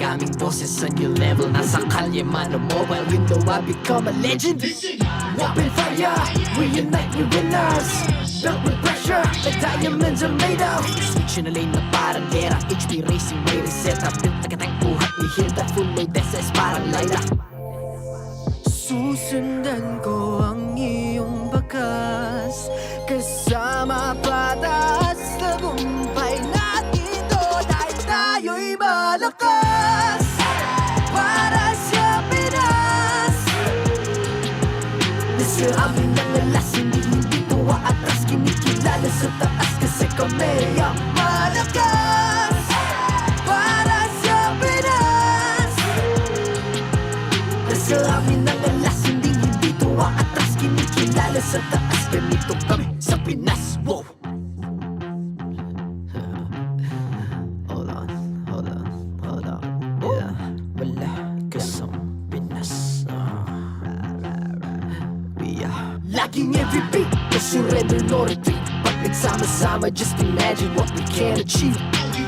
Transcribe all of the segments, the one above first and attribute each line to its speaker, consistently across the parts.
Speaker 1: aming boses sa new level. Nasa kalye man o mobile, you know I become a legend. Open fire, we unite, we winners. Built with pressure, like diamonds are made of. Switch na lane na parang gera, HP racing, may reset up. Built agad ang buhat ni Hilda, full load SS parang Layla. Susundan ko ang iyong bakas, kasama patas, tagumpay natin ito dahil tayo'y malakas. Para sa Pinas, nasa amin ang alas, hindi tuwa atras, kinikilala sa taas kasi kami ang malakas. Para sa Pinas, nasa amin ang alas, hindi tuwa atras, kinikilala sa taas, ganito kami sa Pinas. Wow! Hold on. Yeah, wala kasang Pinas. We are laging every beat, no surrender, no retreat. Pag nagsama-sama, just imagine what we can achieve.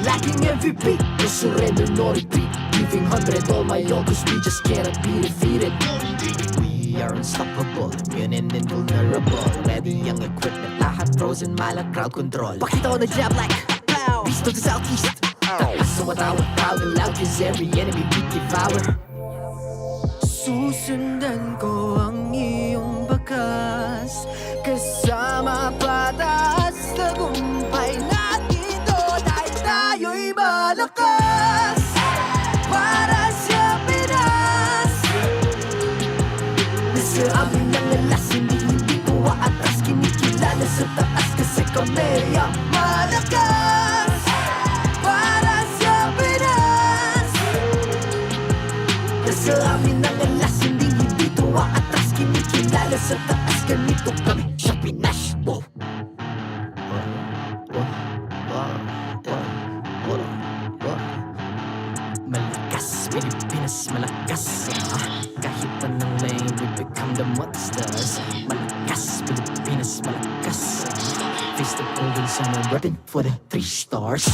Speaker 1: Laging every beat, no surrender, no retreat. Giving 100 all my all, cause we just cannot be defeated. We are unstoppable, immune and invulnerable. Ready ang equipment, lahat frozen, malang crowd control. Pakita ko na jab like pow, beast of the southeast. Taas sa watawat, proud and loud, cause every enemy we devour. Susundan ko ang iyong bakas, kasama patas, tagumpay natin ito dahil tayo'y malakas. Para sa Pinas, nasa amin ang alas, hindi tuwa atras, kinikilala sa taas kasi kami ang malakas. Para sa Pinas, nasa amin ang alas, hindi tuwa atras, kinikilala sa taas, ganito kami sa Pinas. Wow! Malakas, Pilipinas, malakas. Kahit anong lane, we become the monsters. Malakas, Pilipinas, malakas. Face the golden sun and repping for the 3 stars.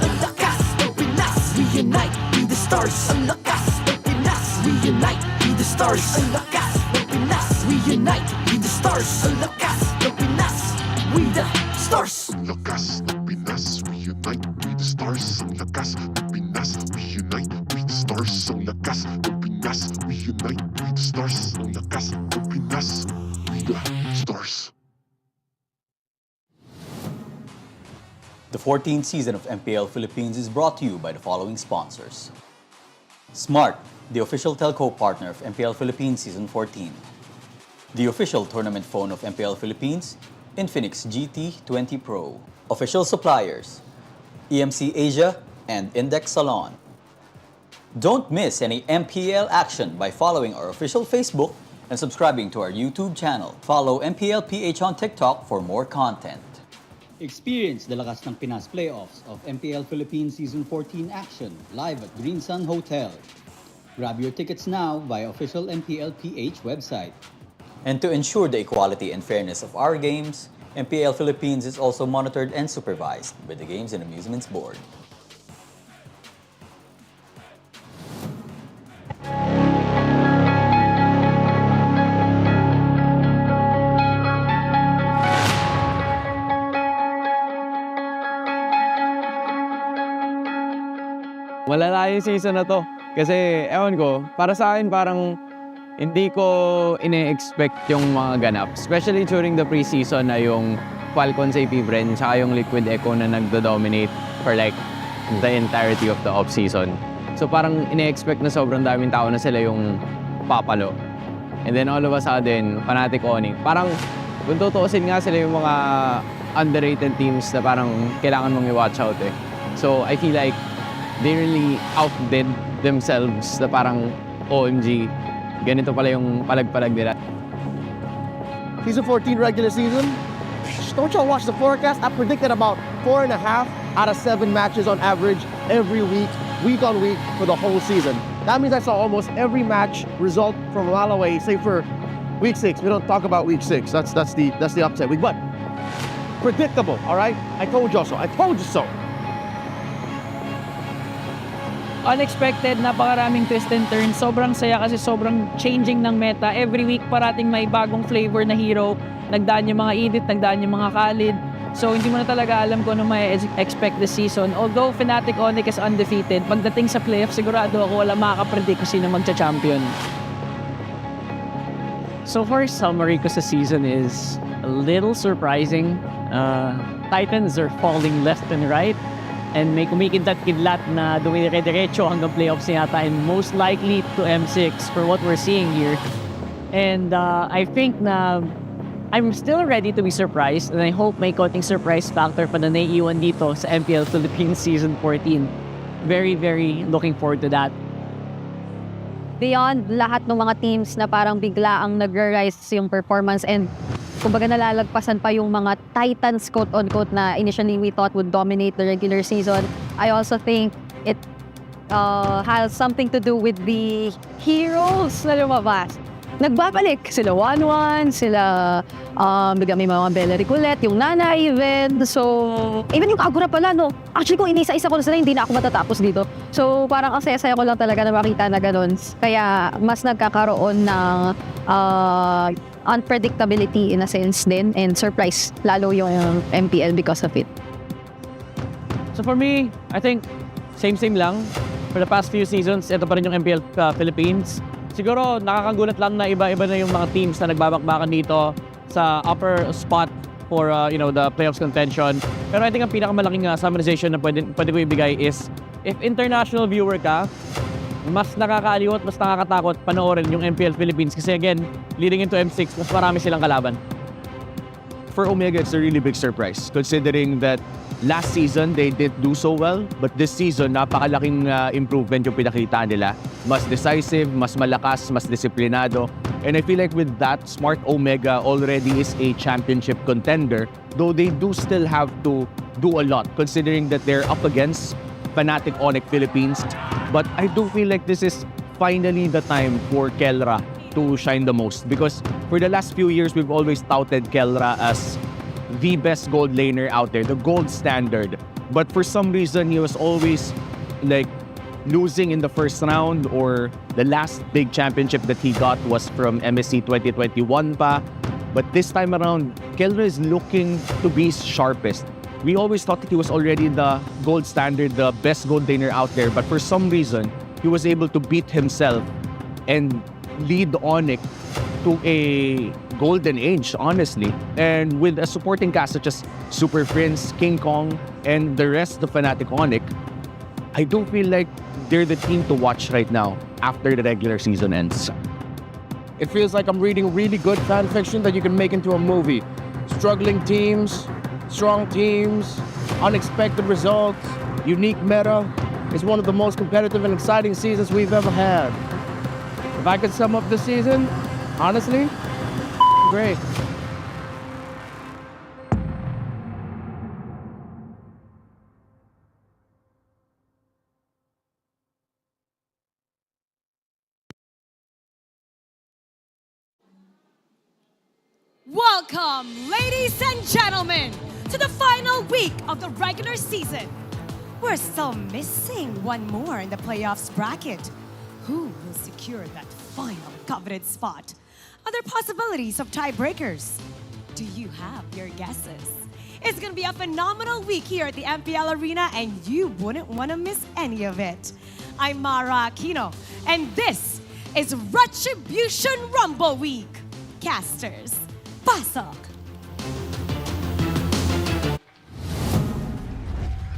Speaker 1: Ang lakas ng Pinas, we unite, be the stars. Ang lakas ng Pinas, we unite, be the stars. Ang lakas ng Pinas, we unite, be the stars. Ang lakas ng Pinas, we the stars.
Speaker 2: Ang lakas ng Pinas, we unite, we the stars. Ang lakas ng Pinas, we unite, we the stars. Ang lakas ng Pinas, we unite, we the stars. Ang lakas ng Pinas, we the stars.
Speaker 3: The 14th season of MPL Philippines is brought to you by the following sponsors. Smart, the official telco partner of MPL Philippines Season 14. The official tournament phone of MPL Philippines, Infinix GT20 Pro. Official suppliers, EMC Asia and Index Salon. Don't miss any MPL action by following our official Facebook and subscribing to our YouTube channel. Follow MPL PH on TikTok for more content.
Speaker 4: Experience the Lakas ng Pinas playoffs of MPL Philippines Season 14 action live at Green Sun Hotel. Grab your tickets now via official MPL PH website.
Speaker 3: And to ensure the equality and fairness of our games, MPL Philippines is also monitored and supervised by the Games and Amusements Board.
Speaker 5: Malala yung season na to. Kasi, ewan ko, para sa akin parang hindi ko ine-expect yung mga ganap. Especially during the preseason na yung Falcons APBren tsaka yung Liquid Echo na nagdo-dominate for like the entirety of the off-season. So parang ine-expect na sobrang daming tao na sila yung papalo. And then all of a sudden, Fnatic Onic. Parang kung tutuusin nga sila yung mga underrated teams na parang kailangan mong i-watch out eh. So I feel like they really outdid themselves na parang OMG, ganito pala yung palag-palag nila.
Speaker 6: Season 14 regular season, don't y'all watch the forecast? I predicted about 4.5 out of 7 matches on average every week. week on week for the whole season. That means I saw almost every match result from a mile away, save for week 6. We don't talk about week 6. That's the upset week. But predictable, all right? I told you so. I told you so.
Speaker 7: Unexpected, napakaraming twist and turns. Sobrang saya kasi sobrang changing ng meta. Every week parating may bagong flavor na hero. Nagdaan yung mga edit, nagdaan yung mga Khalid. So hindi mo na talaga alam kung ano may expect this season. Although Fnatic Onic is undefeated, pagdating sa playoff, sigurado ako wala makakapredict kung sino magcha-champion. So far, summary ko sa season is a little surprising. Titans are falling left and right. And may kumikidlat-kidlat na dumire-diretso hanggang playoffs yata and most likely to M6 for what we're seeing here. And I think na I'm still ready to be surprised and I hope may konting surprise factor pa na naiiwan dito sa MPL Philippines Season 14. Very, very looking forward to that.
Speaker 8: Beyond lahat ng mga teams na parang bigla ang nag-rise yung performance and kumbaga nalalagpasan pa yung mga Titans quote-unquote na initially we thought would dominate the regular season. I also think it has something to do with the heroes na lumabas. Nagbabalik sila 1-1, sila bigla may mga Bellery Colette, yung Nana even. So, even yung Agura pala, no? Actually, kung inisa-isa ko na sila, hindi na ako matatapos dito. So, parang ang saya-saya ko lang talaga na makita na ganun. Kaya, mas nagkakaroon ng unpredictability in a sense din and surprise lalo yung MPL because of it.
Speaker 7: So for me, I think same lang. For the past few seasons, ito pa rin yung MPL Philippines. Siguro nakakagulat lang na iba-iba na yung mga teams na nagbabakbakan dito sa upper spot for the playoffs contention. Pero I think ang pinakamalaking summarization na pwede ko ibigay is if international viewer ka, mas nakakaaliw at mas nakakatakot panoorin yung MPL Philippines kasi again, leading into M6, mas marami silang kalaban.
Speaker 9: For Omega, it's a really big surprise considering that last season they didn't do so well, but this season napakalaking improvement yung pinakita nila. Mas decisive, mas malakas, mas disiplinado. And I feel like with that, Smart Omega already is a championship contender, though they do still have to do a lot considering that they're up against Fnatic Onic Philippines. But I do feel like this is finally the time for Kelra to shine the most because for the last few years, we've always touted Kelra as the best gold laner out there, the gold standard. But for some reason, he was always like losing in the first round or the last big championship that he got was from MSC 2021 pa. But this time around, Kelra is looking to be sharpest. We always thought that he was already the gold standard, the best gold laner out there. But for some reason, he was able to beat himself and lead Onic to a golden age, honestly. And with a supporting cast such as Super Prince, King Kong, and the rest of Fnatic Onic, I do feel like they're the team to watch right now after the regular season ends.
Speaker 6: It feels like I'm reading really good fan fiction that you can make into a movie. Struggling teams, strong teams, unexpected results, unique meta. It's one of the most competitive and exciting seasons we've ever had. If I could sum up the season, honestly, great.
Speaker 10: Welcome, ladies and gentlemen, to the final week of the regular season. We're still missing one more in the playoffs bracket. Who will secure that final coveted spot? Are there possibilities of tiebreakers? Do you have your guesses? It's going to be a phenomenal week here at the MPL Arena, and you wouldn't want to miss any of it. I'm Mara Aquino, and this is Retribution Rumble Week. Casters, pasok!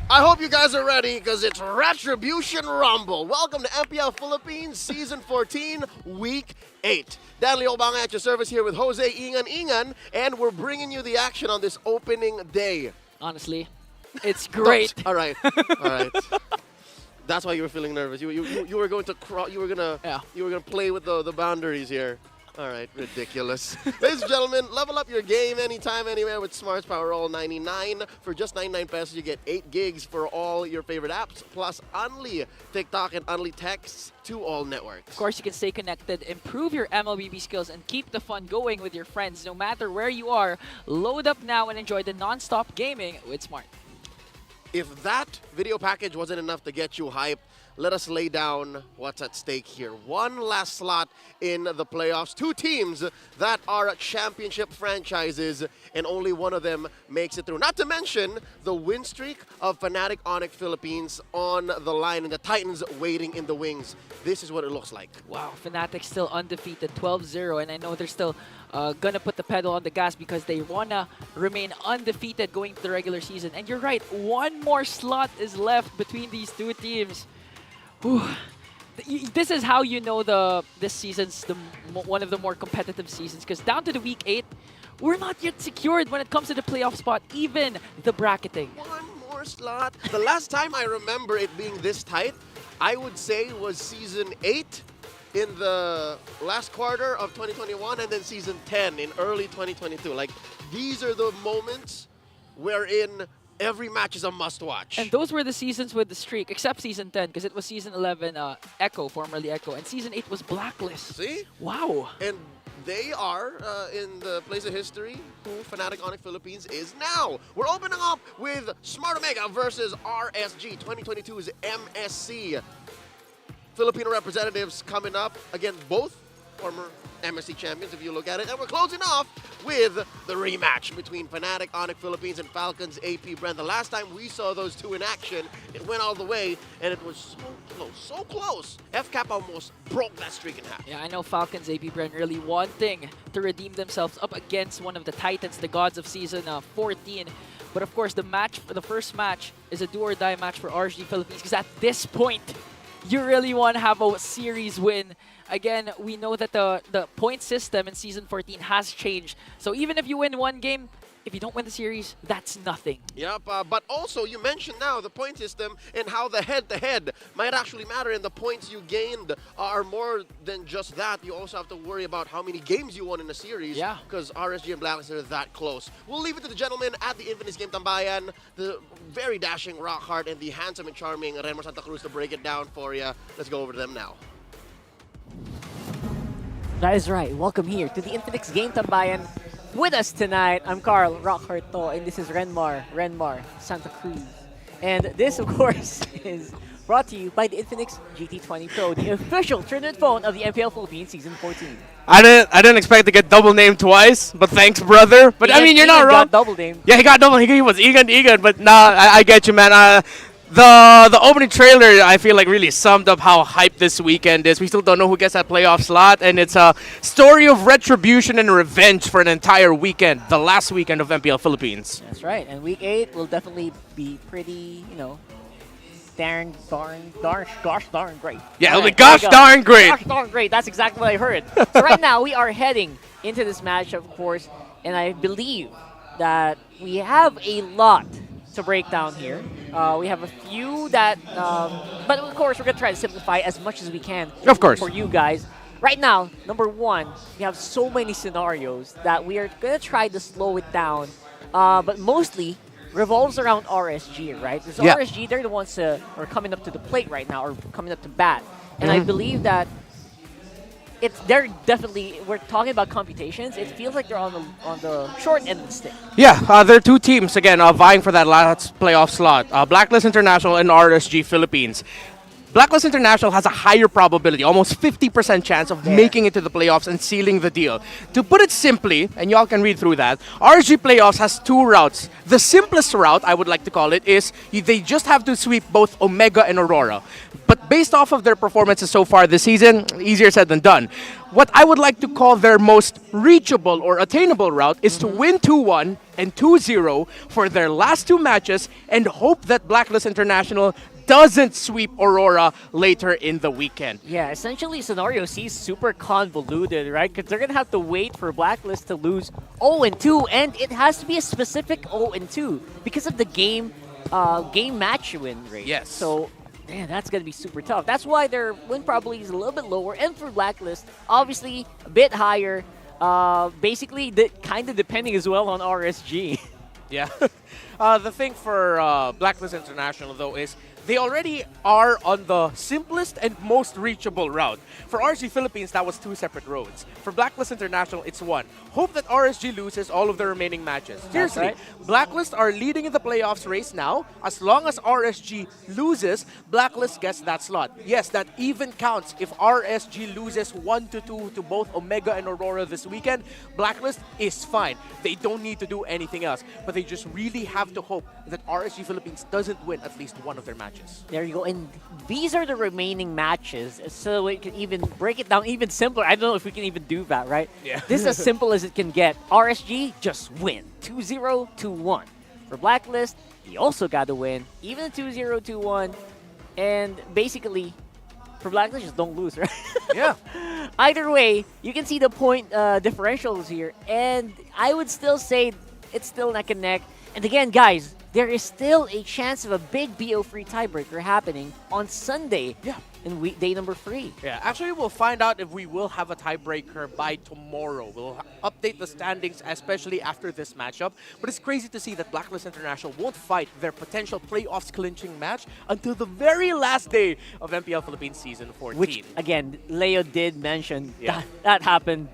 Speaker 6: I hope you guys are ready because it's Retribution Rumble. Welcome to MPL Philippines Season 14, Week 8. Dan Leo Banga at your service here with Jose Ingan, and we're bringing you the action on this opening day.
Speaker 11: Honestly, it's great.
Speaker 6: All right, all right. That's why you were feeling nervous. You were going to you were gonna play with the boundaries here.
Speaker 12: All right, ridiculous. Ladies and gentlemen, level up your game anytime, anywhere with Smart's Powerroll 99. For just 99 pesos, you get 8 gigs for all your favorite apps, plus only TikTok and only texts to all networks.
Speaker 11: Of course, you can stay connected, improve your MLBB skills, and keep the fun going with your friends no matter where you are. Load up now and enjoy the non-stop gaming with Smart.
Speaker 12: If that video package wasn't enough to get you hyped, let us lay down what's at stake here. One last slot in the playoffs. 2 teams that are championship franchises, and only one of them makes it through. Not to mention the win streak of Fnatic Onic Philippines on the line, and the Titans waiting in the wings. This is what it looks like.
Speaker 11: Wow, Fnatic still undefeated, 12-0, and I know they're still gonna put the pedal on the gas because they wanna remain undefeated going to the regular season. And you're right, one more slot is left between these 2 teams. Whew. This is how you know this season's one of the more competitive seasons, because down to the week 8, we're not yet secured when it comes to the playoff spot, even the bracketing.
Speaker 12: One more slot. The last time I remember it being this tight, I would say was season 8 in the last quarter of 2021, and then season 10 in early 2022. Like, these are the moments wherein every match is a must-watch.
Speaker 11: And those were the seasons with the streak, except season 10, because it was season 11, Echo, formerly Echo, and season 8 was Blacklist.
Speaker 12: See?
Speaker 11: Wow.
Speaker 12: And they are in the place of history who Fnatic Onic Philippines is now. We're opening up with Smart Omega versus RSG 2022's MSC. Filipino representatives coming up. Again, both former MSC champions, if you look at it. And we're closing off with the rematch between Fnatic Onic Philippines and Falcons APBren. The last time we saw those 2 in action, it went all the way, and it was so close, so close. FCAP almost broke that streak in half.
Speaker 11: Yeah, I know Falcons APBren really wanting to redeem themselves up against one of the Titans, the gods of season 14. But of course, the first match is a do-or-die match for RSG Philippines, because at this point, you really want to have a series win. Again, we know that the point system in Season 14 has changed. So even if you win one game, if you don't win the series, that's nothing.
Speaker 12: Yep, but also you mentioned now the point system and how the head-to-head might actually matter, and the points you gained are more than just that. You also have to worry about how many games you won in a series,
Speaker 11: yeah,
Speaker 12: because RSG and Blacklist are that close. We'll leave it to the gentlemen at the Infinite Game Tambayan, the very dashing Rockhart and the handsome and charming Renmar Santa Cruz to break it down for you. Let's go over to them now.
Speaker 13: That is right. Welcome here to the Infinix Game Tambayan. With us tonight, I'm Carl Rockharto, and this is Renmar Santa Cruz. And this, of course, is brought to you by the Infinix GT20 Pro, the official tournament phone of the MPL Philippines Season 14.
Speaker 14: I didn't expect to get double named twice, but thanks, brother. But I mean, you're not wrong.
Speaker 13: Got double named.
Speaker 14: Yeah, he got double. He was Egan, but nah, I get you, man. The opening trailer, I feel like, really summed up how hyped this weekend is. We still don't know who gets that playoff slot, and it's a story of retribution and revenge for an entire weekend, the last weekend of MPL Philippines.
Speaker 13: That's right, and week 8 will definitely be pretty, gosh darn great.
Speaker 14: Yeah, it'll be gosh darn great.
Speaker 13: Gosh darn great, that's exactly what I heard. So right now, we are heading into this match, of course, and I believe that we have a lot to break down here. We have a few that, but of course, we're going to try to simplify as much as we can
Speaker 14: of course
Speaker 13: for you guys. Right now, number 1, we have so many scenarios that we are going to try to slow it down, but mostly revolves around RSG, right? Because RSG, they're the ones that are coming up to the plate right now, or coming up to bat. And I believe that they're definitely, we're talking about computations, it feels like they're on the short end of the stick.
Speaker 14: Yeah, there are 2 teams, again, vying for that last playoff slot. Blacklist International and RSG Philippines. Blacklist International has a higher probability, almost 50% chance of making it to the playoffs and sealing the deal. To put it simply, and y'all can read through that, RSG Playoffs has 2 routes. The simplest route, I would like to call it, is they just have to sweep both Omega and Aurora. But based off of their performances so far this season, easier said than done. What I would like to call their most reachable or attainable route is to win 2-1 and 2-0 for their last 2 matches and hope that Blacklist International doesn't sweep Aurora later in the weekend.
Speaker 13: Yeah, essentially Scenario C is super convoluted, right? Because they're going to have to wait for Blacklist to lose 0-2, and it has to be a specific 0-2 because of the game match win rate.
Speaker 14: Yes.
Speaker 13: So Man, that's going to be super tough. That's why their win probability is a little bit lower. And for Blacklist, obviously a bit higher. Basically, kind of depending as well on RSG.
Speaker 14: Yeah. The thing for Blacklist International, though, is they already are on the simplest and most reachable route. For RSG Philippines, that was 2 separate roads. For Blacklist International, it's 1. Hope that RSG loses all of the remaining matches. Seriously,
Speaker 13: right.
Speaker 14: Blacklist are leading in the playoffs race now. As long as RSG loses, Blacklist gets that slot. Yes, that even counts. If RSG loses 1-2 to both Omega and Aurora this weekend, Blacklist is fine. They don't need to do anything else. But they just really have to hope that RSG Philippines doesn't win at least one of their matches.
Speaker 13: There you go. And these are the remaining matches. So we can even break it down even simpler. I don't know if we can even do that, right?
Speaker 14: Yeah.
Speaker 13: This is as simple as it can get. RSG, just win. 2-0, 2-1. For Blacklist, you also got to win. Even 2-0, 2-1. And basically, for Blacklist, just don't lose, right?
Speaker 14: Yeah.
Speaker 13: Either way, you can see the point differentials here. And I would still say it's still neck and neck. And again, guys, there is still a chance of a big BO3 tiebreaker happening on Sunday in day number 3.
Speaker 14: Yeah, actually, we'll find out if we will have a tiebreaker by tomorrow. We'll update the standings, especially after this matchup. But it's crazy to see that Blacklist International won't fight their potential playoffs clinching match until the very last day of MPL Philippines Season 14.
Speaker 13: Which, again, Leo did mention that happened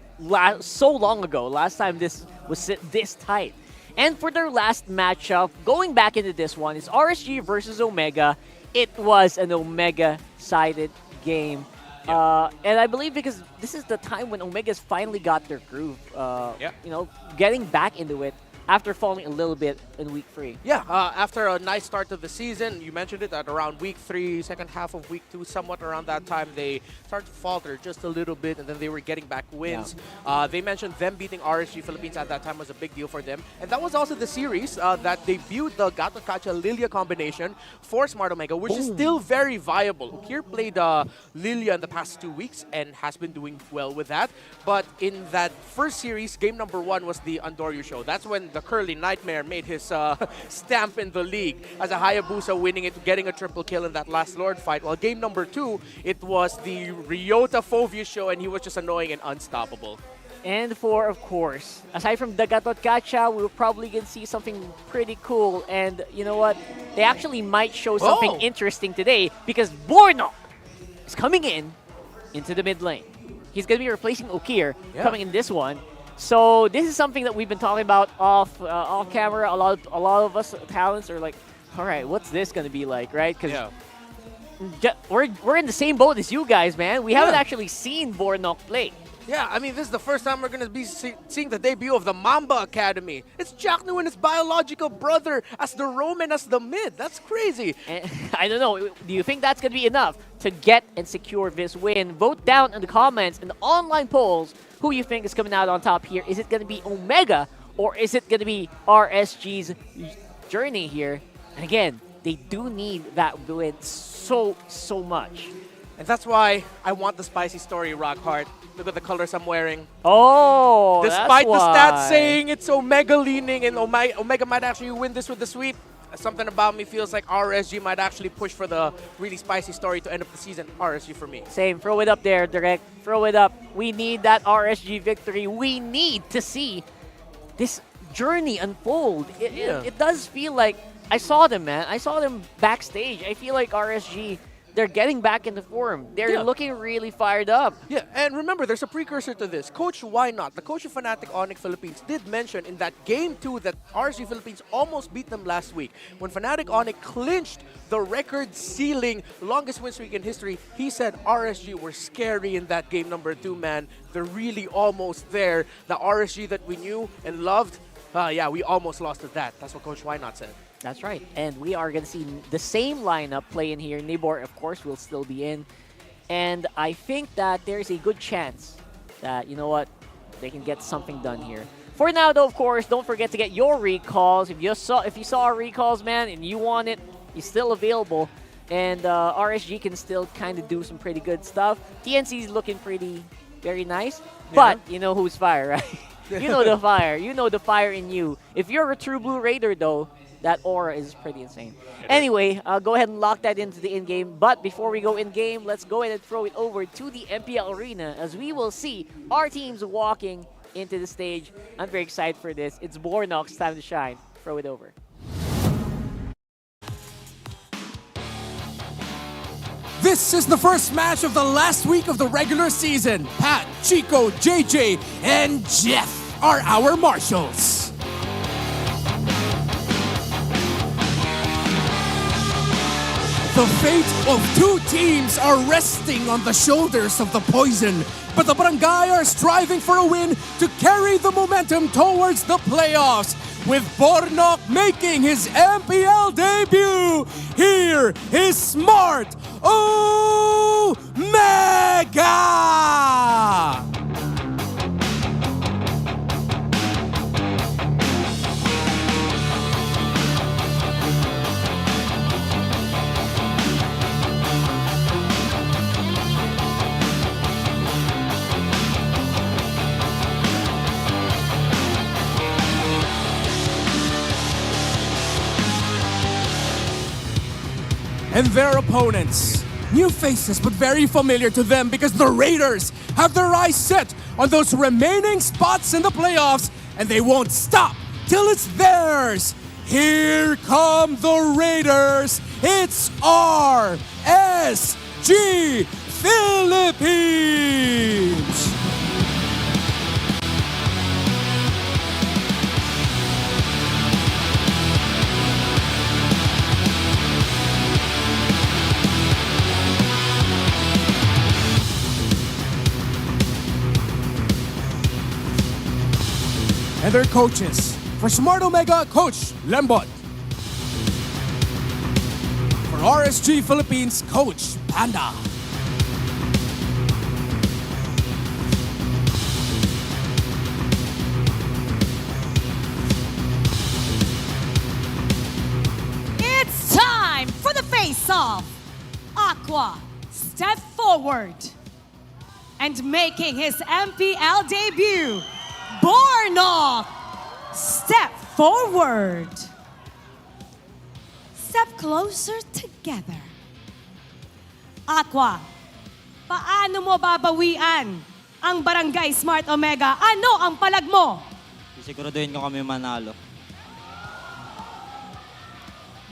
Speaker 13: so long ago. Last time this was this tight. And for their last matchup, going back into this one, is RSG versus Omega. It was an Omega-sided game. And I believe because this is the time when Omega's finally got their groove, you know, getting back into it after falling a little bit in week 3.
Speaker 14: Yeah, after a nice start to the season, you mentioned it at around week 3, second half of week 2, somewhat around that time, they started to falter just a little bit, and then they were getting back wins.
Speaker 13: Yeah.
Speaker 14: They mentioned them beating RSG Philippines at that time was a big deal for them, and that was also the series that debuted the Gato Kacha Lilia combination for Smart Omega, which is still very viable. Ukir played Lilia in the past 2 weeks and has been doing well with that, but in that first series, game number 1 was the Andoryu show. That's when the Curly Nightmare made his stamp in the league as a Hayabusa winning it, getting a triple kill in that last Lord fight. While game number 2, it was the Ryota Fovia show, and he was just annoying and unstoppable.
Speaker 13: And for, of course, aside from the Gatot Gacha, we're probably going to see something pretty cool. And you know what? They actually might show something interesting today because Bornok is coming into the mid lane. He's going to be replacing Ukir coming in this one. So this is something that we've been talking about off camera. A lot of us talents are like, all right, what's this going to be like, right? Because we're in the same boat as you guys, man. We haven't actually seen Bornok play.
Speaker 14: Yeah, I mean, this is the first time we're going to be seeing the debut of the Mamba Academy. It's Jack New and his biological brother as the Roman as the mid. That's crazy.
Speaker 13: And, I don't know. Do you think that's going to be enough to get and secure this win? Vote down in the comments and the online polls who you think is coming out on top here. Is it going to be Omega or is it going to be RSG's journey here? And again, they do need that win so much.
Speaker 14: And that's why I want the spicy story, Rockhart. Look at the colors I'm wearing.
Speaker 13: Oh,
Speaker 14: despite
Speaker 13: that's
Speaker 14: the
Speaker 13: why.
Speaker 14: stats saying it's Omega leaning and Omega might actually win this with the sweep, something about me feels like RSG might actually push for the really spicy story to end up the season. RSG for me.
Speaker 13: Same. Throw it up there, Direct. Throw it up. We need that RSG victory. We need to see this journey unfold. It does feel like I saw them, man. I saw them backstage. I feel like RSG, they're getting back into form. They're looking really fired up.
Speaker 14: Yeah, and remember, there's a precursor to this. Coach Why Not, the coach of Fnatic Onic Philippines, did mention in that Game 2 that RSG Philippines almost beat them last week. When Fnatic Onic clinched the record-sealing longest win streak in history, he said RSG were scary in that game number 2, man. They're really almost there. The RSG that we knew and loved, yeah, we almost lost to that. That's what Coach Why Not said.
Speaker 13: That's right. And we are going to see the same lineup play in here. Nibor, of course, will still be in. And I think that there's a good chance that, you know what, they can get something done here. For now, though, of course, don't forget to get your recalls. If you saw our recalls, man, and you want it, it's still available. And RSG can still kind of do some pretty good stuff. TNC is looking very nice. But you know who's fire, right? You know the fire. You know the fire in you. If you're a True Blue Raider, though, That aura is pretty insane. Anyway, go ahead and lock that into the in-game. But before we go in-game, let's go ahead and throw it over to the MPL arena as we will see our teams walking into the stage. I'm very excited for this. It's Bornok's time to shine. Throw it over.
Speaker 15: This is the first match of the last week of the regular season. Pat, Chico, JJ, and Jeff are our marshals. The fate of two teams are resting on the shoulders of the Poison, but the Barangay are striving for a win to carry the momentum towards the playoffs. With Bornok making his MPL debut, here is Smart Omega! And their opponents, new faces but very familiar to them because the Raiders have their eyes set on those remaining spots in the playoffs and they won't stop till it's theirs. Here come the Raiders. It's RSG Philippines. And their coaches. For Smart Omega, Coach Lembot. For RSG Philippines, Coach Panda.
Speaker 10: It's time for the face-off. Aqua, step forward. And making his MPL debut, Bornok, step forward. Step closer together. Aqua, paano mo babawian ang Barangay Smart Omega? Ano ang palag mo?
Speaker 16: Siguraduhin ko kami manalo.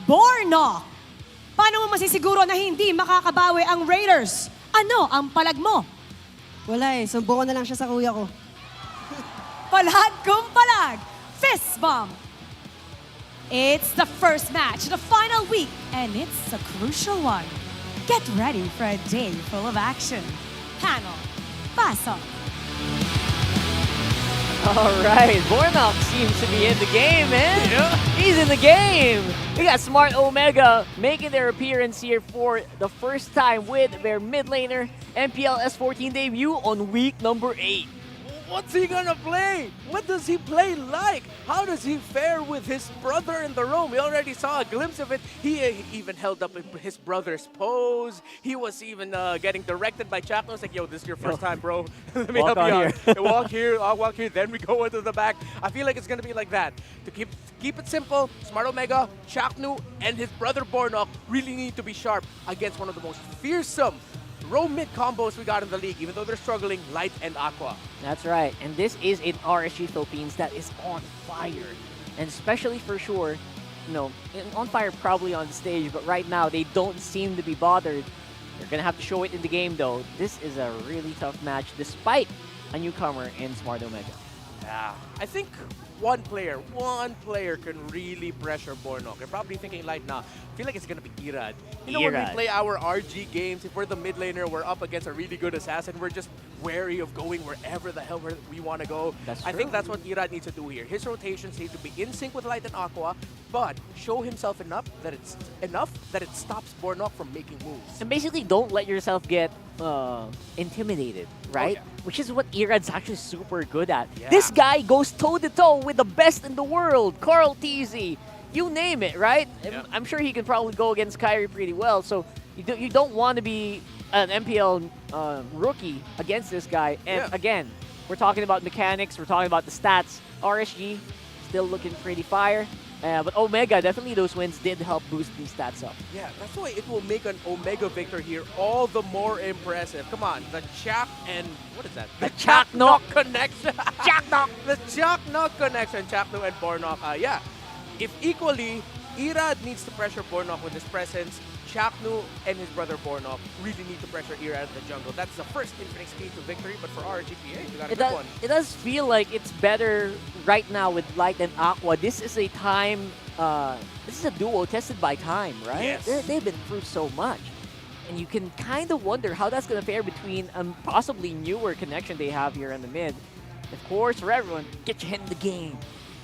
Speaker 10: Bornok, paano mo masisiguro na hindi makakabawi ang Raiders? Ano ang palag mo?
Speaker 17: Wala eh, sumbo ko na lang siya sa kuya ko.
Speaker 10: Palag kung palag, fist bump. It's the first match, the final week, and it's a crucial one. Get ready for a day full of action. Panel, pass on.
Speaker 13: All right, Bornok seems to be in the game, man. Yeah. He's in the game. We got Smart Omega making their appearance here for the first time with their mid laner MPL S14 debut on week number 8.
Speaker 14: What's he gonna play? What does he play like? How does he fare with his brother in the room? We already saw a glimpse of it. He even held up his brother's pose. He was even getting directed by Chapman. It's like, yo, this is your first time, bro. Let me help you out. Walk here, I'll walk here, then we go into the back. I feel like it's gonna be like that. To keep it simple, Smart Omega, Chaknu, and his brother Bornok really need to be sharp against one of the most fearsome row mid combos we got in the league, even though they're struggling, Light and Aqua.
Speaker 13: That's right, and this is an RSG Philippines that is on fire. And especially for sure, you know, on fire probably on the stage, but right now they don't seem to be bothered. They're gonna have to show it in the game though. This is a really tough match despite a newcomer in Smart Omega.
Speaker 14: Yeah, I think one player can really pressure Bornok. You're probably thinking like, nah, I feel like it's gonna be Irad. You know, when we play our RG games, if we're the mid laner, we're up against a really good assassin, we're just wary of going wherever the hell we want to go. I think that's what Irad needs to do here. His rotations need to be in sync with Light and Aqua, but show himself enough that it stops Bornok from making moves.
Speaker 13: And basically don't let yourself get intimidated, right?
Speaker 14: Oh, yeah.
Speaker 13: Which is what Irad's actually super good at.
Speaker 14: Yeah.
Speaker 13: This guy goes toe-to-toe with the best in the world, Carl TZ. You name it, right?
Speaker 14: Yep.
Speaker 13: I'm sure he can probably go against Kyrie pretty well, so you don't want to be an MPL rookie against this guy. And again, we're talking about mechanics, we're talking about the stats. RSG still looking pretty fire. But Omega, definitely those wins did help boost these stats up.
Speaker 14: Yeah, that's why it will make an Omega victor here all the more impressive. Come on, the Chak and what is that? The
Speaker 13: Chak knock
Speaker 14: connection.
Speaker 13: Chak knock.
Speaker 14: The Chak knock connection. Chakno and Bornok. Yeah, if equally, Irad needs to pressure Bornok with his presence. Chaknu and his brother Bornok really need to pressure Irad in the jungle. That's the first Infinix key to victory, but for RGPA, you got a good one.
Speaker 13: It does feel like it's better right now with Light and Aqua. This is a time, this is a duo tested by time, right?
Speaker 14: Yes.
Speaker 13: They've been through so much. And you can kind of wonder how that's going to fare between a possibly newer connection they have here in the mid. Of course, for everyone, get your head in the game.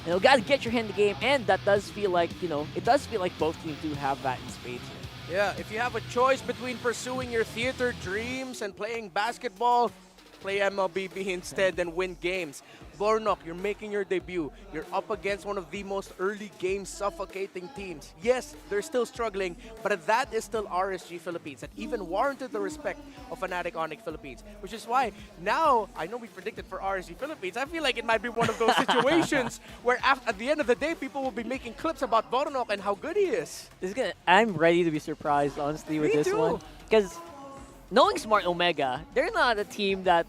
Speaker 13: You know, gotta get your head in the game, and that does feel like, you know, it does feel like both teams do have that in spades here.
Speaker 14: Yeah, if you have a choice between pursuing your theater dreams and playing basketball, play MLBB instead and win games. Bornok, you're making your debut. You're up against one of the most early game suffocating teams. Yes, they're still struggling, but that is still RSG Philippines that even warranted the respect of Fnatic Onic Philippines, which is why now, I know we predicted for RSG Philippines, I feel like it might be one of those situations where at the end of the day, people will be making clips about Bornok and how good he is.
Speaker 13: I'm ready to be surprised, honestly, with this one. Because knowing Smart Omega, they're not a team that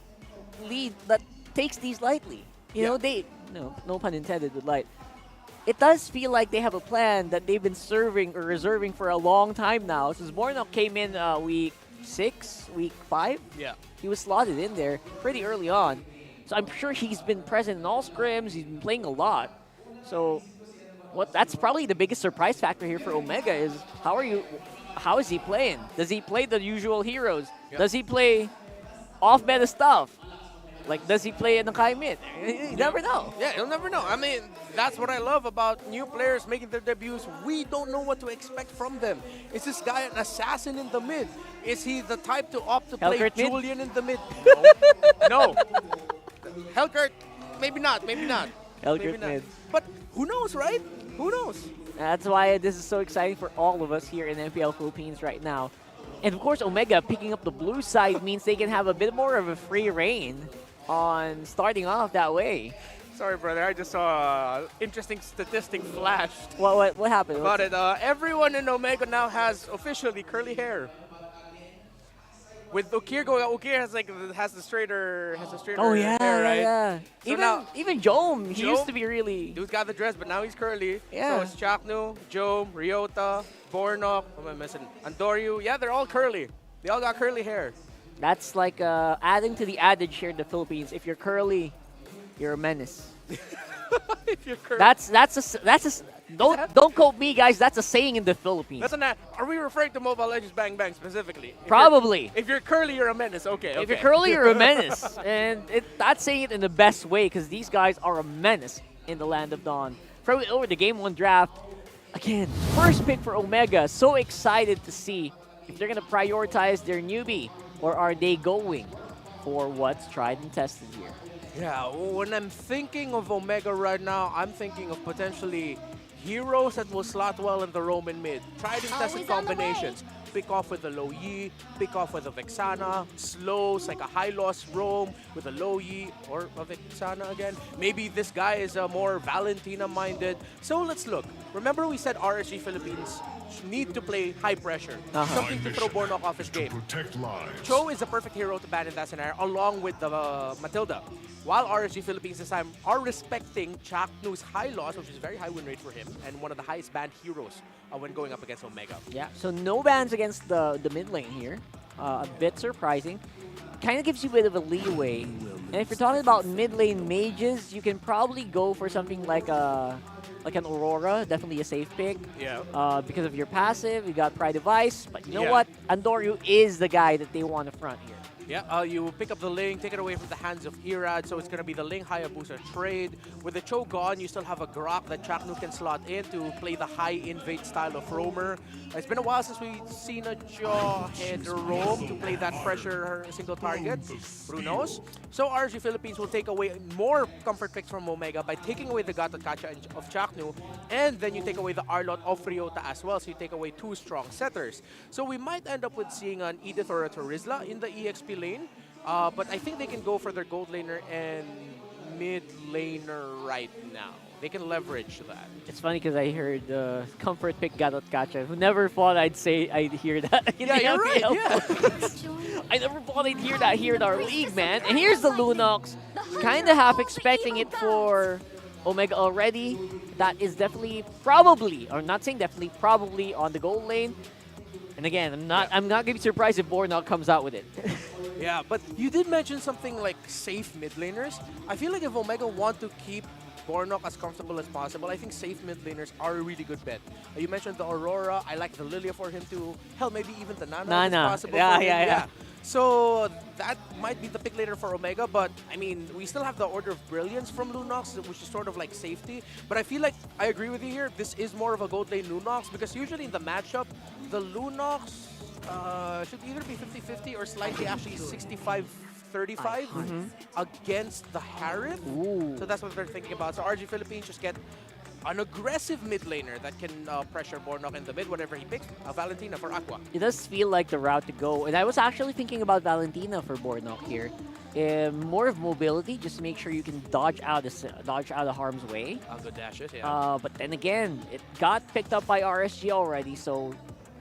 Speaker 13: takes these lightly. You know, they, no pun intended with light. It does feel like they have a plan that they've been serving or reserving for a long time now. Since Bornok came in week 6, week 5, he was slotted in there pretty early on. So I'm sure he's been present in all scrims. He's been playing a lot. So that's probably the biggest surprise factor here for Omega is how is he playing? Does he play the usual heroes? Does he play off-meta stuff? Like, does he play in the Kai mid? You never know.
Speaker 14: Yeah, you'll never know. I mean, that's what I love about new players making their debuts. We don't know what to expect from them. Is this guy an assassin in the mid? Is he the type to opt to play
Speaker 13: Hellkurt mid?
Speaker 14: Julian in the mid? No. Hellkurt, maybe not.
Speaker 13: Hellkurt mid.
Speaker 14: But who knows, right? Who knows?
Speaker 13: That's why this is so exciting for all of us here in MPL Philippines right now. And of course, Omega picking up the blue side means they can have a bit more of a free reign on starting off that way.
Speaker 14: Sorry, brother. I just saw an interesting statistic flashed.
Speaker 13: What happened?
Speaker 14: About it. Everyone in Omega now has officially curly hair. With Ukir going out, Ukir has the straighter hair, right?
Speaker 13: Yeah.
Speaker 14: So
Speaker 13: even Jome, he used to be really.
Speaker 14: Dude's got the dress, but now he's curly.
Speaker 13: Yeah.
Speaker 14: So it's Chaknu, Jome, Ryota, Bornok. What am I missing? Andoryu. Yeah, they're all curly. They all got curly hair.
Speaker 13: That's like adding to the adage here in the Philippines. If you're curly, you're a menace.
Speaker 14: If you're curly.
Speaker 13: Don't quote me, guys. That's a saying in the Philippines.
Speaker 14: Are we referring to Mobile Legends Bang Bang specifically?
Speaker 13: Probably.
Speaker 14: If you're curly, you're a menace. Okay.
Speaker 13: If you're curly, you're a menace. And that's saying it in the best way because these guys are a menace in the Land of Dawn. Throw it over the Game 1 draft. Again, first pick for Omega. So excited to see if they're going to prioritize their newbie or are they going for what's tried and tested here.
Speaker 14: Yeah, when I'm thinking of Omega right now, I'm thinking of potentially heroes that will slot well in the Roman mid. Tried and tested combinations. Pick off with a low Yi, pick off with a Vexana, slows like a high loss roam with a low Yi or a Vexana again. Maybe this guy is more Valentina minded. So let's look. Remember we said RSG Philippines need to play high pressure. Something to throw Bornok off his game. Cho is a perfect hero to ban in that scenario along with the Matilda. While RSG Philippines this time are respecting Chaknu's high loss, which is a very high win rate for him, and one of the highest banned heroes when going up against Omega.
Speaker 13: Yeah, so no bans against the mid lane here. A bit surprising. Kind of gives you a bit of a leeway. And if you're talking about mid lane mages, you can probably go for something like an Aurora, definitely a safe pick.
Speaker 14: Yeah.
Speaker 13: Because of your passive, you got Pride Device, but you know what? Andoryu is the guy that they want to front here.
Speaker 14: Yeah, you pick up the Ling, take it away from the hands of Irad, so it's going to be the Ling Hayabusa trade. With the Cho gone, you still have a Grok that Chaknu can slot in to play the high invade style of Roamer. It's been a while since we've seen a Jawhead roam to play that pressure single target. Who knows? So RSG Philippines will take away more comfort picks from Omega by taking away the Gatot Kacha of Chaknu, and then you take away the Arlot of Ryota as well, so you take away 2 strong setters. So we might end up with seeing an Edith or a Terizla in the EXP lane, but I think they can go for their gold laner and mid laner right now. They can leverage that.
Speaker 13: It's funny because I heard comfort pick Garot Kacha, who never thought I'd hear that. In
Speaker 14: Yeah,
Speaker 13: the
Speaker 14: you're right.
Speaker 13: MPL.
Speaker 14: Yeah.
Speaker 13: I never thought I'd hear that here in our league, man. And here's the Lunox. Kind of half expecting it for Omega already. That is definitely, probably, or not saying definitely, probably on the gold lane. And again, I'm not gonna be surprised if Bornok comes out with it.
Speaker 14: Yeah, but you did mention something like safe mid laners. I feel like if Omega want to keep Bornok as comfortable as possible, I think safe mid laners are a really good bet. You mentioned the Aurora. I like the Lilia for him too. Hell, maybe even the Nana if it's possible for him.
Speaker 13: Yeah.
Speaker 14: So that might be the pick later for Omega, but I mean, we still have the Order of Brilliance from Lunox, which is sort of like safety. But I feel like I agree with you here. This is more of a gold lane Lunox because usually in the matchup, the Lunox should either be 50-50 or slightly actually 65-35 against the Harith. So that's what they're thinking about. So RSG Philippines just get an aggressive mid laner that can pressure Bornok in the mid, whatever he picks. Valentina for Aqua.
Speaker 13: It does feel like the route to go. And I was actually thinking about Valentina for Bornok here. More of mobility, just to make sure you can dodge out of harm's way.
Speaker 14: Good dashes, yeah.
Speaker 13: But then again, it got picked up by RSG already, so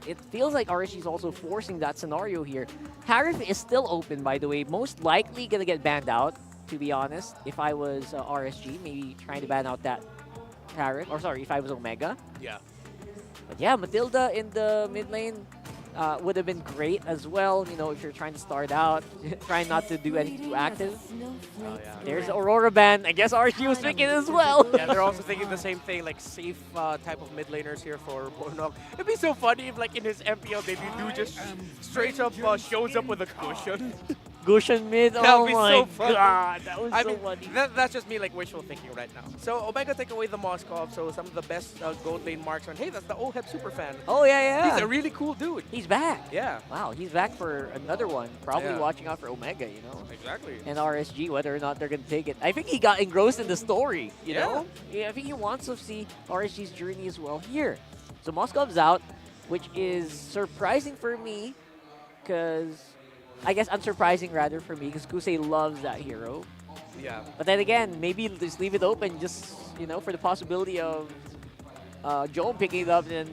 Speaker 13: it feels like RSG is also forcing that scenario here. Harith is still open, by the way. Most likely gonna get banned out, to be honest. If I was RSG, maybe trying to ban out that Harith. Or sorry, if I was Omega.
Speaker 14: Yeah.
Speaker 13: But yeah, Matilda in the mid lane would have been great as well. You know, if you're trying to start out, trying not to do anything too active. There's Aurora ban. I guess RSG was thinking as well.
Speaker 14: Yeah, they're also thinking the same thing, like safe type of mid laners here for Bornok. It'd be so funny if, like, in his MPL debut, dude just straight up shows up with a cushion.
Speaker 13: Gushan mid,
Speaker 14: That would
Speaker 13: oh
Speaker 14: be
Speaker 13: my
Speaker 14: so funny.
Speaker 13: god, that was
Speaker 14: I
Speaker 13: so
Speaker 14: mean,
Speaker 13: funny.
Speaker 14: That's just me, like, wishful thinking right now. So Omega take away the Moskov, so some of the best gold lane marks on. Hey, that's the OHEP super fan.
Speaker 13: Oh yeah.
Speaker 14: He's a really cool dude.
Speaker 13: He's back.
Speaker 14: Yeah.
Speaker 13: Wow, he's back for another one. Probably
Speaker 14: Yeah.
Speaker 13: watching out for Omega, you know.
Speaker 14: Exactly.
Speaker 13: And RSG, whether or not they're going to take it. I think he got engrossed in the story, you
Speaker 14: Yeah.
Speaker 13: know? Yeah, I think he wants to see RSG's journey as well here. So Moskov's out, which is surprising for me, because... I guess unsurprising rather for me, because Kusei loves that hero.
Speaker 14: Yeah.
Speaker 13: But then again, maybe just leave it open just, you know, for the possibility of Joel picking it up and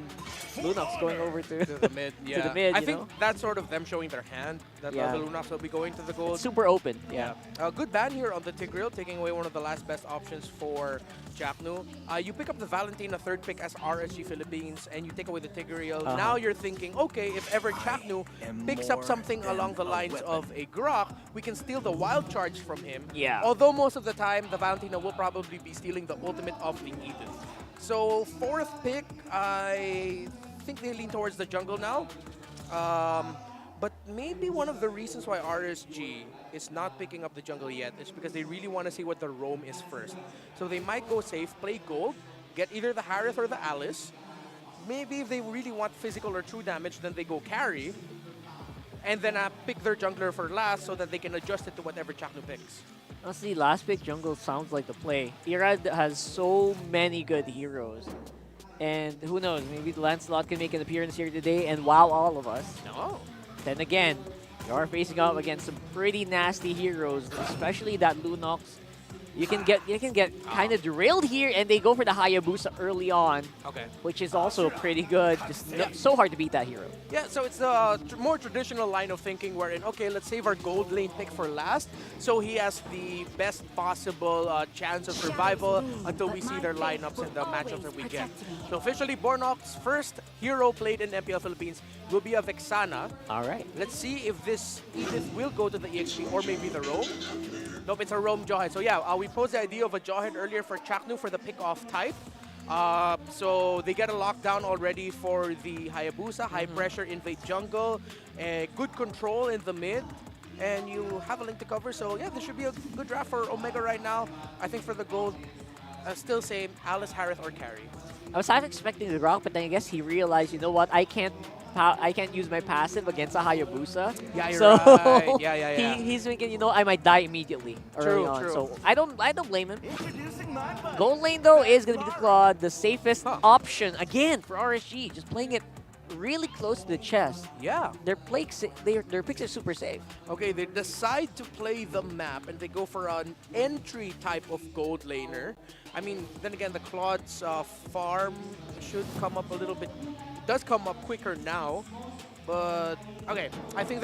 Speaker 13: Lunox going over to
Speaker 14: the mid. Yeah.
Speaker 13: to the mid,
Speaker 14: I
Speaker 13: you
Speaker 14: think
Speaker 13: know?
Speaker 14: that's sort of them showing their hand that
Speaker 13: Yeah.
Speaker 14: the Lunox will be going to the gold.
Speaker 13: It's super open, yeah.
Speaker 14: Good ban here on the Tigreal, taking away one of the last best options for Jacknu. You pick up the Valentina third pick as RSG Philippines, and you take away the Tigreal. Now you're thinking, okay, if ever Jacknu picks up something along the lines of a Grok, we can steal the wild charge from him.
Speaker 13: Yeah.
Speaker 14: Although most of the time, the Valentina will probably be stealing the ultimate of the Eden. So fourth pick, I think they lean towards the jungle now. But maybe one of the reasons why RSG is not picking up the jungle yet is because they really want to see what the roam is first. So they might go safe, play gold, get either the Harith or the Alice. Maybe if they really want physical or true damage, then they go carry. And then pick their jungler for last so that they can adjust it to whatever Chaknu picks.
Speaker 13: Honestly, last pick jungle sounds like the play. Irad has so many good heroes. And who knows, maybe Lancelot can make an appearance here today and wow all of us.
Speaker 14: No.
Speaker 13: Then again, you are facing up against some pretty nasty heroes, especially that Lunox. You can get kind of derailed here, and they go for the Hayabusa early on, which is also pretty good. Just so hard to beat that hero.
Speaker 14: Yeah, so it's a more traditional line of thinking wherein, okay, let's save our gold lane pick for last, so he has the best possible chance of survival until we see their lineups and the matchups that we get. So officially, Bornok's first hero played in MPL Philippines will be a Vexana.
Speaker 13: All right.
Speaker 14: Let's see if this Edith will go to the EXP or maybe the Roam. Nope, it's a Roam Jawhead. So yeah, we posed the idea of a Jawhead earlier for Chaknu for the pick-off type. So they get a lockdown already for the Hayabusa, high pressure, invade jungle, good control in the mid, and you have a link to cover. So yeah, this should be a good draft for Omega right now. I think for the gold, still same, Alice, Harith, or Carry.
Speaker 13: I was half expecting the Rock, but then I guess he realized, you know what, I can't use my passive against a Hayabusa.
Speaker 14: Yeah, you're
Speaker 13: so
Speaker 14: right. Yeah.
Speaker 13: He's thinking, you know, I might die immediately early on.
Speaker 14: True.
Speaker 13: So I don't blame him. Gold lane though is gonna be the safest option again for RSG. Just playing it really close to the chest.
Speaker 14: Yeah.
Speaker 13: Their picks are super safe.
Speaker 14: Okay, they decide to play the map and they go for an entry type of gold laner. I mean, then again, the Claude's farm should come up a little bit, does come up quicker now. But, okay, I think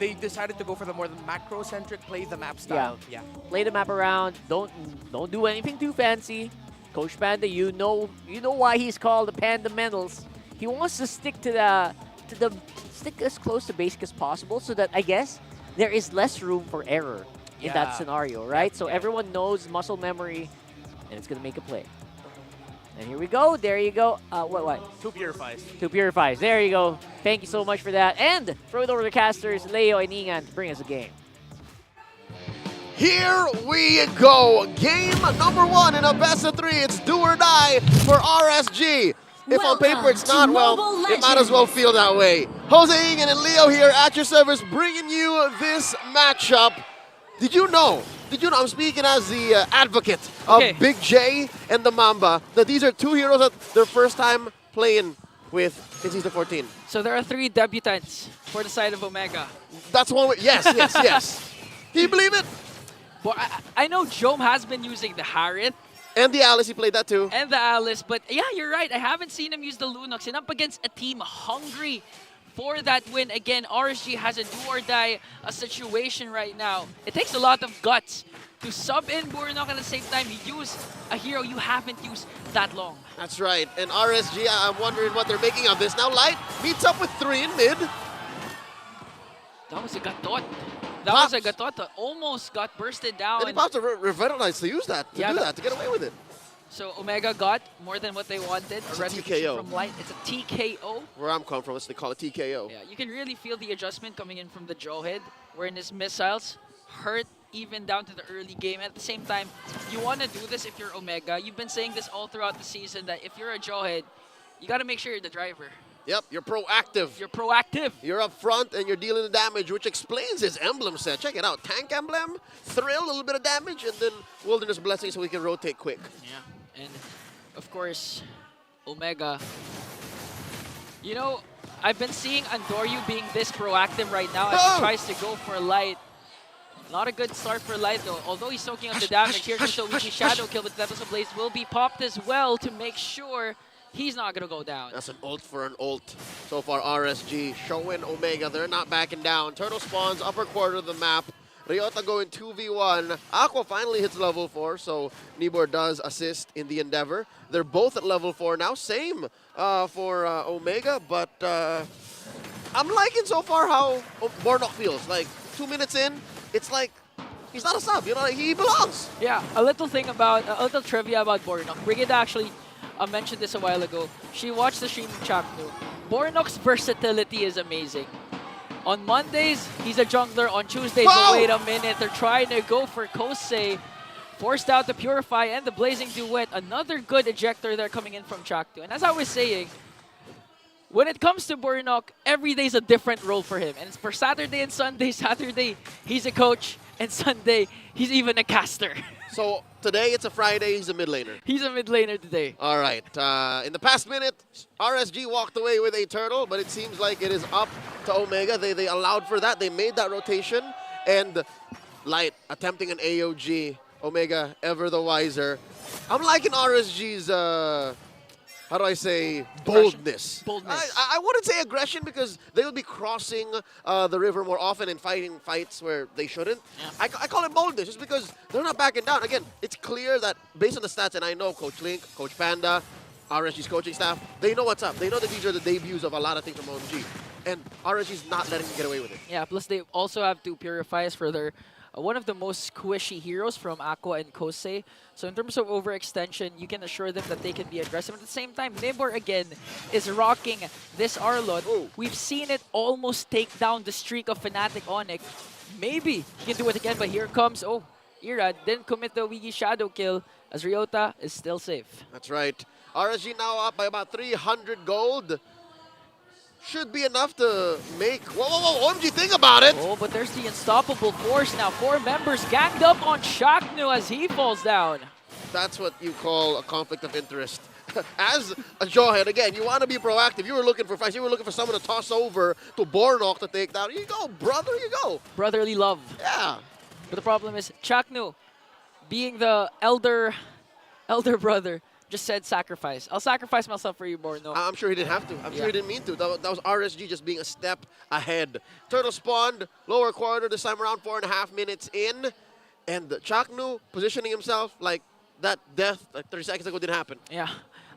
Speaker 14: they decided to go for the more macro-centric, play the map style. Yeah.
Speaker 13: Play the map around. Don't do anything too fancy. Coach Panda, you know why he's called the Pandamentals. He wants to stick stick as close to basic as possible, so that I guess there is less room for error in that scenario, right? So everyone knows muscle memory, and it's gonna make a play. And here we go. There you go. What?
Speaker 14: 2 purifies.
Speaker 13: 2 purifies. There you go. Thank you so much for that. And throw it over to casters, Leo and Ingan, to bring us a game.
Speaker 12: Here we go. Game number 1 in a best of 3. It's do or die for RSG. If on paper it's not, well, it might as well feel that way. Jose Ingan and Leo here at your service, bringing you this matchup. Did you know, I'm speaking as the advocate of Big J and the Mamba, that these are 2 heroes that their first time playing with in Season 14.
Speaker 11: So there are 3 debutants for the side of Omega.
Speaker 12: That's one way. Yes. Can you believe it?
Speaker 11: Well, I know Jome has been using the Harith.
Speaker 12: And the Alice, he played that too.
Speaker 11: And the Alice, but yeah, you're right. I haven't seen him use the Lunox. And up against a team hungry for that win. Again, RSG has a do-or-die situation right now. It takes a lot of guts to sub in Burnock at the same time. You use a hero you haven't used that long.
Speaker 12: That's right. And RSG, I'm wondering what they're making of this. Now Light meets up with 3 in mid.
Speaker 11: That was a gatot. That was a gatot that almost got bursted down.
Speaker 12: And he pops a Revitalize to use that, to get away with it.
Speaker 11: So Omega got more than what they wanted.
Speaker 12: It's
Speaker 11: a retribution
Speaker 12: TKO.
Speaker 11: from Light. It's a TKO.
Speaker 12: Where I'm coming from, they call it TKO.
Speaker 11: Yeah, you can really feel the adjustment coming in from the Jawhead, wherein his missiles hurt even down to the early game. At the same time, you want to do this if you're Omega. You've been saying this all throughout the season that if you're a Jawhead, you got to make sure you're the driver.
Speaker 12: Yep, you're proactive.
Speaker 11: You're proactive.
Speaker 12: You're up front and you're dealing the damage, which explains his emblem set. Check it out. Tank emblem, Thrill, a little bit of damage, and then Wilderness Blessing so we can rotate quick.
Speaker 11: Yeah, and of course, Omega. You know, I've been seeing Andoryu being this proactive right now as he tries to go for Light. Not a good start for Light though. Although he's soaking up the damage, here comes the Wiki Shadow Kill, but Tempest of Blaze will be popped as well to make sure he's not gonna go down.
Speaker 12: That's an ult for an ult. So far, RSG showing Omega. They're not backing down. Turtle spawns upper quarter of the map. Ryota going 2v1. Aqua finally hits level 4, so Nibor does assist in the endeavor. They're both at level 4 now. Same for Omega, but I'm liking so far how Bornok feels. Like 2 minutes in, it's like he's not a sub. You know, like, he belongs.
Speaker 11: Yeah, a little trivia about Bornok. Brigid actually mentioned this a while ago. She watched the stream of Chaknu. Bornok's versatility is amazing. On Mondays, he's a jungler. On Tuesdays, wait a minute, they're trying to go for Kosei. Forced out the Purify and the Blazing Duet. Another good ejector there coming in from Chaknu. And as I was saying, when it comes to Bornok, every day is a different role for him. And it's for Saturday and Sunday. Saturday, he's a coach. And Sunday, he's even a caster.
Speaker 12: So today it's a Friday, he's a mid laner.
Speaker 11: He's a mid laner today.
Speaker 12: All right. In the past minute, RSG walked away with a turtle, but it seems like it is up to Omega. They allowed for that. They made that rotation. And Light attempting an AOG. Omega ever the wiser. I'm liking RSG's how do I say, boldness. I wouldn't say aggression because they will be crossing the river more often and fighting fights where they shouldn't. Yeah. I call it boldness just because they're not backing down. Again, it's clear that based on the stats, and I know Coach Link, Coach Panda, RSG's coaching staff, they know what's up. They know that these are the debuts of a lot of things from OMG. And RSG's not letting them get away with it.
Speaker 11: Yeah, plus they also have 2 Purifiers for their one of the most squishy heroes from Aqua and Kosei. So in terms of overextension, you can assure them that they can be aggressive. At the same time, Nibor again is rocking this Arlot. We've seen it almost take down the streak of Fnatic Onic. Maybe he can do it again, but here comes, Ira didn't commit the Wiki Shadow Kill as Ryota is still safe.
Speaker 12: That's right. RSG now up by about 300 gold. Should be enough to make... Whoa, OMG, think about it!
Speaker 11: Oh, but there's the unstoppable force now. 4 members ganged up on Chaknu as he falls down.
Speaker 12: That's what you call a conflict of interest. as a jawhead, again, you want to be proactive. You were looking for fights. You were looking for someone to toss over to Bornok to take down. You go, brother, you go.
Speaker 11: Brotherly love.
Speaker 12: Yeah.
Speaker 11: But the problem is, Chaknu, being the elder brother, just said sacrifice. I'll sacrifice myself for you, Bornok.
Speaker 12: I'm sure he didn't have to. I'm sure he didn't mean to. That was RSG just being a step ahead. Turtle spawned, lower quarter this time around, 4.5 minutes in. And Chaknu positioning himself like that death like 30 seconds ago didn't happen.
Speaker 11: Yeah.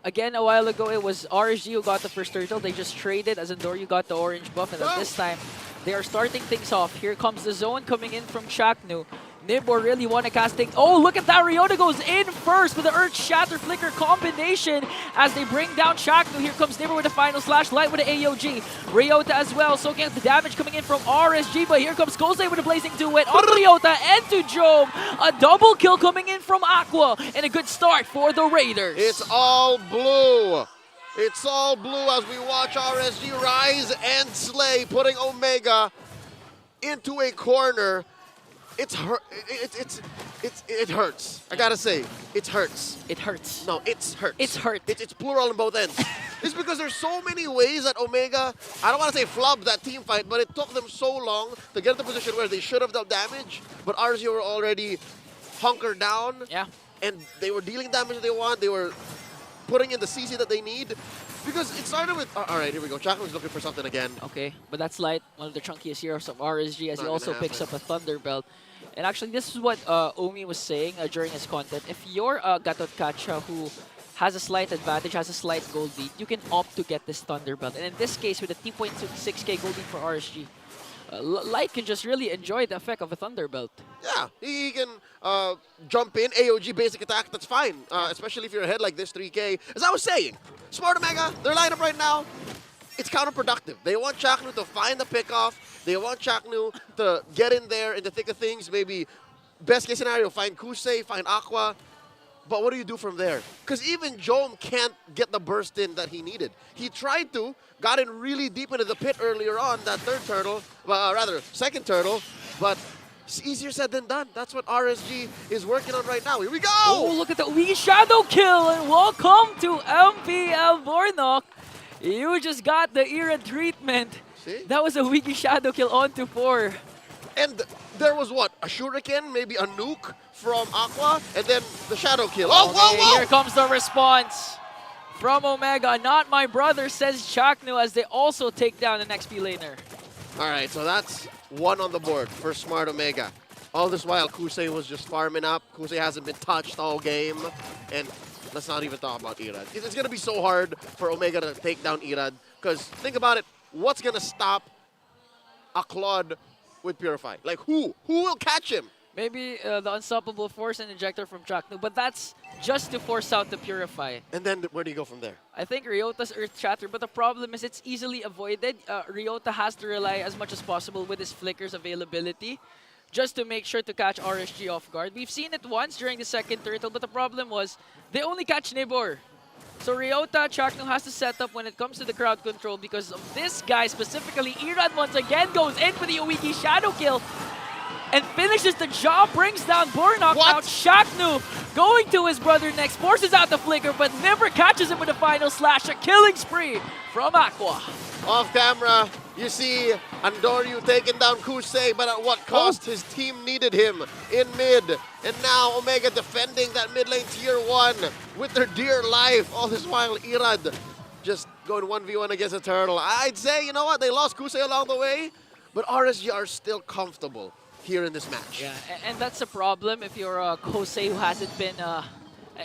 Speaker 11: Again, a while ago, it was RSG who got the first turtle. They just traded as Andoryu got the orange buff. And then this time, they are starting things off. Here comes the zone coming in from Chaknu. Nibor really want to cast things. Oh, look at that. Ryota goes in first with the Earth Shatter Flicker combination as they bring down Chaknu. Here comes Nibor with the final slash, Light with the AOG. Ryota as well, soaking up the damage coming in from RSG, but here comes Kosei with a Blazing Duet on Ryota and to Jome. A double kill coming in from Aqua, and a good start for the Raiders.
Speaker 12: It's all blue. It's all blue as we watch RSG rise and slay, putting Omega into a corner. It hurts. I gotta say, it hurts.
Speaker 11: It hurts.
Speaker 12: No, it's hurts.
Speaker 11: It's hurt.
Speaker 12: It's plural on both ends. It's because there's so many ways that Omega, I don't want to say flubbed that team fight, but it took them so long to get to the position where they should have dealt damage, but RSG were already hunkered down.
Speaker 11: Yeah.
Speaker 12: And they were dealing damage they want. They were putting in the CC that they need. Because it started with, all right, here we go. Chaknu's looking for something again.
Speaker 11: Okay, but that's Light, one of the chunkiest heroes of RSG, as he also picks up a Thunderbelt. And actually, this is what Omi was saying during his content. If you're Gatot Kacha who has a slight advantage, has a slight gold lead, you can opt to get this Thunderbelt. And in this case, with a 3.6k gold lead for RSG, Light can just really enjoy the effect of a Thunderbelt.
Speaker 12: Yeah, he can jump in, AOG basic attack, that's fine. Especially if you're ahead like this, 3k. As I was saying, Smart Omega, their lineup right now, it's counterproductive. They want Chaknu to find the pickoff. They want Chaknu to get in there in the thick of things. Maybe best case scenario, find Kusei, find Aqua. But what do you do from there? Because even Jome can't get the burst in that he needed. He tried to, got in really deep into the pit earlier on, that third turtle, well, rather second turtle, but it's easier said than done. That's what RSG is working on right now. Here we go!
Speaker 11: Oh, look at the wee shadow kill, and welcome to MPL Bornok. You just got the era treatment.
Speaker 12: See?
Speaker 11: That was a wiki shadow kill on to 4.
Speaker 12: And there was what? A shuriken, maybe a nuke from Aqua, and then the shadow kill. Oh, whoa, whoa!
Speaker 11: Here comes the response from Omega. Not my brother, says Chaknu, as they also take down an XP laner.
Speaker 12: All right, so that's one on the board for Smart Omega. All this while, Kusei was just farming up. Kusei hasn't been touched all game. And let's not even talk about Irad. It's going to be so hard for Omega to take down Irad. Because think about it, what's going to stop a Claude with Purify? Like who? Who will catch him?
Speaker 11: Maybe the unstoppable force and injector from Chaknu, but that's just to force out the Purify.
Speaker 12: And then where do you go from there?
Speaker 11: I think Ryota's Earth Shatter, but the problem is it's easily avoided. Ryota has to rely as much as possible with his Flicker's availability just to make sure to catch RSG off guard. We've seen it once during the second turtle, but the problem was they only catch Nibor. So Ryota, Chaknu has to set up when it comes to the crowd control because of this guy specifically. Irad once again goes in with the Owiki shadow kill and finishes the job, brings down Bornok. Now Chaknu going to his brother next, forces out the flicker, but never catches him with a final slash. A killing spree from Aqua.
Speaker 12: Off camera, you see Andoryu taking down Kusei, but at what cost? His team needed him in mid. And now Omega defending that mid lane tier 1 with their dear life. All this while, Irad just going 1v1 against a turtle. I'd say, you know what, they lost Kusei along the way, but RSG are still comfortable here in this match.
Speaker 11: Yeah, and that's a problem if you're a Kosei who hasn't been,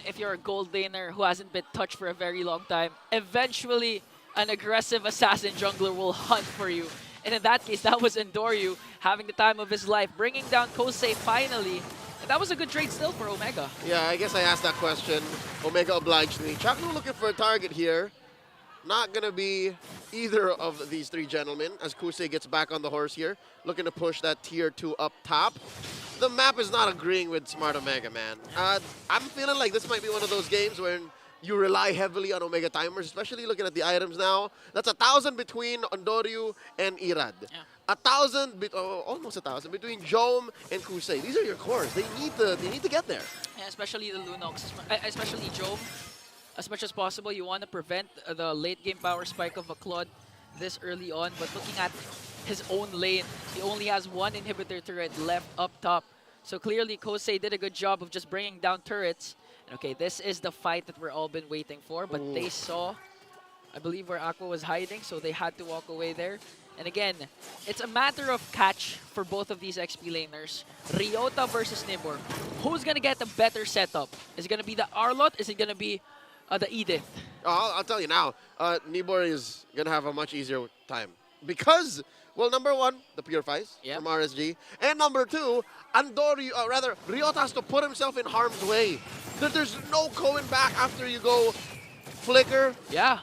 Speaker 11: if you're a gold laner who hasn't been touched for a very long time. Eventually, an aggressive assassin jungler will hunt for you. And in that case, that was Andoryu having the time of his life, bringing down Kosei finally. And that was a good trade still for Omega.
Speaker 12: Yeah, I guess I asked that question. Omega obliged me. Chaknu looking for a target here. Not going to be either of these three gentlemen as Kusei gets back on the horse here, looking to push that tier 2 up top. The map is not agreeing with Smart Omega, man. I'm feeling like this might be one of those games where you rely heavily on Omega timers, especially looking at the items now. That's 1,000 between Andoryu and Irad.
Speaker 11: Yeah.
Speaker 12: 1,000, almost 1,000 between Jome and Kusei. These are your cores. They need to get there.
Speaker 11: Yeah, especially the Lunox, especially Jome. as much as possible. You want to prevent the late game power spike of a Claude this early on, but looking at his own lane, he only has one inhibitor turret left up top. So clearly Kosei did a good job of just bringing down turrets. And okay, this is the fight that we're all been waiting for, but they saw, I believe, where Aqua was hiding, so they had to walk away there. And again, it's a matter of catch for both of these XP laners. Ryota versus Nibor. Who's gonna get the better setup? Is it gonna be the Arlot? Is it gonna be the Edith?
Speaker 12: I'll tell you now, Nibor is going to have a much easier time. Because, well, number one, the Purifies from RSG. And number two, Ryota has to put himself in harm's way. There's no going back after you go Flicker,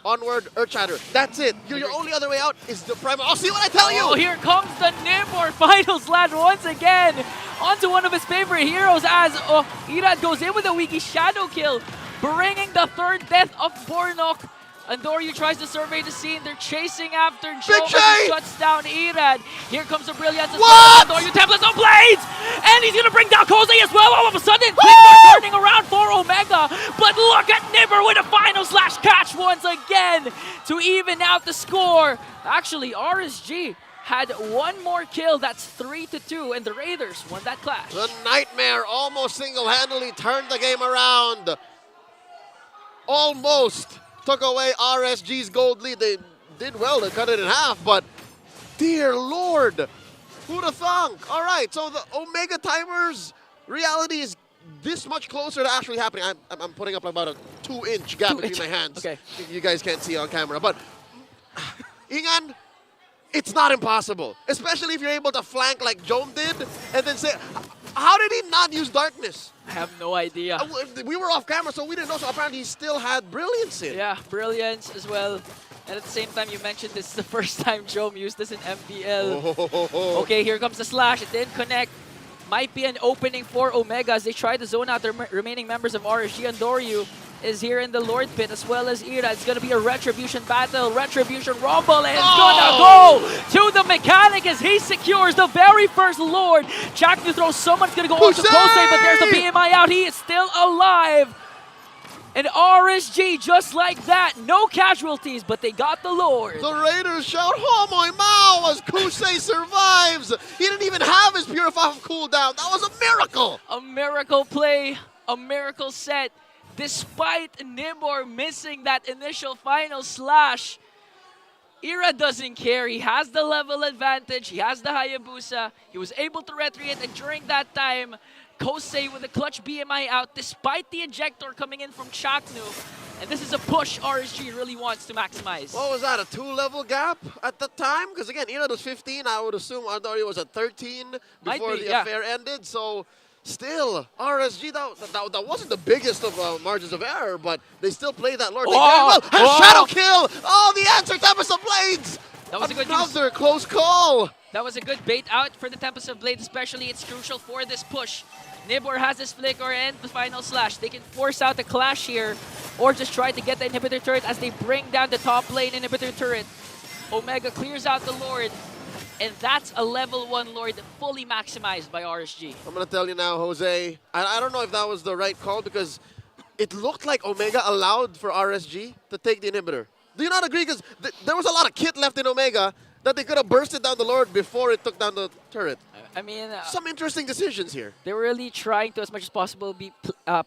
Speaker 12: onward, Earthshatter. That's it. Your only other way out is the Primal. Oh, see what I tell you!
Speaker 11: Oh, here comes the Nibor final slash once again onto one of his favorite heroes as Irad goes in with a Wiki Shadow kill, bringing the third death of Bornok. Andoryu tries to survey the scene. They're chasing after Joe as he shuts down Irad. Here comes the Brilliance as well. Andoryu Templates on Blades! And he's going to bring down Kosei as well. All of a sudden, things are turning around for Omega. But look at Nibor with a final slash catch once again to even out the score. Actually, RSG had one more kill. That's 3-2, and the Raiders won that clash.
Speaker 12: The Nightmare almost single-handedly turned the game around. Almost took away RSG's gold lead. They did well to cut it in half, but dear Lord, who'd have thunk? All right, so the Omega Timers reality is this much closer to actually happening. I'm putting up about a 2-inch gap between my hands. Okay. You guys can't see on camera, but Ingan, it's not impossible, especially if you're able to flank like Jome did, and then say, how did he not use Darkness?
Speaker 11: I have no idea.
Speaker 12: We were off camera, so we didn't know. So apparently he still had Brilliance in.
Speaker 11: Yeah, Brilliance as well. And at the same time, you mentioned this is the first time Jome used this in MPL. Okay, here comes the slash. It didn't connect. Might be an opening for Omega as they try to zone out the remaining members of RSG. Andoryu is here in the Lord Pit as well as Ira. It's going to be a Retribution battle. Retribution Rumble, and it's going to go to the mechanic as he secures the very first Lord. Jack to throw someone's going to go on to Kosei, but there's the BMI out. He is still alive. And RSG, just like that, no casualties, but they got the Lord.
Speaker 12: The Raiders shout, Homoy Mao, as Kosei survives. He didn't even have his Purify cooldown. That was a miracle.
Speaker 11: A miracle play, a miracle set. Despite Nibor missing that initial final slash, Ira doesn't care. He has the level advantage. He has the Hayabusa. He was able to retreat, and during that time, Kosei with a clutch BMI out despite the ejector coming in from Chaknu. And this is a push RSG really wants to maximize.
Speaker 12: What was that, a 2-level gap at the time? Because again, Ira was 15. I would assume Andoryu was at 13 before the affair ended. So still, RSG, that wasn't the biggest of margins of error, but they still played that Lord. They did well. And Shadow kill! Oh, the answer, Tempest of Blades!
Speaker 11: That was a good
Speaker 12: Another close call.
Speaker 11: That was a good bait out for the Tempest of Blades, especially. It's crucial for this push. Nibor has his flicker and the final slash. They can force out the clash here or just try to get the inhibitor turret as they bring down the top lane inhibitor turret. Omega clears out the Lord, and that's a level 1 Lord fully maximized by RSG.
Speaker 12: I'm going to tell you now, Jose, I don't know if that was the right call because it looked like Omega allowed for RSG to take the inhibitor. Do you not agree? Because there was a lot of kit left in Omega that they could have bursted down the Lord before it took down the turret.
Speaker 11: I mean,
Speaker 12: some interesting decisions here.
Speaker 11: They were really trying to, as much as possible,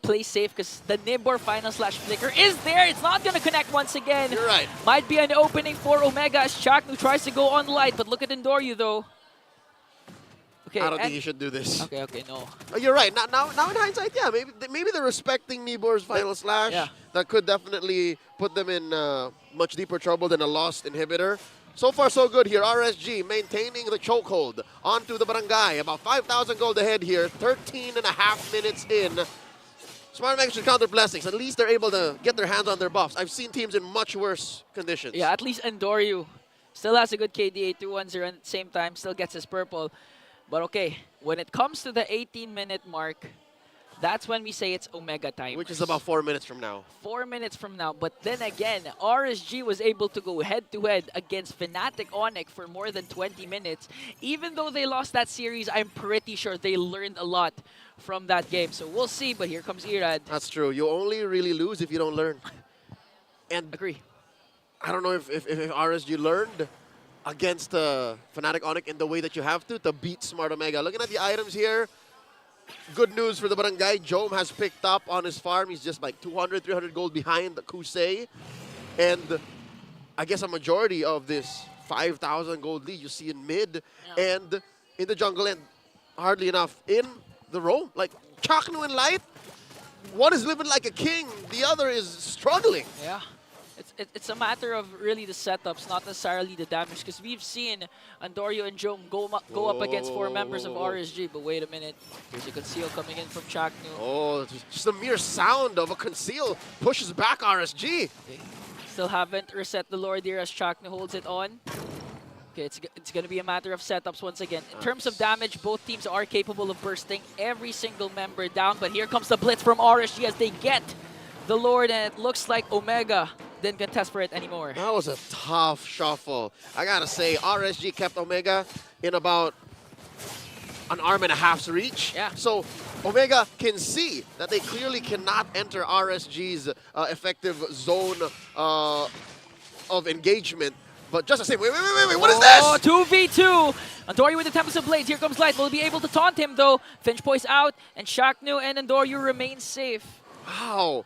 Speaker 11: play safe because the Nibor final slash flicker is there. It's not going to connect once again.
Speaker 12: You're right.
Speaker 11: Might be an opening for Omega as Chaknu tries to go on light, but look at Andoryu though. Okay,
Speaker 12: I don't think he should do this.
Speaker 11: Okay, no.
Speaker 12: Oh, you're right. Now in hindsight, yeah, maybe they're respecting Nibor's final slash.
Speaker 11: Yeah.
Speaker 12: That could definitely put them in much deeper trouble than a lost inhibitor. So far, so good here. RSG maintaining the chokehold onto the barangay. About 5,000 gold ahead here. 13.5 minutes in. Smart Mega should counter blessings. At least they're able to get their hands on their buffs. I've seen teams in much worse conditions.
Speaker 11: Yeah, at least Andoryu still has a good KDA 2-1-0 and at the same time still gets his purple. But okay, when it comes to the 18-minute mark, that's when we say it's Omega time.
Speaker 12: Which is about 4 minutes from now.
Speaker 11: 4 minutes from now. But then again, RSG was able to go head-to-head against Fnatic Onic for more than 20 minutes. Even though they lost that series, I'm pretty sure they learned a lot from that game. So we'll see, but here comes Irad.
Speaker 12: That's true. You only really lose if you don't learn. And
Speaker 11: agree.
Speaker 12: I don't know if RSG learned against Fnatic Onic in the way that you have to beat Smart Omega. Looking at the items here, good news for the Barangay. Jome has picked up on his farm. He's just like 200, 300 gold behind Kusei. And I guess a majority of this 5,000 gold lead you see in mid and in the jungle, and hardly enough in the roam. Like Chaknu and Light, one is living like a king, the other is struggling.
Speaker 11: Yeah. It's a matter of really the setups, not necessarily the damage, because we've seen Andorio and Jome go up against 4 members of RSG, but wait a minute, here's a conceal coming in from Chaknu.
Speaker 12: Oh, just the mere sound of a conceal pushes back RSG.
Speaker 11: Okay. Still haven't reset the Lord here as Chaknu holds it on. Okay, it's going to be a matter of setups once again. In terms of damage, both teams are capable of bursting every single member down, but here comes the blitz from RSG as they get the Lord, and it looks like Omega didn't contest for it anymore.
Speaker 12: That was a tough shuffle. I gotta say, RSG kept Omega in about an arm and a half's reach.
Speaker 11: Yeah.
Speaker 12: So Omega can see that they clearly cannot enter RSG's effective zone of engagement. But just the same, wait, what is this?
Speaker 11: Oh, 2v2. Andorio with the Tempest of Blades. Here comes Light. Will be able to taunt him though. Finch Poise out, and Chaknu and Andorio remain safe.
Speaker 12: Wow.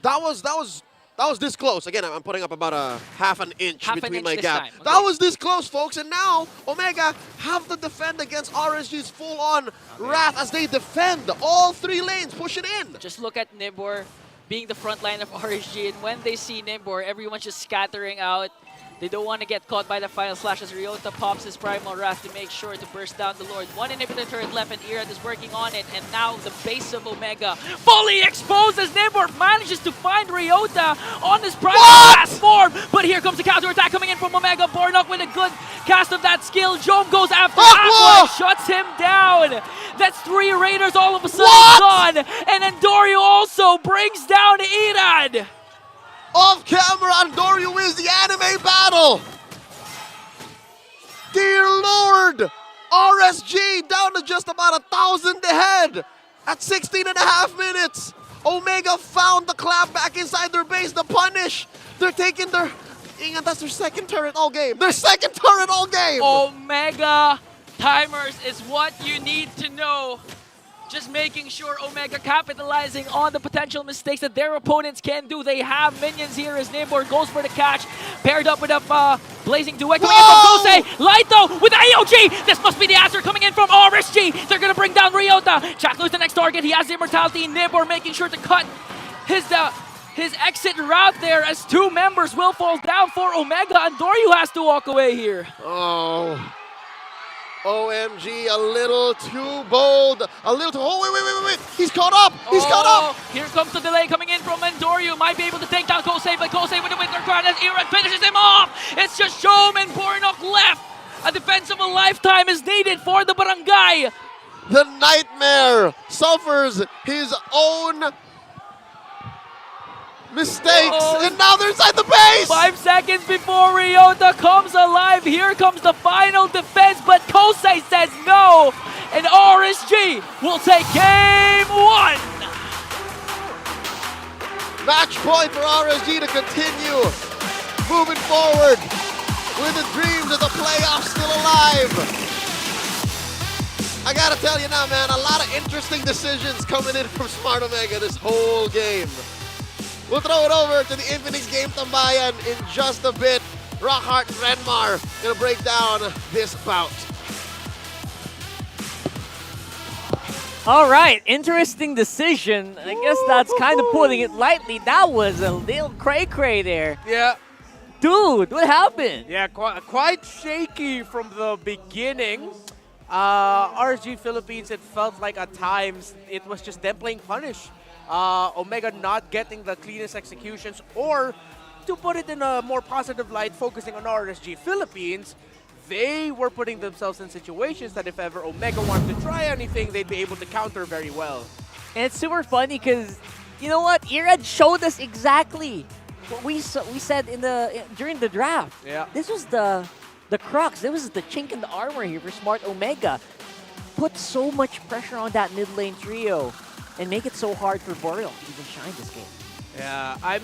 Speaker 12: That was this close. Again, I'm putting up about a half an inch between my gap.
Speaker 11: Okay.
Speaker 12: That was this close, folks. And now Omega have to defend against RSG's full-on wrath as they defend all 3 lanes, push it in.
Speaker 11: Just look at Nibor being the front line of RSG, and when they see Nibor, everyone's just scattering out. They don't want to get caught by the final slash as Ryota pops his Primal Wrath to make sure to burst down the Lord. 1 inhibitor turret left, and Irad is working on it, and now the base of Omega fully exposed as Nibor manages to find Ryota on his Primal Wrath form. But here comes the counter attack coming in from Omega. Bornok with a good cast of that skill. Jome goes after Aqua and shuts him down. That's 3 Raiders all of a sudden gone, and Andorio also brings down Irad.
Speaker 12: Off camera, Andorio wins the anime battle. Dear Lord, RSG down to just about 1,000 ahead at 16.5 minutes. Omega found the clap back inside their base, the punish. They're taking their, and that's their second turret all game. Their second turret all game.
Speaker 11: Omega timers is what you need to know. Just making sure Omega capitalizing on the potential mistakes that their opponents can do. They have minions here as Nibor goes for the catch, paired up with a blazing duet coming in from Gose. Light though with the AOG. This must be the answer coming in from RSG. They're gonna bring down Ryota. Chaknu's the next target. He has the immortality. Nibor making sure to cut his exit route there as 2 members will fall down for Omega. And Andorio has to walk away here.
Speaker 12: Oh. OMG, a little too bold, a little too, oh wait, he's caught up, caught up!
Speaker 11: Here comes the delay coming in from Andorio, might be able to take down Kosei, but Kosei with the Winter Crown as Irad finishes him off! It's just Jome and Bornok left! A defense of a lifetime is needed for the Barangay!
Speaker 12: The Nightmare suffers his own mistakes, and now they're inside the base!
Speaker 11: 5 seconds before Ryota comes alive, here comes the final defense, but Kosei says no, and RSG will take game 1!
Speaker 12: Match point for RSG to continue moving forward with the dreams of the playoffs still alive. I gotta tell you now, man, a lot of interesting decisions coming in from Smart Omega this whole game. We'll throw it over to the Infinix Game Tambayan in just a bit. Rockhart and Renmar gonna break down this bout.
Speaker 13: All right, interesting decision. I guess that's kind of putting it lightly. That was a little cray-cray there.
Speaker 14: Yeah.
Speaker 13: Dude, what happened?
Speaker 14: Yeah, quite shaky from the beginning. RSG Philippines, it felt like at times it was just them playing punish. Omega not getting the cleanest executions, or to put it in a more positive light, focusing on RSG Philippines, they were putting themselves in situations that if ever Omega wanted to try anything, they'd be able to counter very well.
Speaker 13: And it's super funny because, you know what, Irad showed us exactly what we said during the draft.
Speaker 14: Yeah.
Speaker 13: This was the crux. This was the chink in the armor here for Smart Omega. Put so much pressure on that mid lane trio and make it so hard for Boreal to even shine this game.
Speaker 14: Yeah, I'm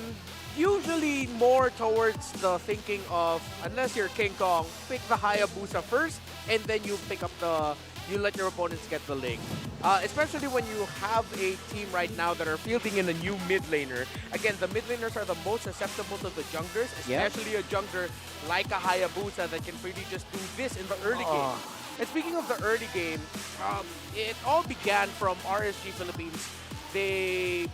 Speaker 14: usually more towards the thinking of, unless you're King Kong, pick the Hayabusa first, and then you pick up you let your opponents get the link. Especially when you have a team right now that are fielding in a new mid laner. Again, the mid laners are the most susceptible to the junglers, especially a jungler like a Hayabusa that can really just do this in the early game. And speaking of the early game, it all began from RSG Philippines. It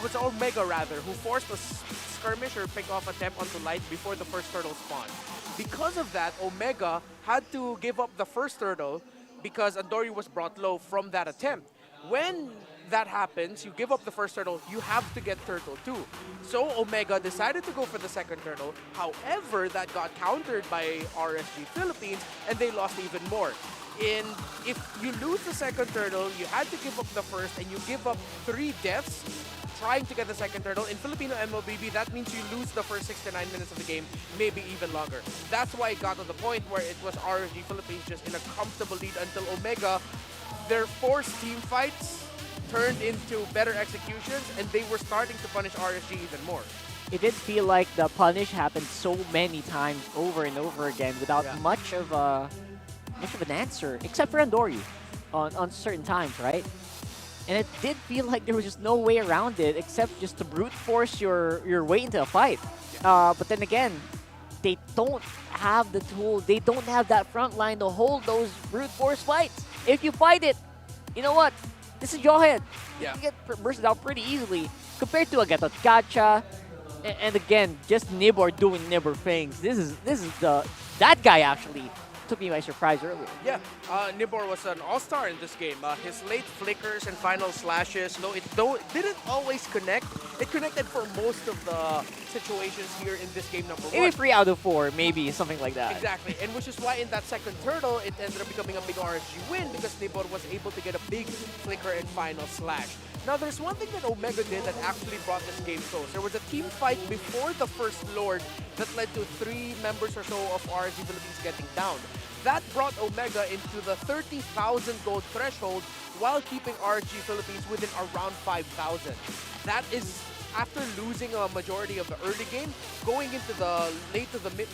Speaker 14: was Omega rather, who forced a skirmish or pick-off attempt onto Light before the first turtle spawned. Because of that, Omega had to give up the first turtle because Andori was brought low from that attempt. When that happens, you give up the first turtle, you have to get turtle 2. So Omega decided to go for the second turtle. However, that got countered by RSG Philippines, and they lost even more. If you lose the second turtle, you had to give up the first, and you give up 3 deaths trying to get the second turtle. In Filipino MLBB, that means you lose the first 6 to 9 minutes of the game, maybe even longer. That's why it got to the point where it was RSG Philippines just in a comfortable lead until Omega, their forced team fights turned into better executions, and they were starting to punish RSG even more.
Speaker 13: It did feel like the punish happened so many times over and over again without much of an answer, except for Andori on certain times, right? And it did feel like there was just no way around it except just to brute force your way into a fight. But then again, they don't have the tool, they don't have that front line to hold those brute force fights. If you fight it, you know what? This is your head. You can get bursted out pretty easily compared to a Gatot Gacha. And again, just Nibor doing Nibor things. That guy actually took me by surprise earlier.
Speaker 14: Yeah, Nibor was an all-star in this game. His late flickers and final slashes, though it didn't always connect, it connected for most of the situations here in this game number 1.
Speaker 13: Maybe 3 out of 4, maybe something like that.
Speaker 14: Exactly, and which is why in that second turtle, it ended up becoming a big RSG win because Nibor was able to get a big flicker and final slash. Now, there's one thing that Omega did that actually brought this game close. There was a team fight before the first Lord that led to 3 members or so of RSG Philippines getting down. That brought Omega into the 30,000 gold threshold while keeping RSG Philippines within around 5,000. That is after losing a majority of the early game, going into the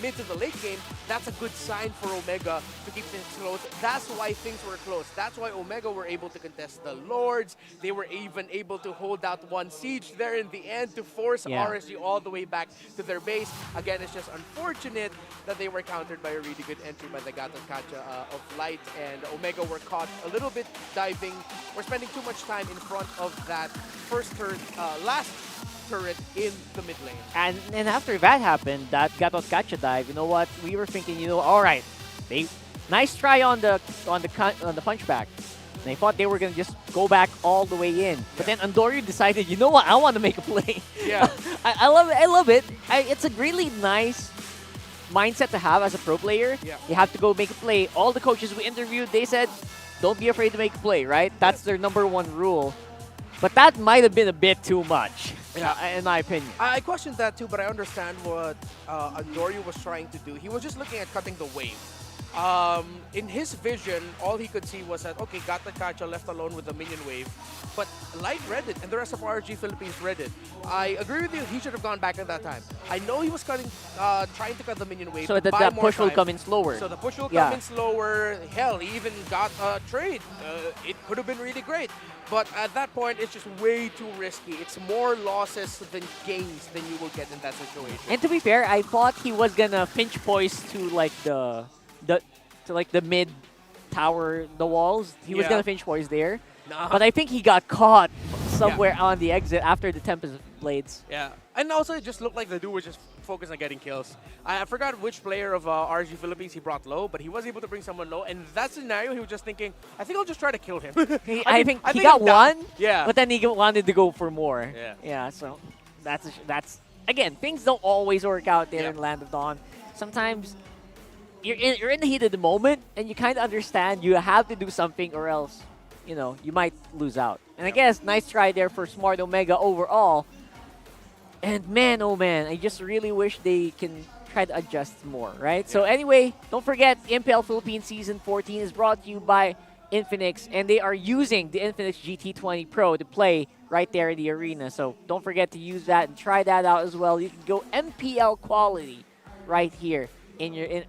Speaker 14: mid to the late game. That's a good sign for Omega to keep things close. That's why things were close. That's why Omega were able to contest the Lords. They were even able to hold out one siege there in the end to force RSG all the way back to their base. Again, it's just unfortunate that they were countered by a really good entry by the Gatot Kacha of Light, and Omega were caught a little bit diving. We're spending too much time in front of that last turret in the mid lane.
Speaker 13: And after that happened, that Gatot Kacha dive, you know what? We were thinking, all right, nice try on the punchback. And I thought they were gonna just go back all the way in. But then Andori decided, you know what? I want to make a play.
Speaker 14: Yeah,
Speaker 13: I love it. I love it. It's a really nice mindset to have as a pro player.
Speaker 14: Yeah.
Speaker 13: You have to go make a play. All the coaches we interviewed, they said, don't be afraid to make a play, right? That's their #1 rule. But that might have been a bit too much, in my opinion.
Speaker 14: I questioned that too, but I understand what Andori was trying to do. He was just looking at cutting the wave. In his vision, all he could see was that, okay, Gatot Kacha left alone with the minion wave, but Light read it, and the rest of RSG Philippines read it. I agree with you, he should have gone back at that time. I know he was trying to cut the minion wave,
Speaker 13: so that the push will come in slower.
Speaker 14: So the push will come in slower. Hell, he even got a trade. It could have been really great. But at that point, it's just way too risky. It's more losses than gains than you will get in that situation.
Speaker 13: And to be fair, I thought he was gonna pinch poise to like the mid tower, the walls. He was gonna pinch poise there.
Speaker 14: Nah.
Speaker 13: But I think he got caught somewhere on the exit after the Tempest Blades.
Speaker 14: Yeah, and also it just looked like the dude was just focused on getting kills. I forgot which player of RSG Philippines he brought low, but he was able to bring someone low. And that scenario, he was just thinking, I think I'll just try to kill him.
Speaker 13: I think he got one,
Speaker 14: yeah,
Speaker 13: but then he wanted to go for more.
Speaker 14: Yeah,
Speaker 13: so that's again, things don't always work out there in Land of Dawn. Sometimes you're in the heat of the moment, and you kind of understand you have to do something or else, you might lose out. And I guess nice try there for Smart Omega overall. And man, oh man, I just really wish they can try to adjust more, right? So anyway, don't forget, MPL Philippines Season 14 is brought to you by Infinix, and they are using the Infinix GT20 Pro to play right there in the arena. So don't forget to use that and try that out as well. You can go MPL quality right here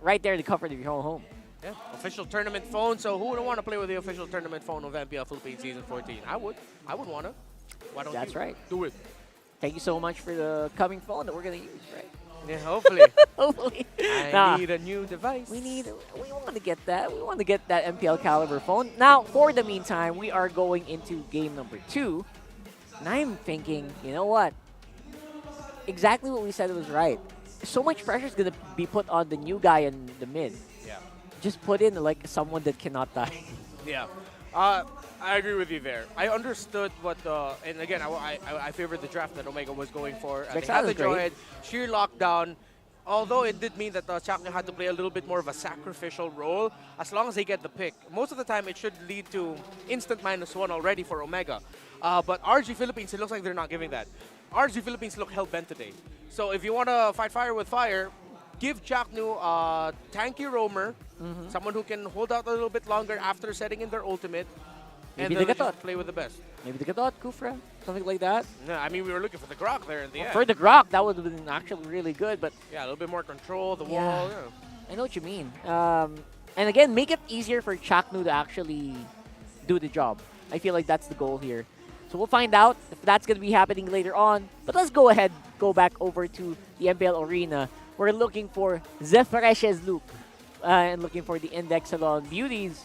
Speaker 13: right there in the comfort of your own home.
Speaker 14: Yeah, official tournament phone. So who wouldn't want to play with the official tournament phone of MPL Philippines Season 14? I would. I would want to. Why don't
Speaker 13: That's
Speaker 14: you?
Speaker 13: right.
Speaker 14: Do it.
Speaker 13: Thank you so much for the coming phone that we're going to use, right?
Speaker 14: Yeah, hopefully.
Speaker 13: Hopefully.
Speaker 14: I need a new device.
Speaker 13: We want to get that. We want to get that MPL caliber phone. Now, for the meantime, we are going into game number 2. And I'm thinking, you know what? Exactly what we said was right. So much pressure is going to be put on the new guy in the mid.
Speaker 14: Yeah.
Speaker 13: Just put in like someone that cannot die.
Speaker 14: Yeah. I agree with you there. I understood what the, and again, I favored the draft that Omega was going for. They had the Droid, sheer lockdown. Although it did mean that Chakna had to play a little bit more of a sacrificial role, as long as they get the pick. Most of the time, it should lead to instant -1 already for Omega. But RSG Philippines, it looks like they're not giving that. RSG Philippines look hell-bent today. So if you want to fight fire with fire, give Chaknu a tanky roamer, someone who can hold out a little bit longer after setting in their ultimate,
Speaker 13: Maybe
Speaker 14: and
Speaker 13: the
Speaker 14: then
Speaker 13: Gatot.
Speaker 14: just play with the best.
Speaker 13: Maybe the Gatot, Kufra, something like that.
Speaker 14: No, I mean, we were looking for the Grok there in the end.
Speaker 13: For the Grok, that would have been actually really good, but...
Speaker 14: Yeah, a little bit more control, the wall, yeah.
Speaker 13: I know what you mean. And again, make it easier for Chaknu to actually do the job. I feel like that's the goal here. So we'll find out if that's going to be happening later on. But let's go ahead, go back over to the MPL Arena. We're looking for Zephyresh's Loop and looking for the Index Salon Beauties.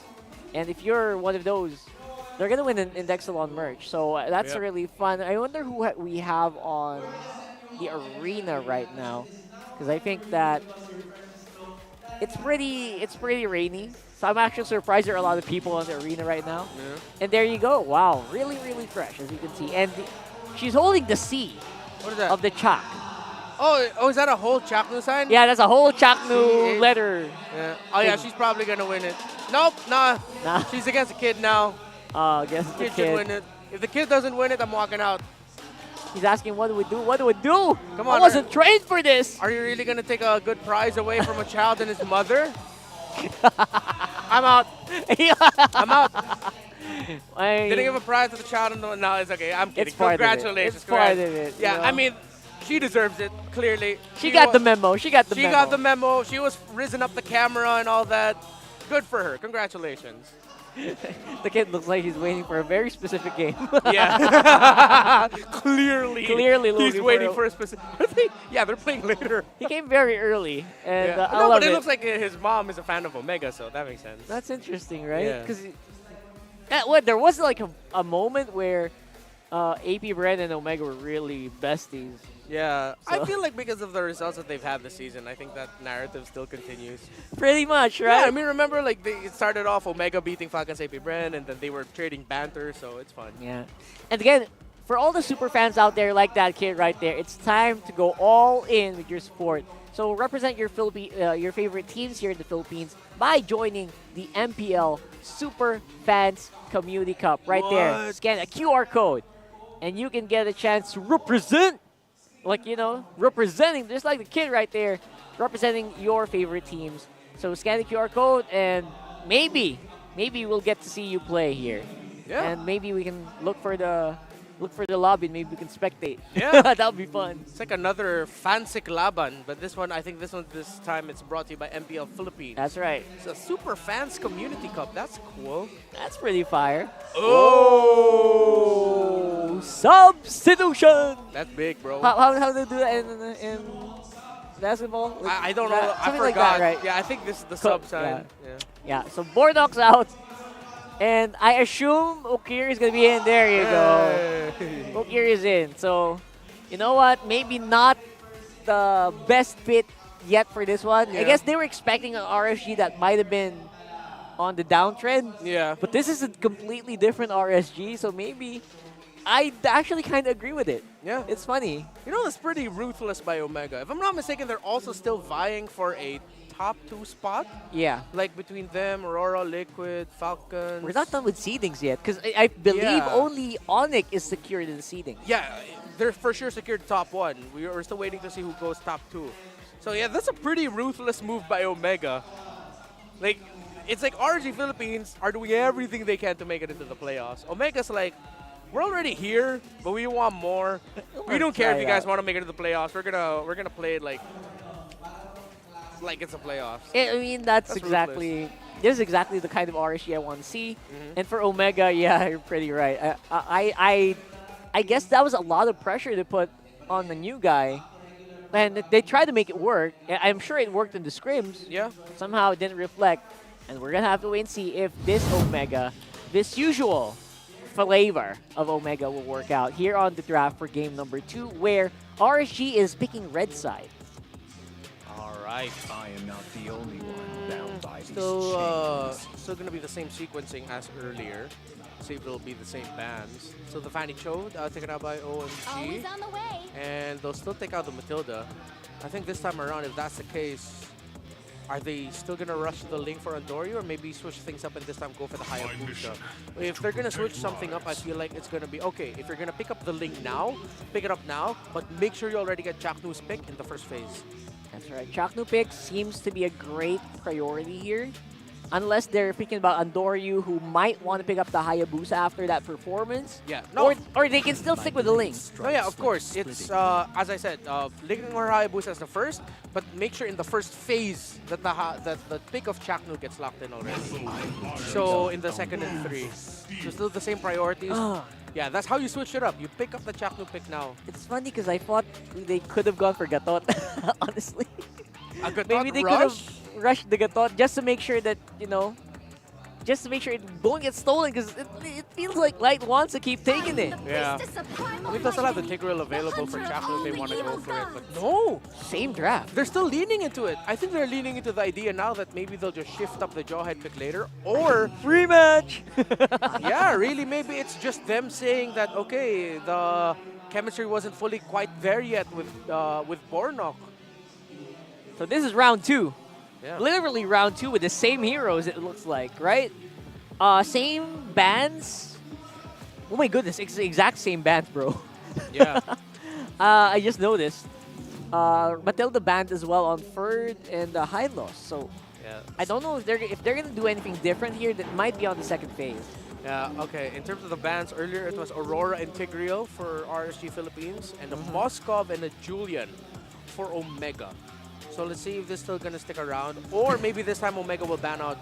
Speaker 13: And if you're one of those, they're going to win an Index Salon merch. So that's really fun. I wonder who we have on the arena right now. Because I think that it's pretty rainy. So I'm actually surprised there are a lot of people on the arena right now.
Speaker 14: Yeah.
Speaker 13: And there you go. Wow. Really, really fresh, as you can see. And she's holding the C
Speaker 14: What is that?
Speaker 13: of the Chak.
Speaker 14: Oh, is that a whole Chaknu sign?
Speaker 13: Yeah, that's a whole Chaknu
Speaker 14: C8.
Speaker 13: letter.
Speaker 14: Yeah. Oh, yeah, she's probably going to win it. Nope, nah. She's against a kid now.
Speaker 13: Guess the
Speaker 14: Kid should
Speaker 13: kid.
Speaker 14: win it. If the kid doesn't win it, I'm walking out.
Speaker 13: He's asking, what do we do? What do we do?
Speaker 14: Come on.
Speaker 13: I wasn't trained for this.
Speaker 14: Are you really going to take a good prize away from a child and his mother? I'm out. I'm out. Didn't give a prize to the child. No, it's okay. I'm kidding.
Speaker 13: It's part
Speaker 14: Congratulations.
Speaker 13: It's part of it.
Speaker 14: Yeah,
Speaker 13: you know?
Speaker 14: I mean, she deserves it, clearly.
Speaker 13: She got the memo. She got the memo.
Speaker 14: She got the memo. She was risen up the camera and all that. Good for her. Congratulations.
Speaker 13: The kid looks like he's waiting for a very specific game.
Speaker 14: Yeah. Clearly.
Speaker 13: Clearly
Speaker 14: he's waiting for a specific... Yeah, they're playing later.
Speaker 13: He came very early. And
Speaker 14: Yeah.
Speaker 13: I
Speaker 14: No,
Speaker 13: love
Speaker 14: but it looks like his mom is a fan of Omega, so that makes sense.
Speaker 13: That's interesting, right?
Speaker 14: Yeah.
Speaker 13: Because there was like a moment where APBren and Omega were really besties.
Speaker 14: Yeah,
Speaker 13: So-
Speaker 14: I feel like because of the results that they've had this season, I think that narrative still continues.
Speaker 13: Pretty much, right?
Speaker 14: Yeah, I mean, remember, like, it started off Omega beating Falcons APBren, and then they were trading banter, so it's fun.
Speaker 13: Yeah. And again, for all the super fans out there like that kid right there, it's time to go all in with your sport. So represent your your favorite teams here in the Philippines by joining the MPL Super Fans Community Cup right there.
Speaker 14: What?
Speaker 13: Scan a QR code, and you can get a chance to represent, like, you know, representing, just like the kid right there, representing your favorite teams. So scan the QR code, and maybe we'll get to see you play here.
Speaker 14: Yeah.
Speaker 13: And maybe we can look for the lobby, and maybe we can spectate.
Speaker 14: Yeah.
Speaker 13: That would be fun.
Speaker 14: It's like another fancy laban, but this time it's brought to you by MPL Philippines.
Speaker 13: That's right.
Speaker 14: It's a Super Fans Community Cup. That's cool.
Speaker 13: That's pretty fire.
Speaker 14: Oh!
Speaker 13: Substitution!
Speaker 14: That's big, bro.
Speaker 13: How do they do that in basketball?
Speaker 14: I don't know. I
Speaker 13: Something like
Speaker 14: forgot.
Speaker 13: that, right?
Speaker 14: Yeah, I think this is the sub sign.
Speaker 13: Yeah, so Bordock's out. And I assume Okir is going to be in. There you go. Okir is in. So, you know what? Maybe not the best fit yet for this one. I
Speaker 14: Yeah.
Speaker 13: guess they were expecting an RSG that might have been on the downtrend.
Speaker 14: Yeah.
Speaker 13: But this is a completely different RSG, so maybe I actually kind of agree with it.
Speaker 14: Yeah.
Speaker 13: It's funny.
Speaker 14: You know, it's pretty ruthless by Omega. If I'm not mistaken, they're also still vying for a top 2 spot.
Speaker 13: Yeah.
Speaker 14: Like between them, Aurora, Liquid, Falcons.
Speaker 13: We're not done with seedings yet, because I believe
Speaker 14: Yeah.
Speaker 13: only Onic is secured in the seeding.
Speaker 14: Yeah, they're for sure secured top 1. We're still waiting to see who goes top 2. So yeah, that's a pretty ruthless move by Omega. Like, it's like RSG Philippines are doing everything they can to make it into the playoffs. Omega's like, we're already here, but we want more. We don't care if you guys want to make it to the playoffs. We're gonna play it like it's a playoffs.
Speaker 13: I mean, that's exactly. This is exactly the kind of RSG I want to see. And for Omega, yeah, you're pretty right. I guess that was a lot of pressure to put on the new guy. And they tried to make it work. I'm sure it worked in the scrims.
Speaker 14: Yeah.
Speaker 13: Somehow it didn't reflect. And we're going to have to wait and see if this Omega, this usual flavor of Omega will work out here on the draft for game number 2, where RSG is picking red side.
Speaker 14: All right.
Speaker 18: I am not the only one bound by these
Speaker 14: Still gonna be the same sequencing as earlier. See if it'll be the same bands. So the Fanny Chode taken out by OMG.
Speaker 19: Always on the way.
Speaker 14: And they'll still take out the Matilda. I think this time around, if that's the case, are they still gonna rush the Ling for Andori, or maybe switch things up and this time go for the Hayabusa? If they're gonna switch something up, I feel like it's gonna be okay. If you're gonna pick up the Ling now, pick it up now, but make sure you already get Chaknu's pick in the first phase.
Speaker 13: That's right. Chaknu pick seems to be a great priority here. Unless they're thinking about Andoryu, who might want to pick up the Hayabusa after that performance.
Speaker 14: Yeah. No.
Speaker 13: Or they can still stick with the Ling.
Speaker 14: Oh yeah, of course. It's, as I said, Ling or Hayabusa is the first, but make sure in the first phase that the pick of Chaknu gets locked in already. So in the second and 3. So still the same priorities. Yeah, that's how you switch it up. You pick up the Chaknu pick now.
Speaker 13: It's funny because I thought they could have gone for Gatot, honestly.
Speaker 14: A Gatot
Speaker 13: Maybe they could have rushed the Gatot just to make sure that, just to make sure it won't get stolen, because it feels like Light wants to keep taking it.
Speaker 14: Yeah. I mean, they still have the Tigreal available for Chaknu if they want to go for it, but
Speaker 13: no! Same draft.
Speaker 14: They're still leaning into it. I think they're leaning into the idea now that maybe they'll just shift up the Jawhead pick later, or
Speaker 13: rematch!
Speaker 14: Yeah, really, maybe it's just them saying that, okay, the chemistry wasn't fully quite there yet with Bornok.
Speaker 13: So this is round 2.
Speaker 14: Yeah.
Speaker 13: Literally round 2 with the same heroes, it looks like, right? Same bands. Oh my goodness, it's the exact same bands, bro.
Speaker 14: Yeah.
Speaker 13: I just noticed. Matilda band as well on third and High Loss. So
Speaker 14: yeah.
Speaker 13: I don't know if they're gonna do anything different here. That might be on the second phase.
Speaker 14: Yeah, okay. In terms of the bans, earlier it was Aurora and Tigreal for RSG Philippines, and a Moskov and a Julian for Omega. So let's see if this is still going to stick around. Or maybe this time Omega will ban out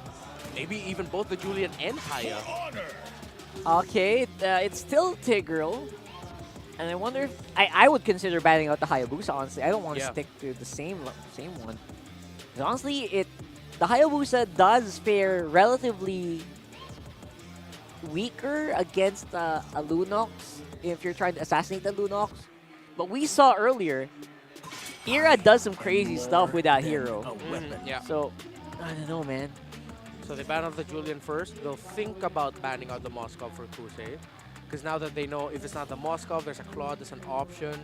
Speaker 14: maybe even both the Julian and Haya.
Speaker 13: Okay, it's still Tigreal. And I wonder if... I would consider banning out the Hayabusa, honestly. I don't want to stick to the same one. Because honestly, the Hayabusa does fare relatively weaker against a Lunox if you're trying to assassinate the Lunox. But we saw earlier... Ira does some crazy stuff with that hero.
Speaker 14: Yeah.
Speaker 13: So, I don't know, man.
Speaker 14: So they ban out the Julian first. They'll think about banning out the Moskov for Kusei. Because now that they know if it's not the Moskov, there's a Claude, there's an option.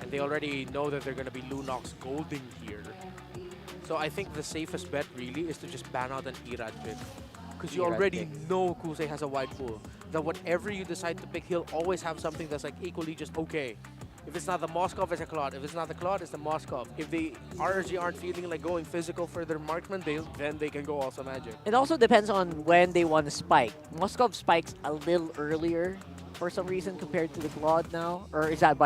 Speaker 14: And they already know that they're going to be Lunox Golding here. So I think the safest bet really is to just ban out an Irad pick. Because you already know Kusei has a wide pool. That whatever you decide to pick, he'll always have something that's like equally just okay. If it's not the Moskov, it's a Claude. If it's not the Claude, it's the Moskov. If the RSG aren't feeling like going physical for their marksman, then they can go also Magic.
Speaker 13: It also depends on when they want to spike. Moskov spikes a little earlier for some reason compared to the Claude now? Or is that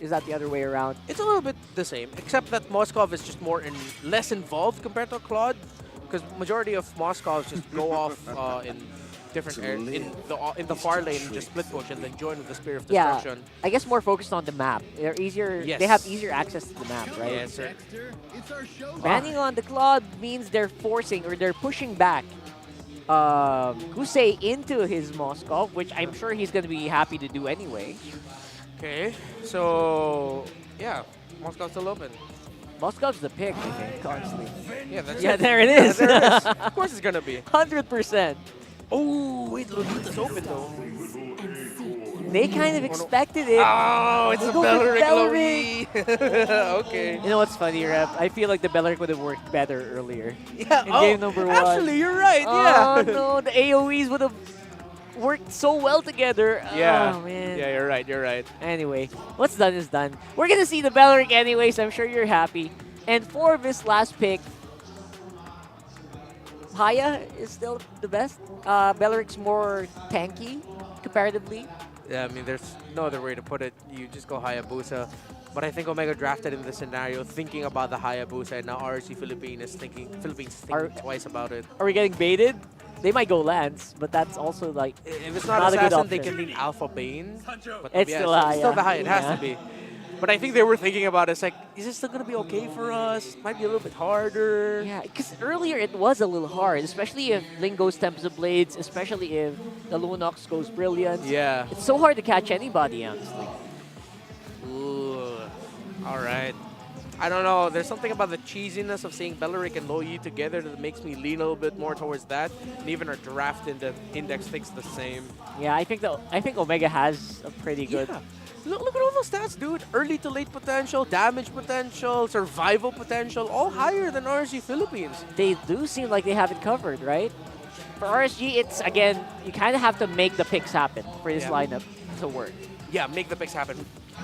Speaker 13: is that the other way around?
Speaker 14: It's a little bit the same, except that Moskov is just less involved compared to Claude. Because majority of Moskovs just go off in different in the far lane and just split push and then join with the Spear of Destruction.
Speaker 13: Yeah, I guess more focused on the map. They're easier.
Speaker 14: Yes.
Speaker 13: They have easier access to the map, right?
Speaker 14: Yes, sir.
Speaker 13: Banning on the Claude means they're forcing or they're pushing back Kusei into his Moskov, which I'm sure he's going to be happy to do anyway.
Speaker 14: Okay, so yeah, Moskov's still open.
Speaker 13: Moskov's the pick, I think, honestly.
Speaker 14: Yeah, that's
Speaker 13: yeah,
Speaker 14: it.
Speaker 13: there it is.
Speaker 14: Yeah, there it is. Of course it's going to be.
Speaker 13: 100%.
Speaker 14: Oh, wait, Lolita's open though.
Speaker 13: They kind of expected it.
Speaker 14: Oh, it's a Belleric. Okay.
Speaker 13: You know what's funny, Rep? I feel like the Belleric would have worked better earlier.
Speaker 14: Yeah,
Speaker 13: in game number 1.
Speaker 14: Actually, you're right, yeah.
Speaker 13: Oh, no, the AoEs would have worked so well together.
Speaker 14: Yeah.
Speaker 13: Oh, man.
Speaker 14: Yeah, you're right, you're right.
Speaker 13: Anyway, what's done is done. We're going to see the Belleric anyway, so I'm sure you're happy. And for this last pick, Haya is still the best. Belleric's more tanky comparatively.
Speaker 14: Yeah, I mean, there's no other way to put it. You just go Hayabusa. But I think Omega drafted in this scenario thinking about the Hayabusa, and now RSG Philippines is thinking twice about it.
Speaker 13: Are we getting baited? They might go Lance, but that's also like
Speaker 14: If it's not
Speaker 13: a good
Speaker 14: Assassin,
Speaker 13: option.
Speaker 14: they can lean Alpha Bane. But
Speaker 13: It's still high.
Speaker 14: Still the high. It has
Speaker 13: Yeah.
Speaker 14: to be. But I think they were thinking about it. It's like, is this still going to be okay for us? Might be a little bit harder.
Speaker 13: Yeah, because earlier it was a little hard, especially if Ling goes Tempest of Blades, especially if the Lunox goes Brilliant.
Speaker 14: Yeah.
Speaker 13: It's so hard to catch anybody, honestly.
Speaker 14: Ooh. All right. I don't know. There's something about the cheesiness of seeing Belleric and Lo Yi together that makes me lean a little bit more towards that. And even our draft in the index thinks the same.
Speaker 13: Yeah, I think Omega has a pretty good.
Speaker 14: Yeah. Look at all those stats, dude. Early to late potential, damage potential, survival potential, all higher than RSG Philippines.
Speaker 13: They do seem like they have it covered, right? For RSG, it's, again, you kind of have to make the picks happen for this lineup to work.
Speaker 14: Yeah, make the picks happen.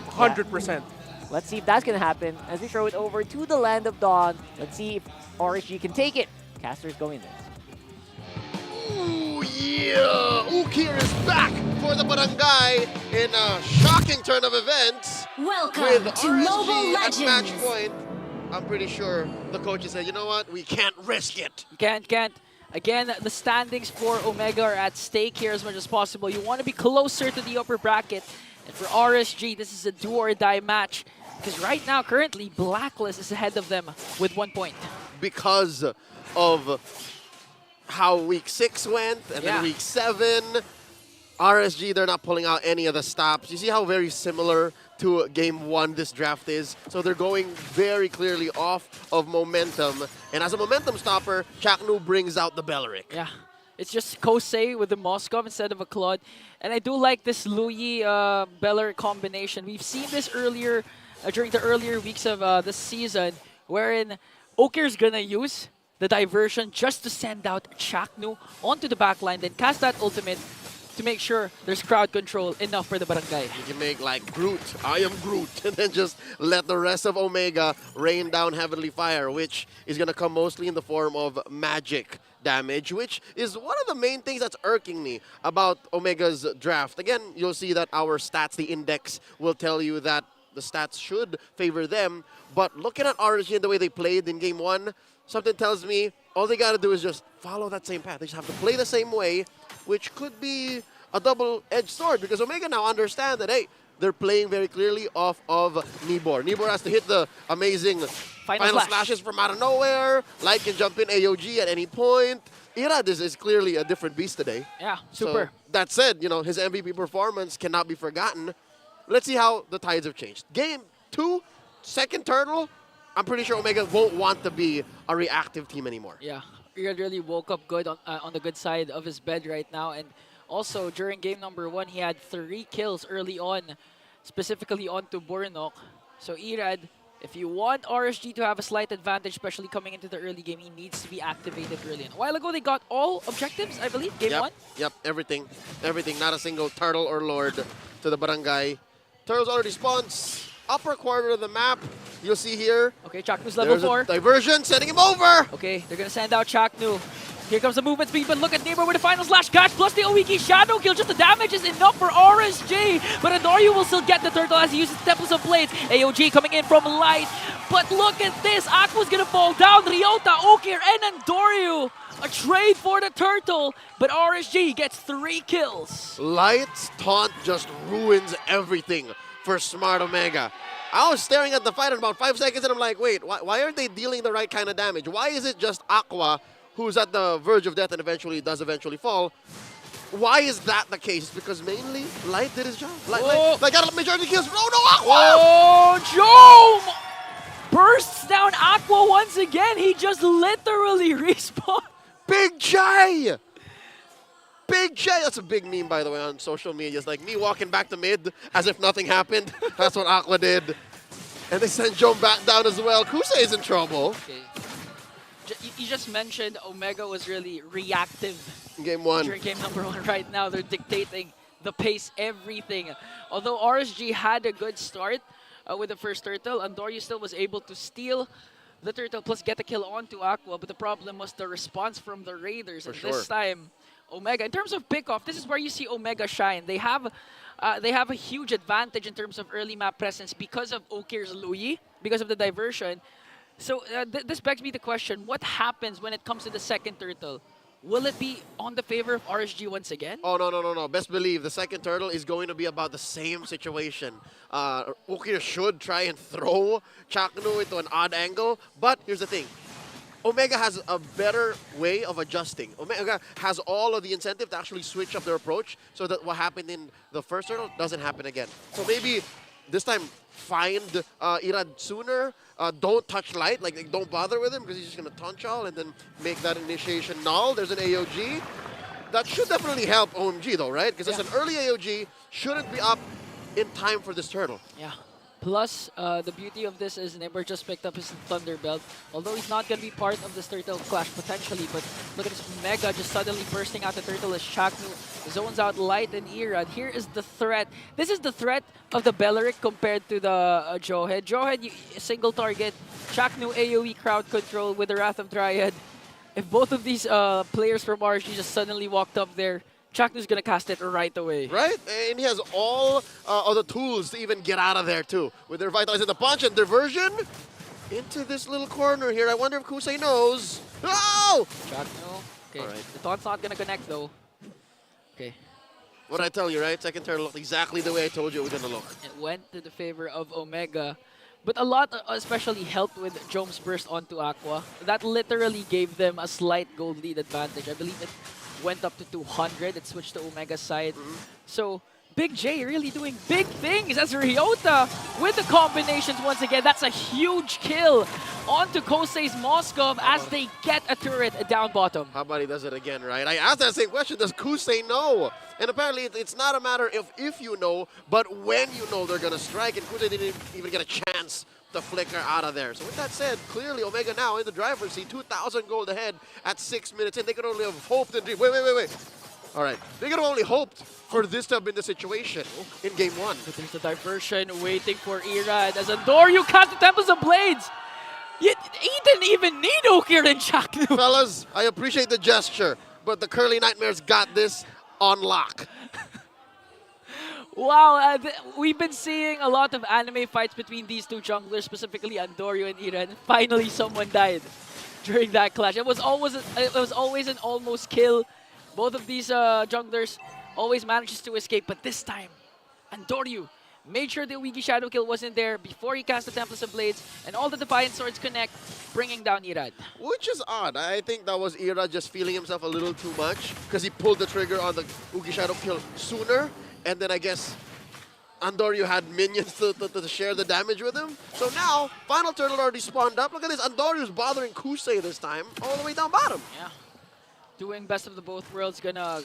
Speaker 14: 100%.
Speaker 13: Let's see if that's going to happen as we throw it over to the Land of Dawn. Let's see if RSG can take it. Caster's going there.
Speaker 12: Ooh, yeah! Ukir is back for the Barangay in a shocking turn of events.
Speaker 10: Welcome
Speaker 12: with
Speaker 10: to
Speaker 12: RSG
Speaker 10: Mobile
Speaker 12: at
Speaker 10: Legends.
Speaker 12: match point. I'm pretty sure the coaches said, you know what? We can't risk it.
Speaker 11: Can't. Again, the standings for Omega are at stake here as much as possible. You want to be closer to the upper bracket. And for RSG, this is a do or die match. Because right now, currently, Blacklist is ahead of them with 1 point.
Speaker 12: Because of how week 6 went, and then week 7, RSG, they're not pulling out any of the stops. You see how very similar to game 1 this draft is? So they're going very clearly off of momentum. And as a momentum stopper, Chaknu brings out the Belleric.
Speaker 11: Yeah. It's just Kosei with the Moskov instead of a Claude. And I do like this Louis Beller combination. We've seen this earlier during the earlier weeks of this season, wherein Okir's gonna use the diversion just to send out Chaknu onto the backline, then cast that ultimate to make sure there's crowd control enough for the Barangay.
Speaker 12: You can make like Groot, I am Groot, and then just let the rest of Omega rain down Heavenly Fire, which is gonna come mostly in the form of magic damage, which is one of the main things that's irking me about Omega's draft. Again, you'll see that our stats, the index, will tell you that the stats should favor them, but looking at RSG and the way they played in game 1, something tells me all they gotta do is just follow that same path. They just have to play the same way, which could be a double-edged sword, because Omega now understand that, hey, they're playing very clearly off of Nibor. Nibor has to hit the amazing final slashes from out of nowhere. Light can jump in AOG at any point. Irad is clearly a different beast today.
Speaker 11: Yeah, super.
Speaker 12: So, that said, you know, his MVP performance cannot be forgotten. Let's see how the tides have changed. Game 2, second turtle, I'm pretty sure Omega won't want to be a reactive team anymore.
Speaker 11: Yeah, Irad really woke up good on the good side of his bed right now. And also, during game number 1, he had 3 kills early on, specifically onto Bornok. So Irad, if you want RSG to have a slight advantage, especially coming into the early game, he needs to be activated early. And a while ago, they got all objectives, I believe, game 1.
Speaker 12: Yep, everything. Everything, not a single turtle or lord to the Barangay. Turtles already spawns upper quarter of the map. You'll see here.
Speaker 11: Okay, Chaknu's level 4.
Speaker 12: Diversion, sending him over.
Speaker 11: Okay, they're going to send out Chaknu. Here comes the movement speed, but look at Neighbor with the final slash catch plus the Owiki shadow kill. Just the damage is enough for RSG, but Andoryu will still get the turtle as he uses Temples of Blades. AOG coming in from Light, but look at this. Aqua's gonna fall down. Ryota, Okir, and Andoryu. A trade for the turtle, but RSG gets 3 kills.
Speaker 12: Light's taunt just ruins everything for Smart Omega. I was staring at the fight in about 5 seconds and I'm like, wait, why aren't they dealing the right kind of damage? Why is it just Aqua who's at the verge of death and does eventually fall? Why is that the case? Because mainly Light did his job. Light got a majority of kills. Oh no, Aqua!
Speaker 11: Oh, Joe bursts down Aqua once again. He just literally respawned.
Speaker 12: Big J! Big J! That's a big meme, by the way, on social media. It's like me walking back to mid as if nothing happened. That's what Aqua did. And they sent Joe back down as well. Kusei is in trouble.
Speaker 11: Okay. You just mentioned Omega was really reactive.
Speaker 12: Game 1.
Speaker 11: During game number 1 right now, they're dictating the pace, everything. Although RSG had a good start with the first turtle, Andoryu still was able to steal the turtle plus get a kill onto Aqua, but the problem was the response from the Raiders. And this time, Omega. In terms of pickoff, this is where you see Omega shine. They have a huge advantage in terms of early map presence because of Okir's Louis, because of the diversion. So this begs me the question, what happens when it comes to the second turtle? Will it be on the favor of RSG once again?
Speaker 12: Oh, no. Best believe the second turtle is going to be about the same situation. Ukir should try and throw Chaknu into an odd angle, but here's the thing. Omega has a better way of adjusting. Omega has all of the incentive to actually switch up their approach so that what happened in the first turtle doesn't happen again. So maybe this time find Irad sooner. Don't touch light, like don't bother with him because he's just going to taunt y'all and then make that initiation null. There's an AOG. That should definitely help OMG though, right? Because it's an early AOG, shouldn't be up in time for this turtle.
Speaker 11: Yeah. Plus, the beauty of this is Nimber just picked up his Thunderbelt. Although he's not going to be part of this turtle clash potentially, but look at this Mega just suddenly bursting out the turtle as Chaknu zones out Light and Irad. Here is the threat. This is the threat of the Belleric compared to the Jawhead. Jawhead, single target. Chaknu AoE crowd control with the Wrath of Dryad. If both of these players from RSG just suddenly walked up there, Chaknu's gonna cast it right away.
Speaker 12: Right? And he has all of the tools to even get out of there too. With their Vitalizing the Punch and Diversion into this little corner here. I wonder if Kusei knows. Oh!
Speaker 11: Chaknu. Okay.
Speaker 12: All right.
Speaker 11: The taunt's not gonna connect though. Okay.
Speaker 12: What I tell you, right? Second turtle looked exactly the way I told you it was gonna look.
Speaker 11: It went to the favor of Omega. But a lot especially helped with Jome's burst onto Aqua. That literally gave them a slight gold lead advantage. I believe it went up to 200. It switched to Omega's side. So Big J really doing big things as Ryota with the combinations once again. That's a huge kill onto Kosei's Moskov as they get a turret down bottom.
Speaker 12: How about he does it again, right? I asked that same question. Does Kusei know? And apparently it's not a matter of if you know, but when you know they're going to strike. And Kusei didn't even get a chance to flicker out of there. So with that said, clearly Omega now in the driver's seat, 2,000 gold ahead at 6 minutes in. They could only have hoped and dreamed. Wait. All right, they could have only hoped for this to have been the situation in game one.
Speaker 11: But there's the diversion waiting for Irad as Andoryu cast the Temples of Blades. He didn't even need Okir and Chaknu.
Speaker 12: Fellas, I appreciate the gesture, but the Curly Nightmares got this on lock.
Speaker 11: Wow, we've been seeing a lot of anime fights between these two junglers, specifically Andoryu and Irad. Finally, someone died during that clash. It was always an almost kill. Both of these junglers always manages to escape, but this time, Andoryu made sure the Wiki Shadow kill wasn't there before he cast the Templars of Blades, and all the Defiant Swords connect, bringing down Irad.
Speaker 12: Which is odd. I think that was Irad just feeling himself a little too much because he pulled the trigger on the Wiki Shadow kill sooner, and then I guess Andoryu had minions to share the damage with him. So now, final turtle already spawned up. Look at this, Andoryu's bothering Kusei this time, all the way down bottom.
Speaker 11: Yeah. Doing best of the both worlds, gonna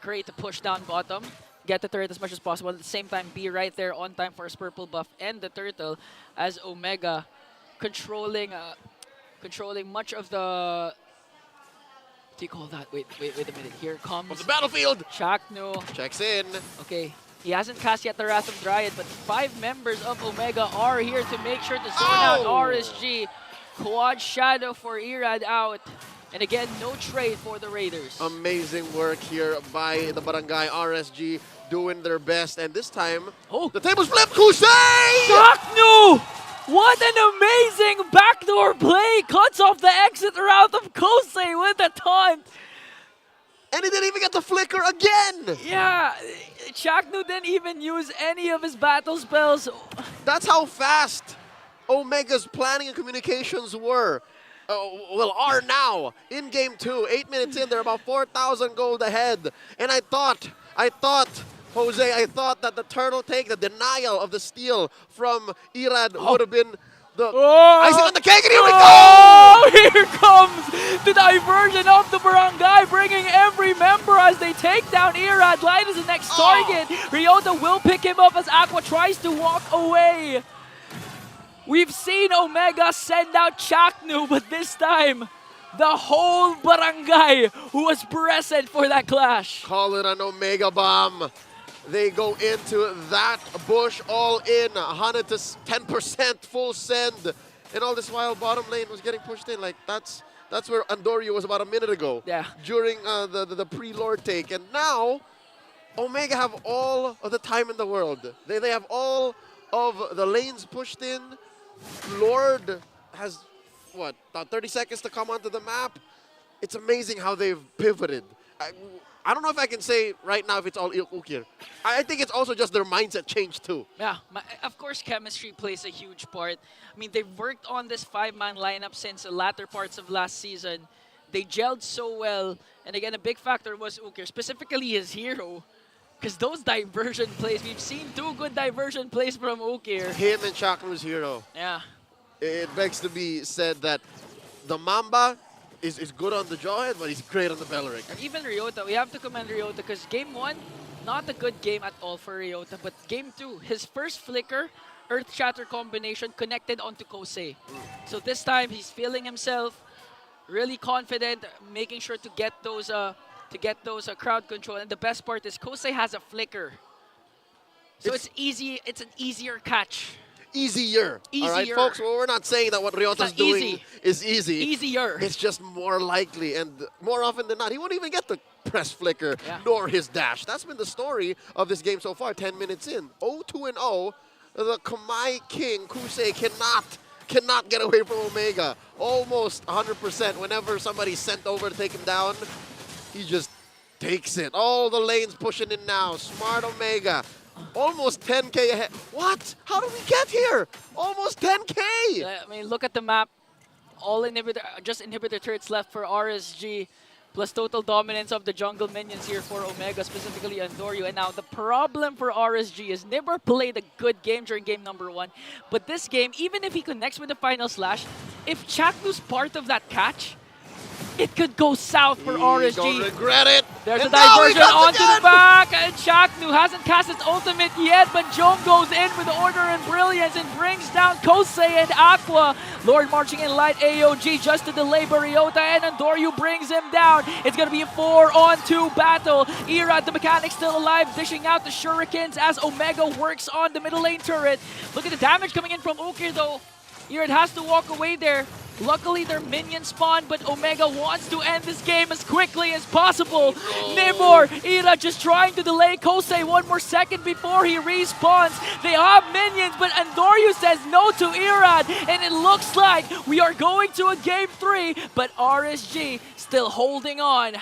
Speaker 11: create a push down bottom, get the turret as much as possible, at the same time be right there on time for his purple buff and the turtle as Omega controlling much of the... What do you call that? Wait a minute. Here comes...
Speaker 12: From the battlefield!
Speaker 11: Chaknu.
Speaker 12: Checks in.
Speaker 11: Okay. He hasn't cast yet the Wrath of Dryad, but 5 members of Omega are here to make sure to zone out RSG. Quad Shadow for Irad out. And again, no trade for the Raiders.
Speaker 12: Amazing work here by the Barangay RSG, doing their best. And this time, the tables flip. Kusei!
Speaker 11: Chaknu! What an amazing backdoor play! Cuts off the exit route of Kosei with the taunt.
Speaker 12: And he didn't even get the flicker again!
Speaker 11: Yeah, Chaknu didn't even use any of his battle spells.
Speaker 12: That's how fast Omega's planning and communications were. Are now in game 2. 8 minutes in, they're about 4,000 gold ahead. And I thought, Jose, that the turtle take, the denial of the steal from Irad would have been the icing on the cake, and here we go!
Speaker 11: Here comes the diversion of the Barangay, bringing every member as they take down Irad. Light is the next target. Ryota will pick him up as Aqua tries to walk away. We've seen Omega send out Chaknu, but this time, the whole Barangay was present for that clash.
Speaker 12: Call it an Omega bomb. They go into that bush all in, 100 to 10% full send. And all this while, bottom lane was getting pushed in. Like, that's That's where Andorio was about a minute ago.
Speaker 11: Yeah.
Speaker 12: During the pre-Lord take. And now, Omega have all of the time in the world. They have all of the lanes pushed in. Lord has, what, about 30 seconds to come onto the map. It's amazing how they've pivoted. I don't know if I can say right now if it's all Ukir. I think it's also just their mindset changed too.
Speaker 11: Yeah, of course chemistry plays a huge part. I mean, they've worked on this 5-man lineup since the latter parts of last season. They gelled so well. And again, a big factor was Ukir, specifically his hero. Because those diversion plays, we've seen 2 good diversion plays from Ukir.
Speaker 12: Him and Chaknu's hero.
Speaker 11: Yeah.
Speaker 12: It begs to be said that the Mamba is good on the Jawhead, but he's great on the Belleric.
Speaker 11: And even Ryota, we have to commend Ryota because game 1, not a good game at all for Ryota. But game 2, his first flicker, Earth Shatter combination connected onto Kosei. So this time he's feeling himself, really confident, making sure to get those crowd control. And the best part is Kosei has a flicker. So it's easy. It's an easier catch.
Speaker 12: Easier. All right, folks, well, we're not saying that what Ryota's doing is easy.
Speaker 11: Easier.
Speaker 12: It's just more likely, and more often than not, he won't even get the press flicker nor his dash. That's been the story of this game so far, 10 minutes in. 0-2-0, the Kamai King, Kusei, cannot get away from Omega. Almost 100%. Whenever somebody's sent over to take him down, he just takes it. All the lanes pushing in now. Smart Omega. Almost 10K ahead. What? How did we get here? Almost 10K!
Speaker 11: I mean, look at the map. All inhibitor turrets left for RSG, plus total dominance of the jungle minions here for Omega, specifically Andorio. And now the problem for RSG is Nibber played a good game during game number 1. But this game, even if he connects with the final slash, if Chaknu's part of that catch, it could go south for RSG.
Speaker 12: Gonna regret it.
Speaker 11: There's
Speaker 12: and
Speaker 11: a diversion onto the back, and Chaknu hasn't cast its ultimate yet, but Jom goes in with order and brilliance and brings down Kosei and Aqua. Lord marching in light AOG just to delay Ryota, and Andorio brings him down. It's gonna be a 4-on-2 battle. Irad, the mechanic, still alive, dishing out the shurikens as Omega works on the middle lane turret. Look at the damage coming in from Ukir though. Irad has to walk away there. Luckily, their minion spawn, but Omega wants to end this game as quickly as possible. Nibor, Ira just trying to delay Kosei 1 more second before he respawns. They have minions, but Andorio says no to Irad, and it looks like we are going to a game 3, but RSG still holding on.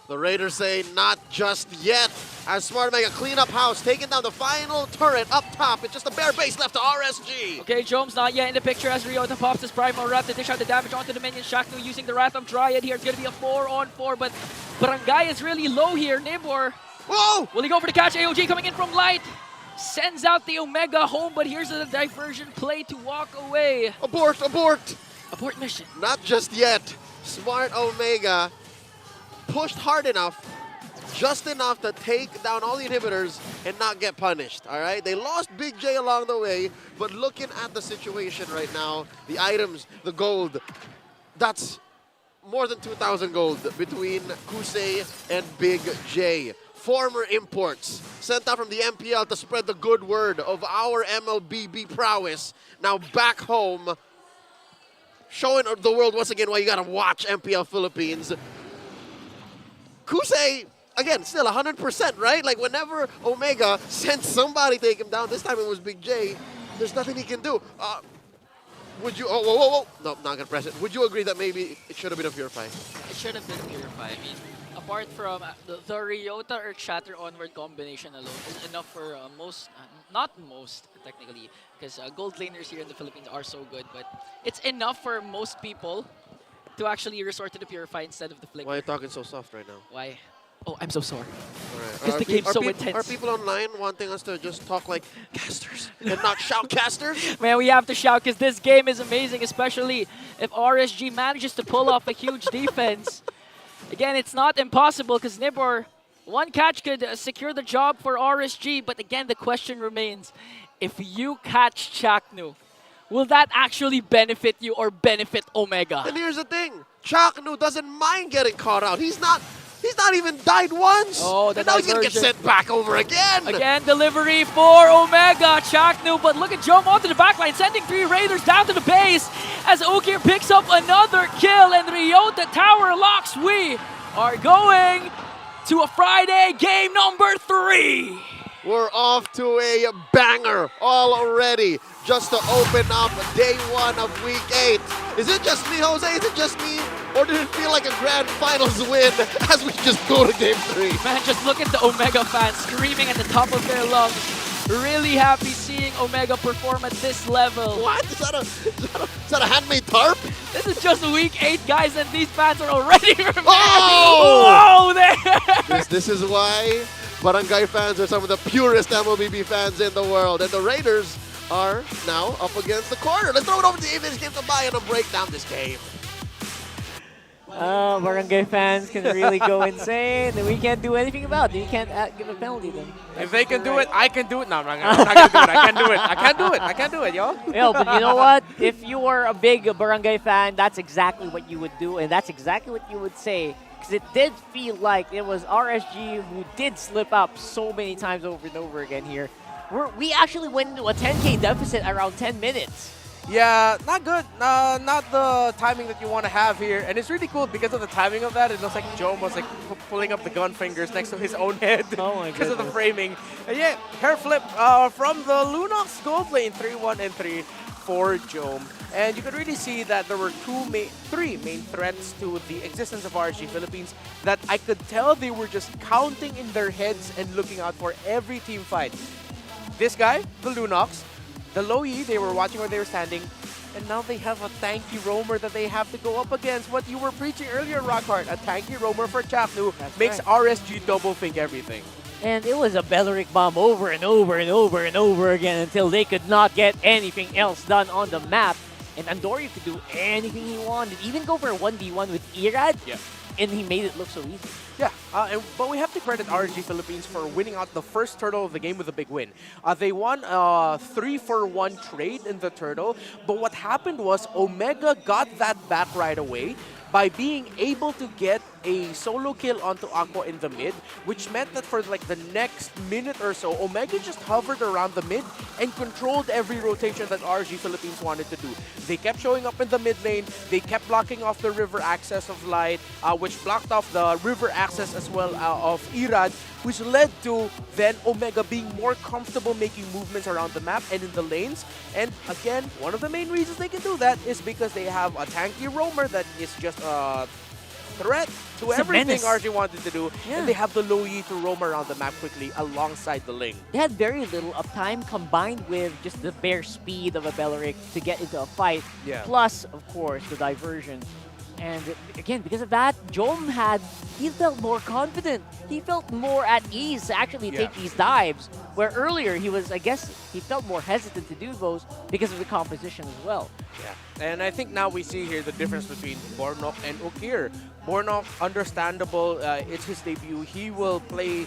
Speaker 12: The Raiders say not just yet. As Smart Omega clean up house, taking down the final turret up top. It's just a bare base left to RSG.
Speaker 11: Okay, Jomes not yet in the picture as Ryota pops his Primal Wrath to dish out the damage onto the minion. Shaknu using the Wrath of Dryad here. It's going to be a 4-on-4, but Barangay is really low here. Nibor.
Speaker 12: Whoa!
Speaker 11: Will he go for the catch? AOG coming in from light. Sends out the Omega home, but here's a diversion play to walk away.
Speaker 12: Abort, abort!
Speaker 11: Abort mission.
Speaker 12: Not just yet. Smart Omega pushed hard enough, just enough to take down all the inhibitors and not get punished, all right? They lost Big J along the way, but looking at the situation right now, the items, the gold, that's more than 2,000 gold between Kusei and Big J. Former imports sent out from the MPL to spread the good word of our MLBB prowess. Now back home, showing the world once again why you gotta watch MPL Philippines. Kusei, again, still 100%, right? Like, whenever Omega sent somebody to take him down, this time it was Big J, there's nothing he can do. Would you, whoa. No, not gonna press it. Would you agree that maybe it should have been a Purify?
Speaker 11: It should have been Purify. I mean, apart from the Ryota Earth Shatter onward combination alone is enough for most, not most, technically, because gold laners here in the Philippines are so good, but it's enough for most people to actually resort to the Purify instead of the Flicker.
Speaker 12: Why are you talking so soft right now?
Speaker 11: Why? Oh, I'm so sorry.
Speaker 12: Because
Speaker 11: the game's so intense.
Speaker 12: Are people online wanting us to just talk like casters and not shout casters?
Speaker 11: Man, we have to shout because this game is amazing, especially if RSG manages to pull off a huge defense. Again, it's not impossible because Nibor, one catch could secure the job for RSG, but again, the question remains, if you catch Chaknu, will that actually benefit you or benefit Omega?
Speaker 12: And here's the thing, Chaknu doesn't mind getting caught out. He's not He's not even died once.
Speaker 11: Oh, the
Speaker 12: and now he's gonna get
Speaker 11: diversion.
Speaker 12: sent back over again.
Speaker 11: Again, delivery for Omega. Chaknu, but look at Jom onto the backline, sending 3 Raiders down to the base as Ukir picks up another kill, and Ryota tower locks. We are going to a Friday game number 3.
Speaker 12: We're off to a banger already, just to open up day 1 of week 8. Is it just me, Jose? Is it just me? Or did it feel like a grand finals win as we just go to game 3?
Speaker 11: Man, just look at the Omega fans screaming at the top of their lungs. Really happy seeing Omega perform at this level.
Speaker 12: What? Is that a handmade tarp?
Speaker 11: This is just week 8, guys, and these fans are already remaining.
Speaker 12: Oh!
Speaker 11: Whoa there!
Speaker 12: This is why Barangay fans are some of the purest MLBB fans in the world. And the Raiders are now up against the corner. Let's throw it over to Davis Game to buy and break down this game.
Speaker 13: Barangay fans can really go insane, and we can't do anything about it. We can't give a penalty then.
Speaker 14: If they can do it, I can do it. No, I'm not gonna do it. I can't do it. I can't do it. I can't do it, yo.
Speaker 13: Yo, but you know what? If you were a big Barangay fan, that's exactly what you would do, and that's exactly what you would say. Because it did feel like it was RSG who did slip up so many times over and over again here. We actually went into a 10K deficit around 10 minutes.
Speaker 14: Yeah, not good. Not the timing that you want to have here. And it's really cool because of the timing of that. It looks like Jom was like pulling up the gun fingers next to his own head because of the framing. And yeah, hair flip from the Lunox gold lane, 3-1 and 3 for Jom. And you could really see that there were three main threats to the existence of RSG Philippines that I could tell they were just counting in their heads and looking out for every team fight. This guy, the Lunox, the Low E, they were watching where they were standing, and now they have a tanky roamer that they have to go up against. What you were preaching earlier, Rockhart, a tanky roamer for Chaknu makes RSG double think everything.
Speaker 13: And it was a Belleric bomb over and over and over and over again until they could not get anything else done on the map. And Andori could do anything he wanted, even go for a 1v1 with Irad, and he made it look so easy.
Speaker 14: Yeah, but we have to credit RSG Philippines for winning out the first turtle of the game with a big win. They won a 3-for-1 trade in the turtle, but what happened was Omega got that back right away by being able to get a solo kill onto Aqua in the mid, which meant that for like the next minute or so, Omega just hovered around the mid and controlled every rotation that RSG Philippines wanted to do. They kept showing up in the mid lane, they kept blocking off the river access of Light, which blocked off the river access as well of Irad, which led to then Omega being more comfortable making movements around the map and in the lanes. And again, one of the main reasons they can do that is because they have a tanky roamer that is just a threat to everything RSG wanted to do, and they have the Low E to roam around the map quickly alongside the Ling.
Speaker 13: They had very little uptime combined with just the bare speed of a Belleric to get into a fight, plus, of course, the diversion. And again, because of that, Jom he felt more confident. He felt more at ease to actually take these dives, where earlier he was, I guess, he felt more hesitant to do those because of the composition as well.
Speaker 14: Yeah, and I think now we see here the difference between Bornok and Ukir. Bornok, understandable, it's his debut. He will play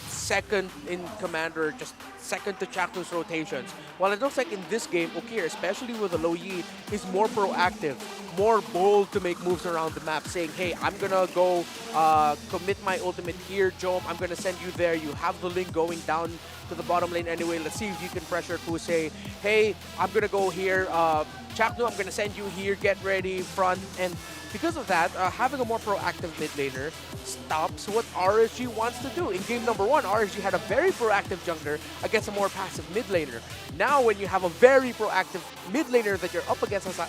Speaker 14: second in Commander, just second to Chaknu's rotations. While it looks like in this game, Ukir, especially with the Low Yi, is more proactive, more bold to make moves around the map, saying, hey, I'm gonna go commit my ultimate here, Jom, I'm gonna send you there. You have the link going down to the bottom lane anyway. Let's see if you can pressure Kusei. Hey, I'm gonna go here. Chaknu, I'm gonna send you here, get ready, front. And because of that, having a more proactive mid laner stops what RSG wants to do. In game number 1, RSG had a very proactive jungler against a more passive mid laner. Now, when you have a very proactive mid laner that you're up against as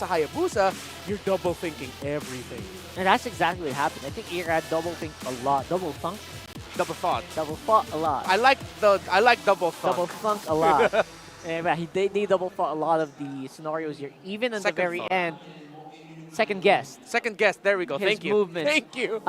Speaker 14: a Hayabusa, you're double thinking everything.
Speaker 13: And that's exactly what happened. I think Irad double think a lot. Double thunk?
Speaker 14: Double thought.
Speaker 13: Double thought a lot.
Speaker 14: I like double thunk.
Speaker 13: Double thunk a lot. And they double thought a lot of the scenarios here. Even in the very end, second guess.
Speaker 14: Second guess, there we go.
Speaker 13: His
Speaker 14: Thank you.
Speaker 13: movement.
Speaker 14: Thank you.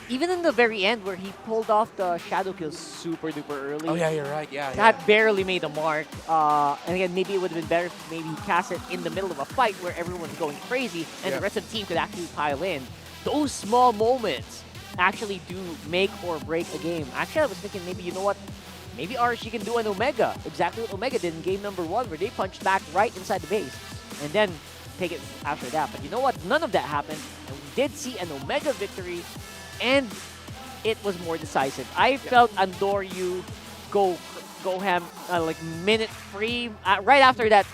Speaker 13: Even in the very end where he pulled off the shadow kill super duper early.
Speaker 14: Oh yeah, you're right. Yeah.
Speaker 13: That barely made a mark. And again, maybe it would have been better if maybe he cast it in the middle of a fight where everyone's going crazy and the rest of the team could actually pile in. Those small moments actually do make or break a game. Actually, I was thinking maybe, you know what? Maybe RSG can do an Omega. Exactly what Omega did in game number 1 where they punched back right inside the base and then take it after that. But you know what? None of that happened. And we did see an Omega victory and it was more decisive. I felt Andoryu go ham like minute free right after that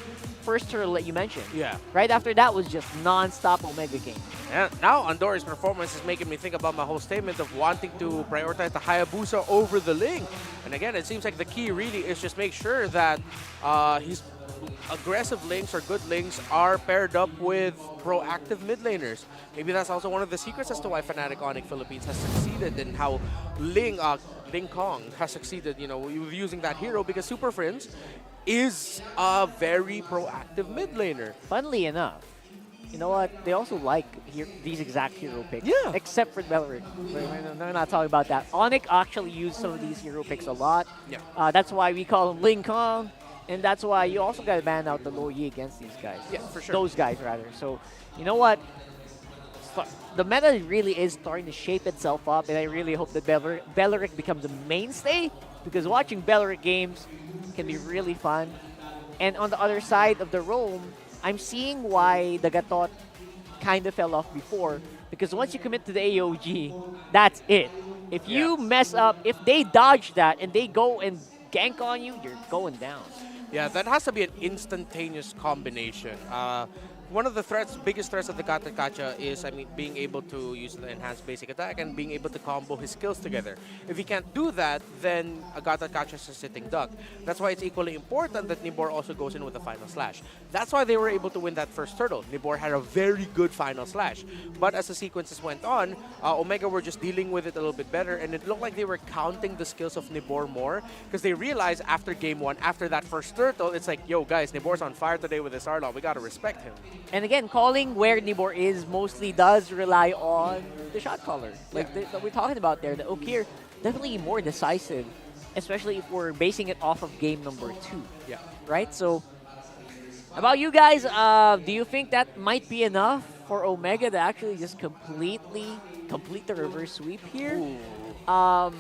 Speaker 13: first turtle that you mentioned.
Speaker 14: Yeah.
Speaker 13: Right after that was just non-stop Omega game.
Speaker 14: And now Andorra's performance is making me think about my whole statement of wanting to prioritize the Hayabusa over the Ling. And again, it seems like the key really is just make sure that his aggressive links or good links are paired up with proactive mid laners. Maybe that's also one of the secrets as to why Fnatic Onic Philippines has succeeded in how Ling Kong has succeeded, you know, with using that hero, because Super Friends is a very proactive mid laner.
Speaker 13: Funnily enough, you know what? They also like these exact hero picks.
Speaker 14: Yeah.
Speaker 13: Except for Beleric. We're not talking about that. Onic actually used some of these hero picks a lot.
Speaker 14: Yeah.
Speaker 13: That's why we call him Ling Kong. And that's why you also got to ban out the low Yi against these guys.
Speaker 14: Yeah, for sure.
Speaker 13: Those guys, rather. So, you know what? The meta really is starting to shape itself up, and I really hope that Beleric becomes a mainstay, because watching Beleric games can be really fun. And on the other side of the roam, I'm seeing why the Gatot kind of fell off before, because once you commit to the AOG, that's it. If you mess up, if they dodge that and they go and gank on you, you're going down.
Speaker 14: Yeah, that has to be an instantaneous combination. One of the biggest threats of the Gata Kacha is, being able to use the enhanced basic attack and being able to combo his skills together. If he can't do that, then a Gata Kacha is a sitting duck. That's why it's equally important that Nibor also goes in with the final slash. That's why they were able to win that first turtle. Nibor had a very good final slash. But as the sequences went on, Omega were just dealing with it a little bit better, and it looked like they were counting the skills of Nibor more, because they realized after game one, after that first turtle, it's like, yo guys, Nibor's on fire today with his Arlong. We gotta respect him.
Speaker 13: And again, calling where Nibor is mostly does rely on the shot caller. Like that we're talking about there. The Okir, definitely more decisive, especially if we're basing it off of game number 2.
Speaker 14: Yeah.
Speaker 13: Right? So, about you guys, do you think that might be enough for Omega to actually just complete the reverse sweep here? I'm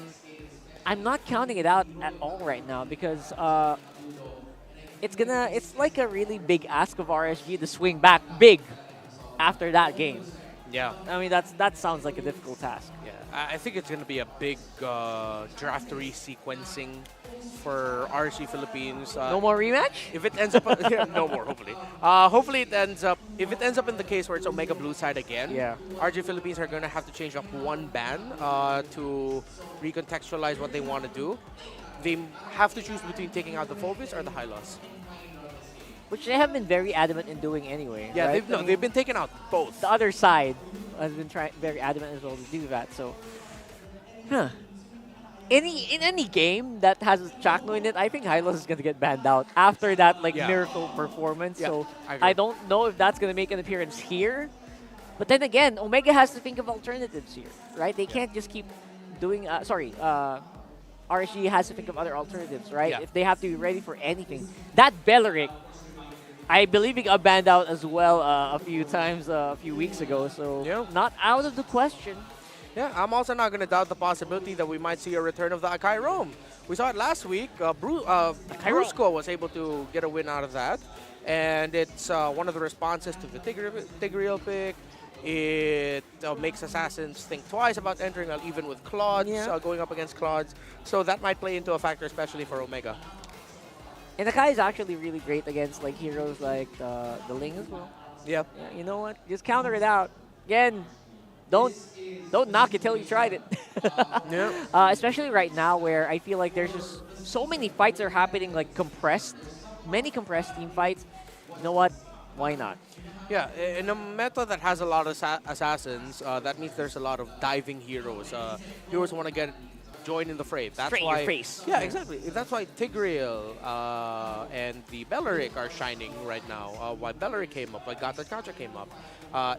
Speaker 13: not counting it out at all right now, because it's like a really big ask of RSG to swing back big after that game.
Speaker 14: Yeah.
Speaker 13: I mean, that sounds like a difficult task.
Speaker 14: Yeah, I think it's going to be a big draft resequencing for RSG Philippines.
Speaker 13: No more rematch?
Speaker 14: If it ends up, no more. Hopefully, hopefully it ends up. If it ends up in the case where it's Omega Blue side again, RSG Philippines are going to have to change up one ban to recontextualize what they want to do. They have to choose between taking out the Phoebus or the Hylos.
Speaker 13: Which they have been very adamant in doing anyway.
Speaker 14: Yeah,
Speaker 13: right?
Speaker 14: they've been taking out both.
Speaker 13: The other side has been very adamant as well to do that. So, in any game that has Chakno in it, I think Hylos is going to get banned out after that miracle performance.
Speaker 14: Yeah,
Speaker 13: so
Speaker 14: I
Speaker 13: I don't know if that's going to make an appearance here. But then again, Omega has to think of alternatives here, right? They can't just keep doing. RSG has to think of other alternatives, right?
Speaker 14: Yeah.
Speaker 13: If they have to be ready for anything. That Beleric, I believe he got banned out as well a few times a few weeks ago, so not out of the question.
Speaker 14: Yeah, I'm also not going to doubt the possibility that we might see a return of the Akai Roam. We saw it last week. Brusco was able to get a win out of that, and it's one of the responses to the Tigreal pick. It makes Assassins think twice about entering, even with Claudes, going up against Claudes. So that might play into a factor, especially for Omega.
Speaker 13: And Akai is actually really great against heroes like the Ling as well.
Speaker 14: Yeah.
Speaker 13: You know what? Just counter it out. Again, don't knock it till you tried it. Especially right now, where I feel like there's just so many fights are happening, many compressed team fights. You know what? Why not?
Speaker 14: Yeah, in a meta that has a lot of assassins, that means there's a lot of diving heroes. Heroes want to join in the fray. That's
Speaker 13: Straight in
Speaker 14: why,
Speaker 13: your face.
Speaker 14: Yeah, exactly. That's why Tigreal and the Beleric are shining right now. Why Beleric came up, why Gata Kacha came up.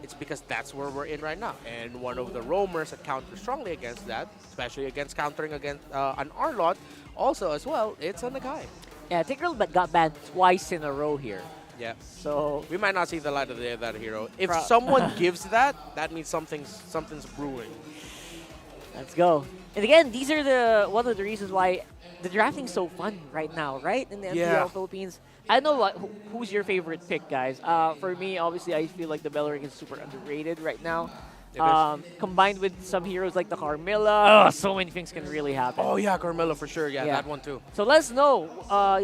Speaker 14: It's because that's where we're in right now. And one of the roamers that counter strongly against that, especially against countering against an Arlot, also as well, it's an Akai.
Speaker 13: Yeah, Tigreal got banned twice in a row here.
Speaker 14: Yeah.
Speaker 13: So
Speaker 14: we might not see the light of the day of that hero. If someone gives that means something's brewing.
Speaker 13: Let's go. And again, these are one of the reasons why the drafting's so fun right now, right? In the MPL Philippines. I don't know who's your favorite pick, guys. For me, obviously, I feel like the Beleric is super underrated right now. Combined with some heroes like the Carmilla, so many things can really happen.
Speaker 14: Oh yeah, Carmelo for sure. Yeah, that one too.
Speaker 13: So let us know.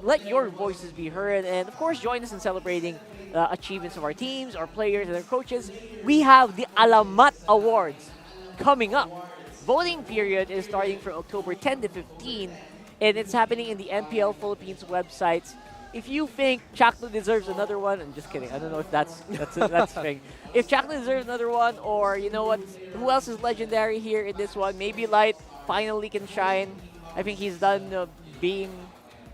Speaker 13: Let your voices be heard, and of course, join us in celebrating achievements of our teams, our players, and our coaches. We have the Alamat Awards coming up. Voting period is starting from October 10 to 15, and it's happening in the MPL Philippines websites. If you think Chakno deserves another one, I'm just kidding. I don't know if that's thing. If Chakno deserves another one, or you know what, who else is legendary here in this one? Maybe Light finally can shine. I think he's done being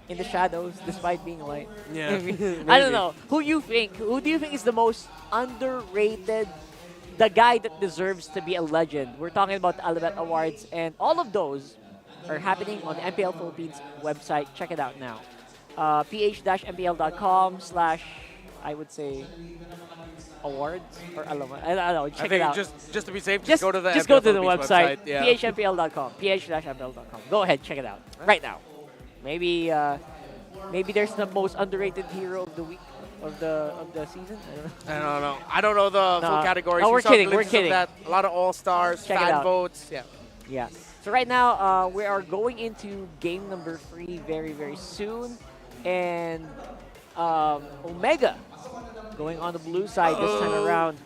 Speaker 13: in the shadows despite being Light.
Speaker 14: Yeah.
Speaker 13: I don't know. Who you think? Who do you think is the most underrated? The guy that deserves to be a legend. We're talking about the Alamat Awards, and all of those are happening on the MPL Philippines website. Check it out now. ph-mpl.com/ I would say awards or Alamat. I don't know. Check it out.
Speaker 14: Just to be safe, just go to the
Speaker 13: go to the
Speaker 14: Philippines
Speaker 13: website.
Speaker 14: Yeah.
Speaker 13: ph-mpl.com. ph-mpl.com. Go ahead, check it out right now. Maybe there's the most underrated hero of the week of the season.
Speaker 14: I don't know the full categories.
Speaker 13: No, we're kidding. We're kidding.
Speaker 14: A lot of all-stars, fan votes. Yeah.
Speaker 13: Yeah. So right now, we are going into game number 3 very, very soon. And Omega going on the blue side this time around.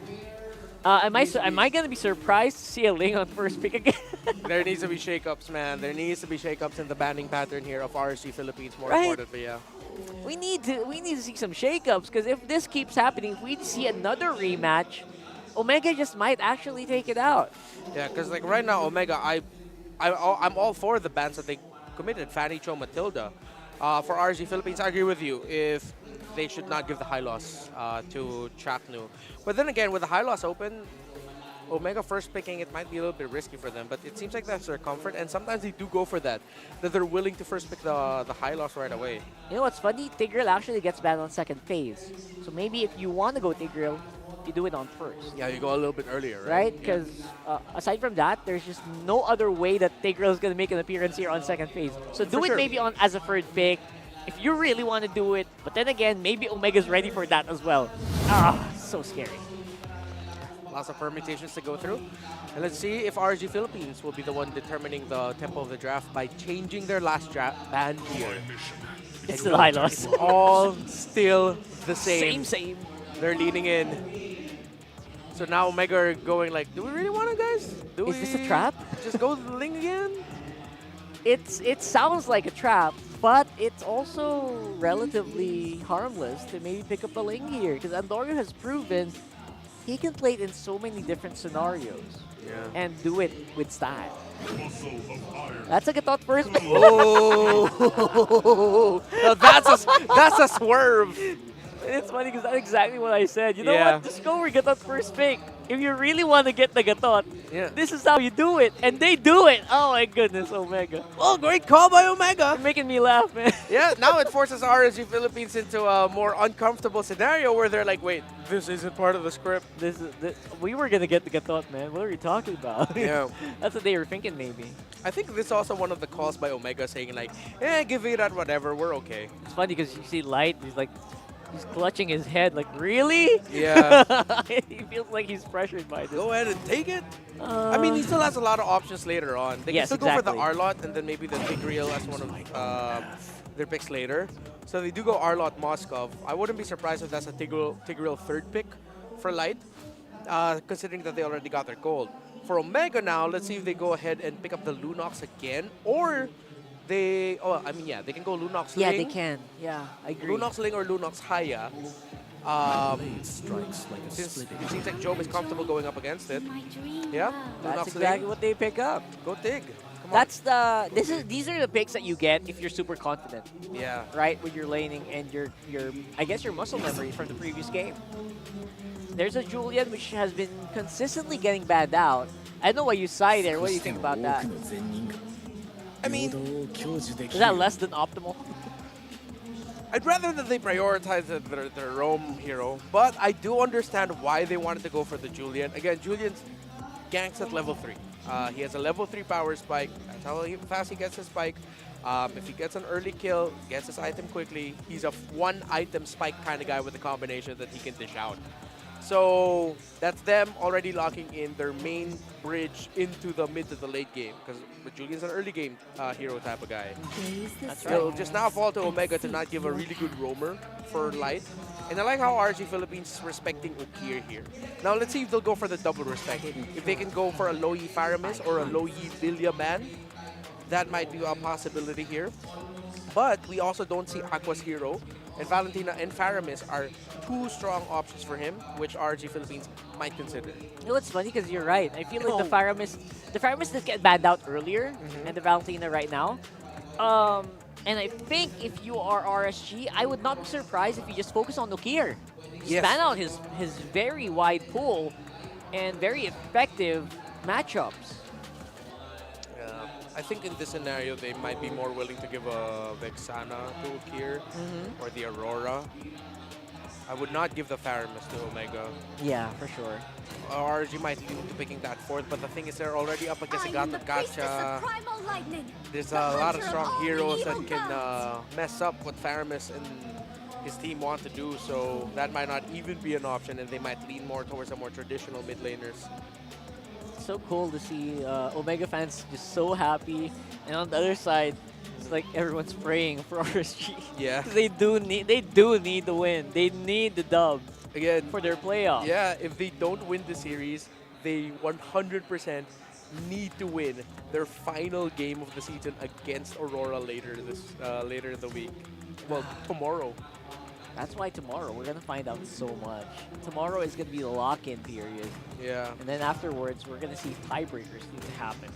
Speaker 13: Am I going to be surprised to see a Ling on first pick again?
Speaker 14: There needs to be shakeups, man. There needs to be shakeups in the banning pattern here of RSG Philippines, more
Speaker 13: Right?
Speaker 14: importantly, yeah.
Speaker 13: We need to see some shakeups, because if this keeps happening, if we see another rematch, Omega just might actually take it out.
Speaker 14: Yeah, because like right now, Omega, I'm all for the bans that they committed. Fanny, Cho, Matilda. For RSG Philippines, I agree with you if they should not give the high loss to Chaknu. But then again, with the high loss open, Omega first picking, it might be a little bit risky for them. But it seems like that's their comfort, and sometimes they do go for that they're willing to first pick the high loss right away.
Speaker 13: You know what's funny? Tigreal actually gets banned on second phase. So maybe if you want to go Tigreal, you do it on first.
Speaker 14: Yeah, you go a little bit earlier, right?
Speaker 13: Right? Because aside from that, there's just no other way that Tigreal is going to make an appearance here on second phase. So do it maybe on as a third pick if you really want to do it. But then again, maybe Omega's ready for that as well. So scary.
Speaker 14: Lots of permutations to go through. And let's see if RSG Philippines will be the one determining the tempo of the draft by changing their last draft ban here.
Speaker 13: It's still high loss.
Speaker 14: It's all still the same.
Speaker 13: Same.
Speaker 14: They're leaning in. So now Omega are going like, do we really want it, guys?
Speaker 13: Is this a trap?
Speaker 14: Just go Ling again?
Speaker 13: It sounds like a trap, but it's also relatively harmless to maybe pick up a Ling here, because Andorio has proven he can play it in so many different scenarios and do it with style. That's a Gatot first.
Speaker 14: Oh, now that's a swerve.
Speaker 13: It's funny because that's exactly what I said. You know what? Just go with Gatot first pick. If you really want to get the Gatot, this is how you do it. And they do it. Oh my goodness, Omega.
Speaker 14: Oh, great call by Omega.
Speaker 13: You're making me laugh, man.
Speaker 14: Yeah, now it forces RSG Philippines into a more uncomfortable scenario where they're like, wait, this isn't part of the script.
Speaker 13: We were going to get the Gatot, man. What are you talking about?
Speaker 14: Yeah.
Speaker 13: That's what they were thinking, maybe.
Speaker 14: I think this is also one of the calls by Omega saying like, give it at whatever, we're okay.
Speaker 13: It's funny because you see Light, he's clutching his head like, really?
Speaker 14: Yeah.
Speaker 13: He feels like he's pressured by this.
Speaker 14: Go ahead and take it. I mean, he still has a lot of options later on. They can still go for the Arlot and then maybe the Tigreal as one of their picks later. So they do go Arlot Moskov. I wouldn't be surprised if that's a Tigreal third pick for Light, considering that they already got their gold. For Omega now, let's see if they go ahead and pick up the Lunox again, or they can go Lunox Ling.
Speaker 13: Yeah, they can. Yeah, I agree.
Speaker 14: Lunox Ling or Lunox Haya. Since it seems like Job is comfortable going up against it. Yeah,
Speaker 13: that's exactly what they pick up.
Speaker 14: Go Tig.
Speaker 13: These are the picks that you get if you're super confident.
Speaker 14: Yeah.
Speaker 13: Right, with your laning and your I guess your muscle memory from the previous game. There's a Julian which has been consistently getting banned out. I know why you sigh there. What do you think about that?
Speaker 14: I mean,
Speaker 13: is that less than optimal?
Speaker 14: I'd rather that they prioritize their Rome hero, but I do understand why they wanted to go for the Julian. Again, Julian's ganks at level 3. He has a level 3 power spike. That's how fast he gets his spike. If he gets an early kill, gets his item quickly, he's a one-item spike kind of guy with a combination that he can dish out. So that's them already locking in their main bridge into the mid to the late game. Because Julian's an early game hero type of guy.
Speaker 13: That's
Speaker 14: It'll
Speaker 13: right.
Speaker 14: just now fall to Omega to not give a really good roamer for light. And I like how RSG Philippines is respecting Ukir here. Now let's see if they'll go for the double respect. If they can go for a low Yi Faramis or a low Yi Lilia ban, that might be a possibility here. But we also don't see Aqua's hero. And Valentina and Faramis are two strong options for him, which RSG Philippines might consider.
Speaker 13: You know what's funny? Because you're right. I feel like the Faramis did get banned out earlier, and the Valentina right now. And I think if you are RSG, I would not be surprised if you just focus on Nokir. Just ban out his very wide pool and very effective matchups.
Speaker 14: I think in this scenario, they might be more willing to give a Vexana to Ukir or the Aurora. I would not give the Faramis to Omega.
Speaker 13: Yeah, for sure.
Speaker 14: RSG might lean to picking that fourth, but the thing is they're already up against a Gacha. There's a lot of strong heroes that can mess up what Faramis and his team want to do, so that might not even be an option, and they might lean more towards the more traditional mid laners.
Speaker 13: So cool to see Omega fans just so happy, and on the other side, it's like everyone's praying for RSG.
Speaker 14: Yeah,
Speaker 13: they do need the win. They need the dub
Speaker 14: again
Speaker 13: for their playoff.
Speaker 14: Yeah, if they don't win the series, they 100% need to win their final game of the season against Aurora later in the week. Well, tomorrow.
Speaker 13: That's why tomorrow we're gonna find out so much. Tomorrow is gonna be the lock-in period.
Speaker 14: Yeah.
Speaker 13: And then afterwards, we're gonna see tiebreakers need to happen.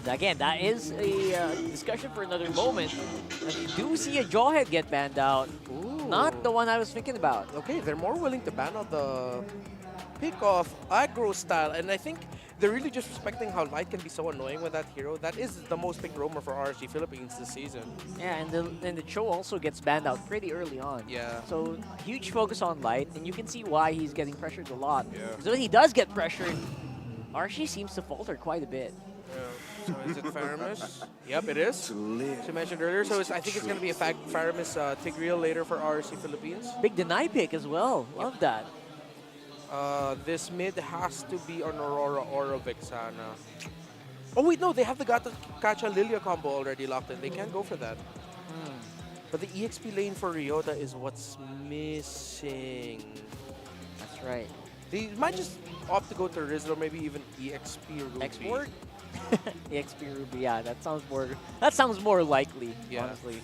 Speaker 13: So again, that is a discussion for another moment. And we do see a Jawhead get banned out.
Speaker 14: Ooh.
Speaker 13: Not the one I was thinking about.
Speaker 14: Okay, they're more willing to ban out the pick-off aggro style, and I think they're really just respecting how Light can be so annoying with that hero. That is the most picked roamer for RSG Philippines this season.
Speaker 13: Yeah, and the Cho also gets banned out pretty early on.
Speaker 14: Yeah.
Speaker 13: So huge focus on Light, and you can see why he's getting pressured a lot.
Speaker 14: Yeah.
Speaker 13: Because when he does get pressured, RSG seems to falter quite a bit.
Speaker 14: Yeah. So is it Faramis? Yep, it is. As you mentioned earlier, so I think it's going to be a Faramis Tigreal later for RSG Philippines.
Speaker 13: Big deny pick as well. Love that.
Speaker 14: This mid has to be an Aurora or a Vexana. Oh wait, no, they have the Gacha Lilia combo already locked in. They can't go for that. But the EXP lane for Ryota is what's missing.
Speaker 13: That's right.
Speaker 14: They might just opt to go to Rizzle or maybe even EXP Ruby.
Speaker 13: Export? EXP Ruby, yeah, that sounds more likely, honestly.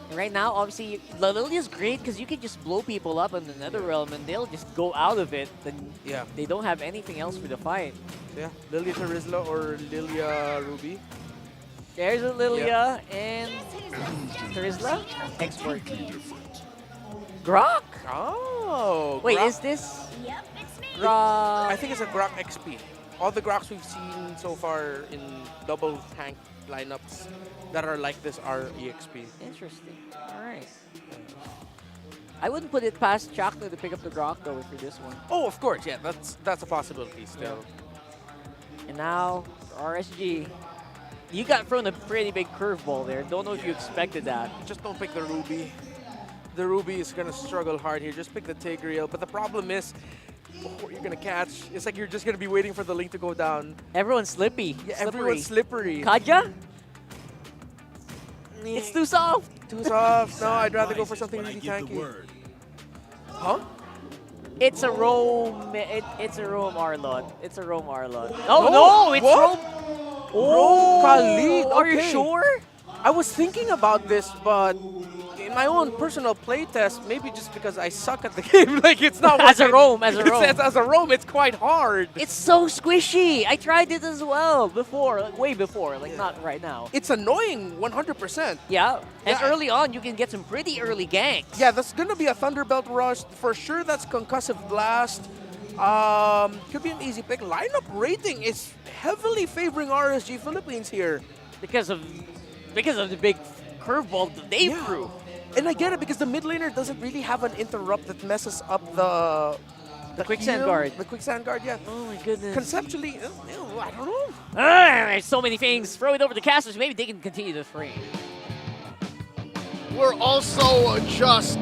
Speaker 13: And right now, obviously, Lilia's great because you can just blow people up in the Netherrealm and they'll just go out of it. Then they don't have anything else for the fight.
Speaker 14: Yeah, Lilia to Rizzle or Lilia Ruby.
Speaker 13: There's a Lilia and Terizla. Export. Grok?
Speaker 14: Oh!
Speaker 13: Wait,
Speaker 14: Grok.
Speaker 13: is this Grok?
Speaker 14: I think it's a Grok XP. All the Groks we've seen so far in double tank lineups that are like this are EXP.
Speaker 13: Interesting. All right. I wouldn't put it past Chakna to pick up the Grok though for this one.
Speaker 14: Oh, of course, yeah, that's a possibility still.
Speaker 13: And now RSG. You got thrown a pretty big curveball there. Don't know if you expected that.
Speaker 14: Just don't pick the Ruby. The Ruby is gonna struggle hard here. Just pick the Tigreal. But the problem is, what you're gonna catch, it's like you're just gonna be waiting for the link to go down.
Speaker 13: Everyone's slippy.
Speaker 14: Yeah, everyone's slippery.
Speaker 13: Kaja? It's too soft.
Speaker 14: Too soft. No, I'd rather go for something really tanky. Huh?
Speaker 13: It's a roam. It's a roam Arlot. It's a roam Arlot. Oh no! It's
Speaker 14: what?
Speaker 13: roam.
Speaker 14: Roam Khalid.
Speaker 13: Are you
Speaker 14: Okay.
Speaker 13: sure?
Speaker 14: I was thinking about this, but in my own personal playtest, maybe just because I suck at the game, like it's not
Speaker 13: As a
Speaker 14: working.
Speaker 13: roam, as a roam.
Speaker 14: As a roam, it's quite hard.
Speaker 13: It's so squishy. I tried it as well before, like way before, like not right now.
Speaker 14: It's annoying, 100%.
Speaker 13: Yeah, and
Speaker 14: Yeah.
Speaker 13: early on you can get some pretty early ganks.
Speaker 14: Yeah, that's gonna be a Thunderbelt rush for sure. That's concussive blast. Could be an easy pick. Lineup rating is heavily favoring RSG Philippines here
Speaker 13: because of the big curveball that they threw.
Speaker 14: And I get it because the mid laner doesn't really have an interrupt that messes up the
Speaker 13: quicksand
Speaker 14: heal.
Speaker 13: guard.
Speaker 14: The quicksand guard, yeah.
Speaker 13: Oh my goodness.
Speaker 14: Conceptually, I don't know.
Speaker 13: There's so many things. Throw it over the casters. Maybe they can continue the frame.
Speaker 12: We're also just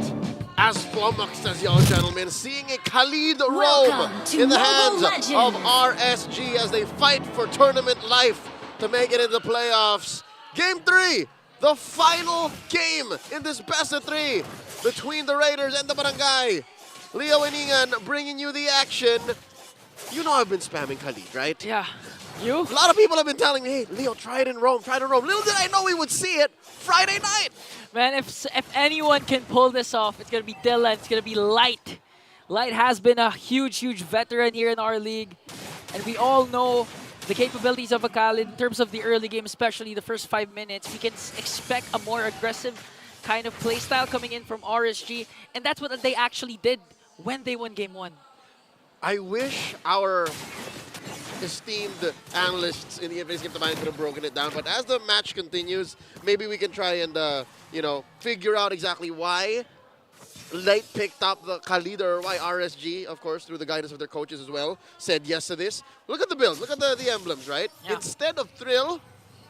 Speaker 12: As flummoxed as y'all gentlemen, seeing a Khalid roam
Speaker 10: Welcome to
Speaker 12: in the
Speaker 10: Mobile
Speaker 12: hands
Speaker 10: Legends.
Speaker 12: of RSG as they fight for tournament life to make it in the playoffs. Game 3, the final game in this best of 3 between the Raiders and the Barangay. Leo Iningan bringing you the action. You know I've been spamming Khalid, right?
Speaker 11: Yeah. You?
Speaker 12: A lot of people have been telling me, hey, Leo, try it in Rome, try it in Rome. Little did I know we would see it Friday night.
Speaker 11: Man, if anyone can pull this off, it's going to be Dylan. It's going to be Light. Light has been a huge veteran here in our league. And we all know the capabilities of a Khalid in terms of the early game, especially the first 5 minutes. We can expect a more aggressive kind of playstyle coming in from RSG. And that's what they actually did when they won Game 1.
Speaker 12: I wish our esteemed analysts in the FaceCap could have broken it down, but as the match continues, maybe we can try and figure out exactly why Light picked up the Khalid, or why RSG, of course, through the guidance of their coaches as well, said yes to this. Look at the build, look at the emblems, right?
Speaker 11: Yeah.
Speaker 12: Instead of Thrill,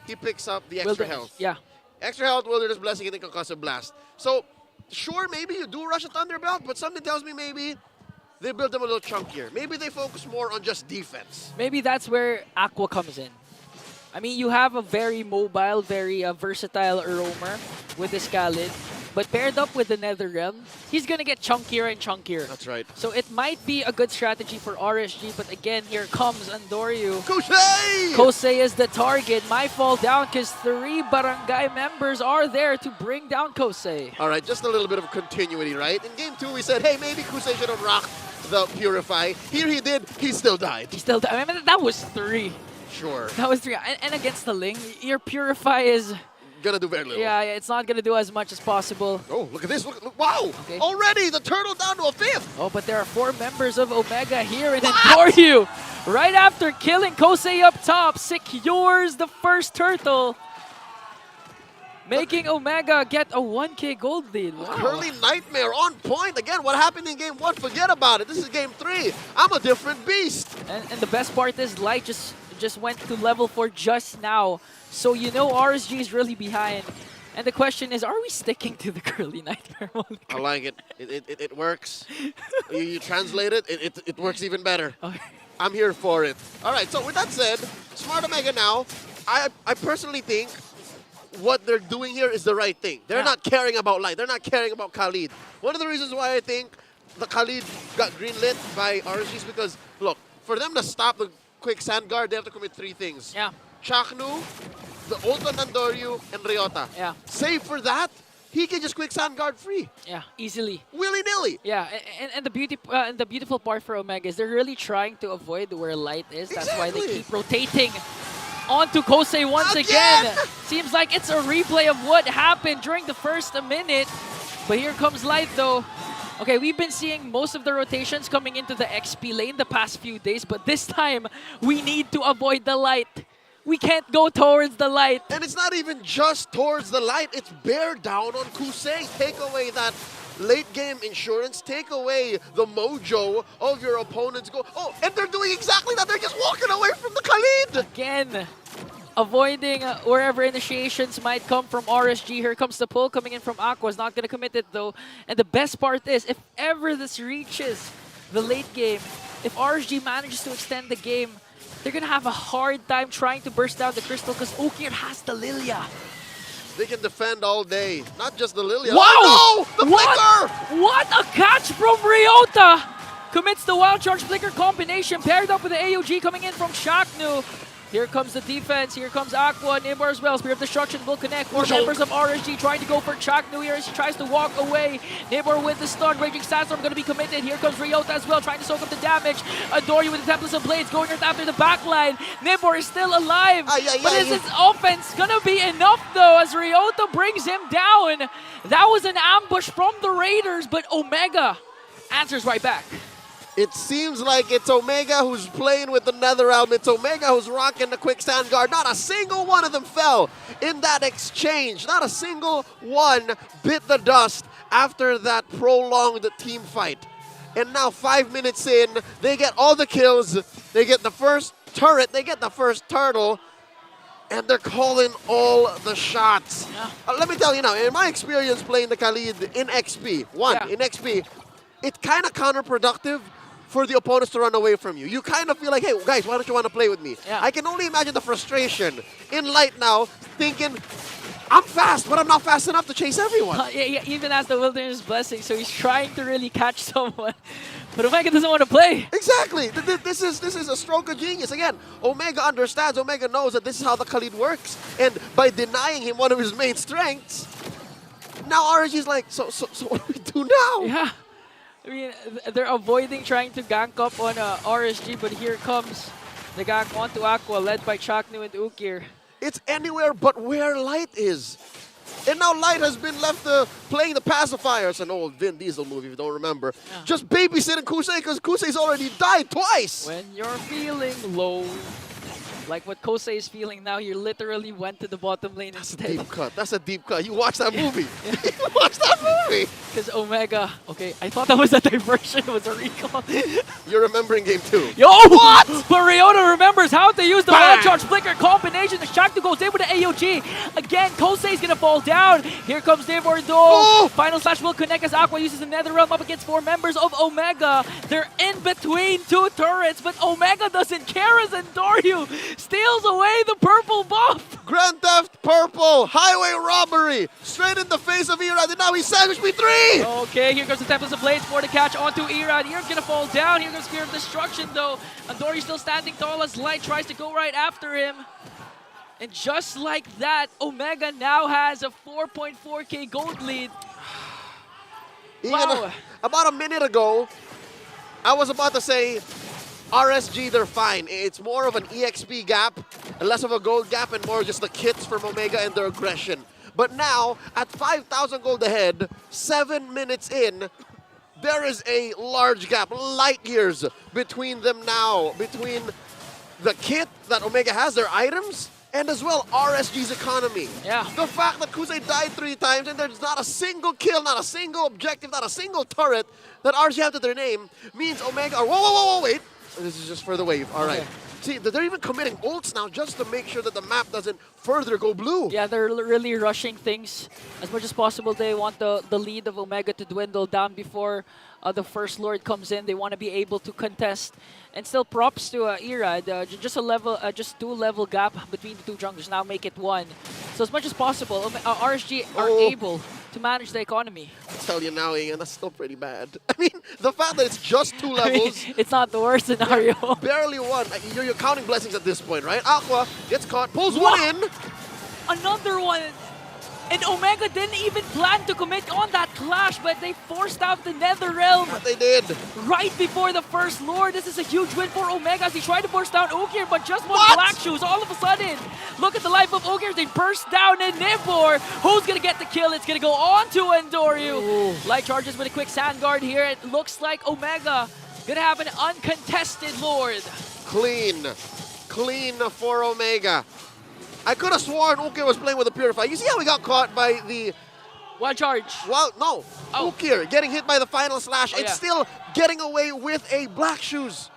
Speaker 12: he picks up the extra
Speaker 11: Wilderness,
Speaker 12: health.
Speaker 11: yeah.
Speaker 12: Extra health, Wilderness Blessing, and then Concussive Blast. So, sure, maybe you do rush a Thunderbelt, but something tells me maybe they build them a little chunkier. Maybe they focus more on just defense.
Speaker 11: Maybe that's where Aqua comes in. I mean, you have a very mobile, very versatile roamer with this Khalid, but paired up with the NetherRealm, he's going to get chunkier and chunkier.
Speaker 12: That's right.
Speaker 11: So it might be a good strategy for RSG, but again, here comes Andoryu.
Speaker 12: Kosei!
Speaker 11: Kosei is the target. Might fall down because 3 Barangay members are there to bring down Kosei.
Speaker 12: All right, just a little bit of continuity, right? In Game 2, we said, hey, maybe Kosei should have rocked the Purify. Here he did, he still died.
Speaker 11: He still died. I mean, that was 3.
Speaker 12: Sure.
Speaker 11: That was 3. And against the Ling, your Purify is
Speaker 12: gonna do very little.
Speaker 11: Yeah, it's not gonna do as much as possible.
Speaker 12: Oh, look at this. Look, wow!
Speaker 11: Okay.
Speaker 12: Already, the turtle down to a 5th.
Speaker 11: Oh, but there are 4 members of Omega here in Andoryu. Right after killing Kosei up top, secures the first turtle, making Omega get a 1K gold lead. Wow.
Speaker 12: Curly Nightmare on point. Again, what happened in Game 1, forget about it. This is Game 3. I'm a different beast.
Speaker 11: And the best part is Light just went to level 4 just now. So you know RSG is really behind. And the question is, are we sticking to the Curly Nightmare mode?
Speaker 12: I like it. It works. you translate it, it works even better.
Speaker 11: Okay.
Speaker 12: I'm here for it. All right, so with that said, Smart Omega now, I personally think what they're doing here is the right thing. They're not caring about Light. They're not caring about Khalid. One of the reasons why I think the Khalid got greenlit by RSG is because, look, for them to stop the quick sand guard, they have to commit 3 things.
Speaker 11: Yeah.
Speaker 12: Chaknu, the Ulton Andoryu, and Ryota.
Speaker 11: Yeah.
Speaker 12: Save for that, he can just quick sand guard free.
Speaker 11: Yeah, easily.
Speaker 12: Willy-nilly.
Speaker 11: Yeah, and the beautiful part for Omega is they're really trying to avoid where Light is. That's why they keep rotating onto Kosei once again. Seems like it's a replay of what happened during the first minute. But here comes Light though. Okay, we've been seeing most of the rotations coming into the XP lane the past few days, but this time we need to avoid the Light. We can't go towards the Light.
Speaker 12: And it's not even just towards the Light, it's bear down on Kosei. Take away that late game insurance, take away the mojo of your opponent's goal. Oh, and they're doing exactly that. They're just walking away from the Khalid.
Speaker 11: Again, avoiding wherever initiations might come from RSG. Here comes the pull coming in from Aqua. Is not going to commit it though. And the best part is, if ever this reaches the late game, if RSG manages to extend the game, they're going to have a hard time trying to burst down the crystal because Ukir has the Lilia.
Speaker 12: They can defend all day. Not just the Lilia.
Speaker 11: Wow!
Speaker 12: Oh, no! The
Speaker 11: What?
Speaker 12: flicker!
Speaker 11: What a catch from Ryota! Commits the Wild Charge Flicker combination paired up with the AOG coming in from Shaknu. Here comes the defense. Here comes Aqua. Nibor as well. Spear of Destruction will connect. 4 members of RSG trying to go for Shaknu here as he tries to walk away. Nibor with the stun. Raging Sandstorm going to be committed. Here comes Ryota as well, trying to soak up the damage. Adoryu with the Templars of Blades going right after the backline. Nibor is still alive. But is his offense going to be enough though as Ryota brings him down? That was an ambush from the Raiders, but Omega answers right back.
Speaker 12: It seems like it's Omega who's playing with the NetherRealm. It's Omega who's rocking the quicksand guard. Not a single one of them fell in that exchange. Not a single one bit the dust after that prolonged team fight. And now 5 minutes in, they get all the kills. They get the first turret. They get the first turtle. and they're calling all the shots. Let me tell you now, in my experience playing the Khalid in XP, in XP, it's kind of counterproductive for the opponents to run away from you. You kind of feel like, hey, guys, why don't you want to play with me? I can only imagine the frustration in Light now, thinking, I'm fast, but I'm not fast enough to chase everyone.
Speaker 11: Even as the Wilderness Blessing, so he's trying to really catch someone. But Omega doesn't want to play.
Speaker 12: Exactly. This is a stroke of genius. Again, Omega understands, Omega knows that this is how the Khalid works. And by denying him one of his main strengths, now RSG's like, so what do we do now?
Speaker 11: Yeah. I mean, they're avoiding trying to gank up on RSG, but here comes the gank onto Aqua, led by Chaknu and Ukir.
Speaker 12: It's anywhere but where Light is. And now Light has been left playing the pacifier. It's an old Vin Diesel movie, if you don't remember. Just babysitting Kusei because Kusei's already died twice.
Speaker 11: When you're feeling low, like what Kosei is feeling now, you literally went to the bottom lane instead.
Speaker 12: That's a deep cut. That's a deep cut. You watched that movie. You watched that movie.
Speaker 11: Because Omega, okay, I thought that was a diversion, it was a recall.
Speaker 12: You're remembering game 2.
Speaker 11: Yo, what? But Ryota remembers how to use the wild charge flicker combination. The Shaktu goes in with the AOG. Again, Kosei is going to fall down. Here comes Devordo. Final slash will connect as Aqua uses the Netherrealm up against 4 members of Omega. They're in between 2 turrets, but Omega doesn't care as Endoryu steals away the purple buff.
Speaker 12: Grand Theft Purple, highway robbery, straight in the face of Irad, and now he sandwiched me 3!
Speaker 11: Okay, here comes the Tempest of Blades for the catch onto Irad. Irad's gonna fall down. Here comes Spear of Destruction though. Endoryu still standing tall as Light tries to go right after him. And just like that, Omega now has a 4.4k gold lead. Wow.
Speaker 12: About a minute ago, I was about to say, RSG, they're fine. It's more of an EXP gap, less of a gold gap, and more just the kits from Omega and their aggression. But now, at 5,000 gold ahead, 7 minutes in, there is a large gap, light years between them now, between the kit that Omega has, their items, and as well RSG's economy.
Speaker 11: Yeah.
Speaker 12: The fact that Kusei died 3 times and there's not a single kill, not a single objective, not a single turret that RSG have to their name means Omega are, whoa, wait. This is just for the wave, all right. See, they're even committing ults now just to make sure that the map doesn't further go blue.
Speaker 11: Yeah, they're really rushing things as much as possible. They want the lead of Omega to dwindle down before the First Lord comes in. They want to be able to contest. And still props to Irad. Just 2 level gap between the 2 junglers. Now make it 1. So as much as possible, RSG are able to manage the economy.
Speaker 12: I tell you now, Ian, that's still pretty bad. I mean, the fact that it's just 2 levels.
Speaker 11: I mean, it's not the worst scenario.
Speaker 12: Barely 1. You're counting blessings at this point, right? Aqua gets caught, pulls 1 in.
Speaker 11: Another one. And Omega didn't even plan to commit on that clash, but they forced out the Netherrealm.
Speaker 12: What they did.
Speaker 11: Right before the First Lord. This is a huge win for Omega as he tried to burst down Ukir, but just one Black Shoes all of a sudden. Look at the life of Ukir. They burst down in Nibor. Who's going to get the kill? It's going to go on to Endoryu. Light charges with a quick sand guard here. It looks like Omega going to have an uncontested Lord.
Speaker 12: Clean for Omega. I could have sworn Ukir was playing with a Purify. You see how he got caught by the...
Speaker 11: Wild charge.
Speaker 12: Well, no. Ukir getting hit by the final slash and still getting away with a Black Shoes.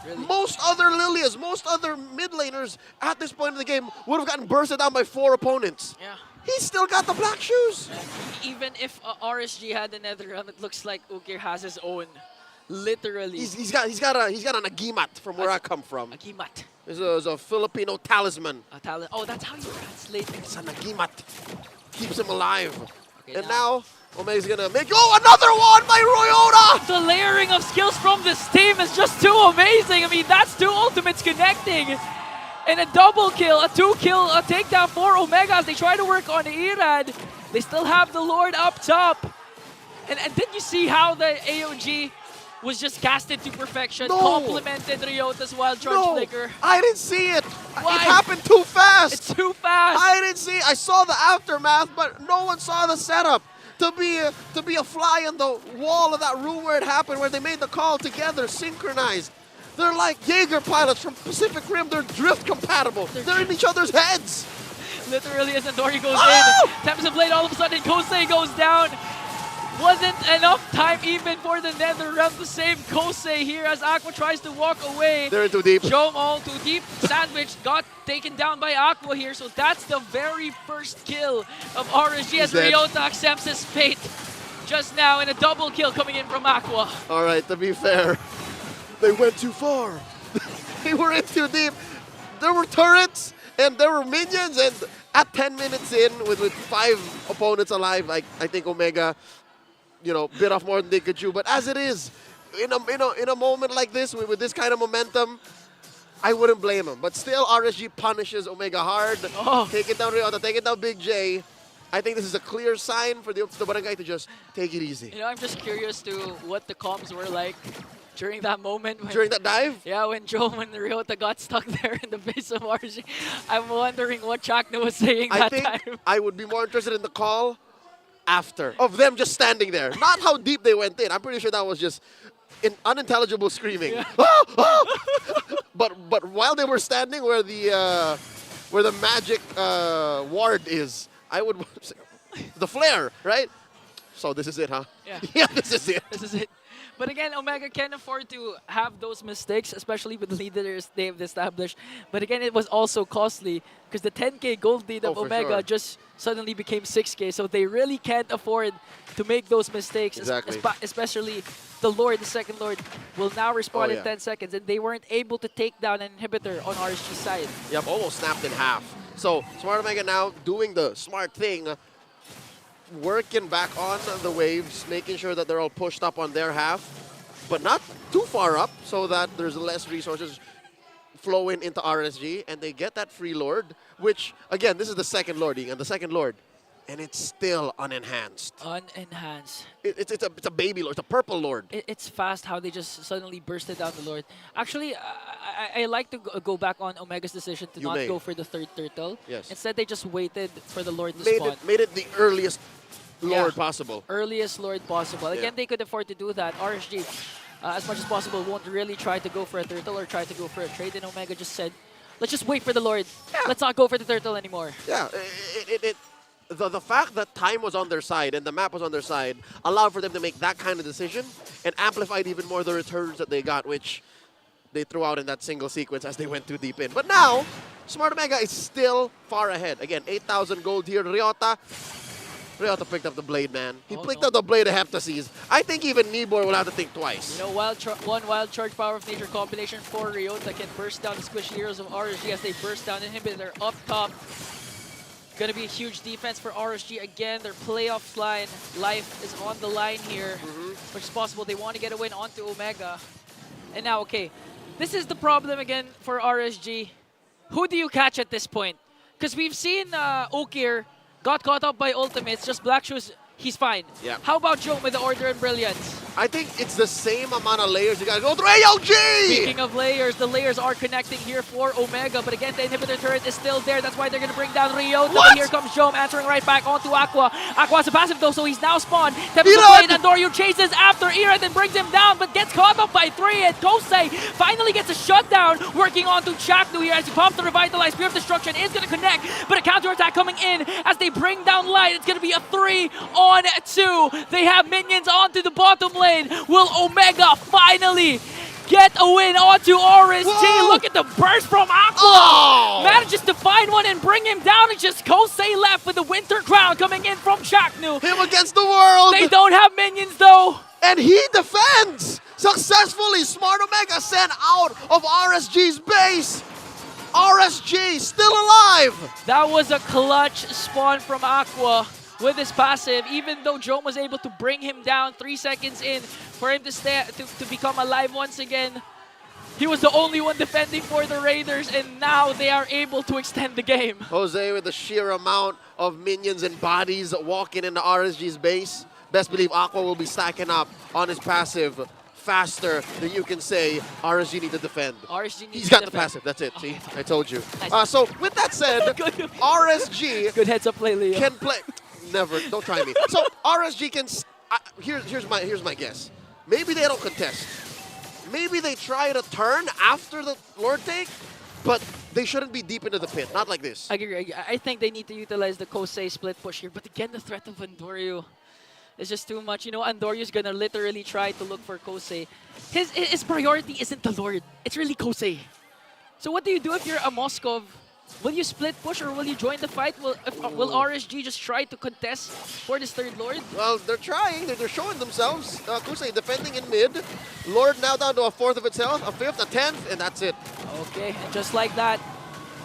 Speaker 12: Really? Most other Lilias, most other mid laners at this point in the game would have gotten bursted down by 4 opponents.
Speaker 11: Yeah.
Speaker 12: He's still got the Black Shoes.
Speaker 11: Even if RSG had the Netherrealm, it looks like Ukir has his own. Literally.
Speaker 12: He's got an Agimat from where I come from.
Speaker 11: Agimat.
Speaker 12: It's a Filipino talisman.
Speaker 11: Oh, that's how you translate it.
Speaker 12: It's an Agimat. Keeps him alive. Okay, and now Omega's gonna make another one by Ryota!
Speaker 11: The layering of skills from this team is just too amazing. I mean, that's 2 ultimates connecting. And a double kill, a 2-kill, a takedown for Omega as they try to work on Irad. They still have the Lord up top. And did you see how the AOG was just casted to perfection, complemented Ryota's wild charge flicker?
Speaker 12: I didn't see it.
Speaker 11: Why?
Speaker 12: It happened too fast.
Speaker 11: It's too fast.
Speaker 12: I didn't see. I saw the aftermath, but no one saw the setup. To be a fly in the wall of that room where it happened, where they made the call together, synchronized. They're like Jaeger pilots from Pacific Rim. They're drift compatible. They're in each other's heads.
Speaker 11: Literally, as Endoryu goes in, Tempest of Blade all of a sudden, Kosei goes down. Wasn't enough time even for the Nether Realm to save Kosei here as Aqua tries to walk away.
Speaker 12: They're in too deep.
Speaker 11: Jom all too deep. Sandwich got taken down by Aqua here, so that's the very first kill of RSG as
Speaker 12: dead.
Speaker 11: Ryota accepts his fate just now in a double kill coming in from Aqua.
Speaker 12: All right, to be fair, they went too far. They were in too deep. There were turrets and there were minions, and at 10 minutes in, with 5 opponents alive, I think Omega, you know, bit off more than they could chew. But as it is, in a moment like this, with this kind of momentum, I wouldn't blame him. But still, RSG punishes Omega hard. Take it down Ryota, take it down Big J. I think this is a clear sign for the Barangay to just take it easy.
Speaker 11: You know, I'm just curious to what the comms were like during that moment.
Speaker 12: During that dive?
Speaker 11: Yeah, when Jom and Ryota got stuck there in the base of RSG. I'm wondering what Chakna was saying
Speaker 12: I
Speaker 11: that
Speaker 12: think
Speaker 11: time.
Speaker 12: I would be more interested in the call after, of them just standing there. Not how deep they went in. I'm pretty sure that was just unintelligible screaming.
Speaker 11: Yeah.
Speaker 12: But while they were standing where the magic ward is, I would the flare, right? So this is it, huh?
Speaker 11: Yeah.
Speaker 12: Yeah, this is it.
Speaker 11: This is it. But again, Omega can't afford to have those mistakes, especially with the leaders they've established. But again, it was also costly because the 10K gold lead of
Speaker 12: for
Speaker 11: Omega
Speaker 12: sure.
Speaker 11: just suddenly became 6K. So they really can't afford to make those mistakes.
Speaker 12: Exactly.
Speaker 11: Especially the Lord, the second Lord, will now respawn
Speaker 12: Oh,
Speaker 11: in
Speaker 12: yeah.
Speaker 11: 10 seconds. And they weren't able to take down an inhibitor on RSG's side.
Speaker 12: Yep, almost snapped in half. So Smart Omega now doing the smart thing, working back on the waves, making sure that they're all pushed up on their half, but not too far up so that there's less resources flowing into RSG, and they get that free Lord, which, again, this is the second Lord, and the second Lord, and it's still unenhanced.
Speaker 11: Unenhanced.
Speaker 12: It's a baby Lord, it's a purple Lord.
Speaker 11: It's fast how they just suddenly bursted down the Lord. Actually, I like to go back on Omega's decision to not go for the third turtle.
Speaker 12: Yes.
Speaker 11: Instead, they just waited for the Lord to spawn.
Speaker 12: Made it the earliest Lord possible.
Speaker 11: Earliest Lord possible. Again, they could afford to do that. RSG, as much as possible, won't really try to go for a turtle or try to go for a trade. And Omega just said, let's just wait for the Lord. Let's not go for the turtle anymore.
Speaker 12: Yeah, the fact that time was on their side and the map was on their side allowed for them to make that kind of decision and amplified even more the returns that they got, which they threw out in that single sequence as they went too deep in. But now, Smart Omega is still far ahead. Again, 8,000 gold here. Ryota picked up the blade, man. He picked up the blade of Heptases. I think even Nibor will have to think twice.
Speaker 11: You know, one wild charge power of nature combination for Ryota can burst down the squishy heroes of RSG as they burst down inhibitor up top. Gonna be a huge defense for RSG again. Their playoff life is on the line here, which is possible. They want to get a win onto Omega. And now, okay, this is the problem again for RSG. Who do you catch at this point? Because we've seen Okir got caught up by ultimates, just Black Shoes, he's fine.
Speaker 12: Yeah.
Speaker 11: How about Joe with the Order and Brilliance?
Speaker 12: I think it's the same amount of layers you gotta go through. AOG!
Speaker 11: Speaking of layers, the layers are connecting here for Omega, but again, the inhibitor turret is still there. That's why they're gonna bring down Ryota. But here comes Jom answering right back onto Aqua. Aqua's a passive though, so he's now spawned. Tempest to play, and Dorio chases after Irad and brings him down, but gets caught up by 3, and Kosei finally gets a shutdown, working onto Chaknu here as he pops the Revitalize. Spear of Destruction is gonna connect, but a counterattack coming in as they bring down Light. It's gonna be a 3-on-2. They have minions onto the bottom lane. Will Omega finally get a win onto RSG? Whoa. Look at the burst from Aqua! Manages to find one and bring him down. It's just Kosei left with the Winter Crown coming in from Chaknu.
Speaker 12: Him against the world!
Speaker 11: They don't have minions though!
Speaker 12: And he defends! Successfully, Smart Omega sent out of RSG's base! RSG still alive!
Speaker 11: That was a clutch spawn from Aqua with his passive, even though Jom was able to bring him down 3 seconds in for him to become alive once again. He was the only one defending for the Raiders, and now they are able to extend the game.
Speaker 12: Jose with the sheer amount of minions and bodies walking into RSG's base. Best believe Aqua will be stacking up on his passive faster than you can say RSG need to defend. He's got the passive, that's it. See, I told you.
Speaker 11: Nice.
Speaker 12: So with that said, RSG
Speaker 11: good heads up play, Leo.
Speaker 12: Can play. Never, don't try me. So RSG can. Here's my guess. Maybe they don't contest. Maybe they try to turn after the Lord take, but they shouldn't be deep into the pit. Not like this.
Speaker 11: I agree. I think they need to utilize the Kosei split push here, but again, the threat of Vandorio. is just too much. You know, Andorio's gonna literally try to look for Kosei. His priority isn't the Lord, it's really Kosei. So what do you do if you're a Moskov? Will you split push or will you join the fight? Will RSG just try to contest for this third Lord?
Speaker 12: Well, they're trying. They're showing themselves. Kusei defending in mid. Lord now down to a fourth of its health, a fifth, a 10th, and that's it.
Speaker 11: Okay, and just like that,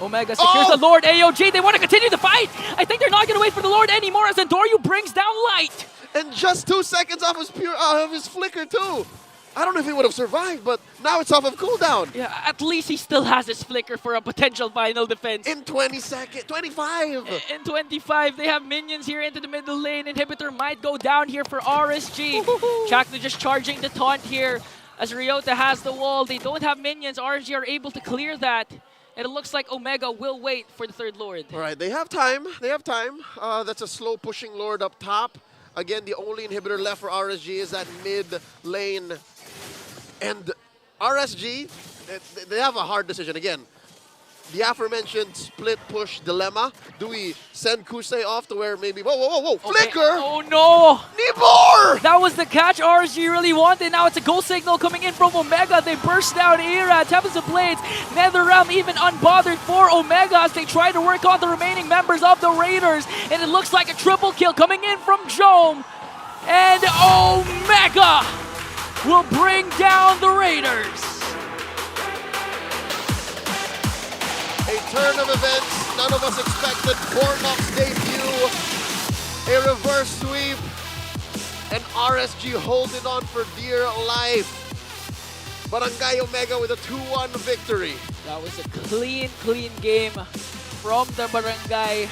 Speaker 11: Omega secures the Lord. AOG, they want to continue the fight. I think they're not going to wait for the Lord anymore as Andorio brings down Light.
Speaker 12: And just 2 seconds off his flicker too. I don't know if he would have survived, but now it's off of cooldown.
Speaker 11: Yeah, at least he still has his flicker for a potential final defense.
Speaker 12: In 20 seconds, 25.
Speaker 11: In 25, they have minions here into the middle lane. Inhibitor might go down here for RSG. Chakno just charging the taunt here as Ryota has the wall. They don't have minions. RSG are able to clear that. And it looks like Omega will wait for the third Lord.
Speaker 12: All right, they have time. They have time. That's a slow pushing Lord up top. Again, the only inhibitor left for RSG is that mid lane. And RSG, they have a hard decision. Again, the aforementioned split push dilemma. Do we send Kusei off to where maybe... Whoa, Flicker!
Speaker 11: Oh no!
Speaker 12: Nibor!
Speaker 11: That was the catch RSG really wanted. Now it's a go signal coming in from Omega. They burst down Era, Tempest of Blades, NetherRealm even unbothered for Omega as they try to work on the remaining members of the Raiders. And it looks like a triple kill coming in from Jome. And Omega will bring down the Raiders.
Speaker 12: A turn of events none of us expected. Bornok's debut, a reverse sweep, and RSG holding on for dear life. Barangay Omega with a 2-1 victory.
Speaker 11: That was a clean game from the Barangay.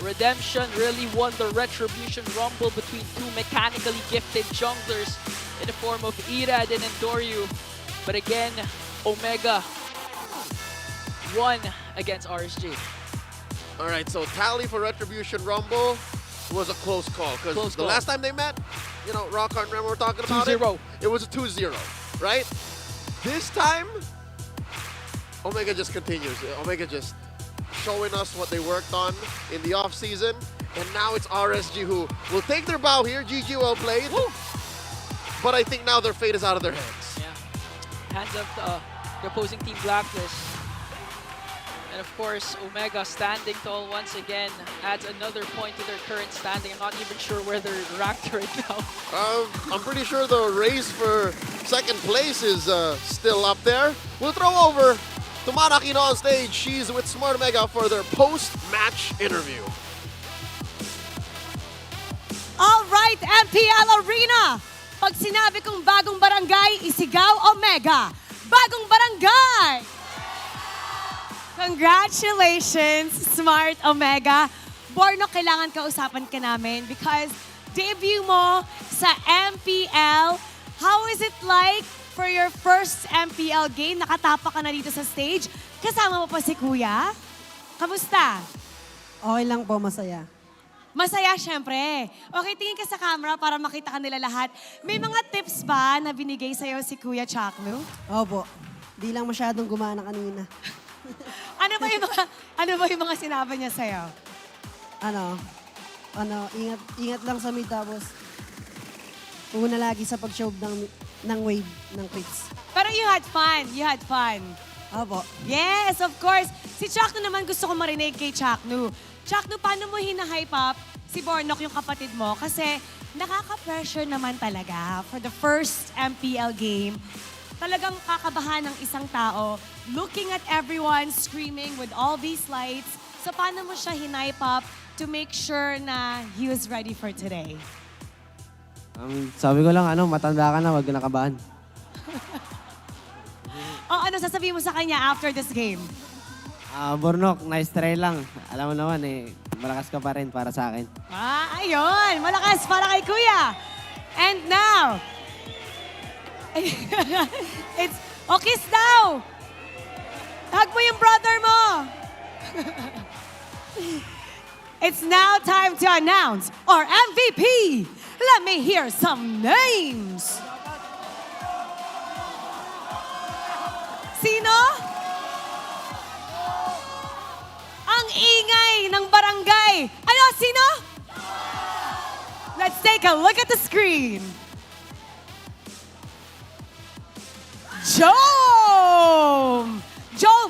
Speaker 11: Redemption really won the Retribution Rumble between two mechanically gifted junglers in the form of Irad and Endoryu. But again, Omega won against RSG.
Speaker 12: All right, so tally for Retribution Rumble was a close call because the last time they met, you know, Rockhart and Rem were talking about
Speaker 11: 2-0.
Speaker 12: It was a 2-0, right? This time, Omega just continues. Omega just showing us what they worked on in the off-season, and now it's RSG who will take their bow here. GG, well played. Woo. But I think now their fate is out of their hands.
Speaker 11: Yeah, hands of the opposing team Blacklist. And of course, Omega standing tall once again adds another point to their current standing. I'm not even sure where they're ranked right now.
Speaker 12: I'm pretty sure the race for second place is still up there. We'll throw over to Manakino on stage. She's with Smart Omega for their post-match interview.
Speaker 10: All right, MPL Arena. Pag sinabi kong bagong barangay, isigaw Omega. Bagong barangay! Congratulations, Smart Omega. Borno, kailangan kausapan ka namin because debut mo sa MPL. How is it like for your first MPL game? Nakatapa ka na dito sa stage. Kasama mo pa si Kuya. Kamusta?
Speaker 17: Okay lang po, masaya.
Speaker 10: Masaya, syempre. Okay, tingin ka sa camera para makita ka nila lahat. May mga tips ba na binigay sa'yo si Kuya Chakno?
Speaker 17: Opo. Di lang masyadong gumana kanina.
Speaker 10: Ano ba yung mga sinabi niya sa'yo?
Speaker 17: Ingat lang sa mid tapos una lagi sa pag-show ng wave ng clips.
Speaker 10: Pero you had fun. You had fun.
Speaker 17: Opo.
Speaker 10: Yes, of course. Si Chakno naman gusto ko marinig kay Chakno. Chakno, paano mo hina-hype up si Bornok, yung kapatid mo? Kasi nakaka-pressure naman talaga for the first MPL game. Talagang kakabahan ng isang tao looking at everyone screaming with all these lights. So paano mo siya hina-hype up to make sure na he was ready for today?
Speaker 19: Sabi ko lang, matanda ka na, wag ka nakabahan.
Speaker 10: Ano sasabihin mo sa kanya after this game?
Speaker 19: Bornok, nice try lang. Alam mo naman malakas ka pa rin para sa akin.
Speaker 10: Ayun! Malakas para kay Kuya! And now, it's, kiss daw! Hug mo yung brother mo! It's now time to announce our MVP! Let me hear some names! Sino? Ang ingay ng barangay. Sino? Let's take a look at the screen. Jom! Jom,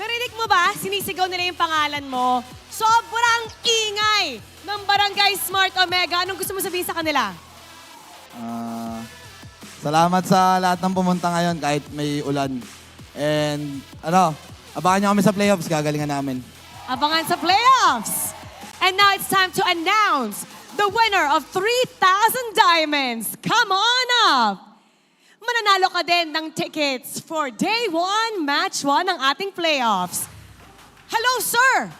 Speaker 10: narinig mo ba? Sinisigaw nila yung pangalan mo. Sobrang ingay ng Barangay Smart Omega. Anong gusto mo sabihin sa kanila?
Speaker 20: Salamat sa lahat ng pumunta ngayon kahit may ulan. And abangan nyo kami sa playoffs, gagalingan namin.
Speaker 10: Abangan sa playoffs! And now it's time to announce the winner of 3,000 diamonds. Come on up! Mananalo ka din ng tickets for Day 1, Match 1 ng ating playoffs. Hello, sir!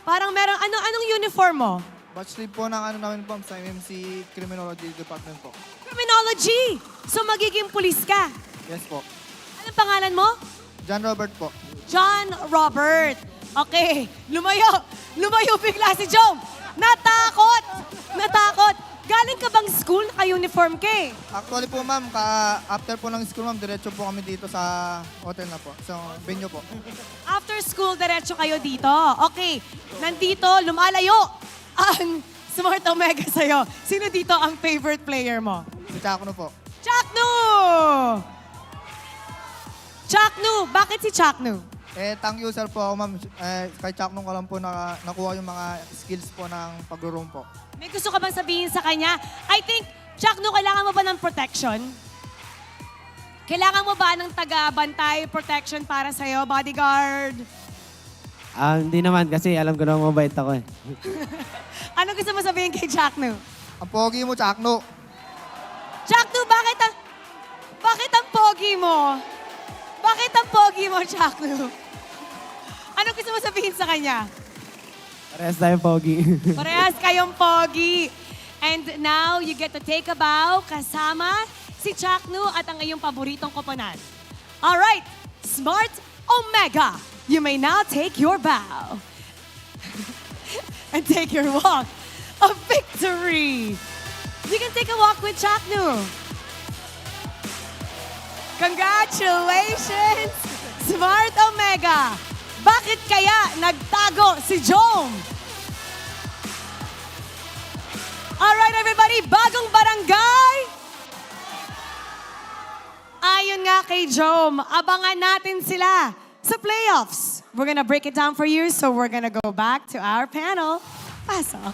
Speaker 10: Parang meron, anong uniform mo?
Speaker 21: Batch lead po ng namin po sa MMC Criminology Department po.
Speaker 10: Criminology! So magiging pulis ka?
Speaker 21: Yes po.
Speaker 10: Anong pangalan mo?
Speaker 21: John Robert po.
Speaker 10: John Robert. Okay, lumayo bigla si Jom. Natakot! Galing ka bang school? Naka-uniform ka eh.
Speaker 21: Actually po ma'am, after po ng school ma'am, diretso po kami dito sa hotel na po. So, venue po.
Speaker 10: After school, diretso kayo dito. Okay, nandito, lumalayo ang Smart Omega sa'yo. Sino dito ang favorite player mo?
Speaker 21: Si Chakno po.
Speaker 10: Chaknu! Chaknu! Bakit si Chaknu?
Speaker 21: Tank user po ako ma'am. Kay Chakno ko lang po nakuha yung mga skills po ng pag-roam po.
Speaker 10: May gusto ka bang sabihin sa kanya? I think, Chaknu, kailangan mo ba ng protection? Kailangan mo ba ng taga-bantay protection para sa'yo, bodyguard?
Speaker 19: Hindi naman kasi alam ko na mabait ako eh.
Speaker 10: Ano gusto mo sabihin kay Chaknu?
Speaker 21: Ang pogi mo, Chakno.
Speaker 10: Chaknu, bakit ang pogi mo? Bakit ang pogi mo, Chaknu? Ano gusto mo sabihin sa kanya?
Speaker 19: Parehas tayo pogi.
Speaker 10: Parehas kayong pogi. And now, you get to take a bow kasama si Chaknu at ang iyong paboritong koponan. Alright, Smart Omega, you may now take your bow. And take your walk of victory. You can take a walk with Chaknu. Congratulations, Smart Omega! Bakit kaya nagtago si Jom? Alright everybody, bagong barangay! Ayon nga kay Jom, abangan natin sila sa playoffs. We're gonna break it down for you, so we're gonna go back to our panel. Pasok.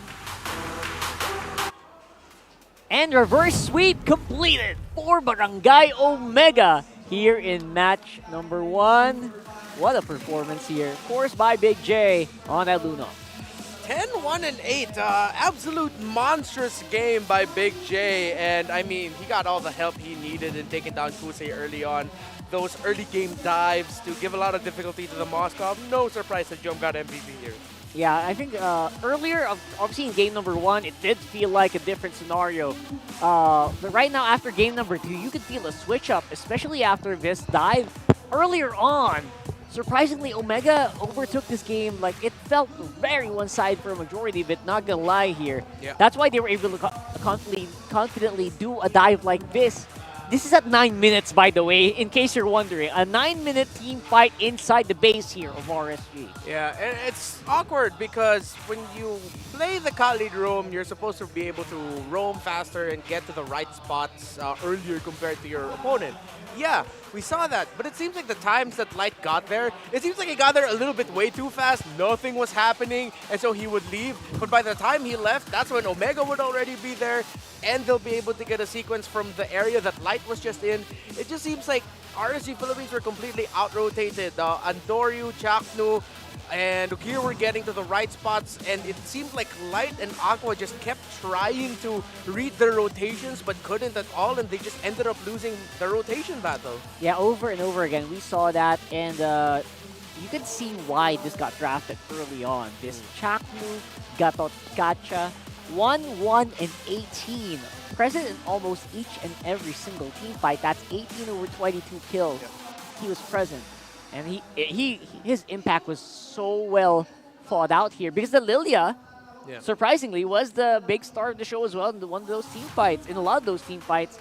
Speaker 13: And reverse sweep completed for Barangay Omega here in match number 1. What a performance here. Of course, by Big J on that Luna.
Speaker 14: 10-1-8. Absolute monstrous game by Big J. And I mean, he got all the help he needed in taking down Kusei early on. Those early game dives to give a lot of difficulty to the Moscow. No surprise that Jom got MVP here.
Speaker 13: Yeah, I think earlier, obviously in game number 1, it did feel like a different scenario. But right now, after game number 2, you could feel a switch up, especially after this dive. Earlier on, surprisingly, Omega overtook this game. Like, it felt very one-sided for a majority of it, not gonna lie here.
Speaker 14: Yeah.
Speaker 13: That's why they were able to confidently do a dive like this. This is at 9 minutes, by the way, in case you're wondering. A 9-minute team fight inside the base here of RSG.
Speaker 14: Yeah, and it's awkward because when you play the Khalid roam, you're supposed to be able to roam faster and get to the right spots earlier compared to your opponent. Yeah, we saw that, but it seems like the times that Light got there, it seems like he got there a little bit way too fast, nothing was happening, and so he would leave. But by the time he left, that's when Omega would already be there, and they'll be able to get a sequence from the area that Light was just in. It just seems like RSG Philippines were completely out-rotated. Andoryu, Chaknu, and here we're getting to the right spots, and it seemed like Light and Aqua just kept trying to read their rotations but couldn't at all, and they just ended up losing the rotation battle.
Speaker 13: Yeah, over and over again, we saw that, and you can see why this got drafted early on. This Chaknu, Gatot Gacha, 1, 1, and 18. Present in almost each and every single team fight. That's 18 over 22 kills.
Speaker 14: Yeah.
Speaker 13: He was present. And his impact was so well thought out here because the Lilia, surprisingly, was the big star of the show as well in one of those team fights. In a lot of those team fights,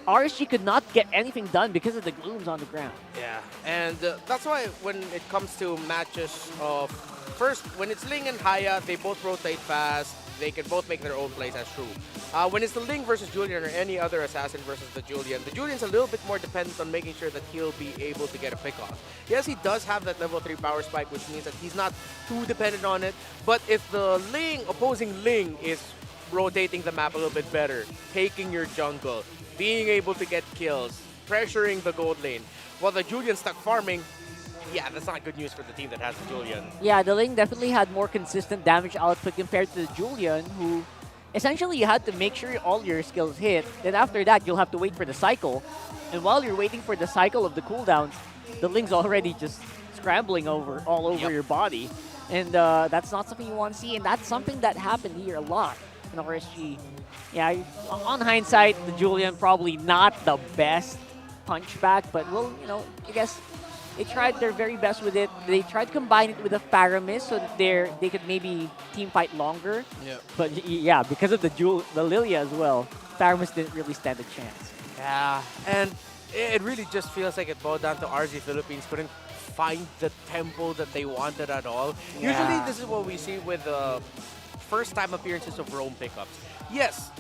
Speaker 13: RSG could not get anything done because of the glooms on the ground.
Speaker 14: Yeah, and that's why when it comes to matches of first, when it's Ling and Haya, they both rotate fast. They can both make their own plays, as true. When it's the Ling versus Julian or any other assassin versus the Julian's a little bit more dependent on making sure that he'll be able to get a pick off. Yes, he does have that level 3 power spike, which means that he's not too dependent on it. But if the opposing Ling is rotating the map a little bit better, taking your jungle, being able to get kills, pressuring the gold lane, while the Julian stuck farming, yeah, that's not good news for the team that has the Julian.
Speaker 13: Yeah, the Ling definitely had more consistent damage output compared to the Julian, who essentially you had to make sure all your skills hit. Then after that, you'll have to wait for the cycle. And while you're waiting for the cycle of the cooldowns, the Ling's already just scrambling all over your body. And that's not something you want to see. And that's something that happened here a lot in RSG. Yeah, on hindsight, the Julian probably not the best punchback, but well, I guess they tried their very best with it. They tried to combine it with a Paramis so that they could maybe team fight longer.
Speaker 14: Yeah.
Speaker 13: But yeah, because of the Lilia as well, Paramis didn't really stand a chance.
Speaker 14: Yeah, and it really just feels like it boiled down to RSG Philippines couldn't find the tempo that they wanted at all.
Speaker 13: Yeah.
Speaker 14: Usually this is what we see with first-time appearances of roam pickups. Yes,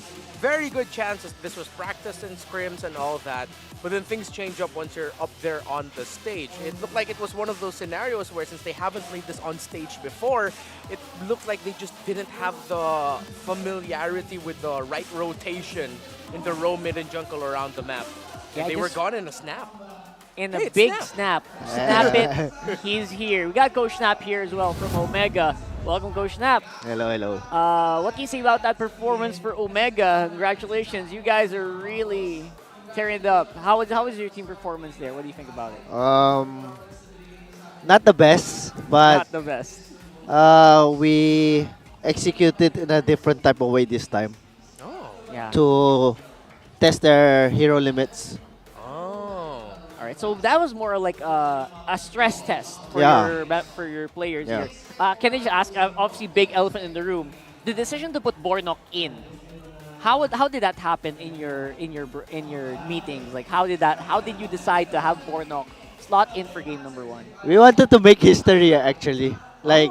Speaker 14: very good chances this was practice and scrims and all that, but then things change up once you're up there on the stage. It looked like it was one of those scenarios where since they haven't played this on stage before, it looked like they just didn't have the familiarity with the right rotation in the roam, mid, and jungle around the map.
Speaker 13: Yeah,
Speaker 14: And they were gone in a snap.
Speaker 13: In a
Speaker 14: Hey, it's
Speaker 13: big
Speaker 14: Snap.
Speaker 13: snap. Snap it. He's here. We got Coach Snap here as well from Omega. Welcome, Coach Snap.
Speaker 1: Hello, hello.
Speaker 13: What can you say about that performance for Omega? Congratulations. You guys are really tearing it up. How was your team performance there? What do you think about it?
Speaker 1: Not the best, but
Speaker 13: Not the best.
Speaker 1: We executed in a different type of way this time.
Speaker 14: Oh.
Speaker 13: Yeah.
Speaker 1: To test their hero limits.
Speaker 13: All right, so that was more like a stress test for your players
Speaker 1: Yeah.
Speaker 13: here. Can I just ask? Obviously, big elephant in the room. The decision to put Bornok in. How did that happen in your meetings? Like how did you decide to have Bornok slot in for game number 1?
Speaker 1: We wanted to make history actually. Like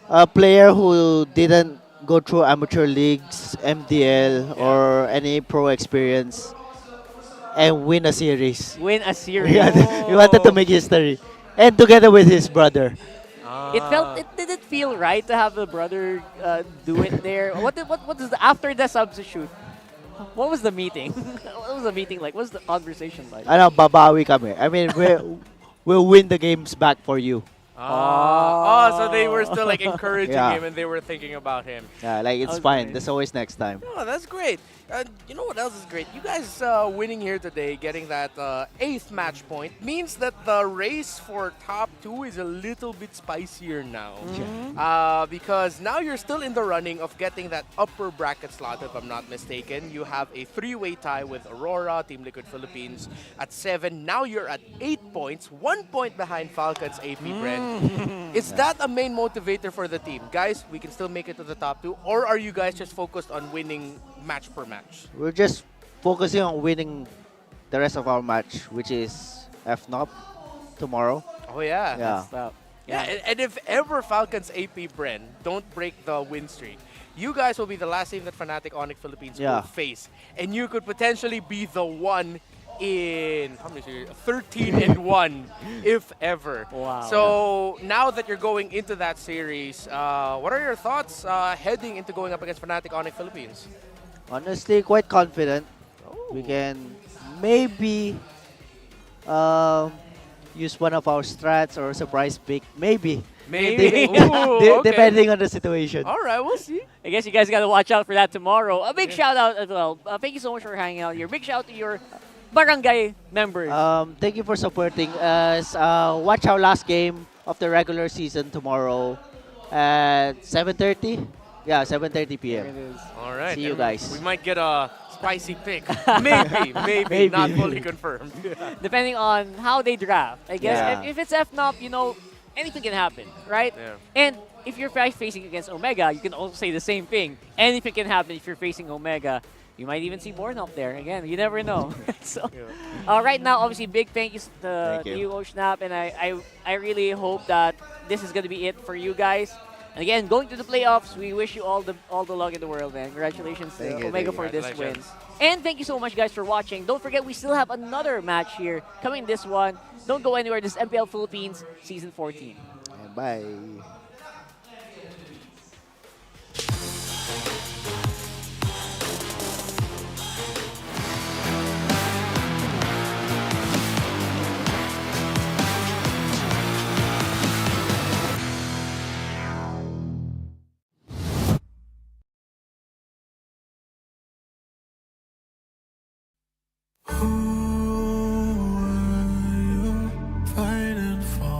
Speaker 1: a player who didn't go through amateur leagues, MDL, or any pro experience, and win a series.
Speaker 13: Win a series.
Speaker 1: We wanted to make history, and together with his brother.
Speaker 13: It didn't feel right to have the brother do it there. What is after the substitute? What was the meeting? What was the meeting like? What's the conversation like?
Speaker 1: Ano, babawi kami. I mean, we'll win the games back for you.
Speaker 14: So they were still like encouraging
Speaker 1: Yeah.
Speaker 14: him and they were thinking about him.
Speaker 1: Yeah, like it's fine. There's always next time.
Speaker 14: Oh, that's great. You know what else is great? You guys winning here today, getting that 8th match point, means that the race for top 2 is a little bit spicier now. Because now you're still in the running of getting that upper bracket slot, if I'm not mistaken. You have a 3-way tie with Aurora, Team Liquid Philippines at 7. Now you're at 8 points, 1 point behind Falcons APBren. Is that a main motivator for the team? Guys, we can still make it to the top 2, or are you guys just focused on winning match per match?
Speaker 1: We're just focusing on winning the rest of our match, which is FNOP tomorrow.
Speaker 14: Oh yeah.
Speaker 1: Yeah.
Speaker 14: And if ever Falcons APBren don't break the win streak, you guys will be the last team that Fnatic Onic Philippines will face. And you could potentially be the one in 13-1 if ever.
Speaker 13: Wow.
Speaker 14: So now that you're going into that series, what are your thoughts heading into going up against Fnatic Onic Philippines?
Speaker 1: Honestly, quite confident. We can maybe use one of our strats or surprise pick. Maybe.
Speaker 14: Ooh, okay.
Speaker 1: Depending on the situation.
Speaker 14: All right, we'll see.
Speaker 13: I guess you guys got to watch out for that tomorrow. A big shout out as well. Thank you so much for hanging out here. Big shout out to your barangay members.
Speaker 1: Thank you for supporting us. Watch our last game of the regular season tomorrow at 7:30. Yeah, 7:30 p.m.
Speaker 14: All right.
Speaker 1: See you
Speaker 14: and
Speaker 1: guys.
Speaker 14: We might get a spicy pick. Maybe, not fully confirmed.
Speaker 13: Depending on how they draft. I guess
Speaker 1: Yeah.
Speaker 13: if it's FNOP, anything can happen, right?
Speaker 14: Yeah.
Speaker 13: And if you're facing against Omega, you can also say the same thing. Anything can happen if you're facing Omega. You might even see Bornok there. Again, you never know. So, right now, obviously, big thank you to you, Oshnap, and I really hope that this is going to be it for you guys. And again, going to the playoffs, we wish you all the luck in the world, man. Congratulations to Omega for this win. And thank you so much, guys, for watching. Don't forget, we still have another match here coming this one. Don't go anywhere. This is MPL Philippines Season 14.
Speaker 1: Bye.
Speaker 18: Fighting for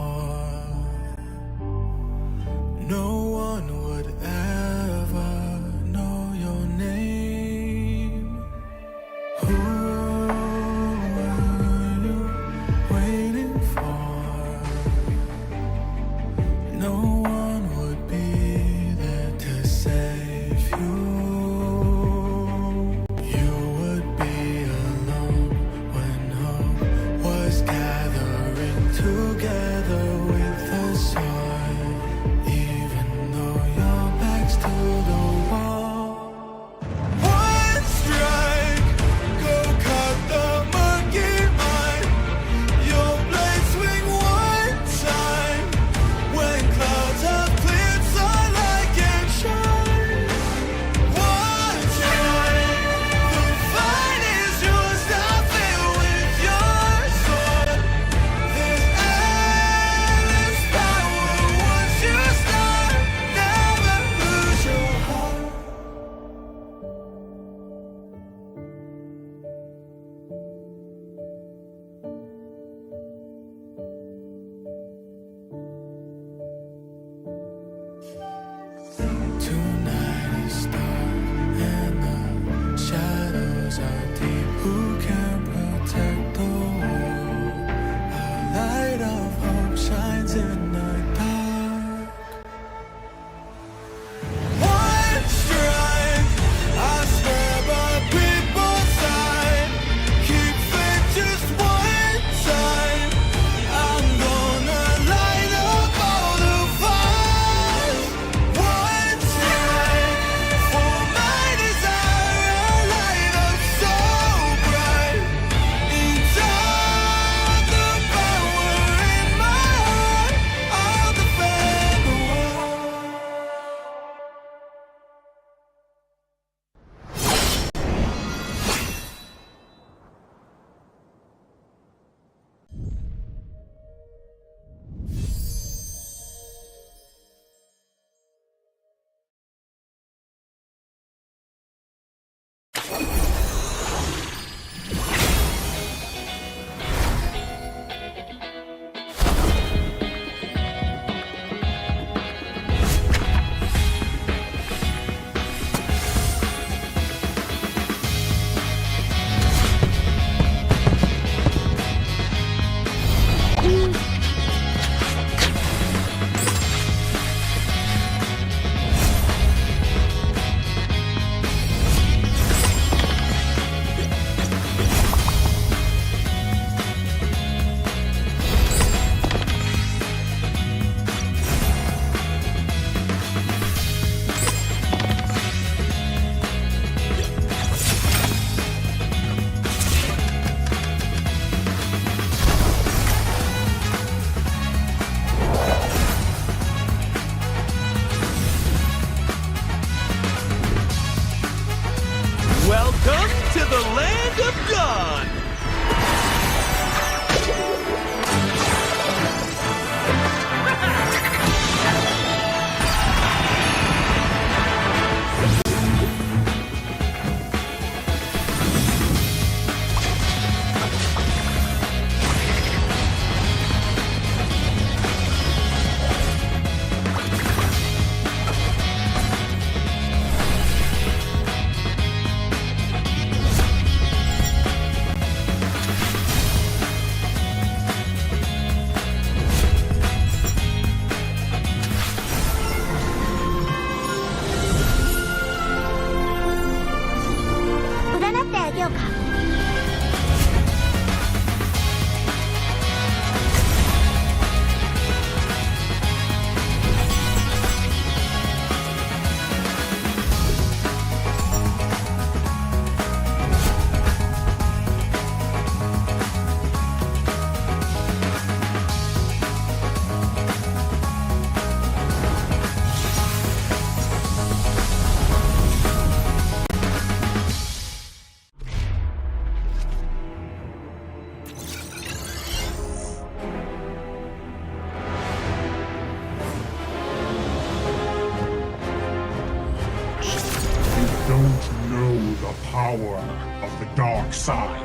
Speaker 18: power of the dark side.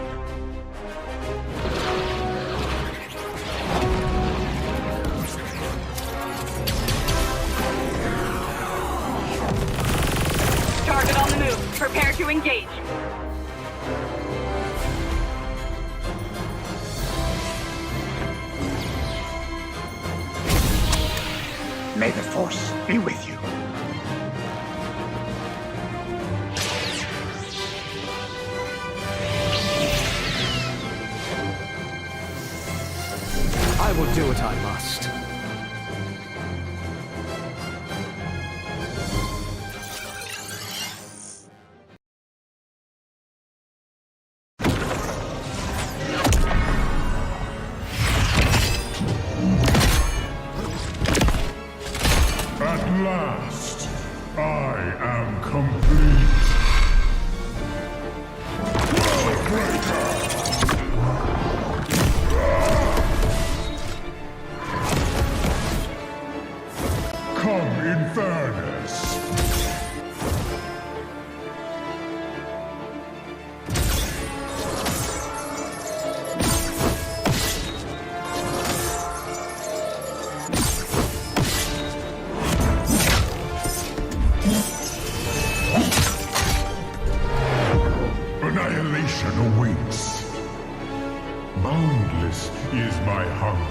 Speaker 2: Target on the move. Prepare to engage.
Speaker 18: May the Force be with you.
Speaker 22: I will do what I must.
Speaker 18: At last, I am complete. Come in fairness. Annihilation awaits. Boundless is my hunger.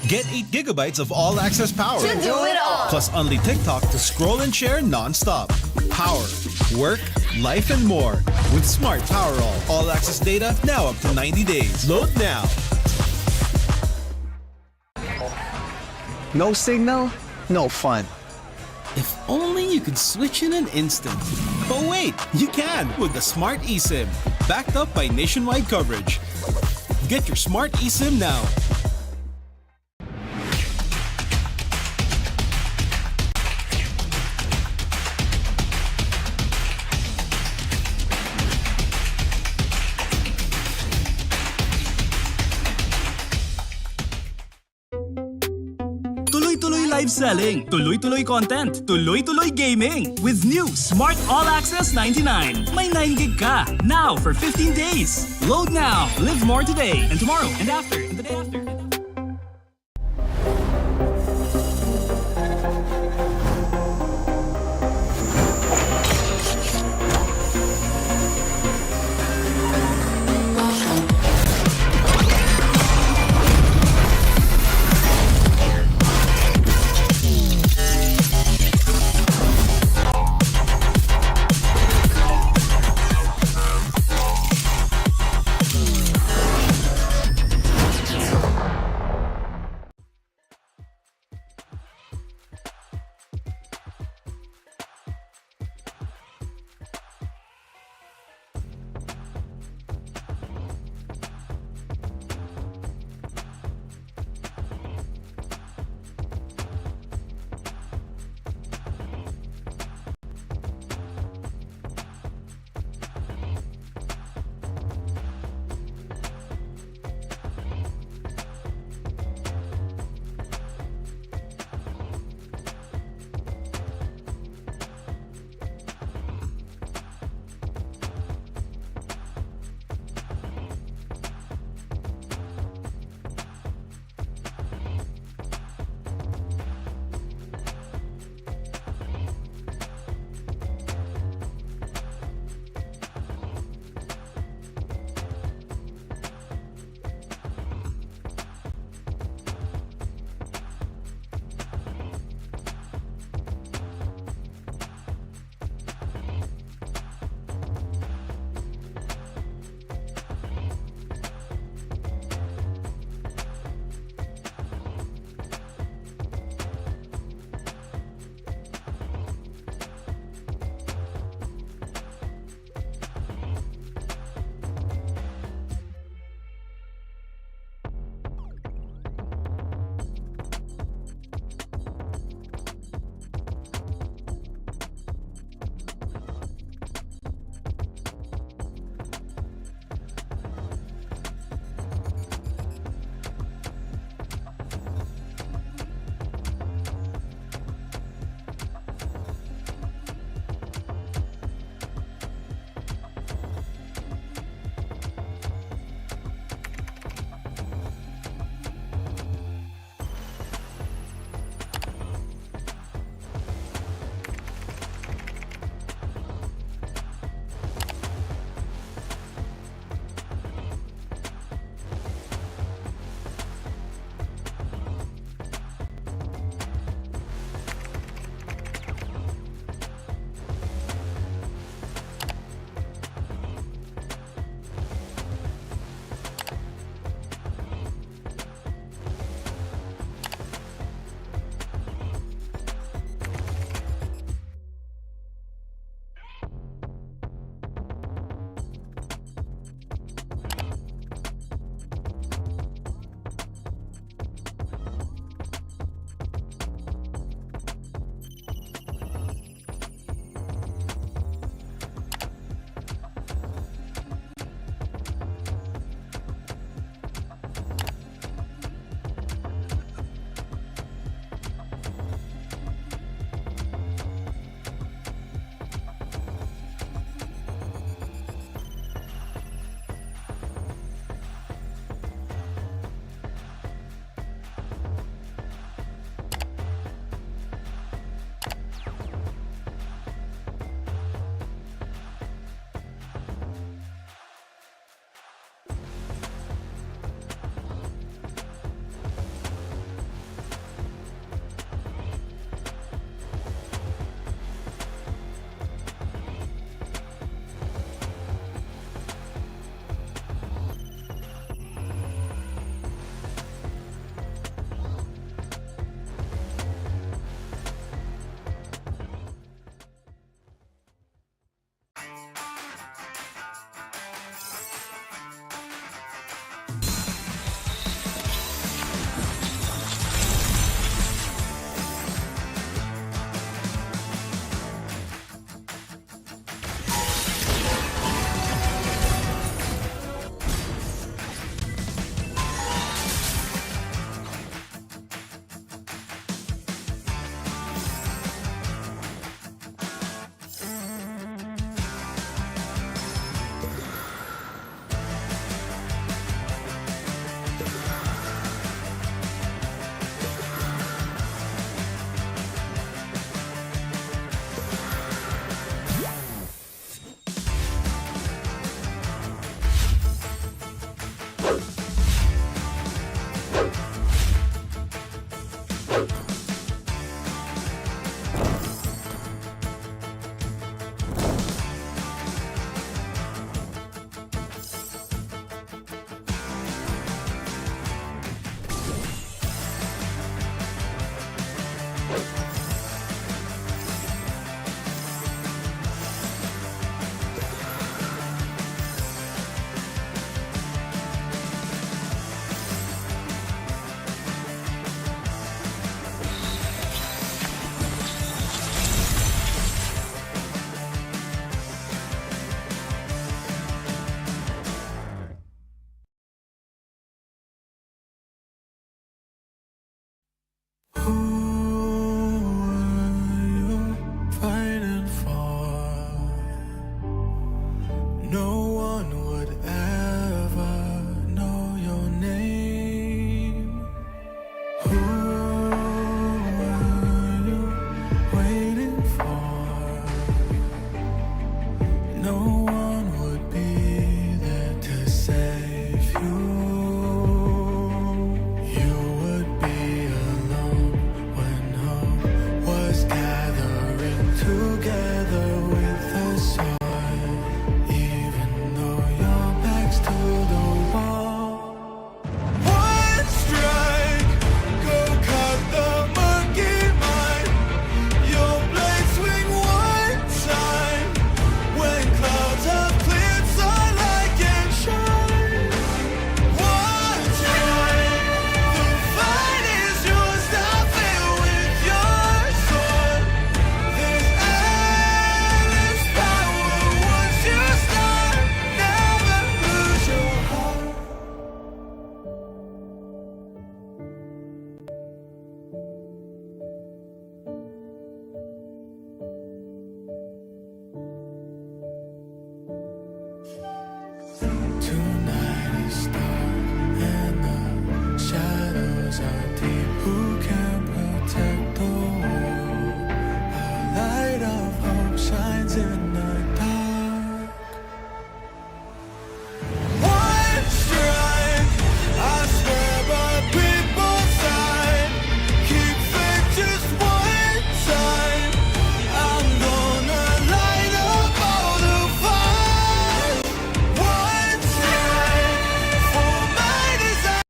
Speaker 23: Get 8 gigabytes of all-access power.
Speaker 2: To do it all.
Speaker 23: Plus only TikTok to scroll and share non-stop. Power, work, life, and more. With Smart Power all-access data now up to 90 days. Load now.
Speaker 24: No signal, no fun.
Speaker 15: If only you could switch in an instant. But wait, you can with the Smart eSIM. Backed up by nationwide coverage. Get your Smart eSIM now.
Speaker 3: selling, tuloy-tuloy content, tuloy-tuloy gaming. With new Smart All Access 99. May 9 gig ka. Now for 15 days. Load now. Live more today and tomorrow and after and the day after.
Speaker 4: shines in the dark. One strike, I swear by people's side. Keep faith just one time. I'm gonna light up all the fire. One strike for my desire.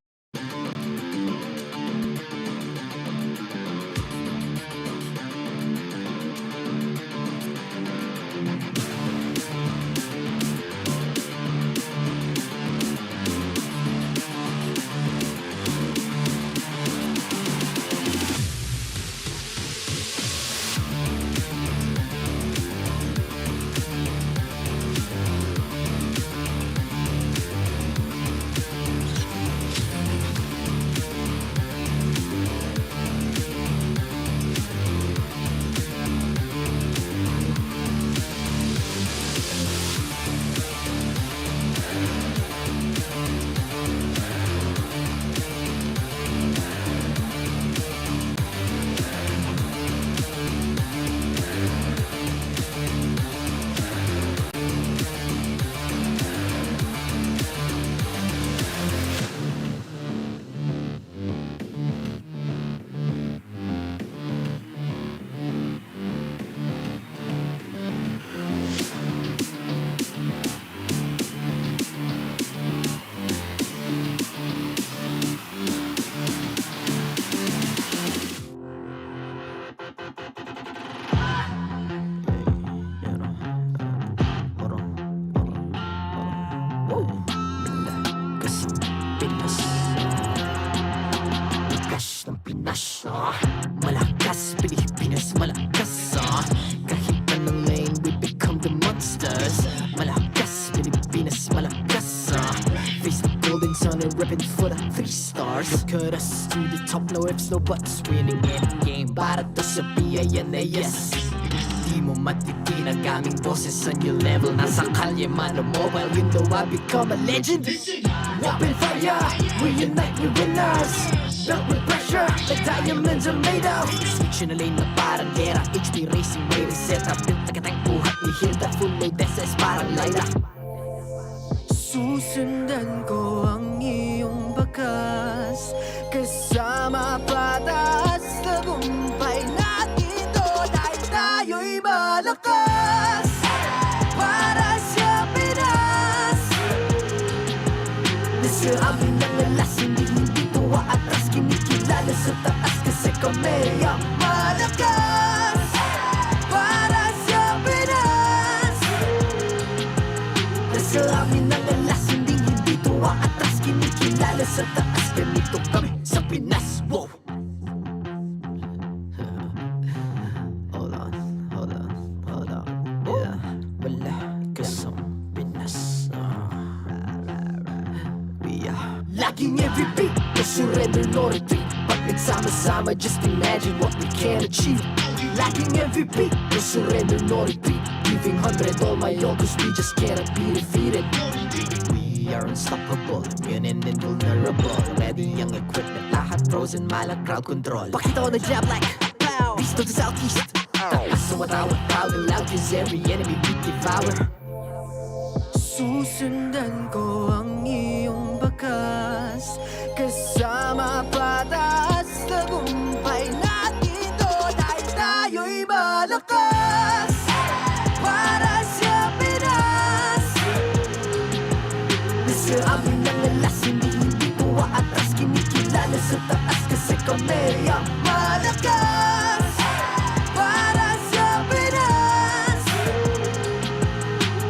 Speaker 5: Malakas, Pilipinas, malakas kahit anong lane, we become the monsters. Malakas, Pilipinas, malakas face the golden sun and repping for the 3 stars. Look at us to the top, no ifs, no buts. Winning any game, para to sa yan na yes. Di mo matitin ang aming boses sa new level. Nasa kalye man o mobile, you know I become a legend. Open fire, we unite, we winners. Built with pressure, the diamonds are made of. Switch in a lane na parang gera. HP racing, waiting set up. Built like a tank, buhat ni hear that full load SS parang Lyra.
Speaker 4: Susundan ko ang iyong bakas, kasama patas. Tagumpay natin to dahil tayo'y malakas. Para sa Pinas, nasa amin ang alas, hindi tuwa atras. Kinikilala sa taas kasi kami ang malakas. Para sa Pinas, nasa amin ang alas, hindi tuwa atras. Kinikilala sa taas, ganito kami sa Pinas. Wow! Laging every beat, no surrender, no retreat. Pag nagsama-sama, just imagine what we can achieve. Laging every beat, no surrender, no retreat. Giving 100 all my all, cause we just cannot be defeated. We are unstoppable, immune and invulnerable. Ready ang equipment, lahat frozen, malang crowd control. Pakita ko na jab like pow, beast of the southeast. Takas sa watawat, proud and loud, cause every enemy we devour. Susundan ko ang iyong bakas, kasama patas. Tagumpay natin to dahil tayo'y malakas. Para sa Pinas, nasa amin ang alas, hindi tuwa atras. Kinikilala sa taas kasi kami ang malakas. Para sa Pinas,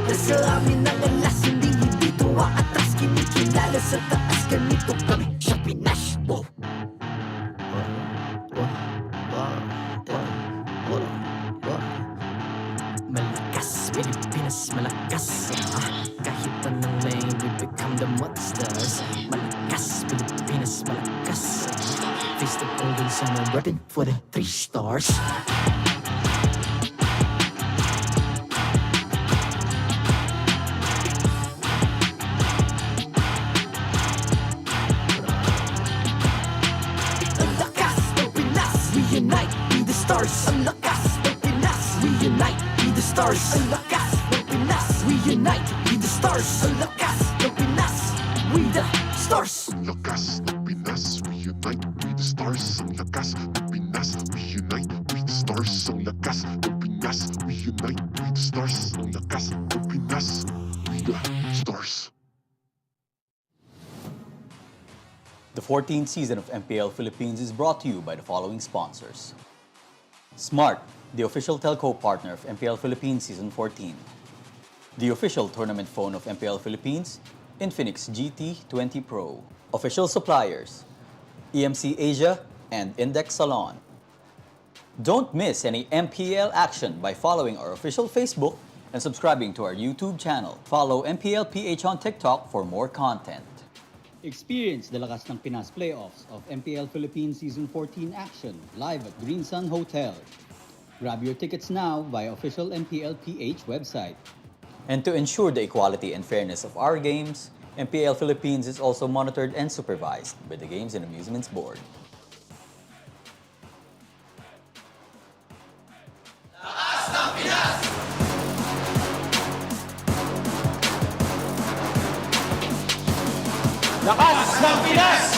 Speaker 4: nasa amin ang alas, hindi tuwa atras. Kinikilala sa taas, ganito kami sa Pinas. Wow! Malakas, Pilipinas, malakas kahit anong lane, we become the monsters. Malakas, Pilipinas, malakas face the golden sun and repping for the 3 stars. Ang lakas ng Pinas, we unite, be the stars. Ang lakas ng Pinas, we unite, be with the stars. Ang lakas ng Pinas, we unite with the stars. Ang lakas ng Pinas, with the stars. Ang lakas ng Pinas, we unite with the stars. Ang lakas ng Pinas, we unite with the stars. Ang lakas ng Pinas, we unite with the stars. Ang lakas ng Pinas, with the stars.
Speaker 6: The 14th season of MPL Philippines is brought to you by the following sponsors. Smart, the official telco partner of MPL Philippines Season 14. The official tournament phone of MPL Philippines, Infinix GT20 Pro. Official suppliers, EMC Asia and Index Salon. Don't miss any MPL action by following our official Facebook and subscribing to our YouTube channel. Follow MPL PH on TikTok for more content.
Speaker 7: Experience the Lakas ng Pinas playoffs of MPL Philippines Season 14 action live at Green Sun Hotel. Grab your tickets now via official MPL PH website.
Speaker 6: And to ensure the equality and fairness of our games, MPL Philippines is also monitored and supervised by the Games and Amusements Board.
Speaker 8: Lakas ng Pinas!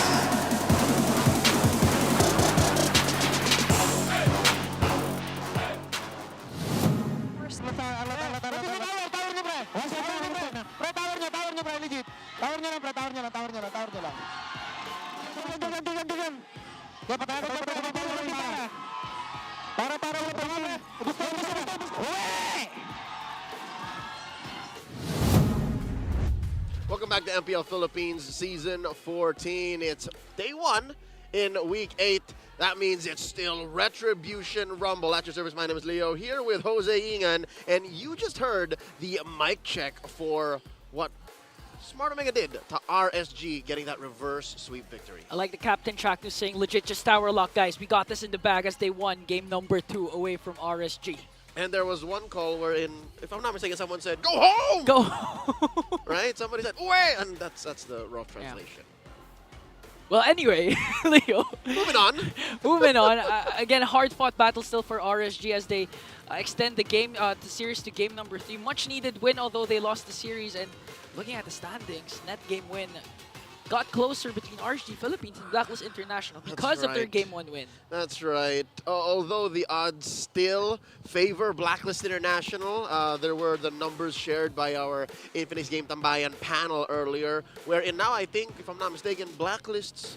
Speaker 12: Welcome back to MPL Philippines Season 14. It's day 1 in week 8. That means it's still Retribution Rumble. At your service, my name is Leo, here with Jose Ingan. And you just heard the mic check for what Smart Omega did to RSG, getting that reverse sweep victory.
Speaker 11: I like the captain track to saying, legit, just tower lock, guys. We got this in the bag as they won game number 2 away from RSG.
Speaker 12: And there was one call wherein, if I'm not mistaken, someone said, "Go home!"
Speaker 11: Go home!
Speaker 12: Right? Somebody said, "Away!" And that's the rough translation.
Speaker 11: Well, anyway, Leo.
Speaker 12: Moving on.
Speaker 11: Moving on. Again, hard-fought battle still for RSG as they extend the game, the series to game number 3. Much-needed win, although they lost the series. And looking at the standings, net game win got closer between RSG Philippines and Blacklist International because of their game 1 win.
Speaker 12: That's right. Although the odds still favor Blacklist International, there were the numbers shared by our Infinix Game Tambayan panel earlier, wherein now I think, if I'm not mistaken, Blacklist's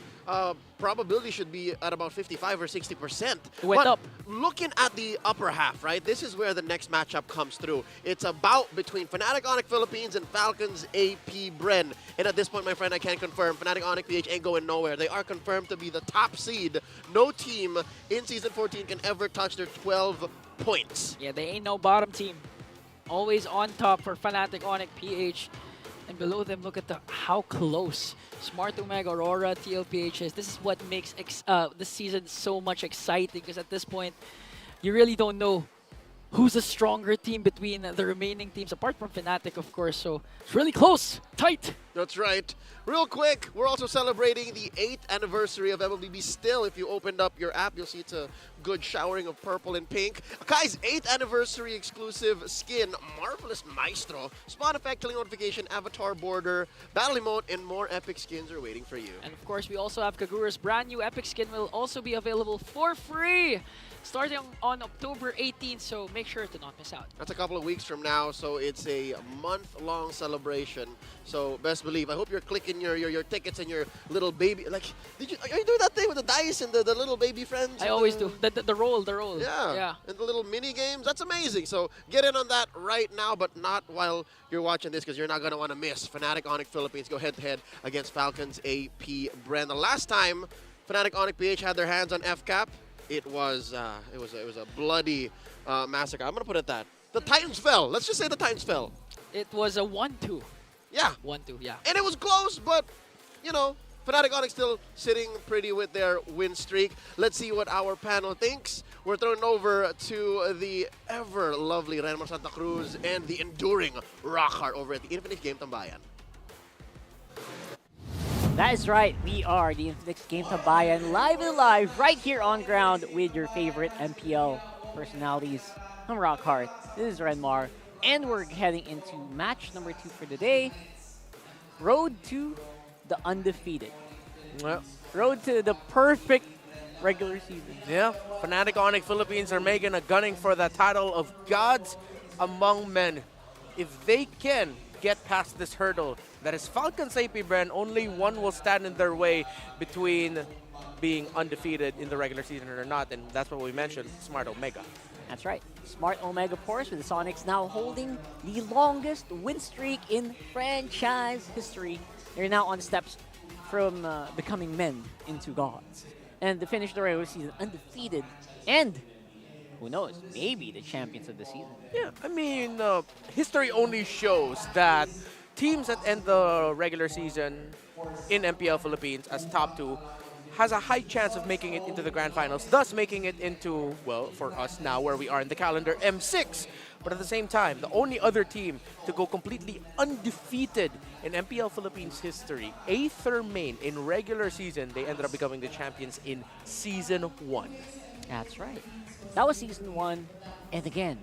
Speaker 12: probability should be at about 55 or 60%.
Speaker 11: It went up.
Speaker 12: Looking at the upper half, right, this is where the next matchup comes through. It's a bout between Fnatic Onic Philippines and Falcons APBren. And at this point, my friend, I can confirm Fnatic Onic PH ain't going nowhere. They are confirmed to be the top seed. No team in Season 14 can ever touch their 12 points.
Speaker 11: Yeah, they ain't no bottom team. Always on top for Fnatic Onic PH. And below them, look at how close Smart Omega, Aurora, TLPH is. This is what makes this season so much exciting, because at this point, you really don't know who's a stronger team between the remaining teams, apart from Fnatic, of course. So it's really close, tight.
Speaker 12: That's right. Real quick, we're also celebrating the 8th anniversary of MLBB still. If you opened up your app, you'll see it's a good showering of purple and pink. Akai's 8th anniversary exclusive skin, Marvelous Maestro, spawn effect, killing notification, avatar border, battle emote, and more epic skins are waiting for you.
Speaker 11: And of course, we also have Kagura's brand new epic skin will also be available for free starting on October 18th, so make sure to not miss out.
Speaker 12: That's a couple of weeks from now, so it's a month-long celebration. So best believe, I hope you're clicking your tickets and your little baby. Like, are you doing that thing with the dice and the little baby friends?
Speaker 11: I always do. The roll.
Speaker 12: Yeah. And the little mini games. That's amazing. So get in on that right now, but not while you're watching this, because you're not going to want to miss Fnatic Onic Philippines go head-to-head against Falcons APBren. The last time Fnatic Onic PH had their hands on FCAP, it was a bloody massacre. I'm gonna put it that the Titans fell. Let's just say the Titans fell.
Speaker 11: It was a 1-2.
Speaker 12: Yeah.
Speaker 11: 1-2. Yeah.
Speaker 12: And it was close, but you know, Fnatic Onic still sitting pretty with their win streak. Let's see what our panel thinks. We're thrown over to the ever lovely Renmar Santa Cruz and the enduring Rockhart over at the Infinix Game Tambayan.
Speaker 13: That is right, we are the Infinix Game Tambayan live and live right here on ground with your favorite MPL personalities. I'm Rockhart. This is Renmar. And we're heading into match number 2 for the day. Road to the undefeated.
Speaker 14: Well,
Speaker 13: road to the perfect regular season.
Speaker 14: Yeah, Fnatic Onic Philippines are making a gunning for the title of gods among men. If they can get past this hurdle, that is Falcons APBren, only one will stand in their way between being undefeated in the regular season or not, and that's what we mentioned, Smart Omega.
Speaker 13: That's right. Smart Omega, of course, with the Sonics now holding the longest win streak in franchise history. They're now on steps from becoming men into gods. And to finish the regular season undefeated and, who knows, maybe the champions of the season.
Speaker 14: Yeah, I mean, history only shows that teams that end the regular season in MPL Philippines as top 2 has a high chance of making it into the grand finals, thus making it into, well, for us now where we are in the calendar, M6. But at the same time, the only other team to go completely undefeated in MPL Philippines history, Aethermain, in regular season, they ended up becoming the champions in Season 1.
Speaker 13: That's right. That was Season 1. And again,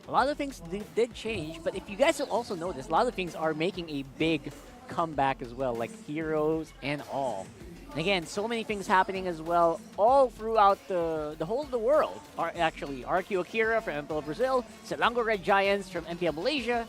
Speaker 13: a lot of things did change, but if you guys will also notice, a lot of things are making a big comeback as well, like heroes and all. And again, so many things happening as well, all throughout the whole of the world. Actually, RQ Akira from MPL Brazil, Selangor Red Giants from MPL Malaysia.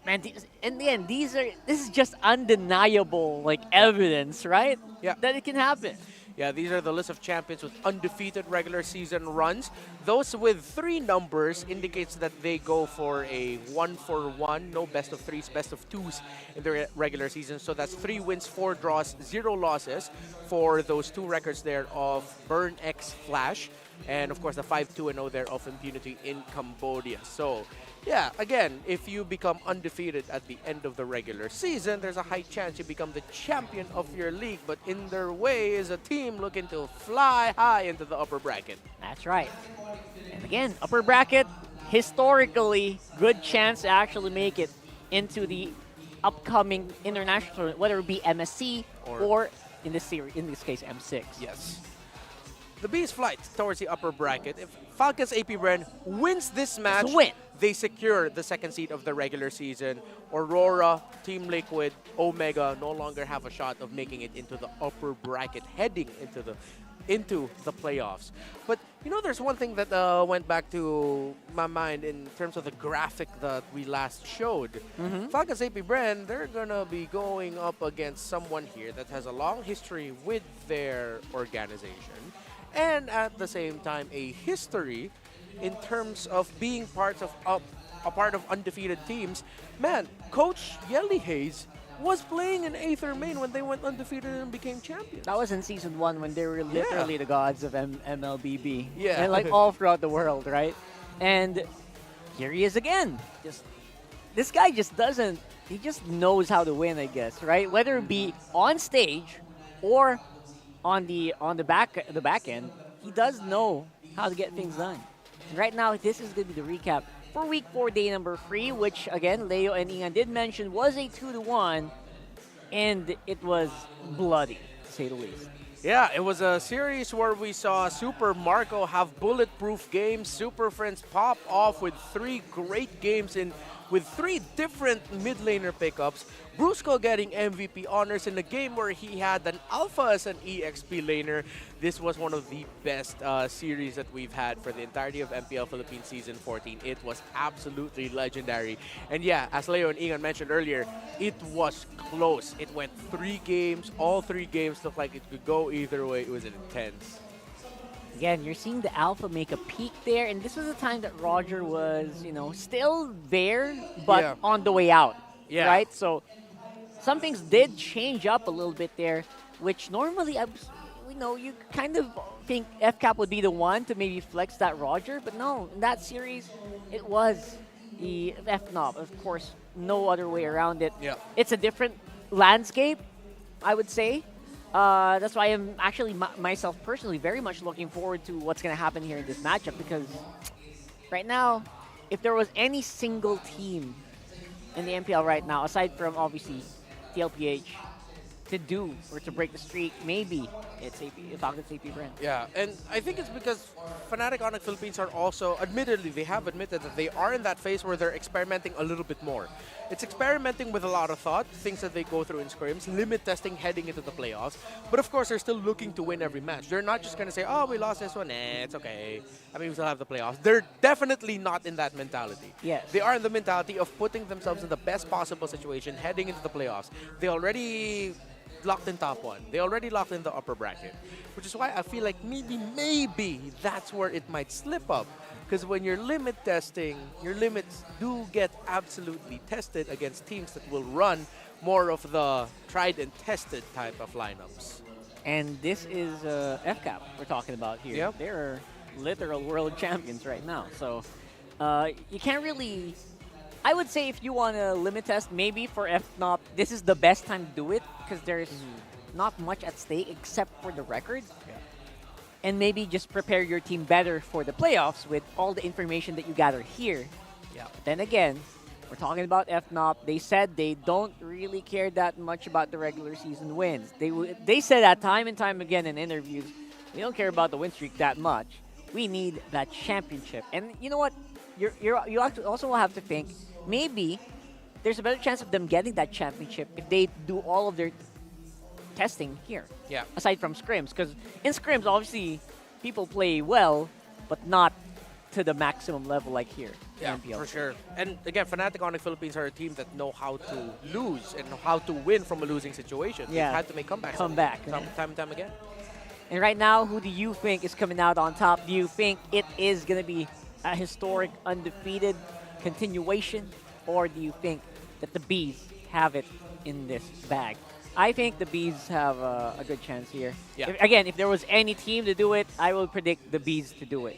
Speaker 13: Man, in the end, this is just undeniable, like, evidence, right?
Speaker 14: Yeah.
Speaker 13: That it can happen.
Speaker 14: Yeah, these are the list of champions with undefeated regular season runs. Those with 3 numbers indicates that they go for a 1-for-1, no best of 3s, best of 2s in the regular season. So that's 3 wins, 4 draws, 0 losses for those 2 records there of Burn X Flash. And of course the 5-2-0 there of Impunity in Cambodia. So yeah, again, if you become undefeated at the end of the regular season, there's a high chance you become the champion of your league. But in their way is a team looking to fly high into the upper bracket.
Speaker 13: That's right. And again, upper bracket, historically, good chance to actually make it into the upcoming international tournament, whether it be MSC or in this series, in this case, M6.
Speaker 14: Yes. The Beast flight towards the upper bracket. If Falcons APBren wins this match, they secure the 2nd seed of the regular season. Aurora, Team Liquid, Omega no longer have a shot of making it into the upper bracket, heading into the playoffs. But you know, there's one thing that went back to my mind in terms of the graphic that we last showed. Falcons APBren, they're gonna be going up against someone here that has a long history with their organization, and at the same time a history in terms of being part of undefeated teams. Man, Coach Yelly Hayes was playing in Aethermain when they went undefeated and became champions.
Speaker 13: That was in Season 1 when they were literally the gods of MLBB.
Speaker 14: Yeah.
Speaker 13: And like all throughout the world, right? And here he is again. This guy just doesn't, he just knows how to win, I guess, right? Whether it be on stage or on the back end, he does know how to get things done. And right now, this is going to be the recap for Week 4, day number 3, which, again, Leo and Ian did mention was a 2-1, and it was bloody, to say the least.
Speaker 14: Yeah, it was a series where we saw Super Marco have bulletproof games, Super Friends pop off with 3 great games with 3 different mid laner pickups, Brusco getting MVP honors in a game where he had an Alpha as an EXP laner. This was one of the best series that we've had for the entirety of MPL Philippines Season 14. It was absolutely legendary. And yeah, as Leo and Ingan mentioned earlier, it was close. It went 3 games. All 3 games looked like it could go either way. It was intense.
Speaker 13: Again, you're seeing the Alpha make a peak there, and this was a time that Roger was, you know, still there, but on the way out, right? So some things did change up a little bit there, which normally, you kind of think FCAP would be the one to maybe flex that Roger, but no, in that series, it was the FNOP. Of course, no other way around it.
Speaker 14: Yeah.
Speaker 13: It's a different landscape, I would say. That's why I'm actually myself personally very much looking forward to what's going to happen here in this matchup, because right now, if there was any single team in the MPL right now, aside from obviously TLPH, to do or to break the streak, maybe it's Falcons APBren.
Speaker 14: Yeah, and I think it's because Fnatic Onic Philippines are also, admittedly, they have admitted that they are in that phase where they're experimenting a little bit more. It's experimenting with a lot of thought, things that they go through in scrims, limit testing heading into the playoffs. But of course, they're still looking to win every match. They're not just going to say, oh, we lost this one, it's okay. I mean, we still have the playoffs. They're definitely not in that mentality.
Speaker 13: Yes.
Speaker 14: They are in the mentality of putting themselves in the best possible situation heading into the playoffs. They already locked in top one. They already locked in the upper bracket, which is why I feel like maybe that's where it might slip up. Because when you're limit testing, your limits do get absolutely tested against teams that will run more of the tried and tested type of lineups.
Speaker 13: And this is FCAP we're talking about here.
Speaker 14: Yep.
Speaker 13: They're literal world champions right now. So you can't really... I would say if you want to limit test, maybe for FNOP, this is the best time to do it because there's not much at stake except for the record.
Speaker 14: Yeah.
Speaker 13: And maybe just prepare your team better for the playoffs with all the information that you gather here.
Speaker 14: Yeah.
Speaker 13: But then again, we're talking about FNOP. They said they don't really care that much about the regular season wins. They said that time and time again in interviews. We don't care about the win streak that much. We need that championship. And you know what? You also have to think, maybe there's a better chance of them getting that championship if they do all of their testing here.
Speaker 14: Yeah.
Speaker 13: Aside from scrims, because in scrims, obviously, people play well, but not to the maximum level like here.
Speaker 14: Yeah,
Speaker 13: in MPL.
Speaker 14: for sure. And again, Fnatic Onic Philippines are a team that know how to lose and know how to win from a losing situation.
Speaker 13: Yeah.
Speaker 14: They've had to make comebacks.
Speaker 13: Come back.
Speaker 14: Time and time again.
Speaker 13: And right now, who do you think is coming out on top? Do you think it is going to be a historic undefeated continuation, or do you think that the Bees have it in this bag? I think the Bees have a good chance here.
Speaker 14: Yeah.
Speaker 13: If there was any team to do it, I will predict the Bees to do it.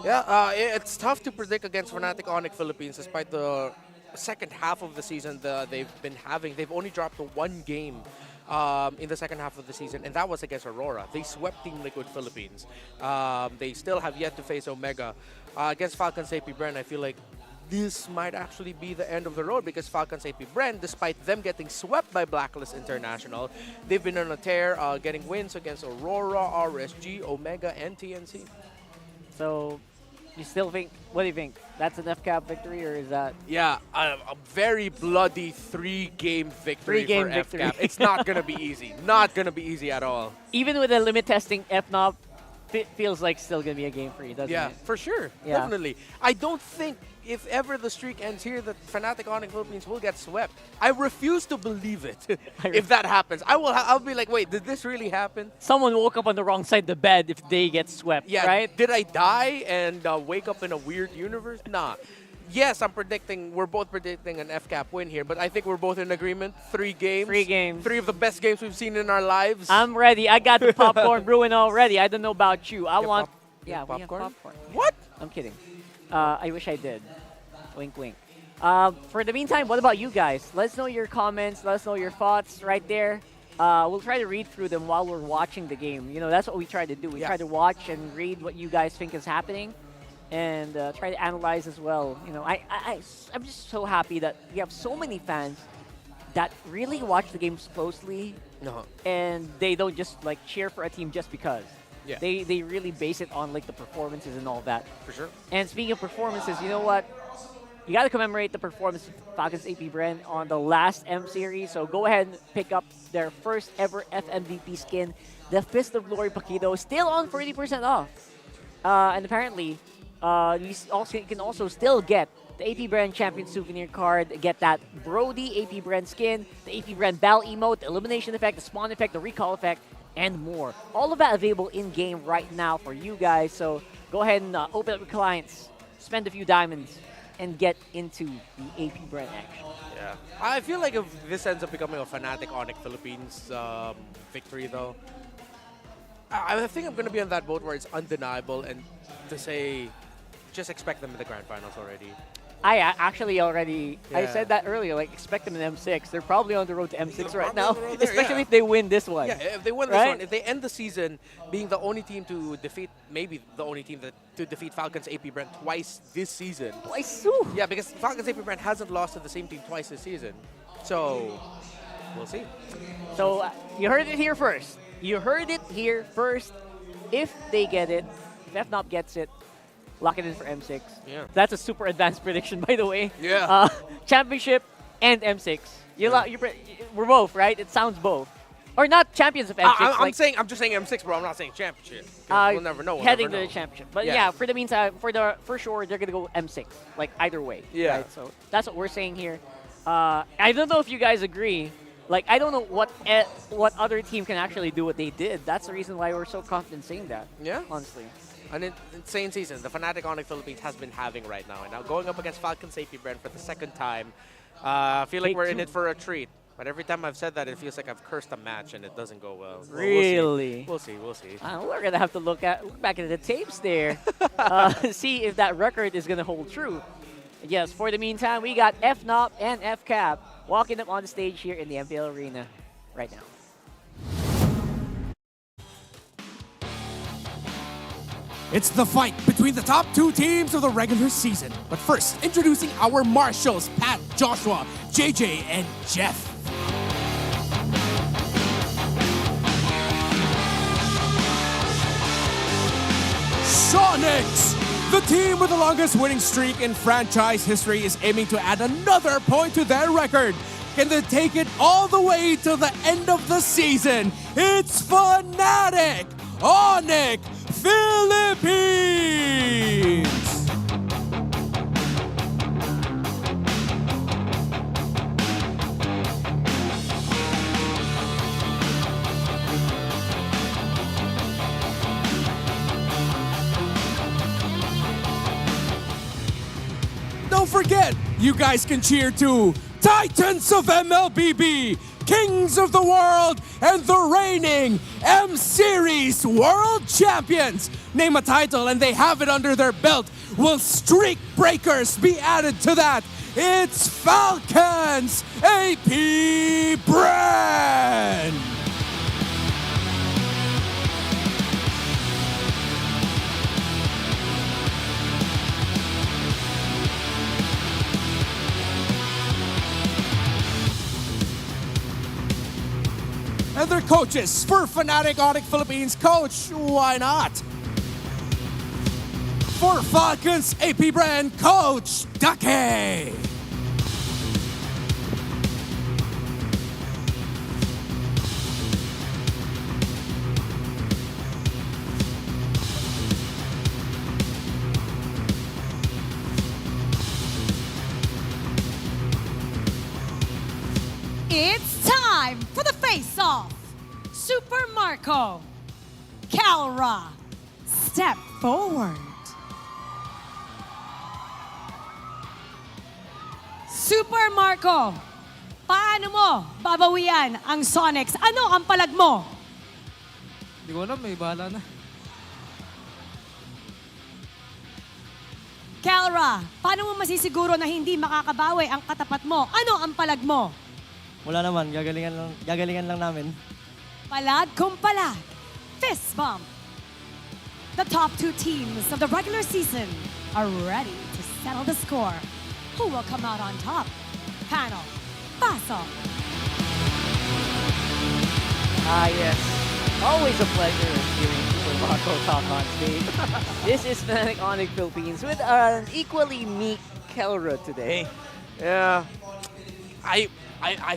Speaker 14: Yeah, it's tough to predict against Fnatic Onic Philippines despite the second half of the season that they've been having. They've only dropped one game in the second half of the season, and that was against Aurora. They swept Team Liquid Philippines. They still have yet to face Omega. Against Falcons APBren, I feel like this might actually be the end of the road because Falcons APBren, despite them getting swept by Blacklist International, they've been on a tear, getting wins against Aurora, RSG, Omega, and TNC.
Speaker 13: So, you still think, what do you think? That's an FCAP victory, or is that?
Speaker 14: Yeah, a very bloody three-game victory for FCAP. It's not going to be easy. Not going to be easy at all.
Speaker 13: Even with the limit testing, FNOP feels like still going to be a game for you, doesn't it?
Speaker 14: Yeah, for sure.
Speaker 13: Yeah.
Speaker 14: Definitely. I don't think if ever the streak ends here that Fnatic Onic Philippines will get swept. I refuse to believe it if that happens. I'll be like, wait, did this really happen?
Speaker 13: Someone woke up on the wrong side of the bed if they get swept,
Speaker 14: Yeah,
Speaker 13: right?
Speaker 14: Did I die and wake up in a weird universe? Nah. Yes, we're both predicting an FCAP win here, but I think we're both in agreement. 3 games.
Speaker 13: 3 games.
Speaker 14: 3 of the best games we've seen in our lives.
Speaker 13: I'm ready. I got the popcorn brewing already. I don't know about you. I want... Yeah, we have
Speaker 14: popcorn?
Speaker 13: popcorn.
Speaker 14: What?
Speaker 13: I'm kidding. I wish I did. Wink, wink. For the meantime, what about you guys? Let us know your comments. Let us know your thoughts right there. We'll try to read through them while we're watching the game. You know, that's what we try to do. We try to watch and read what you guys think is happening and try to analyze as well. You know, I'm just so happy that we have so many fans that really watch the games closely and they don't just like cheer for a team just because.
Speaker 14: Yeah.
Speaker 13: They really base it on like the performances and all that.
Speaker 14: For sure.
Speaker 13: And speaking of performances, you know what? You got to commemorate the performance of Falcons APBren on the last M series. So go ahead and pick up their first ever FMVP skin, the Fist of Glory Paquito, still on 30% off. And apparently, you can also still get the APBren Champion Souvenir card, get that Brody APBren skin, the APBren Battle Emote, the Elimination Effect, the Spawn Effect, the Recall Effect, and more. All of that available in-game right now for you guys. So go ahead and open up your clients, spend a few diamonds, and get into the APBren action.
Speaker 14: Yeah. I feel like if this ends up becoming a Fnatic Onic Philippines victory, though, I think I'm going to be on that boat where it's undeniable and to say, just expect them in the grand finals already.
Speaker 13: I actually already, I
Speaker 14: Yeah.
Speaker 13: said that earlier, like expect them in M6. They're probably on the road to M6 right now,
Speaker 14: on the road there,
Speaker 13: especially
Speaker 14: yeah.
Speaker 13: if they win this one.
Speaker 14: Yeah, if they win this
Speaker 13: right?
Speaker 14: one, if they end the season being the only team to defeat, maybe the only team to defeat Falcons APBren twice this season.
Speaker 13: Twice? Ooh.
Speaker 14: Yeah, because Falcons APBren hasn't lost to the same team twice this season. So, We'll see.
Speaker 13: So you heard it here first. You heard it here first. If they get it, if FNOP gets it, lock it in for M6.
Speaker 14: Yeah.
Speaker 13: That's a super advanced prediction, by the way.
Speaker 14: Yeah.
Speaker 13: Championship and M6. We're both, right? It sounds both. Or not champions of M6.
Speaker 14: I'm just saying M6, bro. I'm not saying championship. We'll never know.
Speaker 13: Heading to the championship. But yeah, for the meantime, for sure, they're going to go M6. Like, either way.
Speaker 14: Yeah.
Speaker 13: Right? So that's what we're saying here. I don't know if you guys agree. Like, I don't know what other team can actually do what they did. That's the reason why we're so confident saying that.
Speaker 14: Yeah.
Speaker 13: Honestly.
Speaker 14: An insane season the Fnatic Onic Philippines has been having right now. And now going up against Falcons APBren for the second time, I feel like we're in it for a treat. But every time I've said that, it feels like I've cursed a match and it doesn't go well.
Speaker 13: Really?
Speaker 14: We'll see. We'll see.
Speaker 13: We're going to have to look back at the tapes there. See if that record is going to hold true. Yes, for the meantime, we got FNOP and FCAP walking up on the stage here in the MPL arena right now.
Speaker 15: It's the fight between the top two teams of the regular season. But first, introducing our marshals, Pat, Joshua, JJ, and Jeff. Sonics! The team with the longest winning streak in franchise history is aiming to add another point to their record. Can they take it all the way to the end of the season? It's Fnatic Onic Philippines! Don't forget, you guys can cheer too. Titans of MLBB, Kings of the World, and the reigning M-Series World Champions. Name a title and they have it under their belt. Will streak breakers be added to that? It's Falcons APBren! And their coaches for Fnatic Onic Philippines, Coach, why not? For Falcons APBren, Coach Dake.
Speaker 10: It's time for the face-off. Super Marco, Calra, step forward. Super Marco, paano mo babawian ang Sonics? Ano ang palag mo?
Speaker 9: Hindi ko alam, may bahala na.
Speaker 10: Calra, paano mo masisiguro na hindi makakabawi ang katapat mo? Ano ang palag mo?
Speaker 16: Wala naman, gagalingan lang namin.
Speaker 10: Palag kung palag. Fist bump. The top two teams of the regular season are ready to settle the score. Who will come out on top? Panel. Paso.
Speaker 13: Yes. Always a pleasure hearing Super Marco talk on stage. This is Fnatic Onic Philippines with an equally meek Kelra today.
Speaker 14: Yeah. I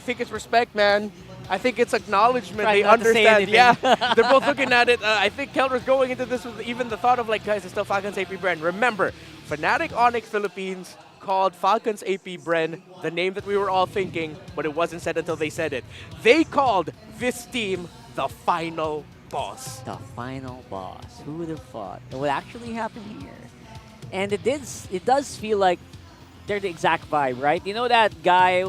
Speaker 14: think it's respect, man. I think it's acknowledgement.
Speaker 13: Try
Speaker 14: they
Speaker 13: not to say
Speaker 14: understand.
Speaker 13: anything.
Speaker 14: Yeah, they're both looking at it. I think Kelder's going into this with even the thought of like, guys, it's still Falcons APBren. Remember, Fnatic Onic Philippines called Falcons APBren the name that we were all thinking, but it wasn't said until they said it. They called this team the final boss.
Speaker 13: The final boss. Who would have thought it would actually happen here? And it does feel like they're the exact vibe, right? You know that guy,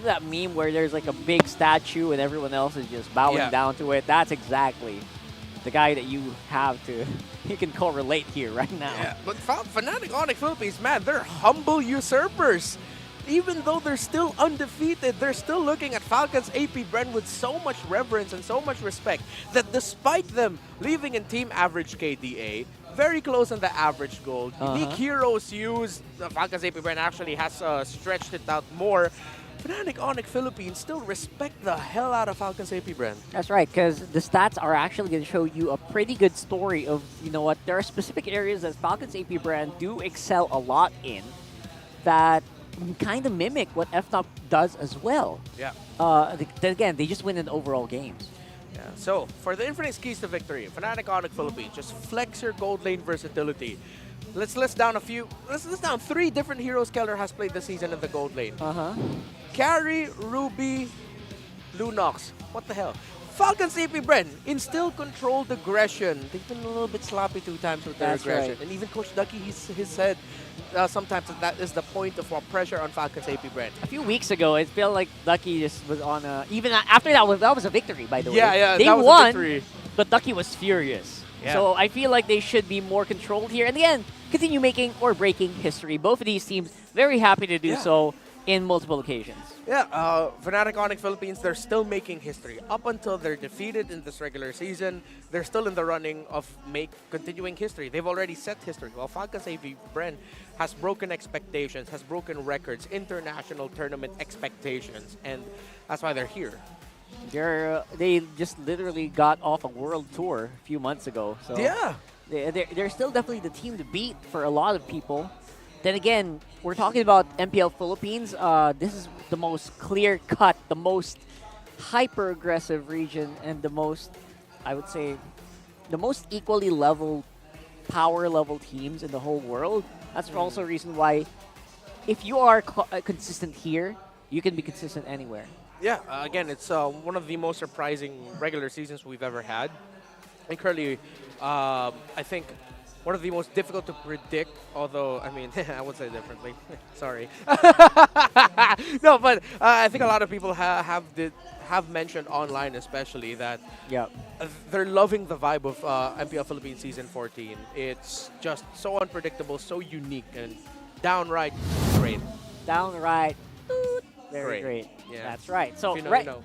Speaker 13: that meme where there's like a big statue and everyone else is just bowing down to it? That's exactly the guy that you have to, you can correlate here right now.
Speaker 14: Yeah, but Fnatic Onic Philippines, man, they're humble usurpers. Even though they're still undefeated, they're still looking at Falcons APBren with so much reverence and so much respect that despite them leaving in team average KDA, very close on the average gold. Unique heroes used. Falcons APBren actually has stretched it out more. Fnatic Onic Philippines still respect the hell out of Falcons APBren.
Speaker 13: That's right, because the stats are actually going to show you a pretty good story of, you know what, there are specific areas that Falcons APBren do excel a lot in that kind of mimic what FNOP does as well.
Speaker 14: Yeah.
Speaker 13: Again, they just win in overall games.
Speaker 14: Yeah. So, for the infinite keys to victory, Fnatic Onic Philippines, just flex your gold lane versatility. Let's list down three different heroes Keller has played this season in the gold lane. Carry, Ruby, Lunox. What the hell? Falcons APBren, instill controlled aggression. They've been a little bit sloppy 2 times with their
Speaker 13: That's
Speaker 14: aggression.
Speaker 13: right.
Speaker 14: And even Coach Ducky, he said sometimes that is the point of more pressure on Falcons APBren.
Speaker 13: A few weeks ago, it felt like Ducky just was on a... Even after that was a victory, by the way.
Speaker 14: Yeah,
Speaker 13: they
Speaker 14: that was
Speaker 13: won,
Speaker 14: a victory.
Speaker 13: but Ducky was furious.
Speaker 14: Yeah.
Speaker 13: So I feel like they should be more controlled here. And again, continue making or breaking history. Both of these teams very happy to do so in multiple occasions.
Speaker 14: Yeah, Fnatic Onic Philippines, they're still making history. Up until they're defeated in this regular season, they're still in the running of continuing history. They've already set history. While Falcons APBren has broken expectations, has broken records, international tournament expectations, and that's why they're here.
Speaker 13: They just literally got off a world tour a few months ago. So
Speaker 14: Yeah.
Speaker 13: they're still definitely the team to beat for a lot of people. Then again, we're talking about MPL Philippines. This is the most clear-cut, the most hyper-aggressive region, and the most, I would say, the most equally level, power-level teams in the whole world. That's also a reason why, if you are consistent here, you can be consistent anywhere.
Speaker 14: Yeah, again, it's one of the most surprising regular seasons we've ever had. And currently, I think one of the most difficult to predict, although, I mean, I would say differently. Sorry. No, but I think a lot of people have mentioned online especially that they're loving the vibe of MPL Philippines Season 14. It's just so unpredictable, so unique, and downright great.
Speaker 13: Downright very great.
Speaker 14: Yeah.
Speaker 13: That's right. So,
Speaker 14: If you know, you know.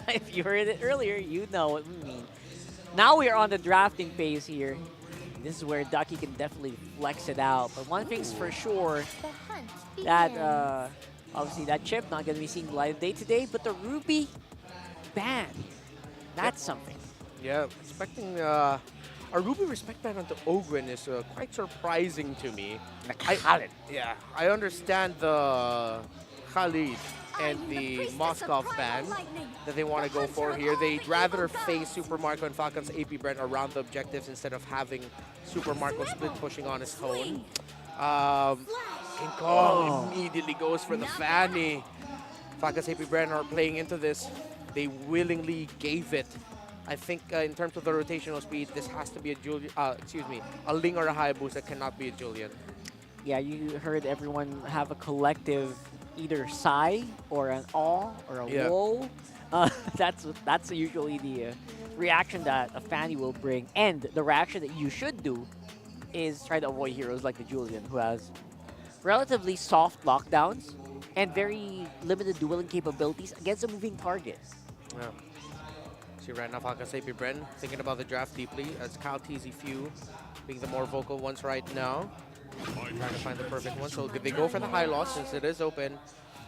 Speaker 13: if you heard it earlier, you know what we mean. Now we are on the drafting phase here. This is where Ducky can definitely flex it out. But one thing's for sure, that obviously that chip not going to be seeing the light of day today, but the Ruby ban, that's something.
Speaker 14: Yeah, expecting a Ruby respect ban onto Ogren is quite surprising to me. I understand the Khalid and the Moskov ban that they want to go for here. They'd rather face Super Marco and Falcons APBren around the objectives instead of having Super Marco split pushing on his own. King Kong immediately goes for the Fanny. Falcons APBren are playing into this. They willingly gave it. I think in terms of the rotational speed, this has to be a Julian, a Ling or a Hayabusa, cannot be a Julian.
Speaker 13: Yeah, you heard everyone have a collective either sigh or an awe or a whoa. That's usually the reaction that a Fanny will bring. And the reaction that you should do is try to avoid heroes like the Julian, who has relatively soft lockdowns and very limited dueling capabilities against a moving target.
Speaker 14: Yeah. See right now, Falcons APBren thinking about the draft deeply, as Kyle TZ Few being the more vocal ones right now. Trying to find the perfect one. So they go for the high loss since it is open.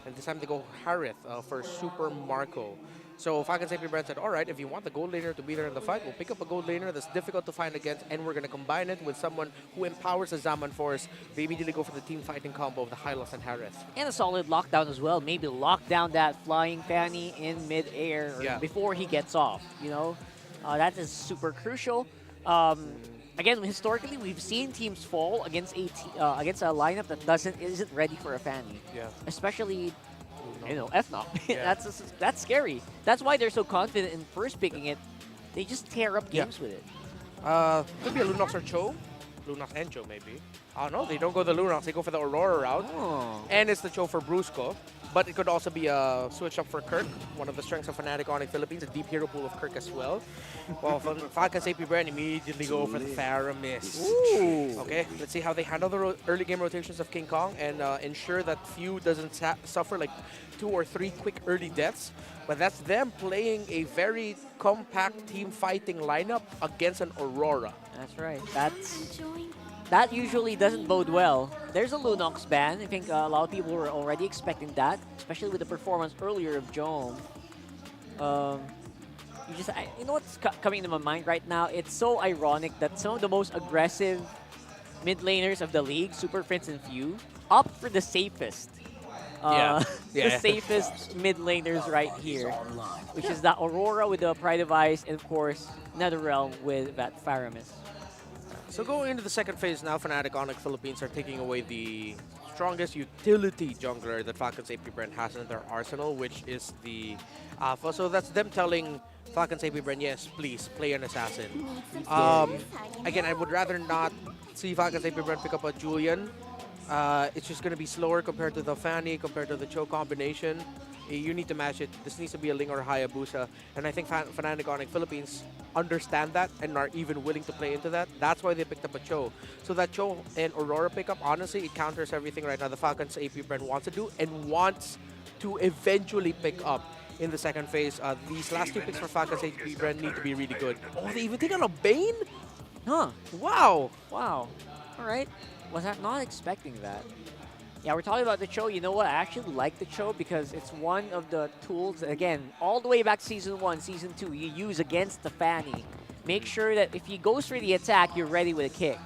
Speaker 14: And this time they go Harith for Super Marco. So Falcons APBren said, all right, if you want the gold laner to be there in the fight, we'll pick up a gold laner that's difficult to find against, and we're going to combine it with someone who empowers the Zaman Force. They immediately go for the team fighting combo of the Hylos and Harith.
Speaker 13: And a solid lockdown as well. Maybe lock down that flying Fanny in mid-air before he gets off. You know, that is super crucial. Again, historically, we've seen teams fall against against a lineup that isn't ready for a Fanny.
Speaker 14: Yeah.
Speaker 13: Especially, you know, FNOP. That's scary. That's why they're so confident in first picking it. They just tear up games with it.
Speaker 14: Could be a Lunox or Cho. Lunox and Cho, maybe. Oh, no, they don't go the Lunox. They go for the Aurora route. And it's the Cho for Brusco. But it could also be a switch up for Kirk, one of the strengths of Fnatic Onic Philippines, a deep hero pool of Kirk as well. While Falcons APBren immediately go for the Faramis. Okay, let's see how they handle the early game rotations of King Kong and ensure that Few doesn't suffer like 2 or 3 quick early deaths. But that's them playing a very compact team fighting lineup against an Aurora.
Speaker 13: That's right. That's that usually doesn't bode well. There's a Lunox ban. I think a lot of people were already expecting that, especially with the performance earlier of Jome. You know what's coming to my mind right now? It's so ironic that some of the most aggressive mid laners of the league, Super Prince and Few, opt for the safest. The safest mid laners right here, which is the Aurora with the Pride of Ice, and of course, NetherRealm with that Faramis.
Speaker 14: So going into the second phase now, Fnatic Onic Philippines are taking away the strongest utility jungler that Falcons APBren has in their arsenal, which is the Alpha. So that's them telling Falcons APBren, yes, please, play an assassin. Again, I would rather not see Falcons APBren pick up a Julian. It's just going to be slower compared to the Fanny, compared to the Cho combination. You need to match it. This needs to be a Ling or Hayabusa. And I think Fnatic Onic Philippines understand that and are even willing to play into that. That's why they picked up a Cho. So that Cho and Aurora pickup, honestly, it counters everything right now the Falcons APBren wants to do and wants to eventually pick up in the second phase. These last two picks for Falcons APBren need to be really good. Oh, they even take on a Bane?
Speaker 13: Huh.
Speaker 14: Wow.
Speaker 13: Wow. All right. Was I not expecting that? Yeah, we're talking about the Cho. You know what? I actually like the Cho because it's one of the tools, again, all the way back to Season 1, Season 2, you use against the Fanny. Make sure that if he goes for the attack, you're ready with a kick.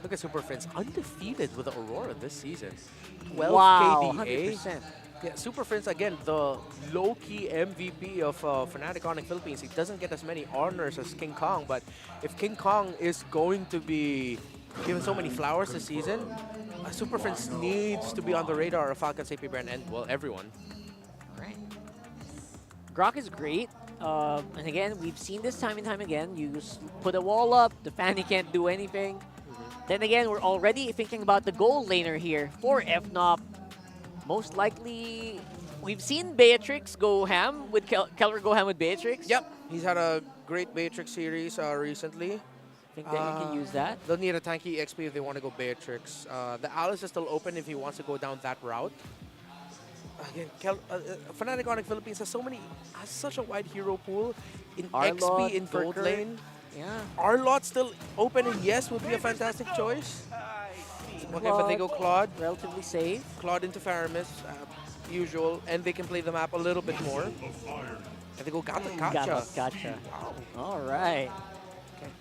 Speaker 14: Look at Super Friends, undefeated with the Aurora this season. 12
Speaker 13: wow,
Speaker 14: KDA.
Speaker 13: 100%.
Speaker 14: Yeah, Super Friends, again, the low-key MVP of Fnatic Onic Philippines. He doesn't get as many honors as King Kong, but if King Kong is going to be given so many flowers this season, Super Friends needs to be on the radar of Falcons APBren and, well, everyone.
Speaker 13: Right. Grok is great. And again, we've seen this time and time again. You put a wall up, the Fanny can't do anything. Then again, we're already thinking about the gold laner here for FNOP. Most likely, we've seen Beatrix go ham with Keller go ham with Beatrix.
Speaker 14: Yep, he's had a great Beatrix series recently.
Speaker 13: I think that you can use that.
Speaker 14: They'll need a tanky XP if they want to go Beatrix. The Alice is still open if he wants to go down that route. Again, Fnatic Onic Philippines has such a wide hero pool in XP in gold lane.
Speaker 13: Yeah.
Speaker 14: Arlot still open, and yes, would be a fantastic choice. Okay, but they go Claude.
Speaker 13: Relatively safe.
Speaker 14: Claude into Faramis, usual, and they can play the map a little bit more. And they go Gotcha.
Speaker 13: Gotcha. Wow. All right. Okay.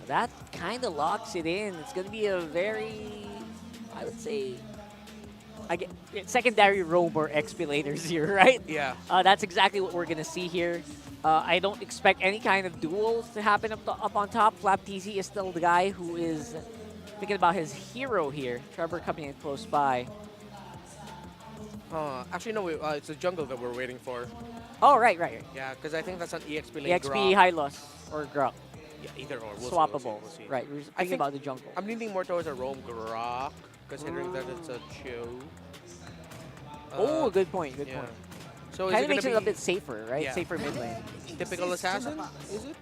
Speaker 13: That kind of locks it in. It's going to be a very, I would say, secondary roamer XP laners here, right?
Speaker 14: Yeah.
Speaker 13: That's exactly what we're going to see here. I don't expect any kind of duels to happen up on top. Flap TZ is still the guy who is thinking about his hero here. Trevor coming in close by.
Speaker 14: Actually, no, it's the jungle that we're waiting for.
Speaker 13: Oh, right.
Speaker 14: Yeah, because I think that's an EXP lane.
Speaker 13: EXP, Hylos, or Grok.
Speaker 14: Yeah, either or.
Speaker 13: Swappable.
Speaker 14: We'll see.
Speaker 13: Right, we're thinking about the jungle.
Speaker 14: I'm leaning more towards a roam Grok, considering that it's a Cho.
Speaker 13: Oh, good point. Good point.
Speaker 14: So
Speaker 13: kind of makes it a bit safer, right?
Speaker 14: Yeah.
Speaker 13: Safer mid lane.
Speaker 14: Typical assassin, is it?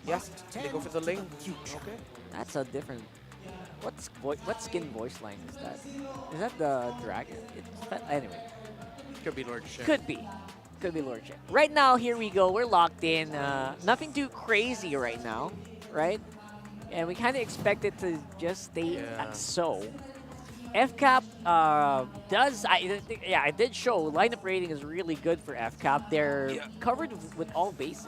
Speaker 14: Yeah, they go for the lane. Okay.
Speaker 13: That's a different. What skin voice line is that? Is that the dragon? Anyway.
Speaker 14: Could be Lord Shen.
Speaker 13: Could be Lord Shen. Right now, here we go. We're locked in. Nothing too crazy right now, right? And we kind of expect it to just stay so. FCAP I did show lineup rating is really good for FCAP. They're covered with all bases.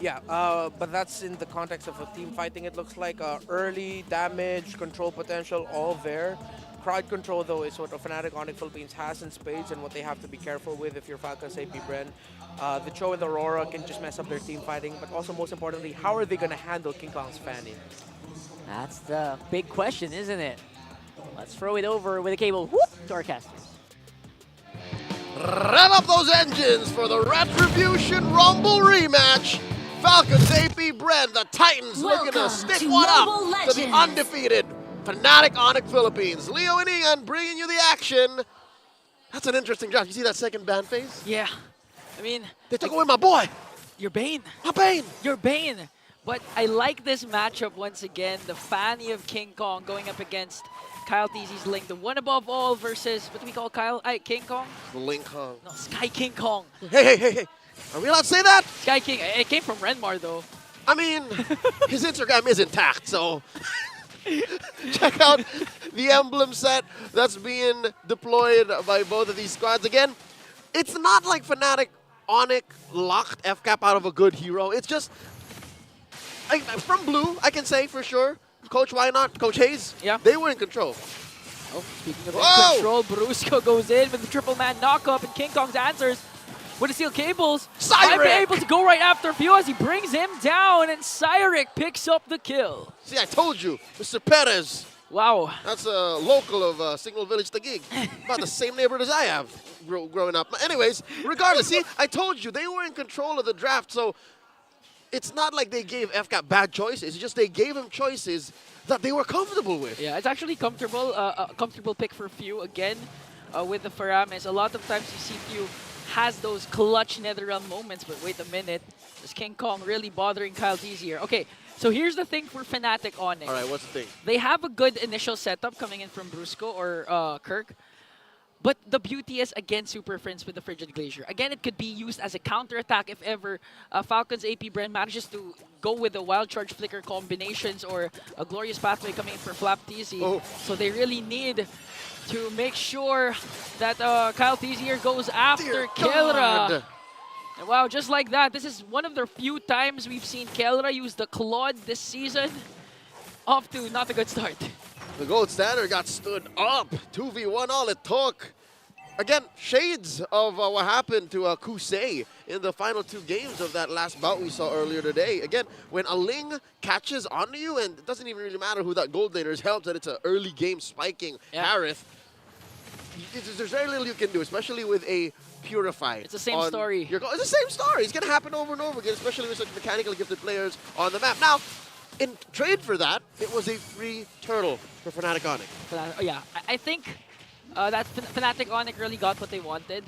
Speaker 14: Yeah, but that's in the context of a team fighting, it looks like. Early damage, control potential, all there. Crowd control, though, is what Fnatic Onic Philippines has in spades and what they have to be careful with if you're Falcons APBren. The Cho and the Aurora can just mess up their team fighting, but also, most importantly, how are they going to handle King Kong's Fanny?
Speaker 13: That's the big question, isn't it? Let's throw it over with a cable whoop to our casters.
Speaker 12: Rev up those engines for the Retribution Rumble rematch. Falcons APBren, the Titans looking to stick one up to the undefeated Fnatic Onic Philippines. Leo and Ian bringing you the action. That's an interesting draft. You see that second ban phase?
Speaker 11: Yeah. I mean,
Speaker 12: they took away my boy.
Speaker 11: Your Bane.
Speaker 12: My Bane.
Speaker 11: Your Bane. But I like this matchup once again. The Fanny of King Kong going up against Kyle TZ's Link. The one above all versus, what do we call Kyle? King Kong?
Speaker 12: The Link Kong.
Speaker 11: No, Sky King Kong.
Speaker 12: Hey. Are we allowed to say that?
Speaker 11: Sky King. It came from Renmar, though.
Speaker 12: I mean, his Instagram is intact, so... Check out the emblem set that's being deployed by both of these squads. Again, it's not like Fnatic Onic locked FCAP out of a good hero. It's just, from Blue, I can say for sure, Coach, why not? Coach Hayes,
Speaker 11: yeah,
Speaker 12: they were in control.
Speaker 11: Oh, speaking of in control, Brusco goes in with the triple man knockup, and King Kong's answers with the steel cables. Might be able to go right after Few as he brings him down, and Cyric picks up the kill.
Speaker 12: See, I told you, Mr. Perez.
Speaker 11: Wow.
Speaker 12: That's a local of Signal Village Taguig. About the same neighborhood as I have growing up. Anyways, regardless, see, I told you, they were in control of the draft, so it's not like they gave FCAP bad choices. It's just they gave him choices that they were comfortable with.
Speaker 11: Yeah, it's actually comfortable. A comfortable pick for Few again with the Faramis. A lot of times you see Few has those clutch NetherRealm moments, but wait a minute. Is King Kong really bothering Kyle T's here? Okay, so here's the thing for Fnatic Onic.
Speaker 12: All right, what's the thing?
Speaker 11: They have a good initial setup coming in from Brusco or Kirk. But the beauty is, again, Super Friends with the Frigid Glacier. Again, it could be used as a counterattack if ever Falcons APBren manages to go with the Wild Charge Flicker combinations or a Glorious Pathway coming in for Flap TZ. So they really need to make sure that Kyle TZ here goes after Kelra. And wow, just like that, this is one of the few times we've seen Kelra use the Claude this season. Off to not a good start.
Speaker 12: The gold standard got stood up. 2v1 all it took. Again, shades of what happened to Kusei in the final 2 games of that last bout we saw earlier today. Again, when a Ling catches onto you, and it doesn't even really matter who that gold laner is, helps that it's an early game spiking Harith. There's very little you can do, especially with a Purify.
Speaker 11: It's the same story.
Speaker 12: It's the same story. It's going to happen over and over again, especially with such mechanically gifted players on the map. Now, in trade for that, it was a free turtle for Fnatic Onic.
Speaker 11: Yeah, I think that Fnatic Onic really got what they wanted,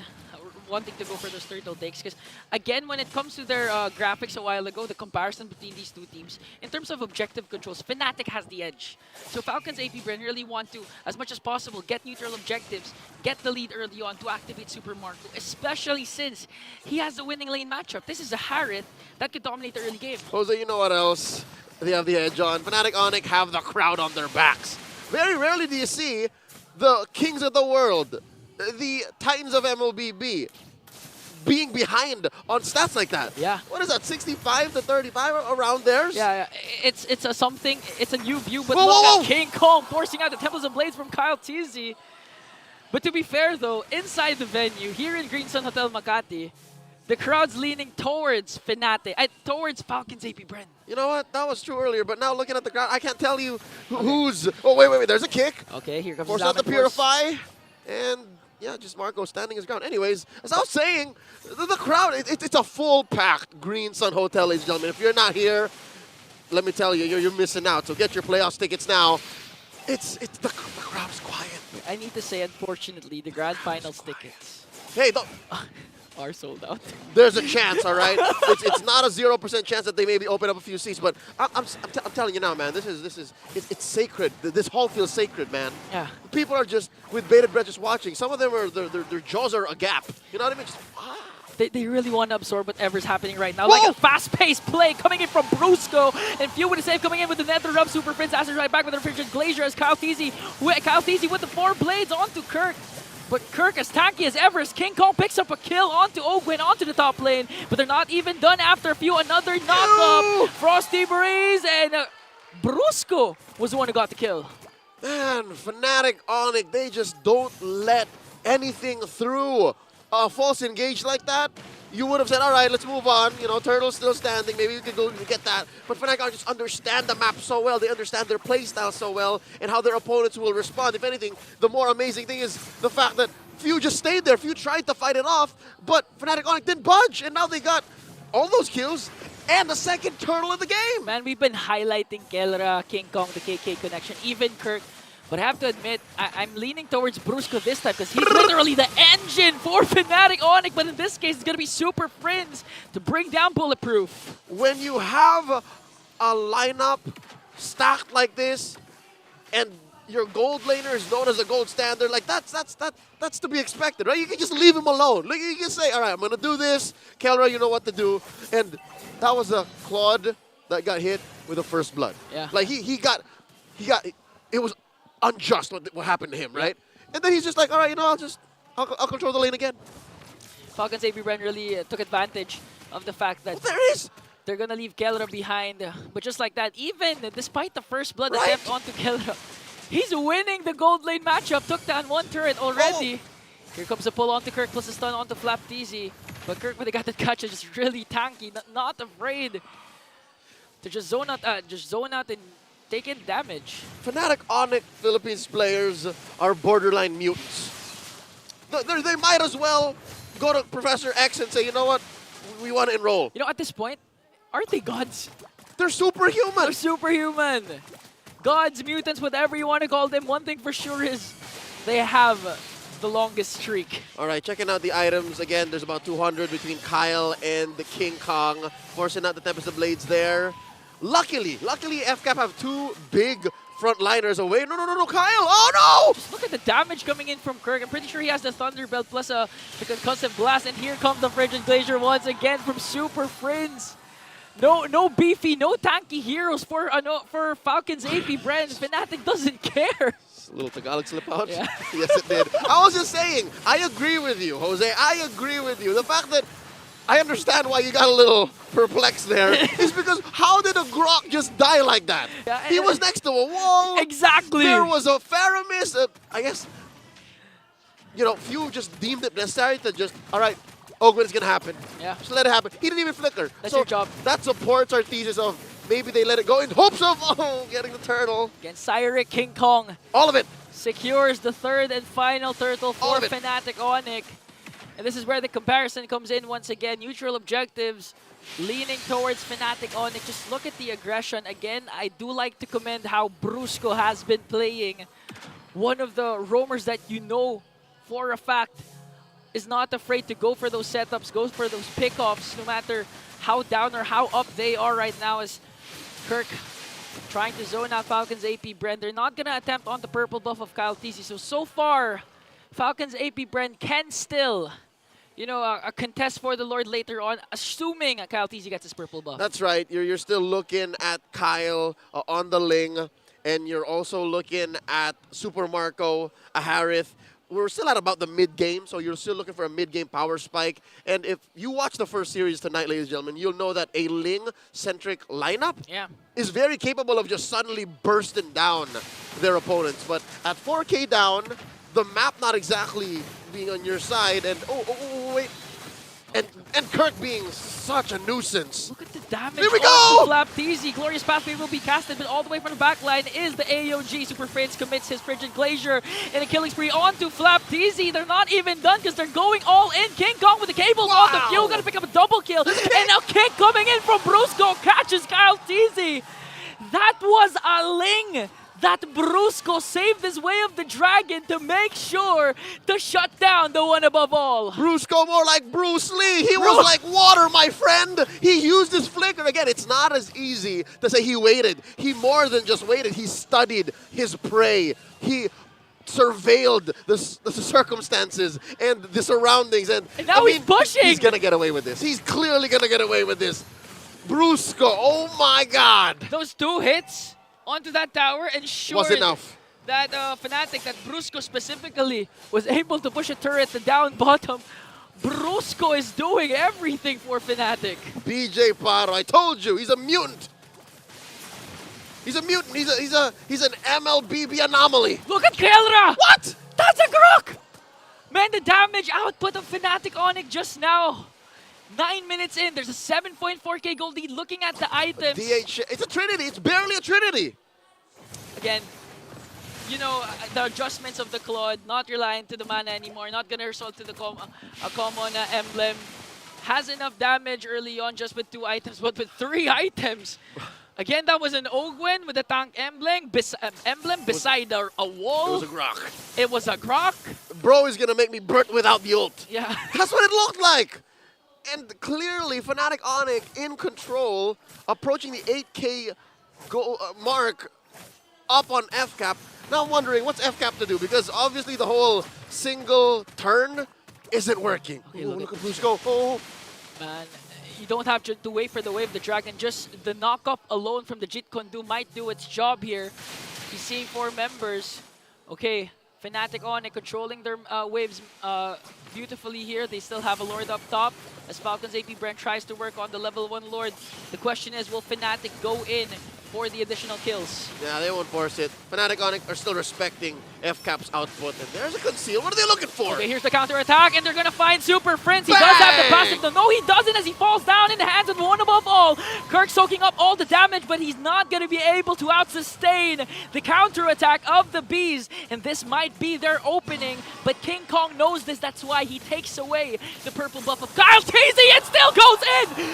Speaker 11: wanting to go for those turtle takes. Because again, when it comes to their graphics a while ago, the comparison between these two teams, in terms of objective controls, Fnatic has the edge. So Falcons APBren really want to, as much as possible, get neutral objectives, get the lead early on to activate Super Marco, especially since he has the winning lane matchup. This is a Harith that could dominate the early game.
Speaker 12: Jose, you know what else they have the edge on? Fnatic Onic have the crowd on their backs. Very rarely do you see the kings of the world, the titans of MLBB, being behind on stats like that.
Speaker 11: Yeah.
Speaker 12: What is that, 65 to 35 around theirs?
Speaker 11: Yeah, it's a something, it's a new view, but
Speaker 12: whoa,
Speaker 11: look
Speaker 12: whoa,
Speaker 11: at King Kong forcing out the Temples and Blades from Kyle TZ. But to be fair though, inside the venue, here in Green Sun Hotel Makati, the crowd's leaning towards Fnatic, towards Falcons APBren.
Speaker 12: You know what? That was true earlier, but now looking at the crowd, I can't tell you who's... Oh, wait, there's a kick.
Speaker 11: Okay, here comes
Speaker 12: Force out the Purify. And, yeah, just Marco standing his ground. Anyways, as I was saying, the crowd, it's a full-packed Green Sun Hotel, ladies and gentlemen. If you're not here, let me tell you, you're missing out. So get your playoffs tickets now. The crowd's quiet.
Speaker 11: I need to say, unfortunately, the Grand Finals tickets...
Speaker 12: Hey, don't...
Speaker 11: are sold out.
Speaker 12: There's a chance, all right? It's not a 0% chance that they maybe open up a few seats, but I'm telling you now, man, it's sacred. This hall feels sacred, man.
Speaker 11: Yeah.
Speaker 12: People are just, with bated breath, just watching. Some of them are, their jaws are agape. You know what I mean? Just,
Speaker 11: They really want to absorb whatever's happening right now. Whoa! Like a fast-paced play coming in from Brusco, and Few with a save coming in with the NetherRealm. Super Prince answers right back with the Frigid Glacier as Kyle TZ with the 4 blades onto Kirk. But Kirk, as tanky as ever, as King Kong picks up a kill onto Ogwin, onto the top lane. But they're not even done after Few. Another knock-up. Frosty Breeze, and Brusco was the one who got the kill.
Speaker 12: Man, Fnatic Onic, they just don't let anything through. A false engage like that, you would have said, all right, let's move on. You know, Turtle's still standing. Maybe we could go get that. But Fnatic Onic just understand the map so well. They understand their playstyle so well and how their opponents will respond. If anything, the more amazing thing is the fact that Few just stayed there. Few tried to fight it off, but Fnatic Onic didn't budge. And now they got all those kills and the second turtle of the game.
Speaker 11: Man, we've been highlighting Kelra, King Kong, the KK connection, even Kirk. But I have to admit, I'm leaning towards Brusco this time because he's literally the engine for Fnatic Onic. But in this case, it's going to be Super Friends to bring down Bulletproof.
Speaker 12: When you have a lineup stacked like this and your gold laner is known as a gold standard, like that's to be expected, right? You can just leave him alone. Like, you can say, all right, I'm going to do this. Kelra, you know what to do. And that was a Claude that got hit with a first blood.
Speaker 11: Yeah.
Speaker 12: Like he got it was unjust what happened to him, right? And then he's just like, all right, I'll control the lane again.
Speaker 11: Falcons APBren really took advantage of the fact that they're gonna leave Kelra behind. But just like that, even despite the first blood attempt onto Kelra, he's winning the gold lane matchup. Took down one turret already. Here comes the pull onto Kirk plus a stun onto Flapteezy. But Kirk, when they got that catch, is just really tanky, not afraid to just zone out and take in damage.
Speaker 12: Fnatic Onic Philippines players are borderline mutants. They might as well go to Professor X and say, you know what, we want to enroll.
Speaker 11: You know, at this point, aren't they gods?
Speaker 12: They're superhuman.
Speaker 11: They're superhuman. Gods, mutants, whatever you want to call them. One thing for sure is they have the longest streak.
Speaker 12: All right, checking out the items. Again, there's about 200 between Kyle and the King Kong. Forcing out the Tempest of Blades there. Luckily, FCAP have two big frontliners away. No, Kyle! Oh, no!
Speaker 11: Just look at the damage coming in from Kirk. I'm pretty sure he has the Thunderbelt plus the Concussive Blast. And here comes the Frigid Glacier once again from Super Friends. No beefy, no tanky heroes for Falcons APBren. Fnatic doesn't care.
Speaker 12: A little Tagalog slip out?
Speaker 11: Yeah.
Speaker 12: Yes, it did. I was just saying, I agree with you, Jose. I agree with you. The fact that I understand why you got a little perplexed there is because how did a Grok just die like that?
Speaker 11: Yeah,
Speaker 12: he was next to a wall.
Speaker 11: Exactly.
Speaker 12: There was a Faramis. I guess, few just deemed it necessary to just, all right, Ogwen's going to happen.
Speaker 11: Yeah.
Speaker 12: Just let it happen. He didn't even flicker.
Speaker 11: That's your job.
Speaker 12: That supports our thesis of maybe they let it go in hopes of getting the turtle.
Speaker 11: Against Cyric, King Kong.
Speaker 12: All of it.
Speaker 11: Secures the third and final turtle for Fnatic Onic. And this is where the comparison comes in once again. Neutral objectives leaning towards Fnatic Onic. Just look at the aggression. Again, I do like to commend how Brusco has been playing. One of the roamers that you know for a fact is not afraid to go for those setups, go for those pickoffs, no matter how down or how up they are right now, as Kirk trying to zone out Falcons APBren. They're not going to attempt on the purple buff of Kyle TZ. So far, Falcons APBren can still, a contest for the Lord later on, assuming Kyle TZ gets his purple buff.
Speaker 12: That's right. You're still looking at Kyle on the Ling, and you're also looking at Super Marco, a Harith. We're still at about the mid-game, so you're still looking for a mid-game power spike. And if you watch the first series tonight, ladies and gentlemen, you'll know that a Ling-centric lineup is very capable of just suddenly bursting down their opponents. But at 4K down, the map not exactly being on your side, and wait. And Kirk being such a nuisance.
Speaker 11: Look at the damage.
Speaker 12: Here we go!
Speaker 11: Flapteezy. Glorious Pathway will be casted, but all the way from the back line is the AOG. Super Friends commits his Frigid Glacier in a killing spree onto Flapteezy. They're not even done because they're going all in. King Kong with the cables on the queue. Gonna pick up a double kill. And a kick coming in from Brusco. Catches Kyle TZ. That was a Ling that Brusco saved his way of the dragon to make sure to shut down the one above all.
Speaker 12: Brusco more like Bruce Lee. He was like water, my friend. He used his flicker. Again, it's not as easy to say he waited. He more than just waited. He studied his prey. He surveilled the circumstances and the surroundings. And
Speaker 11: now he's pushing.
Speaker 12: He's going to get away with this. He's clearly going to get away with this. Brusco, oh my God.
Speaker 11: Those two hits onto that tower ensured
Speaker 12: was enough.
Speaker 11: That Fnatic, that Brusco specifically, was able to push a turret down bottom. Brusco is doing everything for Fnatic.
Speaker 12: BJ Paro, I told you, he's a mutant. He's a mutant. He's an MLBB anomaly.
Speaker 11: Look at Kelra!
Speaker 12: What?
Speaker 11: That's a Grok! Man, the damage output of Fnatic Onic just now. 9 minutes in, there's a 7.4k gold lead. Looking at the items.
Speaker 12: It's a Trinity. It's barely a Trinity.
Speaker 11: Again, the adjustments of the Claude, not relying to the mana anymore, not gonna result to the common emblem. Has enough damage early on just with 2 items, but with 3 items. Again, that was an Ogwen with a tank emblem beside a wall.
Speaker 12: It was a Grok.
Speaker 11: It was a Grok.
Speaker 12: Bro is gonna make me burnt without the ult.
Speaker 11: Yeah.
Speaker 12: That's what it looked like. And clearly, Fnatic Onic in control, approaching the 8K goal mark up on FCAP. Now I'm wondering, what's FCAP to do? Because obviously the whole single turn isn't working.
Speaker 11: Okay,
Speaker 12: look at Brusco. Oh.
Speaker 11: Man, you don't have to wait for the wave of the dragon. Just the knock-up alone from the Jit Kondu might do its job here. He's seeing 4 members. Okay, Fnatic Onic controlling their waves beautifully here. They still have a Lord up top as Falcons APBren tries to work on the level 1 Lord. The question is, will Fnatic go in for the additional kills?
Speaker 12: Yeah, they won't force it. Fnatic Onic are still respecting FCAP's output. And there's a conceal. What are they looking for?
Speaker 11: Okay, here's the counter attack, and they're gonna find Super Prince. He does have the passive. No, he doesn't, as he falls down in the hands of the one above all. Kirk soaking up all the damage, but he's not gonna be able to out-sustain the counter attack of the Bees. And this might be their opening, but King Kong knows this. That's why he takes away the purple buff of Kyle Teasy. It still goes in!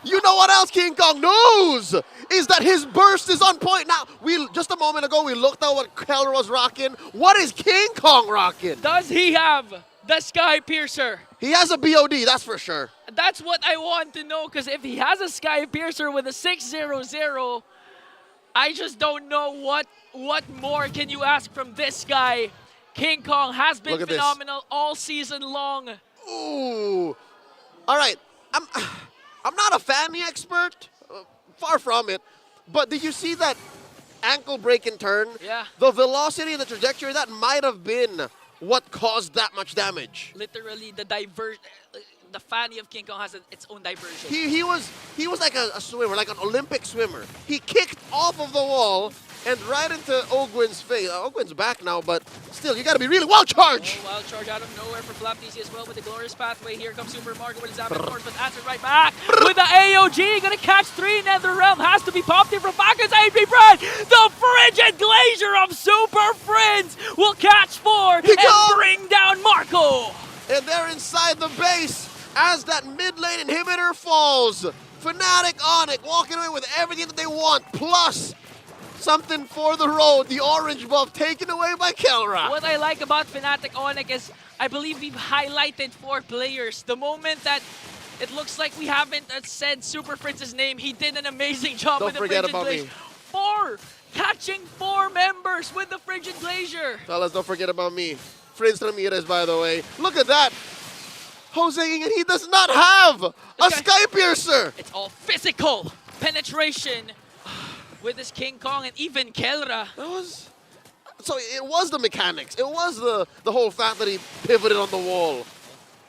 Speaker 12: You know what else King Kong knows? Is that his burst is on point. Now, just a moment ago, we looked at what Keller was rocking. What is King Kong rocking?
Speaker 11: Does he have the Sky Piercer?
Speaker 12: He has a BOD, that's for sure.
Speaker 11: That's what I want to know, because if he has a Sky Piercer with a 600, I just don't know what more can you ask from this guy. King Kong has been phenomenal all season long.
Speaker 12: Ooh. All right. I'm not a Fanny expert, far from it, but did you see that ankle break and turn?
Speaker 11: Yeah.
Speaker 12: The velocity and the trajectory, that might have been what caused that much damage.
Speaker 11: Literally, the Fanny of King Kong has its own diversion.
Speaker 12: He was like a swimmer, like an Olympic swimmer. He kicked off of the wall and right into Ogwin's face. Ogwin's back now, but still, you gotta be really wild charge.
Speaker 11: Oh, wild charge out of nowhere for FlapDC as well with the glorious pathway. Here comes Super Marco with his Zapper Force, but answer right back with the AOG. Gonna catch 3. NetherRealm has to be popped in from Falcons APBren. The frigid glacier of Super Friends will catch 4 and bring down Marco.
Speaker 12: And they're inside the base as that mid lane inhibitor falls. Fnatic Onic walking away with everything that they want, plus something for the road, the orange buff taken away by Kelra.
Speaker 11: What I like about Fnatic Onic is I believe we've highlighted 4 players. The moment that it looks like we haven't said Super Fritz's name, he did an amazing job with the Frigid Glacier. 4! Catching 4 members with the Frigid Glacier.
Speaker 12: Fellas, don't forget about me. Prince Ramirez, by the way. Look at that. Jose, and he does not have a Sky Piercer.
Speaker 11: It's all physical penetration with this King Kong and even Kelra.
Speaker 12: So it was the mechanics. It was the whole fact that he pivoted on the wall.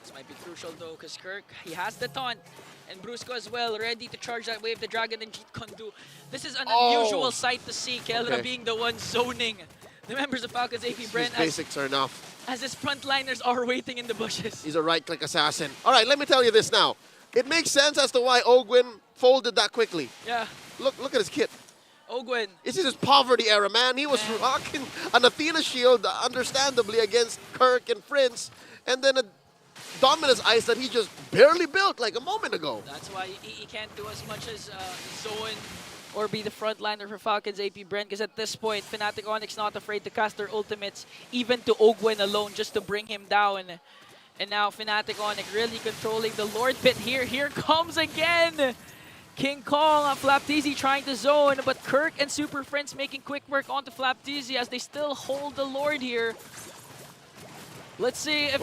Speaker 11: This might be crucial though, because Kirk, he has the taunt. And Brusco as well, ready to charge that wave. The Dragon and Jeet Kondu. This is an unusual sight to see. Kelra being the one zoning the members of Falcons APBren.
Speaker 12: His basics are enough.
Speaker 11: As his frontliners are waiting in the bushes.
Speaker 12: He's a right-click assassin. All right, let me tell you this now. It makes sense as to why Ogwin folded that quickly.
Speaker 11: Yeah.
Speaker 12: Look at his kit.
Speaker 11: Ogwin.
Speaker 12: This is his poverty era, man. He was rocking an Athena shield, understandably, against Kirk and Prince, and then a Dominus Ice that he just barely built like a moment ago.
Speaker 11: That's why he can't do as much as zone or be the frontliner for Falcons APBren, because at this point, Fnatic Onic's not afraid to cast their ultimates, even to Ogwin alone, just to bring him down. And now Fnatic Onic really controlling the Lord Pit here. Here comes again King Kong, FlapDC trying to zone, but Kirk and Super Friends making quick work onto FlapDC as they still hold the Lord here. Let's see if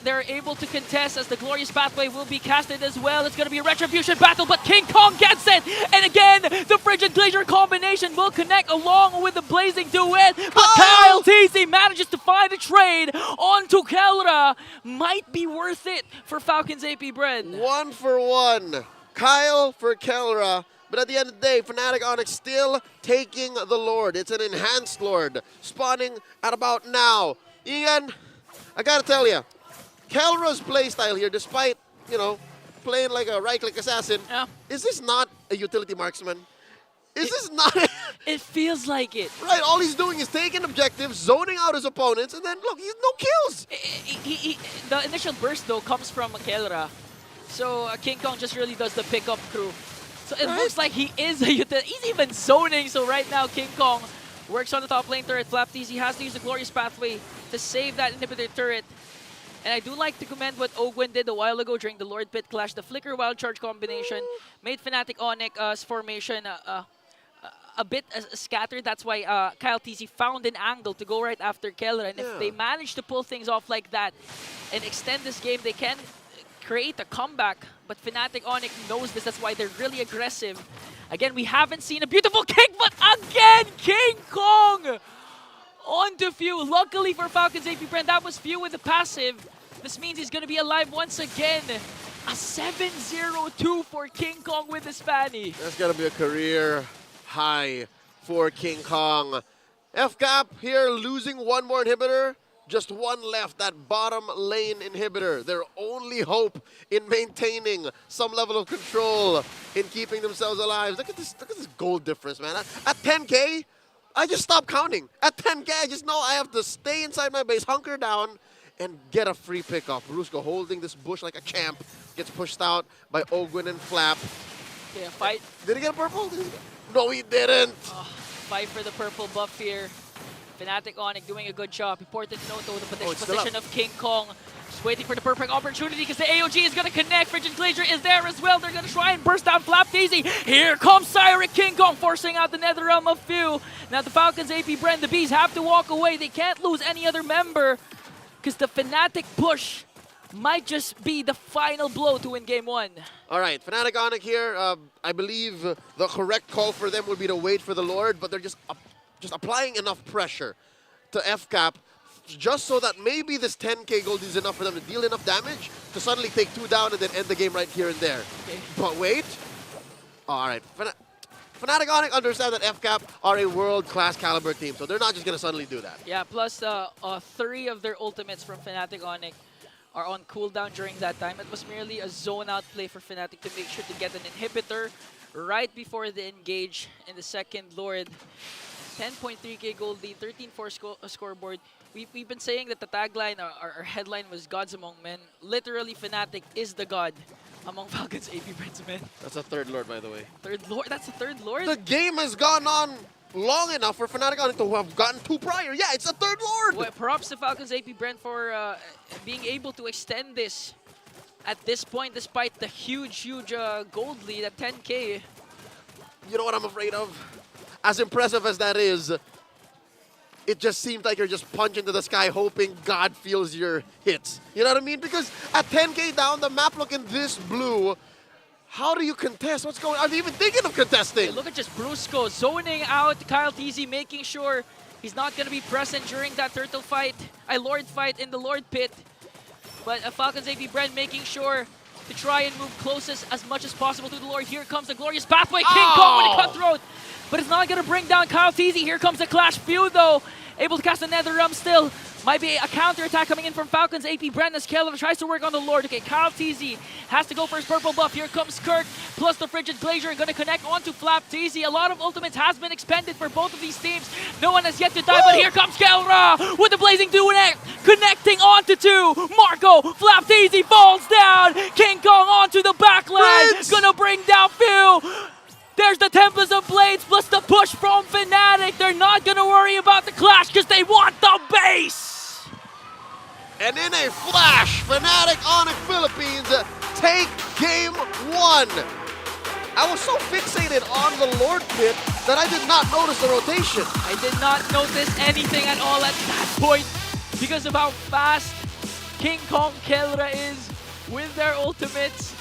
Speaker 11: they're able to contest as the Glorious Pathway will be casted as well. It's going to be a Retribution battle, but King Kong gets it! And again, the Frigid Glacier combination will connect along with the Blazing Duet, but Kyle TC manages to find a trade onto Kelra. Might be worth it for Falcons APBren.
Speaker 12: 1 for 1. Kyle for Kelra. But at the end of the day, Fnatic Onic still taking the Lord. It's an enhanced Lord, spawning at about now. Ian, I gotta tell you, Kelra's playstyle here, despite, playing like a right-click assassin, is this not a utility marksman? Is this not?
Speaker 11: It feels like it.
Speaker 12: Right, all he's doing is taking objectives, zoning out his opponents, and then look, he's no kills.
Speaker 11: The initial burst though comes from Kelra, so King Kong just really does the pickup crew. So it looks like he is a utility. He's even zoning. So right now, King Kong works on the top lane turret. FlapDC has to use the Glorious Pathway to save that inhibitor turret. And I do like to commend what Ogwin did a while ago during the Lord Pit Clash. The Flicker Wild Charge combination made Fnatic Onic's formation a bit scattered. That's why Kyle TC found an angle to go right after Kelra. And if they manage to pull things off like that and extend this game, they can create a comeback. But Fnatic Onic knows this. That's why they're really aggressive Again, we haven't seen a beautiful kick, but again, King Kong onto Few. Luckily for Falcons APBren, that was Few with the passive. This means he's going to be alive once again. A 7-0-2 for King Kong with his Fanny.
Speaker 12: That's going to be a career high for King Kong. FCAP here losing one more inhibitor. Just one left, that bottom lane inhibitor. Their only hope in maintaining some level of control, in keeping themselves alive. Look at this gold difference, man. At 10K, I just stop counting. At 10K, I just know I have to stay inside my base, hunker down, and get a free pickoff. Brusco holding this bush like a champ. Gets pushed out by Ogwin and Flap.
Speaker 11: Yeah, fight.
Speaker 12: Did he get purple? No, he didn't.
Speaker 11: Fight for the purple buff here. Fnatic Onic doing a good job. Important note though, the position of King Kong. Just waiting for the perfect opportunity because the AOG is going to connect. Frigid Glacier is there as well. They're going to try and burst down Flap Daisy. Here comes Cyric King Kong forcing out the Nether Realm of Few. Now the Falcons APBren, the Bees have to walk away. They can't lose any other member because the Fnatic push might just be the final blow to win game one.
Speaker 12: All right, Fnatic Onic here. I believe the correct call for them would be to wait for the Lord, but they're just applying enough pressure to FCAP just so that maybe this 10K gold is enough for them to deal enough damage to suddenly take 2 down and then end the game right here and there.
Speaker 11: Okay.
Speaker 12: But wait. All right. Fnatic Onic understand that FCAP are a world-class caliber team, so they're not just going to suddenly do that.
Speaker 11: Yeah, plus 3 of their ultimates from Fnatic Onic are on cooldown during that time. It was merely a zone-out play for Fnatic to make sure to get an inhibitor right before they engage in the second Lord. 10.3k gold lead, 13-4 scoreboard. We've been saying that the tagline, our headline was Gods Among Men. Literally, Fnatic is the god among Falcons APBren's men.
Speaker 12: That's a third Lord, by the way.
Speaker 11: Third Lord? That's a third Lord?
Speaker 12: The game has gone on long enough for Fnatic Onic to have gotten 2 prior. Yeah, it's a third Lord!
Speaker 11: Well, props to Falcons APBren for being able to extend this at this point, despite the huge gold lead at 10k.
Speaker 12: You know what I'm afraid of? As impressive as that is, it just seems like you're just punching to the sky hoping God feels your hits. You know what I mean? Because at 10k down, the map looking this blue, how do you contest? What's going on? Are they even thinking of contesting?
Speaker 11: Hey, look at just Brusco zoning out Kyle TZ, making sure he's not going to be present during that turtle fight, Lord fight in the Lord pit. But Falcons APBren making sure to try and move closest as much as possible to the Lord. Here comes the glorious pathway. King Kong with a cutthroat. But it's not going to bring down Kyle TZ. Here comes the Clash Few, though. Able to cast the Nether Realm still. Might be a counter-attack coming in from Falcons APBren as Keller tries to work on the Lord. Okay, Kyle TZ has to go for his purple buff. Here comes Kirk, plus the Frigid Glacier, going to connect onto Flap TZ. A lot of ultimates has been expended for both of these teams. No one has yet to die, but here comes Kelra with the Blazing Duet, connecting onto 2. Marco, Flap TZ falls down. King Kong onto the backline. Gonna bring down Phil. There's the Tempest of Blades plus the push from Fnatic. They're not going to worry about the clash because they want the base.
Speaker 12: And in a flash, Fnatic Onic Philippines take game 1. I was so fixated on the Lord pit that I did not notice the rotation.
Speaker 11: I did not notice anything at all at that point because of how fast King Kong Kelra is with their ultimates.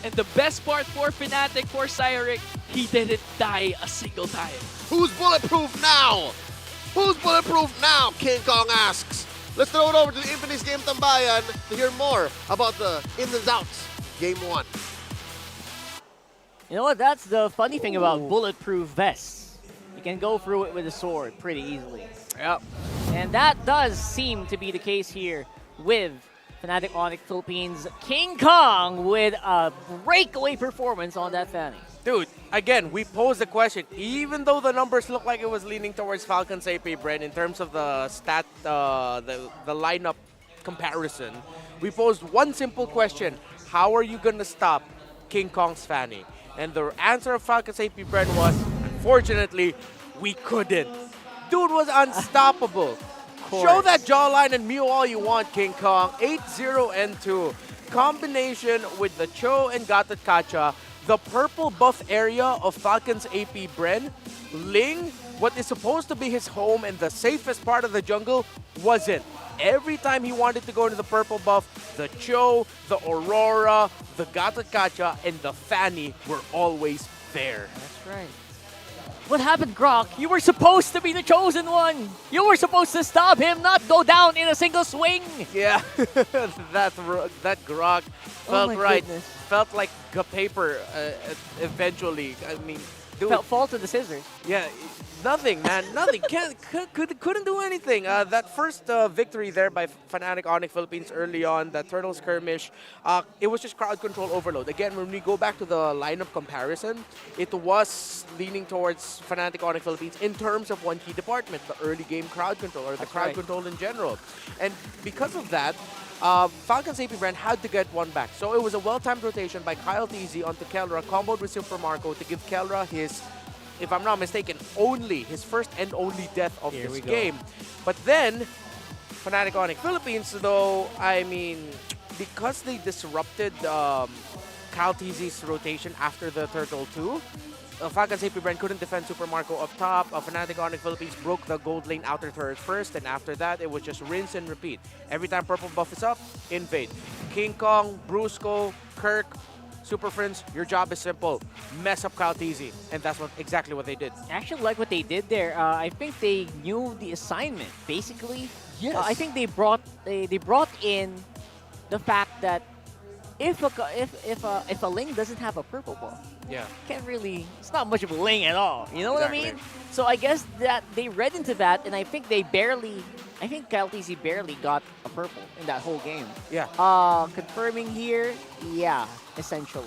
Speaker 11: And the best part for Fnatic, for Cyric, he didn't die a single time.
Speaker 12: Who's bulletproof now? Who's bulletproof now? King Kong asks. Let's throw it over to the Infamous Game Tambayan to hear more about the ins and outs. Game 1.
Speaker 13: You know what? That's the funny thing about bulletproof vests. You can go through it with a sword pretty easily.
Speaker 11: Yep.
Speaker 13: And that does seem to be the case here with Fnatic Onic Philippines. King Kong with a breakaway performance on that Fanny.
Speaker 14: Dude, again, we posed the question. Even though the numbers look like it was leaning towards Falcons APBren in terms of the the lineup comparison, we posed one simple question. How are you going to stop King Kong's Fanny? And the answer of Falcons APBren was, unfortunately, we couldn't. Dude was unstoppable. Show that jawline and mew all you want, King Kong. 8-0 and 2. Combination with the Cho and Gatot Kacha. The purple buff area of Falcons APBren. Ling, what is supposed to be his home and the safest part of the jungle, wasn't. Every time he wanted to go into the purple buff, the Cho, the Aurora, the Gatot Kacha, and the Fanny were always there.
Speaker 13: That's right. What happened, Grok? You were supposed to be the chosen one. You were supposed to stop him, not go down in a single swing.
Speaker 14: Yeah, that Grok felt right.
Speaker 13: Goodness.
Speaker 14: Felt like a paper eventually. I mean, dude.
Speaker 13: Felt fault of the scissors.
Speaker 14: Yeah, nothing, man. Nothing. Couldn't do anything. That first victory there by Fnatic Onic Philippines early on, that turtle skirmish, it was just crowd control overload. Again, when we go back to the lineup comparison, it was leaning towards Fnatic Onic Philippines in terms of one key department, the early game crowd control, or the crowd control in general. And because of that, Falcons APBren had to get one back. So it was a well-timed rotation by Kyle TZ onto Kelra, comboed with Super Marco to give Kelra his, if I'm not mistaken, his first and only death of this game. But then, Fnatic Onic Philippines, though, I mean, because they disrupted Kyle TZ's rotation after the Turtle 2, Falcons APBren couldn't defend Super Marco up top. Fnatic Onic Philippines broke the gold lane outer turret first, and after that, it was just rinse and repeat. Every time purple buff is up, invade. King Kong, Brusco, Kirk, Super Friends, your job is simple. Mess up Kyle TZ, and that's exactly what they did.
Speaker 13: I actually like what they did there. I think they knew the assignment, basically.
Speaker 14: Yes.
Speaker 13: I think they brought in the fact that if a Ling doesn't have a purple buff, it's not much of a Ling at all. You know what I mean? So I guess that they read into that, and I think Kyle TZ barely got a purple in that whole game.
Speaker 14: Yeah.
Speaker 13: Confirming here, yeah, essentially.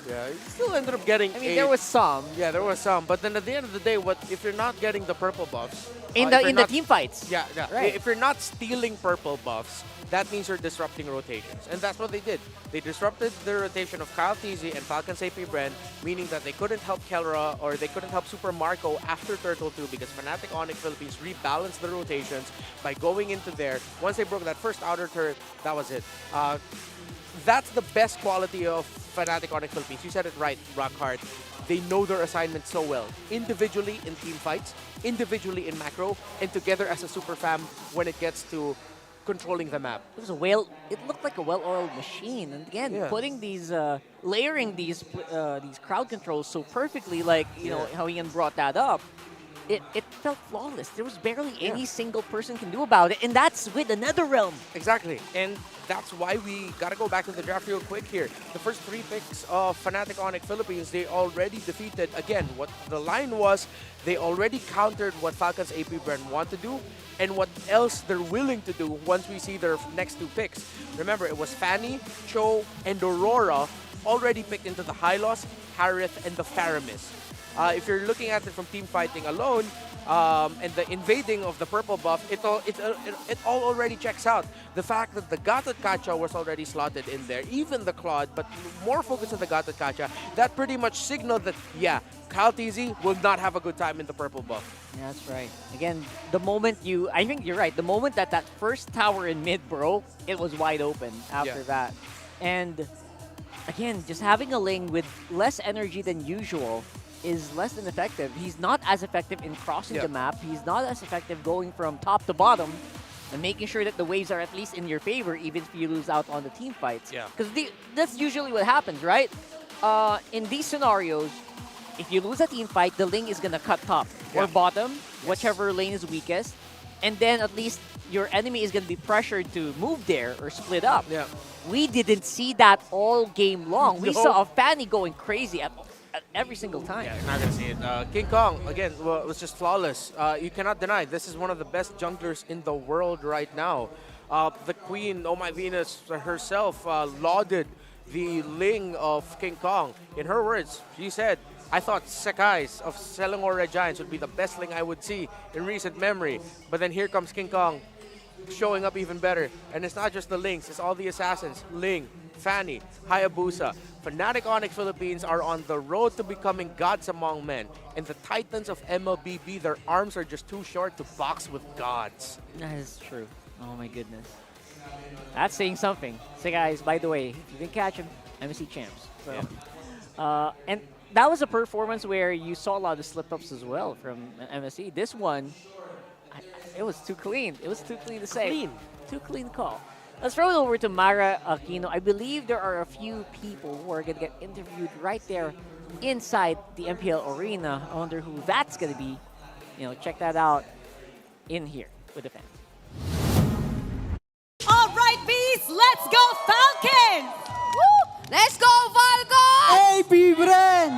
Speaker 14: Yeah, you still ended up getting.
Speaker 13: I mean, there was some.
Speaker 14: Yeah, there was some. But then at the end of the day, if you're not getting the purple buffs
Speaker 13: in the team fights?
Speaker 14: Yeah.
Speaker 13: Right.
Speaker 14: If you're not stealing purple buffs, that means you're disrupting rotations, and that's what they did. They disrupted the rotation of Kyle TZ and Falcons APBren, meaning that they couldn't help Kelra or they couldn't help Super Marco after Turtle 2 because Fnatic Onic Philippines rebalanced the rotations by going into there. Once they broke that first outer turret, that was it. That's the best quality of Fnatic Onic Philippines. You said it right, Rockhard. They know their assignment so well. Individually in team fights, individually in macro, and together as a super fam when it gets to controlling the map.
Speaker 13: It looked like a well-oiled machine, and again, putting these, layering these crowd controls so perfectly, like you know how Ian brought that up. It felt flawless. There was barely any single person can do about it, and that's with the Netherrealm.
Speaker 14: Exactly, and that's why we gotta go back to the draft real quick here. The first 3 picks of Fnatic Onic Philippines, they already defeated, again, what the line was, they already countered what Falcons APBren want to do, and what else they're willing to do once we see their next 2 picks. Remember, it was Fanny, Cho, and Aurora already picked into the Hylos, Harith, and the Faramis. If you're looking at it from team fighting alone, and the invading of the purple buff, it all already checks out. The fact that the Gatot Kacha was already slotted in there, even the Claude, but more focus on the Gatot Kacha, that pretty much signaled that, yeah, Kyle TZ will not have a good time in the purple buff.
Speaker 13: Yeah, that's right. Again, I think you're right. The moment that first tower in mid broke, it was wide open after that. And again, just having a Ling with less energy than usual is less than effective. He's not as effective in crossing the map. He's not as effective going from top to bottom and making sure that the waves are at least in your favor, even if you lose out on the team fights.
Speaker 14: Yeah.
Speaker 13: Because that's usually what happens, right? In these scenarios, if you lose a team fight, the Ling is going to cut top or bottom, whichever lane is weakest. And then at least your enemy is going to be pressured to move there or split up.
Speaker 14: Yeah.
Speaker 13: We didn't see that all game long. We saw a Fanny going crazy at every single time.
Speaker 14: Yeah, you're not going to see it. King Kong, again, was just flawless. You cannot deny, this is one of the best junglers in the world right now. The queen, Oh My Venus herself, lauded the Ling of King Kong. In her words, she said, I thought Sekai's of Selangor Red Giants would be the best Ling I would see in recent memory. But then here comes King Kong, showing up even better. And it's not just the Lings, it's all the assassins. Ling, Fanny, Hayabusa. Fnatic Onic Philippines are on the road to becoming gods among men. And the titans of MLBB, their arms are just too short to box with gods.
Speaker 13: That is true. Oh my goodness. That's saying something. So guys, by the way, if you didn't catch him, MSC champs. So, and that was a performance where you saw a lot of slip-ups as well from MSC. This one, it was too clean. It was too clean to say. Too clean call. Let's throw it over to Mara Aquino. I believe there are a few people who are going to get interviewed right there inside the MPL arena. I wonder who that's going to be. You know, check that out in here with the fans.
Speaker 10: All right, bees, let's go Falcons!
Speaker 17: Woo! Let's go Falcons!
Speaker 16: APBren!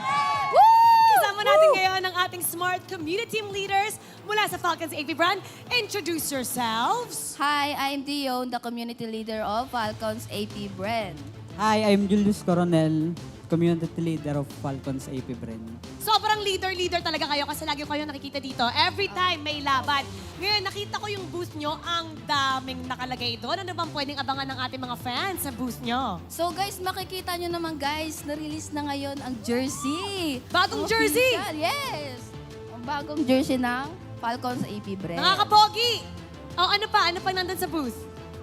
Speaker 10: Kasama natin ngayon ang ating smart community team leaders mula sa Falcons APBren. Introduce yourselves.
Speaker 17: Hi, I'm Dion, the community leader of Falcons APBren.
Speaker 19: Hi, I'm Julius Coronel, community leader of Falcons APBren.
Speaker 10: Sobrang leader talaga kayo kasi lagi ko kayo nakikita dito. Every time may laban. Ngayon, nakita ko yung booth nyo, ang daming nakalagay doon. Ano bang pwedeng abangan ng ating mga fans sa booth nyo?
Speaker 17: So guys, makikita nyo naman guys, na-release na ngayon ang jersey.
Speaker 10: Bagong jersey?
Speaker 17: Yes! Ang bagong jersey ng Falcons APBren.
Speaker 10: Nakakapogi! Oh, ano pa? Ano pa nandun sa booth?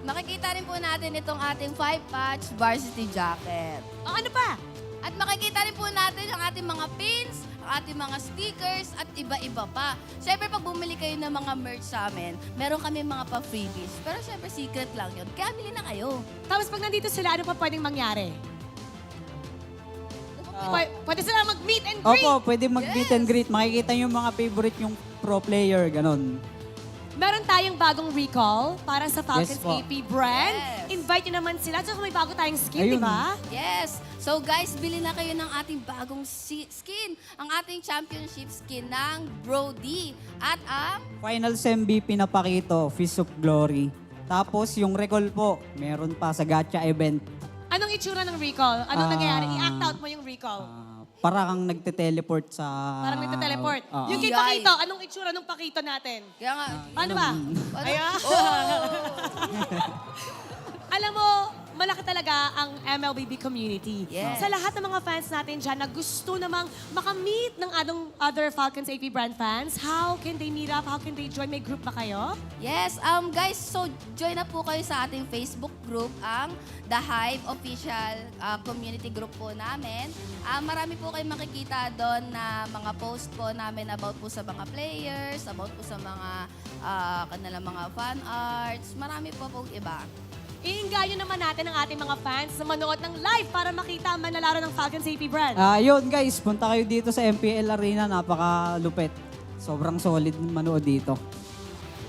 Speaker 17: Makikita rin po natin itong ating 5-patch varsity jacket.
Speaker 10: Oh, ano pa?
Speaker 17: At makikita rin po natin ang ating mga pins, ang ating mga stickers, at iba-iba pa. Siyempre, pag bumili kayo ng mga merch sa amin, meron kami mga pa-freebies. Pero siyempre, secret lang yun. Kaya bili na kayo.
Speaker 10: Tapos pag nandito sila, ano pa pwedeng mangyari? Pwede sila mag-meet and greet?
Speaker 19: Opo, pwede mag-meet and greet. Makikita yung mga favorite yung pro player, ganon.
Speaker 10: Meron tayong bagong recall para sa Falcons
Speaker 19: Yes po.
Speaker 10: APBren.
Speaker 17: Yes.
Speaker 10: Invite nyo naman sila. So may bago tayong skin, di ba?
Speaker 17: Yes. So guys, bili na kayo ng ating bagong skin. Ang ating championship skin ng Brody. At ang...
Speaker 19: Finals MVP na Pakito, Fist of Glory. Tapos yung recall po, meron pa sa gacha event.
Speaker 10: Anong itsura ng recall? Anong nangyayari? I-act out mo yung recall.
Speaker 19: Para kang nagte-teleport sa...
Speaker 10: Parang nagte-teleport. Yung kay
Speaker 17: Yay.
Speaker 10: Pakito, anong itsura ng Pakito natin?
Speaker 17: Kaya nga...
Speaker 10: Ano ba? Ayan. Alam mo, malaki talaga ang MLBB community.
Speaker 17: Yes.
Speaker 10: Sa lahat ng mga fans natin dyan na gusto namang makamit ng other Falcons APBren fans, how can they meet up? How can they join? May group ba kayo?
Speaker 17: Yes, guys, so join na po kayo sa ating Facebook group, ang The Hive Official Community Group po namin. Marami po kayong makikita doon na mga post po namin about po sa mga players, about po sa mga kanilang mga fan arts. Marami po pong iba.
Speaker 10: Iingayo naman natin ang ating mga fans na manood ng live para makita ang manlalaro ng Falcons APBren.
Speaker 19: Yun guys, punta kayo dito sa MPL Arena, napakalupit. Sobrang solid manood dito.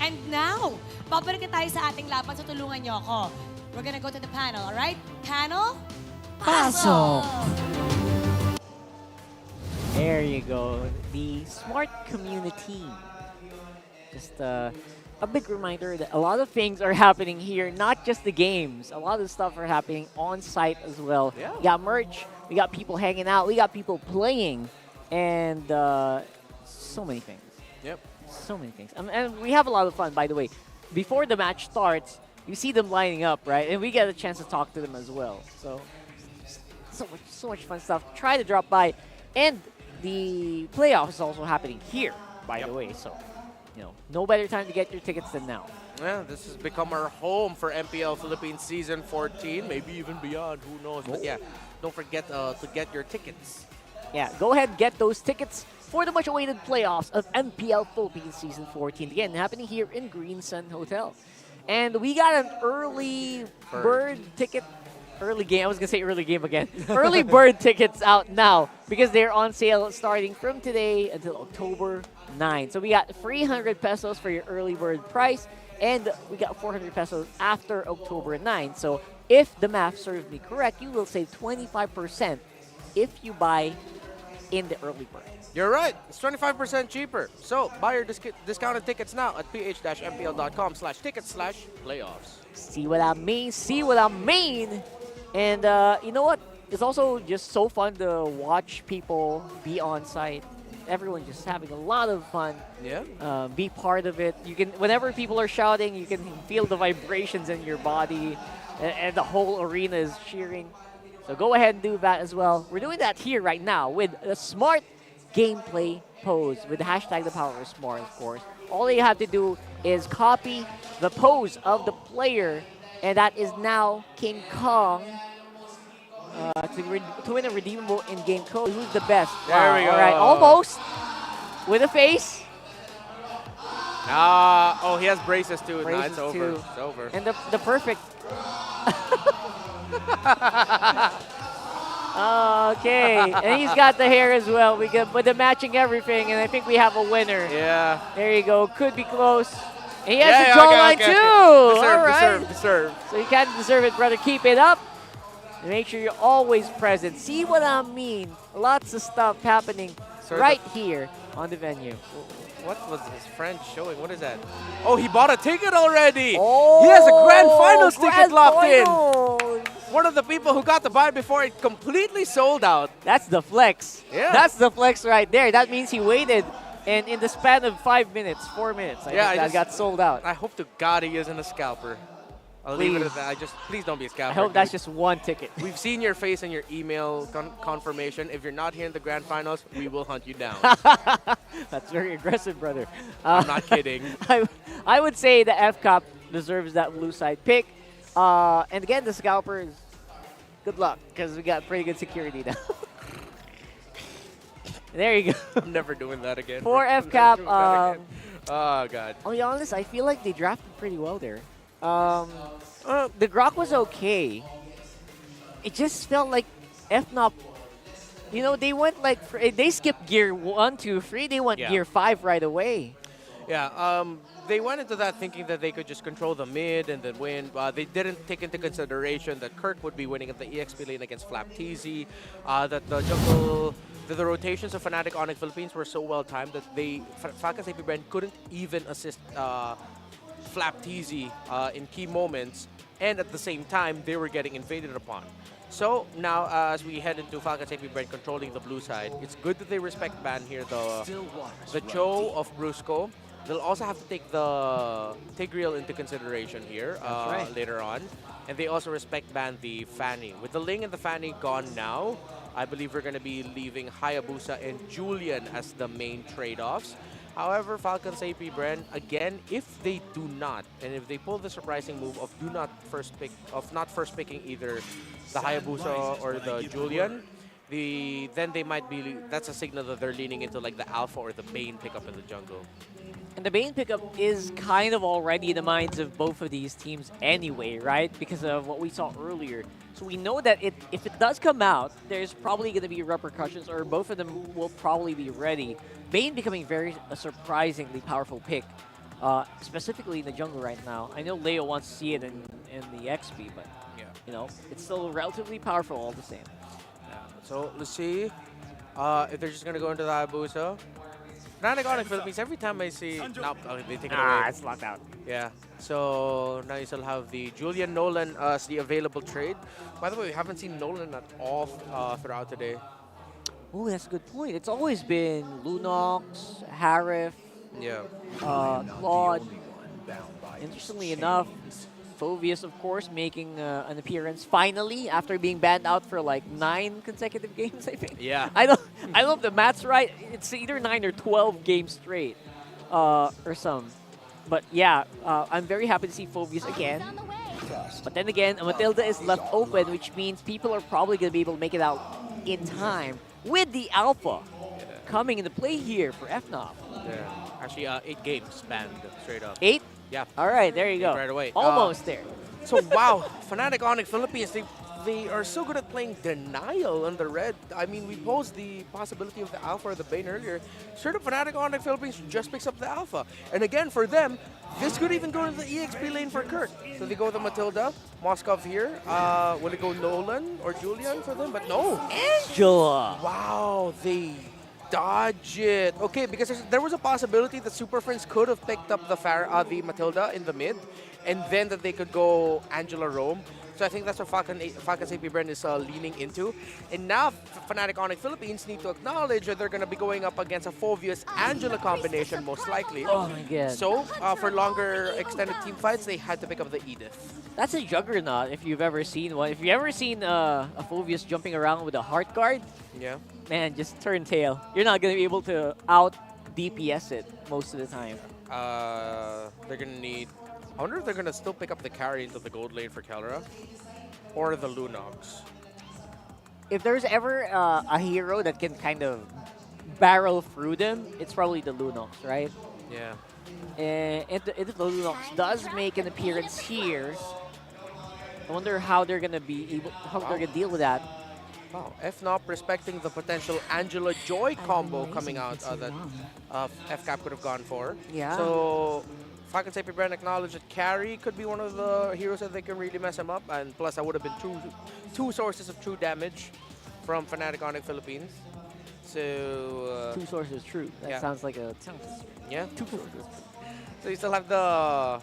Speaker 10: And now, babalik na tayo sa ating laban. So tulungan niyo ako. We're gonna go to the panel, alright? Panel?
Speaker 19: Pasok!
Speaker 13: There you go. The smart community. Just a big reminder that a lot of things are happening here, not just the games. A lot of stuff are happening on site as well. Yeah. We got merch, we got people hanging out, we got people playing, and so many things.
Speaker 14: Yep.
Speaker 13: So many things. And we have a lot of fun, by the way. Before the match starts, you see them lining up, right? And we get a chance to talk to them as well. So much fun stuff. Try to drop by. And the playoff is also happening here, by the way. So, you know, no better time to get your tickets than now.
Speaker 14: Yeah, this has become our home for MPL Philippines Season 14, maybe even beyond, who knows. But yeah, don't forget to get your tickets.
Speaker 13: Yeah, go ahead and get those tickets for the much-awaited playoffs of MPL Philippines Season 14. Again, happening here in Green Sun Hotel. And we got an early bird ticket. Early game, I was going to say early game again. Early bird tickets out now because they're on sale starting from today until October 9. So we got 300 pesos for your early bird price, and we got 400 pesos after October 9. So if the math serves me correct, you will save 25% if you buy in the early bird.
Speaker 14: You're right. It's 25% cheaper. So buy your discounted tickets now at ph-mpl.com/tickets/playoffs.
Speaker 13: See what I mean? See what I mean? And you know what? It's also just so fun to watch people be on site. Everyone just having a lot of fun.
Speaker 14: Yeah.
Speaker 13: Be part of it. You can, whenever people are shouting, you can feel the vibrations in your body, and the whole arena is cheering. So go ahead and do that as well. We're doing that here right now with a smart gameplay pose with the hashtag the power of smart, of course. All you have to do is copy the pose of the player, and that is now King Kong. To win a redeemable in-game code. Who's the best?
Speaker 14: There we go.
Speaker 13: All right, almost. With a face.
Speaker 14: Oh, he has braces too.
Speaker 13: Braces
Speaker 14: Nah, it's over.
Speaker 13: too.
Speaker 14: It's over.
Speaker 13: And the perfect. Okay, and he's got the hair as well. We get with the matching everything, and I think we have a winner.
Speaker 14: Yeah.
Speaker 13: There you go. Could be close. And he has the jawline too. All right.
Speaker 14: Deserve.
Speaker 13: So you can't deserve it, brother. Keep it up. And make sure you're always present. See what I mean? Lots of stuff happening right here on the venue.
Speaker 14: What was his friend showing? What is that? Oh, he bought a ticket already.
Speaker 13: Oh,
Speaker 14: he has a Grand Finals ticket locked
Speaker 13: in.
Speaker 14: One of the people who got to buy it before it completely sold out.
Speaker 13: That's the flex.
Speaker 14: Yeah.
Speaker 13: That's the flex right there. That means he waited, and in the span of 5 minutes, 4 minutes, I think that got sold out.
Speaker 14: I hope to God he isn't a scalper. I'll leave it at that. Please don't be a scalper.
Speaker 13: I hope that's just one ticket.
Speaker 14: We've seen your face in your email confirmation. If you're not here in the Grand Finals, we will hunt you down.
Speaker 13: That's very aggressive, brother.
Speaker 14: I'm not kidding.
Speaker 13: I would say the FCAP deserves that blue side pick. And again, the scalpers, good luck, because we got pretty good security now. There you go.
Speaker 14: I'm never doing that again.
Speaker 13: For FCAP,
Speaker 14: oh, God.
Speaker 13: I'll be honest, I feel like they drafted pretty well there. The Grok was okay. It just felt like FNOP, you know, they went like, they skipped gear 1, 2, 3, they went gear 5 right away.
Speaker 14: Yeah, they went into that thinking that they could just control the mid and then win. They didn't take into consideration that Kirk would be winning at the EXP lane against Flap TZ, that the jungle, the rotations of Fnatic Onic Philippines were so well timed that Falcons APBren couldn't even assist Flap TZ in key moments, and at the same time, they were getting invaded upon. So now, as we head into Falcons APBren controlling the blue side, it's good that they respect ban here, the Cho of Brusco. They'll also have to take the Tigreal into consideration here later on. And they also respect ban the Fanny. With the Ling and the Fanny gone now, I believe we're going to be leaving Hayabusa and Julian as the main trade-offs. However, Falcons APBren, again, if they do not, and if they pull the surprising move of not first picking either the Hayabusa or the Julian, then they might be, that's a signal that they're leaning into like the Alpha or the Bane pickup in the jungle.
Speaker 13: And the Bane pickup is kind of already in the minds of both of these teams anyway, right? Because of what we saw earlier. So we know that if it does come out, there's probably going to be repercussions, or both of them will probably be ready. Bane becoming a surprisingly powerful pick, specifically in the jungle right now. I know Leo wants to see it in the XP, but you know, it's still relatively powerful all the same.
Speaker 14: Yeah. So let's see if they're just going to go into the Hayabusa. Fnatic Onic Philippines, every time I see... Nope, they take it away.
Speaker 13: It's locked out.
Speaker 14: Yeah. So now you still have the Julian Nolan as the available trade. By the way, we haven't seen Nolan at all throughout today.
Speaker 13: Oh, that's a good point. It's always been Lunox, Harif, Claude. Interestingly enough, Phoveus, of course, making an appearance finally after being banned out for like 9 consecutive games, I think.
Speaker 14: Yeah.
Speaker 13: I don't know if the math's right. It's either 9 or 12 games straight, or some. But yeah, I'm very happy to see Phoveus again. But then again, Matilda is left open, which means people are probably going to be able to make it out in time with the Alpha coming into play here for FNOP.
Speaker 14: Yeah. Actually, 8 games banned straight up.
Speaker 13: 8?
Speaker 14: Yeah.
Speaker 13: All right, there you go.
Speaker 14: Right away.
Speaker 13: Almost there.
Speaker 14: So, wow, Fnatic Onic Philippines, they are so good at playing denial on the red. I mean, we posed the possibility of the Alpha or the Bane earlier. Straight up, Fnatic Onic Philippines just picks up the Alpha. And again, for them, this could even go to the EXP lane for Kurt. So they go with the Matilda, Moskov here. Will it go Nolan or Julian for them? But no.
Speaker 13: Angela.
Speaker 14: Wow, they dodge it. Okay, because there was a possibility that Super Friends could have picked up the Matilda in the mid, and then that they could go Angela Rome. So I think that's what Falcons APBren is leaning into. And now Fnatic Onic Philippines need to acknowledge that they're going to be going up against a Phoveus-Angela combination, most likely.
Speaker 13: Oh my god.
Speaker 14: So for longer extended team fights, they had to pick up the Edith.
Speaker 13: That's a juggernaut if you've ever seen one. If you've ever seen a Phoveus jumping around with a heart guard,
Speaker 14: yeah,
Speaker 13: man, just turn tail. You're not going to be able to out DPS it most of the time.
Speaker 14: They're going to need... I wonder if they're going to still pick up the carry into the gold lane for Kelra or the Lunox.
Speaker 13: If there's ever a hero that can kind of barrel through them, it's probably the Lunox, right?
Speaker 14: Yeah.
Speaker 13: And if the Lunox does make an appearance here, I wonder how they're going to be able, how they're going to deal with that.
Speaker 14: Wow, FNOP respecting the potential Angela Joy combo coming out that FCAP could have gone for.
Speaker 13: Yeah.
Speaker 14: So Falcons APBren acknowledged that Carry could be one of the heroes that they can really mess him up, and plus that would have been two sources of true damage from Fnatic Onic Philippines. So
Speaker 13: two sources true. That sounds like a sentence.
Speaker 14: Yeah, two sources. So you still have the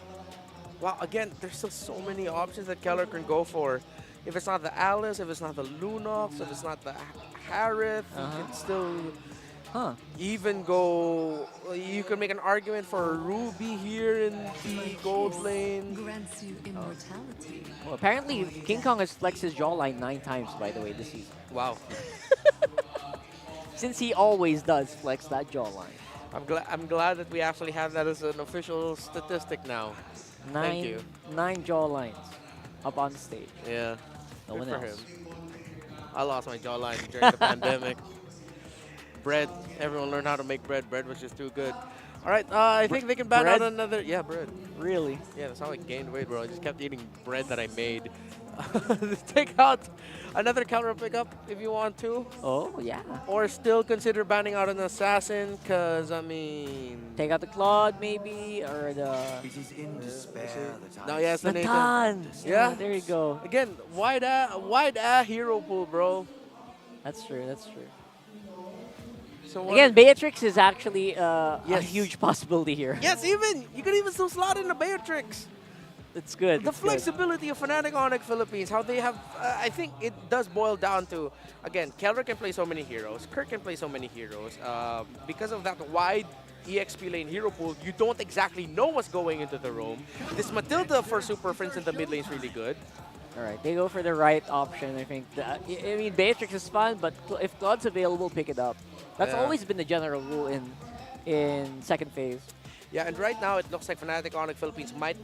Speaker 14: wow. Again, there's still so many options that Keller can go for. If it's not the Alice, if it's not the Lunox, if it's not the Harith, you can still even go. You can make an argument for a Ruby here in the gold lane.
Speaker 1: Grants you immortality.
Speaker 13: Well, apparently King Kong has flexed his jawline 9 times, by the way, this season.
Speaker 14: Wow.
Speaker 13: Since he always does flex that jawline.
Speaker 14: I'm glad that we actually have that as an official statistic now. Thank you.
Speaker 13: 9 jawlines up on stage.
Speaker 14: Yeah.
Speaker 13: No one
Speaker 14: Good for
Speaker 13: else.
Speaker 14: him. I lost my jawline during the pandemic. Bread. Everyone learned how to make bread. Bread was just too good. All right. I think they can ban out another. Yeah, bread.
Speaker 13: Really?
Speaker 14: Yeah, that's how I gained weight, bro. I just kept eating bread that I made. Take out another counter pickup if you want to.
Speaker 13: Oh, yeah.
Speaker 14: Or still consider banning out an assassin, because, I mean...
Speaker 13: Take out the Claude, maybe, or the...
Speaker 20: It is in despair that
Speaker 14: No, yes, the Nathan.
Speaker 13: Nathan.
Speaker 14: Yeah?
Speaker 13: There you go.
Speaker 14: Again, wide hero pool, bro.
Speaker 13: That's true, that's true.
Speaker 14: So
Speaker 13: Again, Beatrix is actually a huge possibility here.
Speaker 14: Yes, even! You could even still slot in a Beatrix.
Speaker 13: It's good.
Speaker 14: The
Speaker 13: it's good.
Speaker 14: flexibility of Fnatic Onic Philippines, how they have, I think it does boil down to, again, Keller can play so many heroes, Kirk can play so many heroes. Because of that wide EXP lane hero pool, you don't exactly know what's going into the roam. This Matilda for Super Friends in the mid lane is really good.
Speaker 13: All right, they go for the right option, I think. I mean, Beatrix is fun, but if Claude's available, pick it up. That's always been the general rule in second phase.
Speaker 14: Yeah, and right now it looks like Fnatic Onic Philippines might,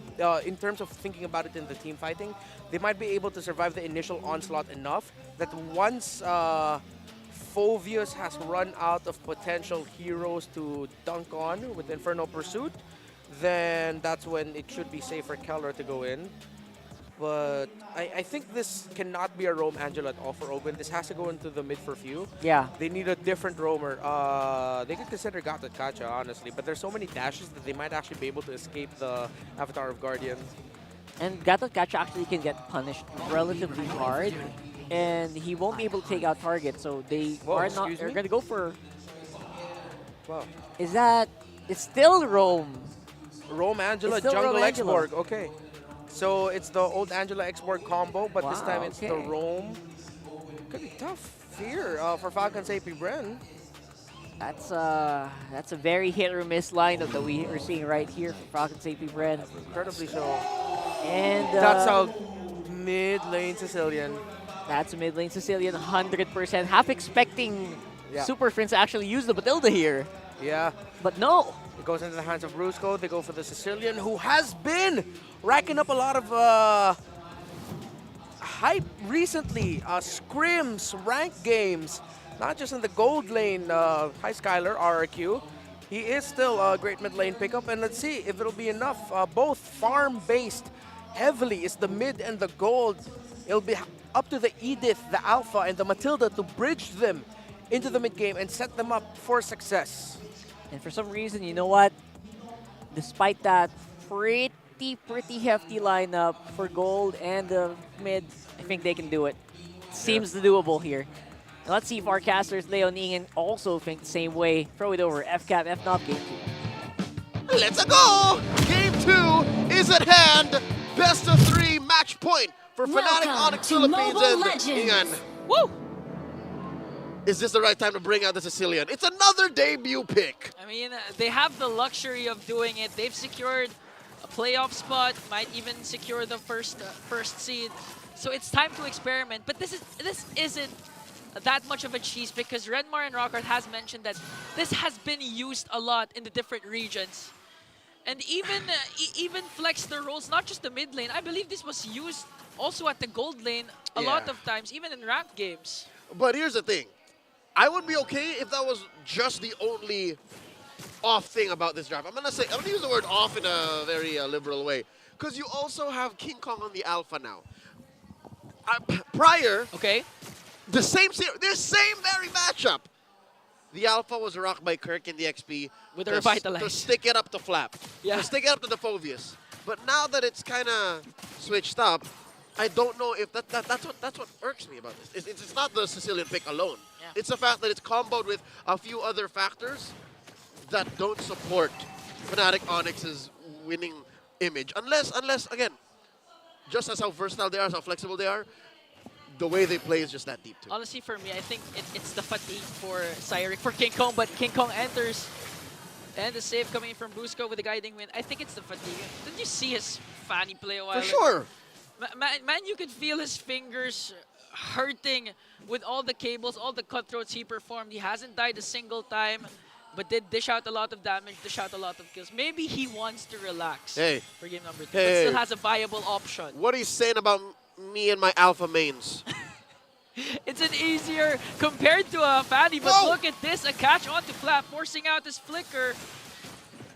Speaker 14: in terms of thinking about it in the team fighting, they might be able to survive the initial onslaught enough that once Phoveus has run out of potential heroes to dunk on with Inferno Pursuit, then that's when it should be safe for Keller to go in. But I think this cannot be a roam Angela at all for Open. This has to go into the mid for few.
Speaker 13: Yeah.
Speaker 14: They need a different roamer. They could consider Gatot Kacha, honestly. But there's so many dashes that they might actually be able to escape the Avatar of Guardian.
Speaker 13: And Gatot Kacha actually can get punished relatively hard. And he won't be able to take out targets. So they are not. They're going to go for...
Speaker 14: Wow.
Speaker 13: Is that... It's still roam.
Speaker 14: Roam Angela, Jungle X-Borg. Okay. So it's the old Angela X-Borg combo, but this time it's the roam. Could be tough here for Falcons APBren.
Speaker 13: That's a very hit or miss lineup that we are seeing right here for Falcons APBren.
Speaker 14: Incredibly so.
Speaker 13: And
Speaker 14: that's how mid lane Sicilian.
Speaker 13: That's a mid lane Sicilian, 100%. Half expecting Super Friends to actually use the Matilda here.
Speaker 14: Yeah.
Speaker 13: But no.
Speaker 14: It goes into the hands of Brusco. They go for the Sicilian, who has been racking up a lot of hype recently. Scrims, rank games, not just in the gold lane. Hi, Skylar, RRQ. He is still a great mid lane pickup. And let's see if it'll be enough. Both farm-based heavily is the mid and the gold. It'll be up to the Edith, the Alpha, and the Matilda to bridge them into the mid game and set them up for success.
Speaker 13: And for some reason, you know what? Despite that pretty hefty lineup for gold and the mid, I think they can do it. Seems doable here. Now let's see if our casters, Leo and Ian, also think the same way. Throw it over. FCAP, FNOP, game
Speaker 12: 2. Let's go! Game 2 is at hand. Best of 3 match point for Fnatic Onic Philippines and Ian.
Speaker 11: Woo!
Speaker 12: Is this the right time to bring out the Sicilian? It's another debut pick.
Speaker 11: I mean, they have the luxury of doing it. They've secured a playoff spot, might even secure the first seed. So it's time to experiment. But this isn't that much of a cheese because Renmar and Rockhart has mentioned that this has been used a lot in the different regions. And even flex their roles, not just the mid lane. I believe this was used also at the gold lane a lot of times, even in ranked games.
Speaker 12: But here's the thing. I would be okay if that was just the only off thing about this draft. I'm gonna use the word off in a very liberal way, because you also have King Kong on the Alpha now. Prior, this same very matchup, the Alpha was rocked by Kirk in the XP
Speaker 11: with a
Speaker 12: to
Speaker 11: Revitalize.
Speaker 12: stick it up to Flap,
Speaker 11: Yeah.
Speaker 12: to stick it up to the Phovius. But now that it's kind of switched up, I don't know if that's what irks me about this. It's not the Sicilian pick alone.
Speaker 11: Yeah.
Speaker 12: It's the fact that it's comboed with a few other factors that don't support Fnatic Onyx's winning image. Unless again, just as how versatile they are, as how flexible they are, the way they play is just that deep too.
Speaker 11: Honestly, for me, I think it's the fatigue for Cyric, for King Kong, but King Kong enters. And the save coming from Busco with the guiding win. I think it's the fatigue. Didn't you see his Fanny play a while
Speaker 12: For
Speaker 11: ago?
Speaker 12: sure.
Speaker 11: Man, you could feel his fingers hurting with all the cables, all the cutthroats he performed. He hasn't died a single time, but did dish out a lot of damage, dish out a lot of kills. Maybe he wants to relax for game number 2, but still has a viable option.
Speaker 12: What are you saying about me and my alpha mains?
Speaker 11: It's an easier compared to a Fanny, but look at this, a catch onto Flap, forcing out his flicker.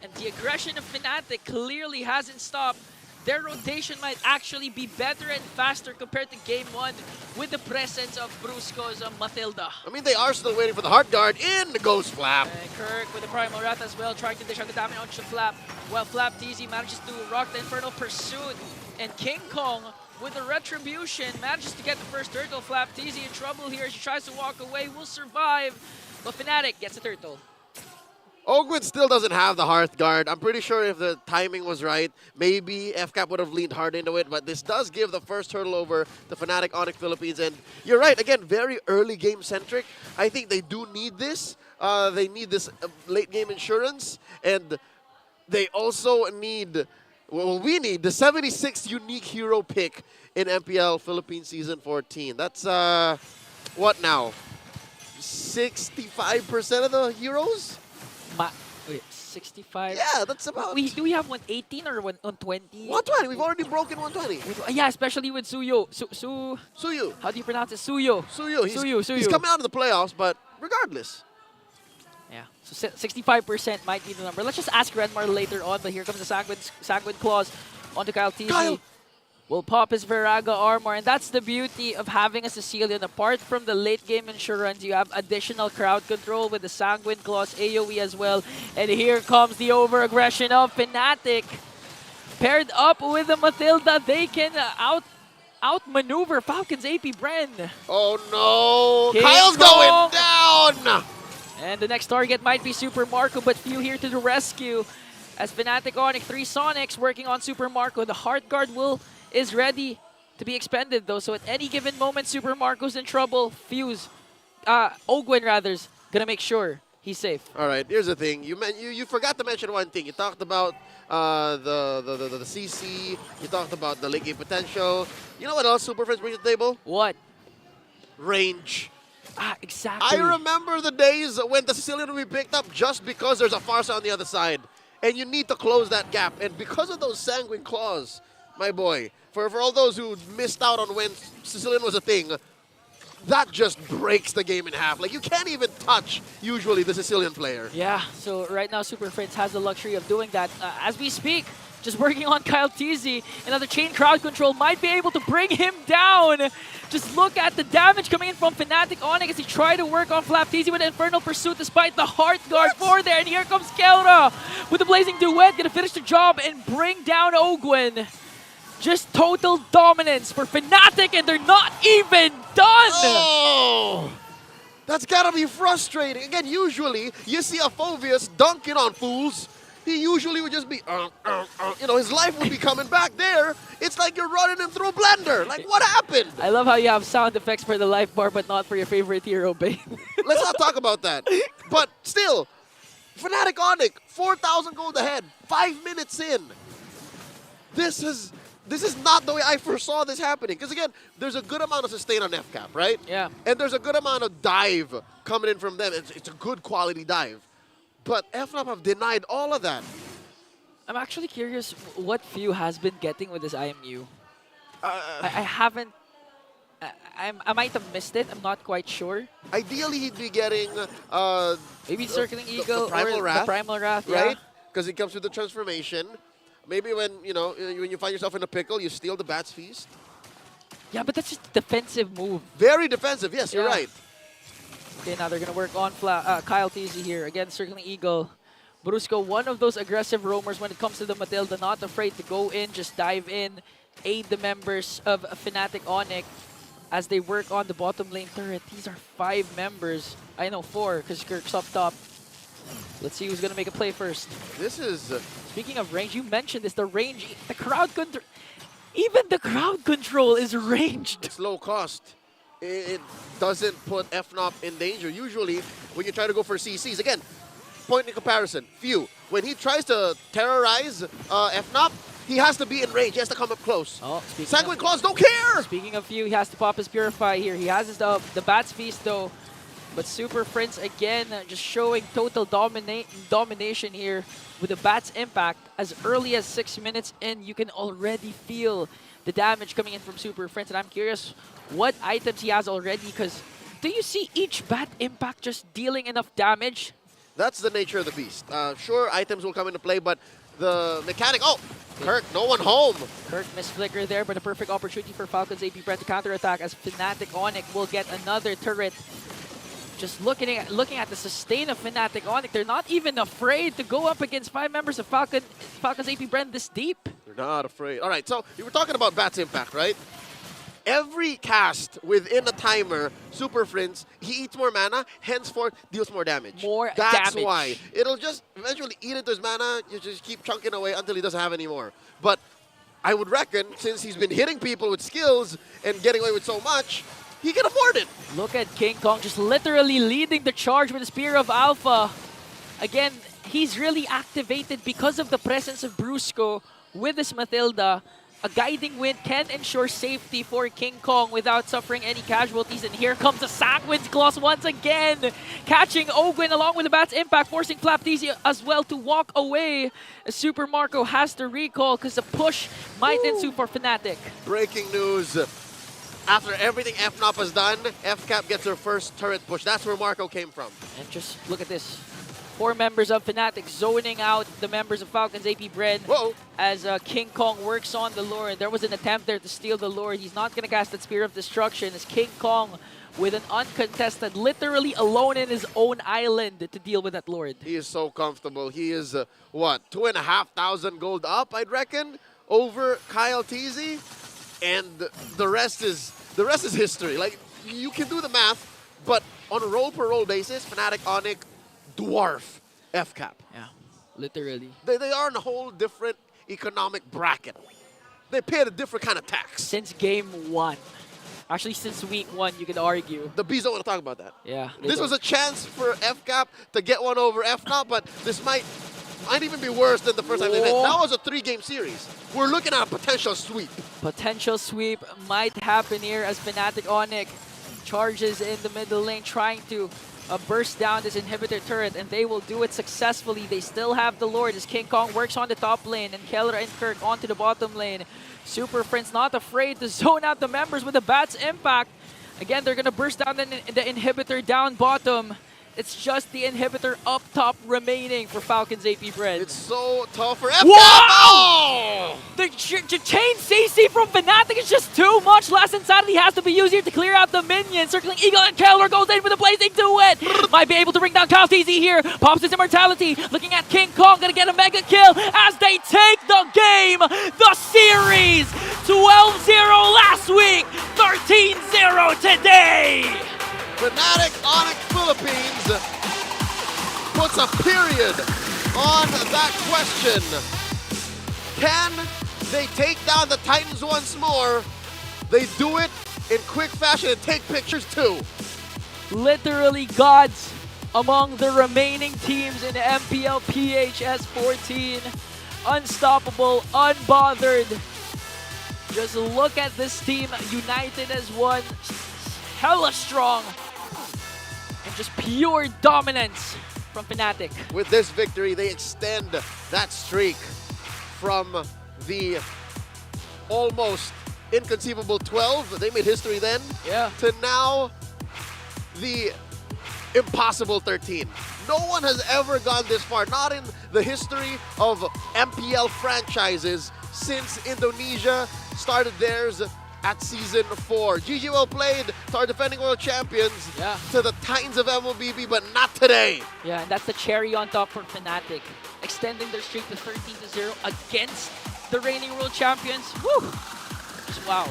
Speaker 11: And the aggression of Fnatic clearly hasn't stopped. Their rotation might actually be better and faster compared to game 1 with the presence of Brusco's Matilda.
Speaker 12: I mean, they are still waiting for the hard guard. In goes Flap.
Speaker 11: And Kirk with the Primal Wrath as well, trying to dish out the damage onto Flap. While Flap TZ manages to rock the Infernal Pursuit. And King Kong with the Retribution manages to get the first turtle. Flap TZ in trouble here. She tries to walk away, will survive. But Fnatic gets a turtle.
Speaker 12: Ogwin still doesn't have the Hearth Guard. I'm pretty sure if the timing was right, maybe FCAP would have leaned hard into it, but this does give the first turtle over to Fnatic Onic Philippines. And you're right, again, very early game centric. I think they do need this. They need this late game insurance, and they also need, well, we need the 76th unique hero pick in MPL Philippines Season 14. That's, what now? 65% of the heroes?
Speaker 11: Wait, 65?
Speaker 12: Yeah, that's about...
Speaker 11: Do we have 118 or 120?
Speaker 12: 120. We've already broken 120.
Speaker 11: Yeah, especially with Suyo.
Speaker 12: Suyu.
Speaker 11: How do you pronounce it? Suyo.
Speaker 12: Suyu. He's coming out of the playoffs, but regardless.
Speaker 11: Yeah, so 65% might be the number. Let's just ask Redmar later on, but here comes the Sanguine Claws onto Kyle TZ. Will pop his Viraga armor, and that's the beauty of having a Sicilian. Apart from the late game insurance, you have additional crowd control with the Sanguine Claws AoE as well. And here comes the over-aggression of Fnatic. Paired up with the Matilda, they can outmaneuver Falcons APBren.
Speaker 12: Oh no!
Speaker 11: King
Speaker 12: Kyle's
Speaker 11: Kong.
Speaker 12: going down!
Speaker 11: And the next target might be Super Marco, but few here to the rescue. As Fnatic Onic, 3 Sonics working on Super Marco. The Heart Guard is ready to be expended though, so at any given moment, Super Marco's in trouble. Ogwin rather's gonna make sure he's safe.
Speaker 12: All right, here's the thing. You forgot to mention one thing. You talked about the CC. You talked about the late game potential. You know what else Super Friends brings to the table?
Speaker 11: What?
Speaker 12: Range.
Speaker 11: Exactly.
Speaker 12: I remember the days when the Sicilian would be picked up just because there's a Farsa on the other side. And you need to close that gap. And because of those Sanguine Claws, my boy, for all those who missed out on when Sicilian was a thing, that just breaks the game in half. Like, you can't even touch, usually, the Sicilian player.
Speaker 11: Yeah, so right now Super Friends has the luxury of doing that. As we speak, just working on Kyle TZ. Another chain crowd control might be able to bring him down. Just look at the damage coming in from Fnatic Onic as he tried to work on Flap TZ with Infernal Pursuit despite the Heart Guard for there. And here comes Kelra with the Blazing Duet, gonna finish the job and bring down Ogwin. Just total dominance for Fnatic, and they're not even done!
Speaker 12: Oh! That's gotta be frustrating. Again, usually, you see a Phovius dunking on fools. He usually would just be, you know, his life would be coming back there. It's like you're running him through a blender. Like, what happened?
Speaker 11: I love how you have sound effects for the life bar, but not for your favorite hero, Bane.
Speaker 12: Let's not talk about that. But still, Fnatic Onic, 4,000 gold ahead, 5 minutes in. This is not the way I foresaw this happening. Because again, there's a good amount of sustain on FCAP, right?
Speaker 11: Yeah.
Speaker 12: And there's a good amount of dive coming in from them. It's a good quality dive. But FNOP have denied all of that.
Speaker 11: I'm actually curious what Few has been getting with this IMU. I haven't... I might have missed it. I'm not quite sure.
Speaker 12: Ideally, he'd be getting...
Speaker 11: maybe Circling Eagle
Speaker 12: the Primal
Speaker 11: or
Speaker 12: Wrath,
Speaker 11: the Primal Wrath,
Speaker 12: right? Because it comes with the transformation. Maybe when you find yourself in a pickle, you steal the Bat's Feast.
Speaker 11: Yeah, but that's just a defensive move.
Speaker 12: Very defensive. Yes, you're right.
Speaker 11: Okay, now they're going to work on Kyle Teasy here. Again, circling Eagle. Brusco, one of those aggressive roamers when it comes to the Matilda. Not afraid to go in, just dive in, aid the members of Fnatic Onic as they work on the bottom lane turret. These are 5 members. I know 4 because Kirk's up top. Let's see who's going to make a play first.
Speaker 12: This is...
Speaker 11: Speaking of range, you mentioned this. The range, the crowd control. Even the crowd control is ranged.
Speaker 12: It's low cost. It doesn't put FNOP in danger. Usually, when you try to go for CCs, again, point in comparison, few. When he tries to terrorize FNOP, he has to be in range. He has to come up close.
Speaker 11: Oh,
Speaker 12: Sanguine Claws don't care!
Speaker 11: Speaking of few, he has to pop his Purify here. He has his, the Bat's Feast, though. But Super Prince, again, just showing total domination here with the Bat's Impact. As early as 6 minutes in, you can already feel the damage coming in from Super Prince. And I'm curious what items he has already, because do you see each Bat Impact just dealing enough damage?
Speaker 12: That's the nature of the beast. Sure, items will come into play, but the mechanic... Oh! Kirk, no one home!
Speaker 11: Kirk missed flicker there, but a perfect opportunity for Falcons APBren to counterattack as Fnatic Onic will get another turret. Just looking at the sustain of Fnatic Onic, they're not even afraid to go up against 5 members of Falcons APBren this deep.
Speaker 12: They're not afraid. All right, so you were talking about Bat's Impact, right? Every cast within a timer, Super Prince, he eats more mana, henceforth deals more damage. That's why. It'll just eventually eat into his mana, you just keep chunking away until he doesn't have any more. But I would reckon, since he's been hitting people with skills and getting away with so much, he can afford it.
Speaker 11: Look at King Kong just literally leading the charge with the Spear of Alpha. Again, he's really activated because of the presence of Brusco with his Matilda. A guiding wind can ensure safety for King Kong without suffering any casualties. And here comes the Sanguine's Claws once again, catching Ogwin along with the Bat's Impact, forcing Flaptisi as well to walk away. Super Marco has to recall because the push might ensue for Fnatic.
Speaker 12: Breaking news. After everything FNOP has done, FCAP gets their first turret push. That's where Marco came from.
Speaker 11: And just look at this. 4 members of Fnatic zoning out the members of Falcons APBren as King Kong works on the Lord. There was an attempt there to steal the Lord. He's not going to cast that Spear of Destruction as King Kong with an uncontested, literally alone in his own island to deal with that Lord.
Speaker 12: He is so comfortable. He is, what, 2,500 gold up, I'd reckon, over Kyle Teasy. And the rest is history. Like, you can do the math, but on a roll-per-roll basis, Fnatic Onic dwarf FCAP.
Speaker 11: Yeah, literally.
Speaker 12: They are in a whole different economic bracket. They pay a different kind of tax.
Speaker 11: Since game 1. Actually, since week 1, you could argue.
Speaker 12: The Bees don't want to talk about that.
Speaker 11: Yeah.
Speaker 12: This was a chance for FCAP to get one over FNOP, but this might even be worse than the first time they met. That was a 3-game series. We're looking at a potential sweep.
Speaker 11: Potential sweep might happen here as Fnatic Onic charges in the middle lane, trying to burst down this inhibitor turret, and they will do it successfully. They still have the Lord as King Kong works on the top lane, and Keller and Kirk onto the bottom lane. Super Prince not afraid to zone out the members with the Bat's Impact. Again, they're going to burst down the inhibitor down bottom. It's just the inhibitor up top remaining for Falcons APBren.
Speaker 12: It's so tough for FCAP.
Speaker 11: Wow! The chain CC from Fnatic is just too much. Last Insanity has to be used here to clear out the minions. Circling Eagle and Keller goes in with a blazing duet. Might be able to bring down Kyle Teasy here. Pops his immortality. Looking at King Kong, gonna get a mega kill as they take the game, the series. 12-0 last week, 13-0 today.
Speaker 12: Fnatic Onic Philippines puts a period on that question. Can they take down the Titans once more? They do it in quick fashion and take pictures too.
Speaker 11: Literally gods among the remaining teams in the MPL S14. Unstoppable, unbothered. Just look at this team, united as one. Hella strong. And just pure dominance from Fnatic.
Speaker 12: With this victory, they extend that streak from the almost inconceivable 12, they made history then, to now the impossible 13. No one has ever gone this far, not in the history of MPL franchises since Indonesia started theirs at Season 4. GG well played to our defending world champions, to the Titans of MLBB, but not today.
Speaker 11: Yeah, and that's the cherry on top for Fnatic, extending their streak to 13-0 against the reigning world champions. Woo! Just wow.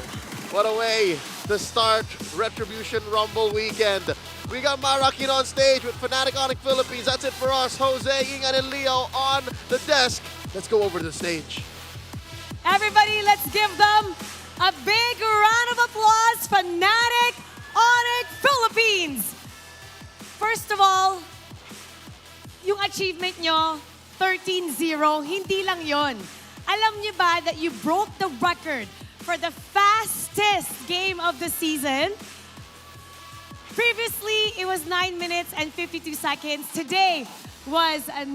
Speaker 12: What a way to start Retribution Rumble weekend. We got Marakin on stage with Fnatic Onic Philippines. That's it for us. Jose, Ingan, and Leo on the desk. Let's go over to the stage.
Speaker 10: Everybody, let's give them a big round of applause, Fnatic Onic Philippines! First of all, yung achievement nyo, 13-0, hindi lang yon. Alam nyo ba that you broke the record for the fastest game of the season? Previously, it was 9 minutes and 52 seconds. Today was 9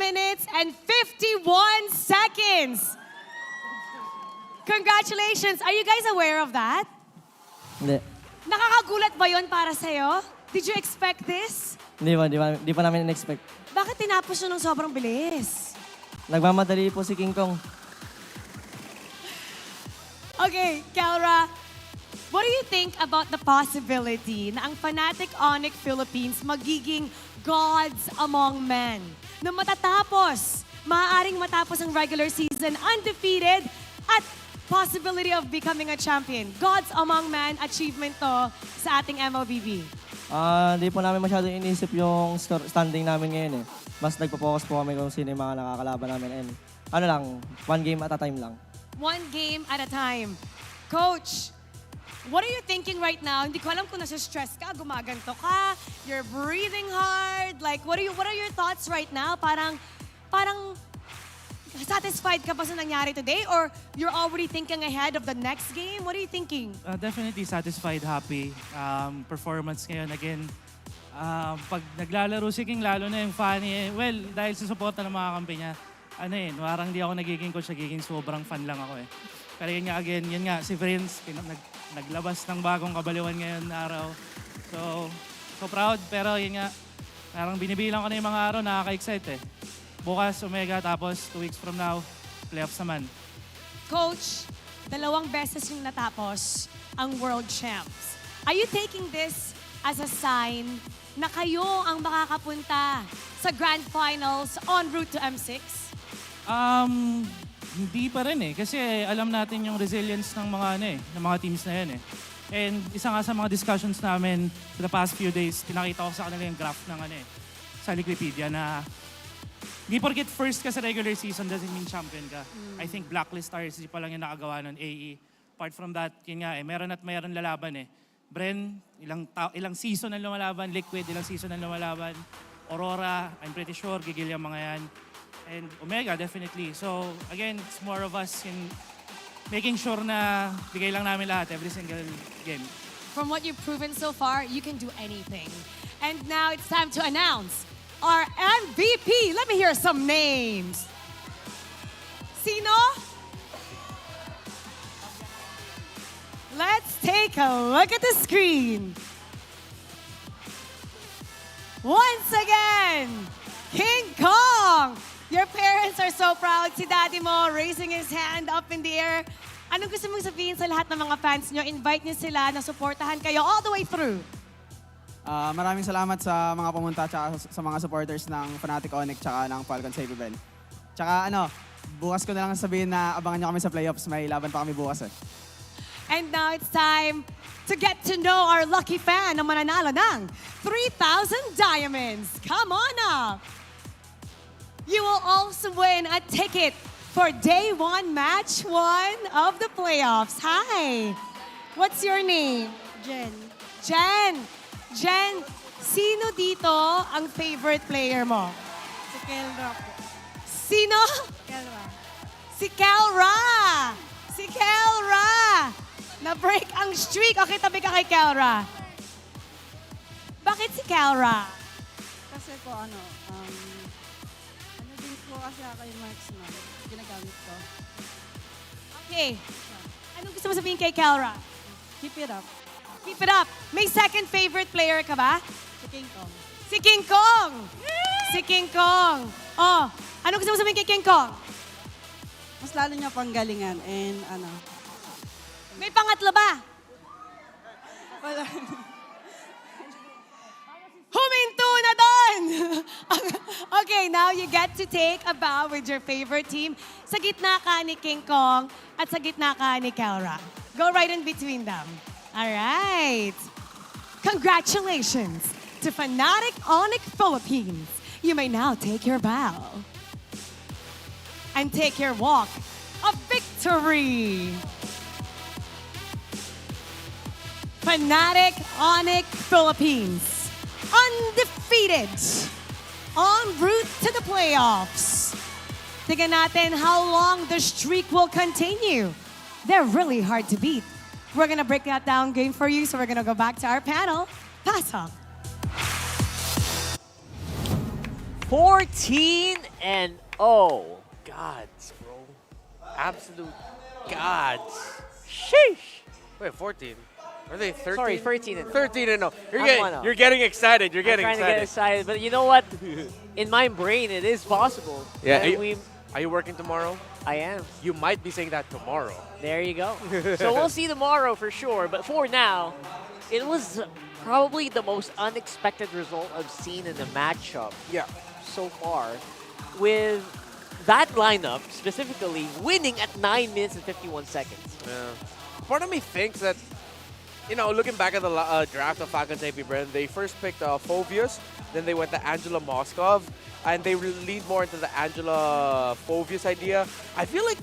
Speaker 10: minutes and 51 seconds. Congratulations. Are you guys aware of that?
Speaker 16: Hindi.
Speaker 10: Nakakagulat ba yon para sa'yo? Did you expect this?
Speaker 16: Hindi pa namin in-expect.
Speaker 10: Bakit tinapos nyo ng sobrang bilis?
Speaker 16: Nagmamadali po si King Kong.
Speaker 10: Okay, Kelra, what do you think about the possibility na ang Fnatic Onic Philippines magiging gods among men? Na maaaring matapos ang regular season undefeated at possibility of becoming a champion. Gods among men, achievement to sa ating MLBB.
Speaker 16: Hindi po namin masyado inisip yung standing namin ngayon eh. Mas nagpo-focus po kami kung sino yung mga nakakalaban namin. And ano lang, one game at a time lang.
Speaker 10: One game at a time. Coach, what are you thinking right now? Hindi ko alam kung nasa-stress ka, gumaganto ka, you're breathing hard. Like, what are your thoughts right now? Parang satisfied ka ba sa nangyari today? Or you're already thinking ahead of the next game? What are you thinking?
Speaker 2: Definitely satisfied, happy. Performance ngayon, again. Pag naglalaro si King, lalo na yung funny, well, dahil sa suporta ng mga kampi niya, parang hindi ako nagiging coach, nagiging sobrang fan lang ako eh. Pero yun nga, again, yun nga, si Prince, naglabas ng bagong kabaliwan ngayon na araw. So proud, pero yun nga, parang binibilang ko na yung mga araw, nakaka-excite eh. Bukas, Omega, tapos 2 weeks from now, playoffs naman.
Speaker 10: Coach, 2 beses yung natapos ang World Champs. Are you taking this as a sign na kayo ang makakapunta sa Grand Finals en route to M6?
Speaker 2: Hindi pa rin eh. Kasi alam natin yung resilience ng mga teams na yan eh. And isa nga sa mga discussions namin for the past few days, pinakita ko sa kanila yung graph ng sa Wikipedia na hindi porket first ka sa regular season doesn't mean champion ka. I think Blacklist RSG pa lang yung nakagawa ng AE. Apart from that, yun nga meron lalaban eh. Bren, ilang season na lumalaban. Liquid, ilang season na lumalaban. Aurora, I'm pretty sure, gigil yung mga yan. And Omega, definitely. So, again, it's more of us in making sure na bigay lang namin lahat every single game.
Speaker 10: From what you've proven so far, you can do anything. And now it's time to announce our MVP. Let me hear some names. Sino? Let's take a look at the screen. Once again, King Kong. Your parents are so proud. Si daddy mo raising his hand up in the air. Anong gusto mong sabihin sa lahat ng mga fans nyo? Invite niyo sila na suportahan kayo all the way through.
Speaker 18: Maraming salamat sa mga pumunta at sa mga supporters ng Fnatic Onic at ng Falcons APBren. Tsaka bukas ko na lang sabihin na abangan nyo kami sa playoffs. May laban pa kami bukas eh.
Speaker 10: And now it's time to get to know our lucky fan na mananalo ng 3,000 diamonds. Come on up! You will also win a ticket for day 1, match 1 of the playoffs. Hi! What's your name?
Speaker 21: Jen.
Speaker 10: Jen! Jen, sino dito ang favorite player mo?
Speaker 21: Si Kelra po.
Speaker 10: Sino?
Speaker 21: Kelra.
Speaker 10: Si Kelra! Si Kelra! Na-break ang streak. Okay, tabi ka kay Kelra. Bakit si Kelra?
Speaker 21: Kasi po din po kasi ako yung marksman. Ginagamit ko.
Speaker 10: Okay. Anong gusto mo sabihin kay Kelra?
Speaker 21: Keep it up.
Speaker 10: Keep it up. May second favorite player ka ba?
Speaker 21: Si King Kong.
Speaker 10: Si King Kong! Si King Kong. Oh, ano gusto mo sabihin kay King Kong?
Speaker 21: Mas lalo niya pang galingan and
Speaker 10: May pangatlo ba?
Speaker 21: Wala.
Speaker 10: Huminto na doon! Okay, now you get to take a bow with your favorite team. Sa gitna ka ni King Kong at sa gitna ka ni Kelra. Go right in between them. All right. Congratulations to Fnatic Onic Philippines. You may now take your bow and take your walk of victory. Fnatic Onic Philippines, undefeated, en route to the playoffs. Tignan natin how long the streak will continue. They're really hard to beat. We're gonna break that down game for you, so we're gonna go back to our panel. Pass on.
Speaker 13: 14-0. Gods, bro. Absolute gods. Sheesh.
Speaker 14: Wait, 14? Are they 13?
Speaker 13: Sorry, 13 and
Speaker 14: 13 and 0.
Speaker 13: I'm
Speaker 14: You're getting excited. You're getting
Speaker 13: I'm trying to get excited, but you know what? In my brain, it is possible.
Speaker 14: Yeah.
Speaker 13: And
Speaker 14: Are you working tomorrow?
Speaker 13: I am.
Speaker 14: You might be saying that tomorrow.
Speaker 13: There you go. So we'll see tomorrow for sure. But for now, it was probably the most unexpected result I've seen in a matchup.
Speaker 14: Yeah.
Speaker 13: So far, with that lineup specifically winning at 9 minutes and 51 seconds.
Speaker 14: Yeah. Part of me thinks that, you know, looking back at the draft of Falcons APBren, they first picked Phobius, then they went to Angela Moskov, and they leaned more into the Angela Phobius idea. I feel like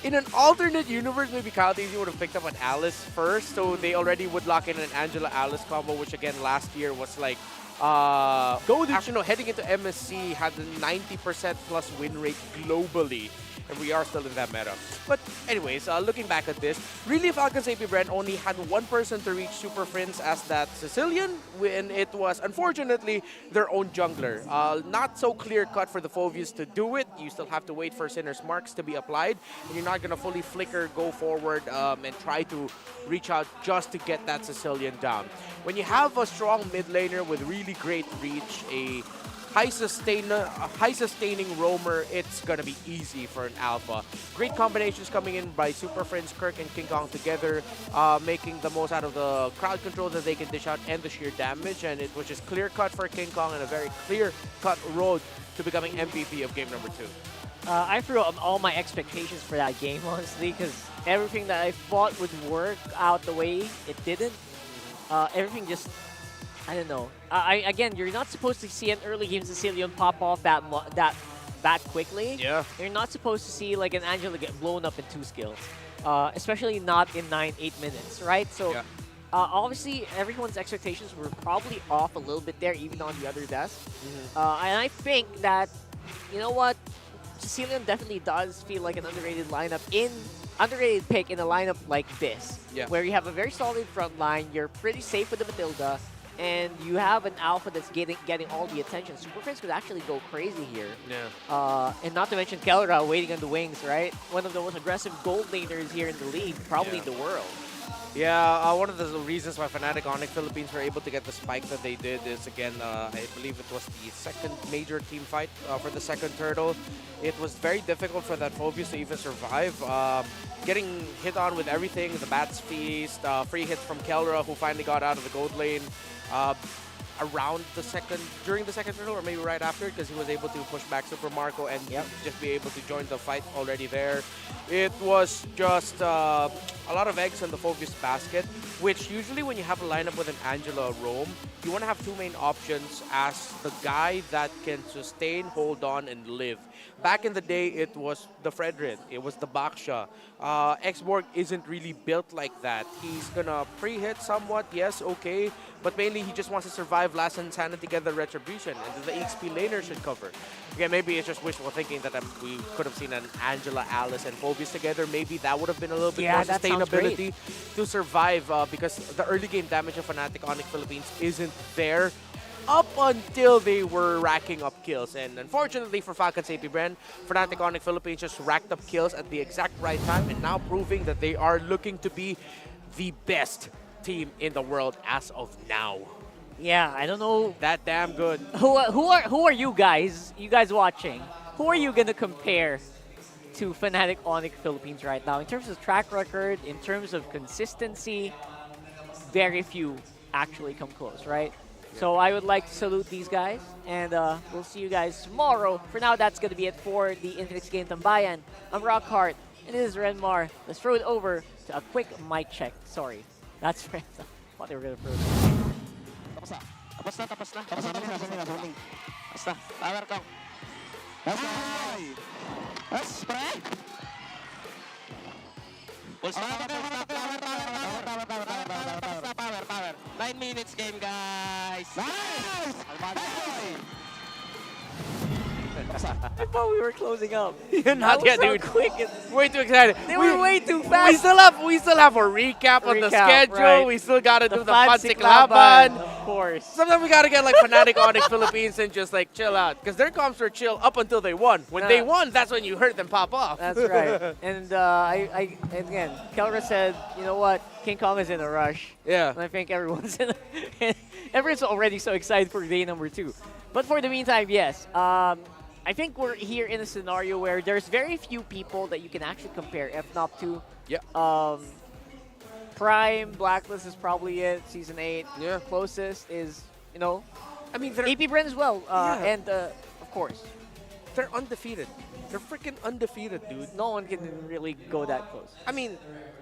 Speaker 14: in an alternate universe, maybe Kyle Teasy would have picked up an Alice first, so they already would lock in an Angela-Alice combo, which again last year was like, actually no, heading into MSC had a 90% plus win rate globally. And we are still in that meta. But anyways, looking back at this, really Falcons APBren only had one person to reach Super Prince as that Sicilian, when it was unfortunately their own jungler. Not so clear cut for the Phobius to do it. You still have to wait for Sinner's Marks to be applied. And you're not going to fully flicker, go forward, and try to reach out just to get that Sicilian down. When you have a strong mid laner with really great reach, a high sustaining roamer, it's gonna be easy for an alpha. Great combinations coming in by Super Friends, Kirk and King Kong together, making the most out of the crowd control that they can dish out and the sheer damage, and it was just clear cut for King Kong and a very clear cut road to becoming MVP of game number 2.
Speaker 13: I threw up all my expectations for that game, honestly, because everything that I thought would work out the way it didn't. Everything just, I don't know. Again, you're not supposed to see an early game Sicilian pop off that quickly.
Speaker 14: Yeah.
Speaker 13: You're not supposed to see like an Angela get blown up in 2 skills, especially not in 9-8 minutes, right? So
Speaker 14: yeah.
Speaker 13: Obviously, everyone's expectations were probably off a little bit there, even on the other desk. And I think that, you know what, Sicilian definitely does feel like an underrated pick in a lineup like this, where you have a very solid front line, you're pretty safe with the Matilda, and you have an alpha that's getting all the attention. Super Prince could actually go crazy here.
Speaker 14: Yeah.
Speaker 13: And not to mention Kelra waiting on the wings, right? One of the most aggressive gold laners here in the league, probably in the world.
Speaker 14: Yeah, one of the reasons why Fnatic Onic Philippines were able to get the spike that they did is, again, I believe it was the second major team fight for the second turtle. It was very difficult for that Phobius to even survive. Getting hit on with everything, the Bat's Feast, free hits from Kelra, who finally got out of the gold lane during the second turtle, or maybe right after, because he was able to push back Super Marco and just be able to join the fight already there. It was just a lot of eggs in the Phobius basket, which usually when you have a lineup with an Angela roam, you want to have 2 main options as the guy that can sustain, hold on, and live. Back in the day, it was the Fredrin, it was the Baksha. Xborg isn't really built like that. He's gonna pre-hit somewhat, yes, okay, but mainly he just wants to survive last Insanity, get the Retribution, and the XP laner should cover. Again, maybe it's just wishful thinking that we could have seen an Angela, Alice, and Phobius together. Maybe that would have been a little bit more sustainability to survive, because the early game damage of Fnatic Onic Philippines isn't there up until they were racking up kills. And unfortunately for Falcons APBren, Fnatic Onic Philippines just racked up kills at the exact right time, and now proving that they are looking to be the best team in the world as of now.
Speaker 13: Yeah, I don't know.
Speaker 14: That damn good.
Speaker 13: Who are you guys? You guys watching? Who are you gonna compare to Fnatic Onic Philippines right now. In terms of track record, in terms of consistency, very few actually come close, right? So I would like to salute these guys, and we'll see you guys tomorrow. For now, that's going to be it for the Infinix Game Tambayan. I'm Rockhart, and this is Renmar. Let's throw it over to a quick mic check. Sorry, that's I thought they were going to throw it.
Speaker 3: Tapos na. Tapos na. Basta. Power kong. Yes, pre. Full stop. Power. 9 minutes game, guys. Nice!
Speaker 13: I thought we were closing up.
Speaker 14: Not yet, dude.
Speaker 13: Quick.
Speaker 14: Way too excited.
Speaker 13: They were way too fast.
Speaker 14: We still have a recap on the schedule.
Speaker 13: Right.
Speaker 14: We still gotta do the
Speaker 13: Fancy
Speaker 14: Fancy Laban.
Speaker 13: Of course.
Speaker 14: Sometimes we gotta get like Fnatic Onic Philippines and just like chill out, because their comps were chill up until they won. When they won, that's when you heard them pop off.
Speaker 13: That's right. And again, Kelra said, you know what, King Kong is in a rush.
Speaker 14: Yeah.
Speaker 13: And I think everyone's everyone's already so excited for day number 2. But for the meantime, yes. I think we're here in a scenario where there's very few people that you can actually compare FNOP to.
Speaker 14: Yeah.
Speaker 13: Prime, Blacklist is probably it. Season 8.
Speaker 14: Yeah.
Speaker 13: Closest is, you know,
Speaker 14: I mean,
Speaker 13: APBren as well.
Speaker 14: Yeah.
Speaker 13: And, of course,
Speaker 14: they're undefeated. They're freaking undefeated, dude.
Speaker 13: No one can really go that close.
Speaker 14: I mean,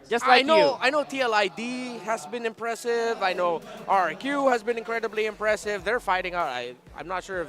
Speaker 13: just like
Speaker 14: I know TLID has been impressive. I know RQ has been incredibly impressive. They're fighting out. I'm not sure if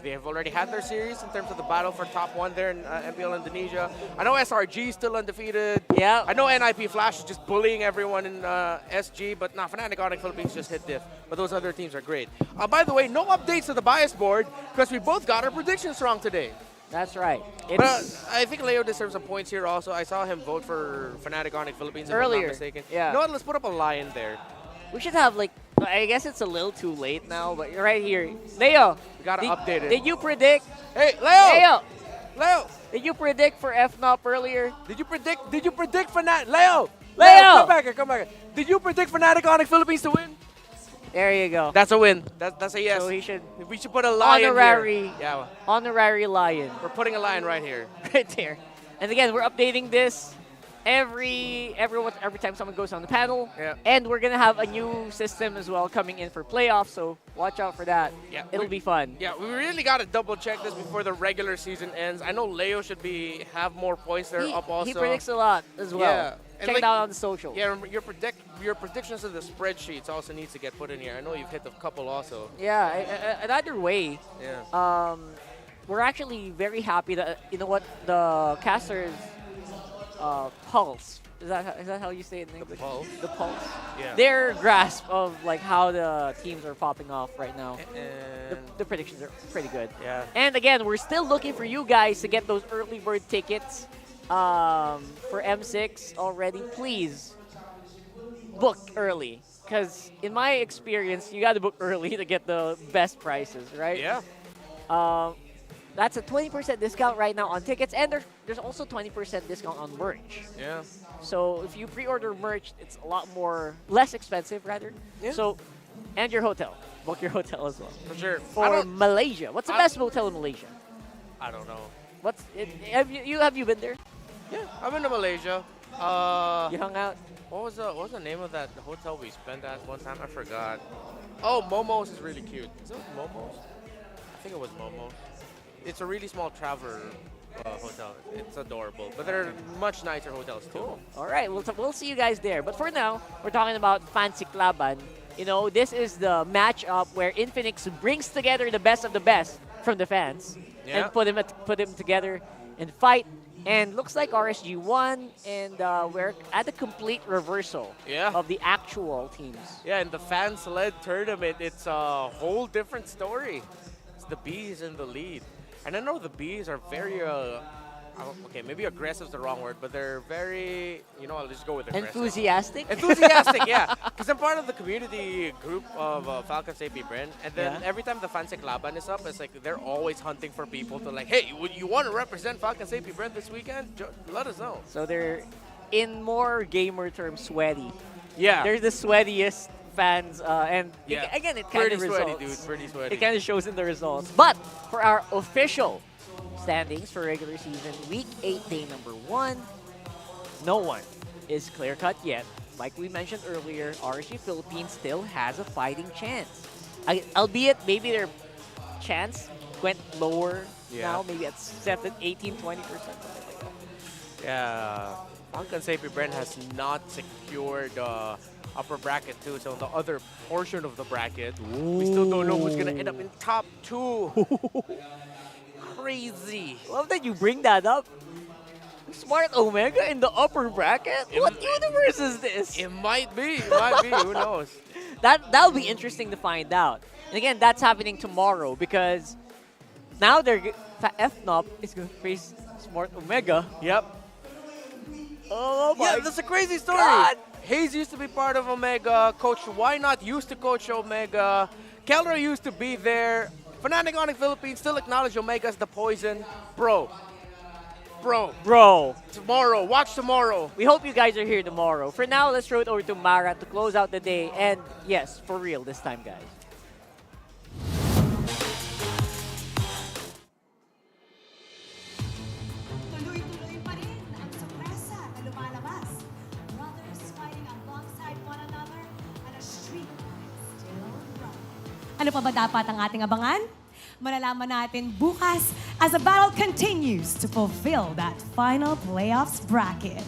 Speaker 14: they have already had their series in terms of the battle for top 1 there in MPL Indonesia. I know SRG is still undefeated.
Speaker 13: Yeah.
Speaker 14: I know NIP Flash is just bullying everyone in SG, but Fnatic Onic Philippines just hit diff. But those other teams are great. By the way, no updates to the bias board because we both got our predictions wrong today.
Speaker 13: That's right.
Speaker 14: But I think Leo deserves some points here also. I saw him vote for Fnatic Onic Philippines, if
Speaker 13: earlier.
Speaker 14: I'm not mistaken.
Speaker 13: Yeah.
Speaker 14: You know what? Let's put up a lion there.
Speaker 13: We should have, like, I guess it's a little too late now, but you're right here. Leo!
Speaker 14: We gotta update it.
Speaker 13: Did you predict?
Speaker 14: Hey, Leo!
Speaker 13: Leo! Did you predict for FNOP earlier?
Speaker 14: Did you predict Fnatic? Leo!
Speaker 13: Leo!
Speaker 14: Come back. Did you predict Fnatic Onic Philippines to win?
Speaker 13: There you go.
Speaker 14: That's a win. That's a yes.
Speaker 13: So
Speaker 14: we should put a lion
Speaker 13: honorary,
Speaker 14: here. Yeah.
Speaker 13: Honorary lion.
Speaker 14: We're putting a lion right here.
Speaker 13: Right there. And again, we're updating this every time someone goes on the panel.
Speaker 14: Yeah.
Speaker 13: And we're gonna have a new system as well coming in for playoffs, so watch out for that.
Speaker 14: Yeah,
Speaker 13: It'll be fun.
Speaker 14: Yeah, we really gotta double check this before the regular season ends. I know Leo should have more points there up also.
Speaker 13: He predicts a lot as well.
Speaker 14: Yeah.
Speaker 13: Check it out on the social.
Speaker 14: Yeah, your predictions of the spreadsheets also needs to get put in here. I know you've hit a couple also.
Speaker 13: Yeah, and either way,
Speaker 14: yeah.
Speaker 13: We're actually very happy that, you know what, the casters pulse. Is that how you say it in English?
Speaker 14: The pulse.
Speaker 13: The pulse.
Speaker 14: Yeah.
Speaker 13: Their grasp of like how the teams are popping off right now. The predictions are pretty good.
Speaker 14: Yeah.
Speaker 13: And again, we're still looking for you guys to get those early bird tickets for M6 already. Please book early, because in my experience, you got to book early to get the best prices, right?
Speaker 14: Yeah.
Speaker 13: That's a 20% discount right now on tickets, and there's also 20% discount on merch.
Speaker 14: Yeah.
Speaker 13: So if you pre-order merch, it's a lot less expensive rather.
Speaker 14: Yeah.
Speaker 13: So, and your hotel. Book your hotel as well.
Speaker 14: For sure.
Speaker 13: For Malaysia. What's the best hotel in Malaysia?
Speaker 14: I don't know.
Speaker 13: Have you been there?
Speaker 14: Yeah, I've been to Malaysia.
Speaker 13: You hung out?
Speaker 14: What was the name of that hotel we spent at one time? I forgot. Oh, Momo's is really cute. Is it Momo's? I think it was Momo's. It's a really small traveler hotel. It's adorable. But there are much nicer hotels too.
Speaker 13: Cool. All right, we'll see you guys there. But for now, we're talking about Fancy Laban. You know, this is the matchup where Infinix brings together the best of the best from the fans and put them together and fight. And looks like RSG won, and we're at the complete reversal of the actual teams.
Speaker 14: Yeah, in the fans-led tournament, it's a whole different story. It's the Bees in the lead. And I know the Bees are very, okay, maybe aggressive is the wrong word, but they're very, I'll just go with aggressive.
Speaker 13: Enthusiastic?
Speaker 14: Enthusiastic, yeah. Because I'm part of the community group of Falcons APBren, and then every time the Fancy Laban is up, it's like they're always hunting for people to like, hey, would you want to represent Falcons APBren this weekend? Let us know.
Speaker 13: So they're, in more gamer terms, sweaty.
Speaker 14: Yeah.
Speaker 13: They're the sweatiest fans, and again, it kind of results.
Speaker 14: Pretty sweaty, dude. Pretty sweaty.
Speaker 13: It kind of shows in the results. But for our official standings for regular season week 8, day number 1. No one is clear-cut yet. Like we mentioned earlier, RSG Philippines still has a fighting chance. Albeit maybe their chance went lower now, maybe at 7, 18, 20%, something like that.
Speaker 14: Yeah, Falcons APBren has not secured upper bracket too, so the other portion of the bracket, we still don't know who's gonna end up in top 2. Crazy.
Speaker 13: Love that you bring that up. Smart Omega in the upper bracket? What universe is this?
Speaker 14: It might be. It might be. Who knows?
Speaker 13: That'll be interesting to find out. And again, that's happening tomorrow because now FNOP is going to face Smart Omega.
Speaker 14: Yep.
Speaker 13: Oh my
Speaker 14: Yeah, that's a crazy story.
Speaker 13: God.
Speaker 14: Hayes used to be part of Omega. Coach Why Not used to coach Omega. Kelra used to be there. Fnatic Onic Philippines still acknowledge Omega as the poison. Bro. Tomorrow. Watch tomorrow.
Speaker 13: We hope you guys are here tomorrow. For now, let's throw it over to Mara to close out the day. And yes, for real this time, guys.
Speaker 10: Tuloy-tuloy pa rin ang sorpresa na lumalabas. Brothers fighting alongside one another and a streak still runs. Ano pa ba dapat ang ating abangan? Malalaman natin bukas as the battle continues to fulfill that final playoffs bracket.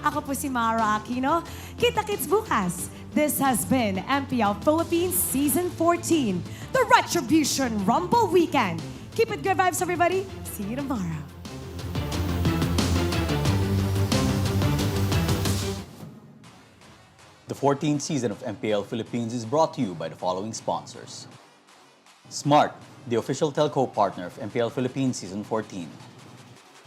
Speaker 10: Ako po si Mara Aquino. Kita-kits bukas. This has been MPL Philippines Season 14, the Retribution Rumble Weekend. Keep it good vibes, everybody. See you tomorrow.
Speaker 6: The 14th season of MPL Philippines is brought to you by the following sponsors. Smart, the official telco partner of MPL Philippines Season 14.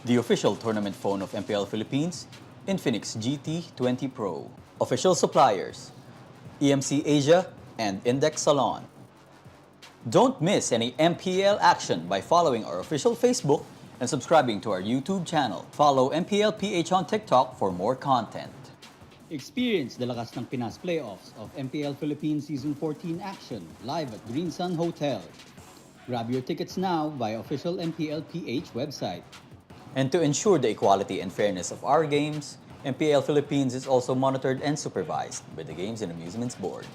Speaker 6: The official tournament phone of MPL Philippines, Infinix GT20 Pro. Official suppliers, EMC Asia and Index Salon. Don't miss any MPL action by following our official Facebook and subscribing to our YouTube channel. Follow MPL PH on TikTok for more content.
Speaker 7: Experience the lakas ng Pinas playoffs of MPL Philippines Season 14 action live at Green Sun Hotel. Grab your tickets now via official MPL PH website.
Speaker 6: And to ensure the equality and fairness of our games, MPL Philippines is also monitored and supervised by the Games and Amusements Board.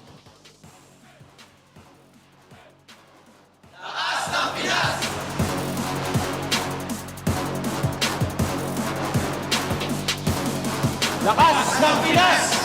Speaker 8: Lakas ng Pinas!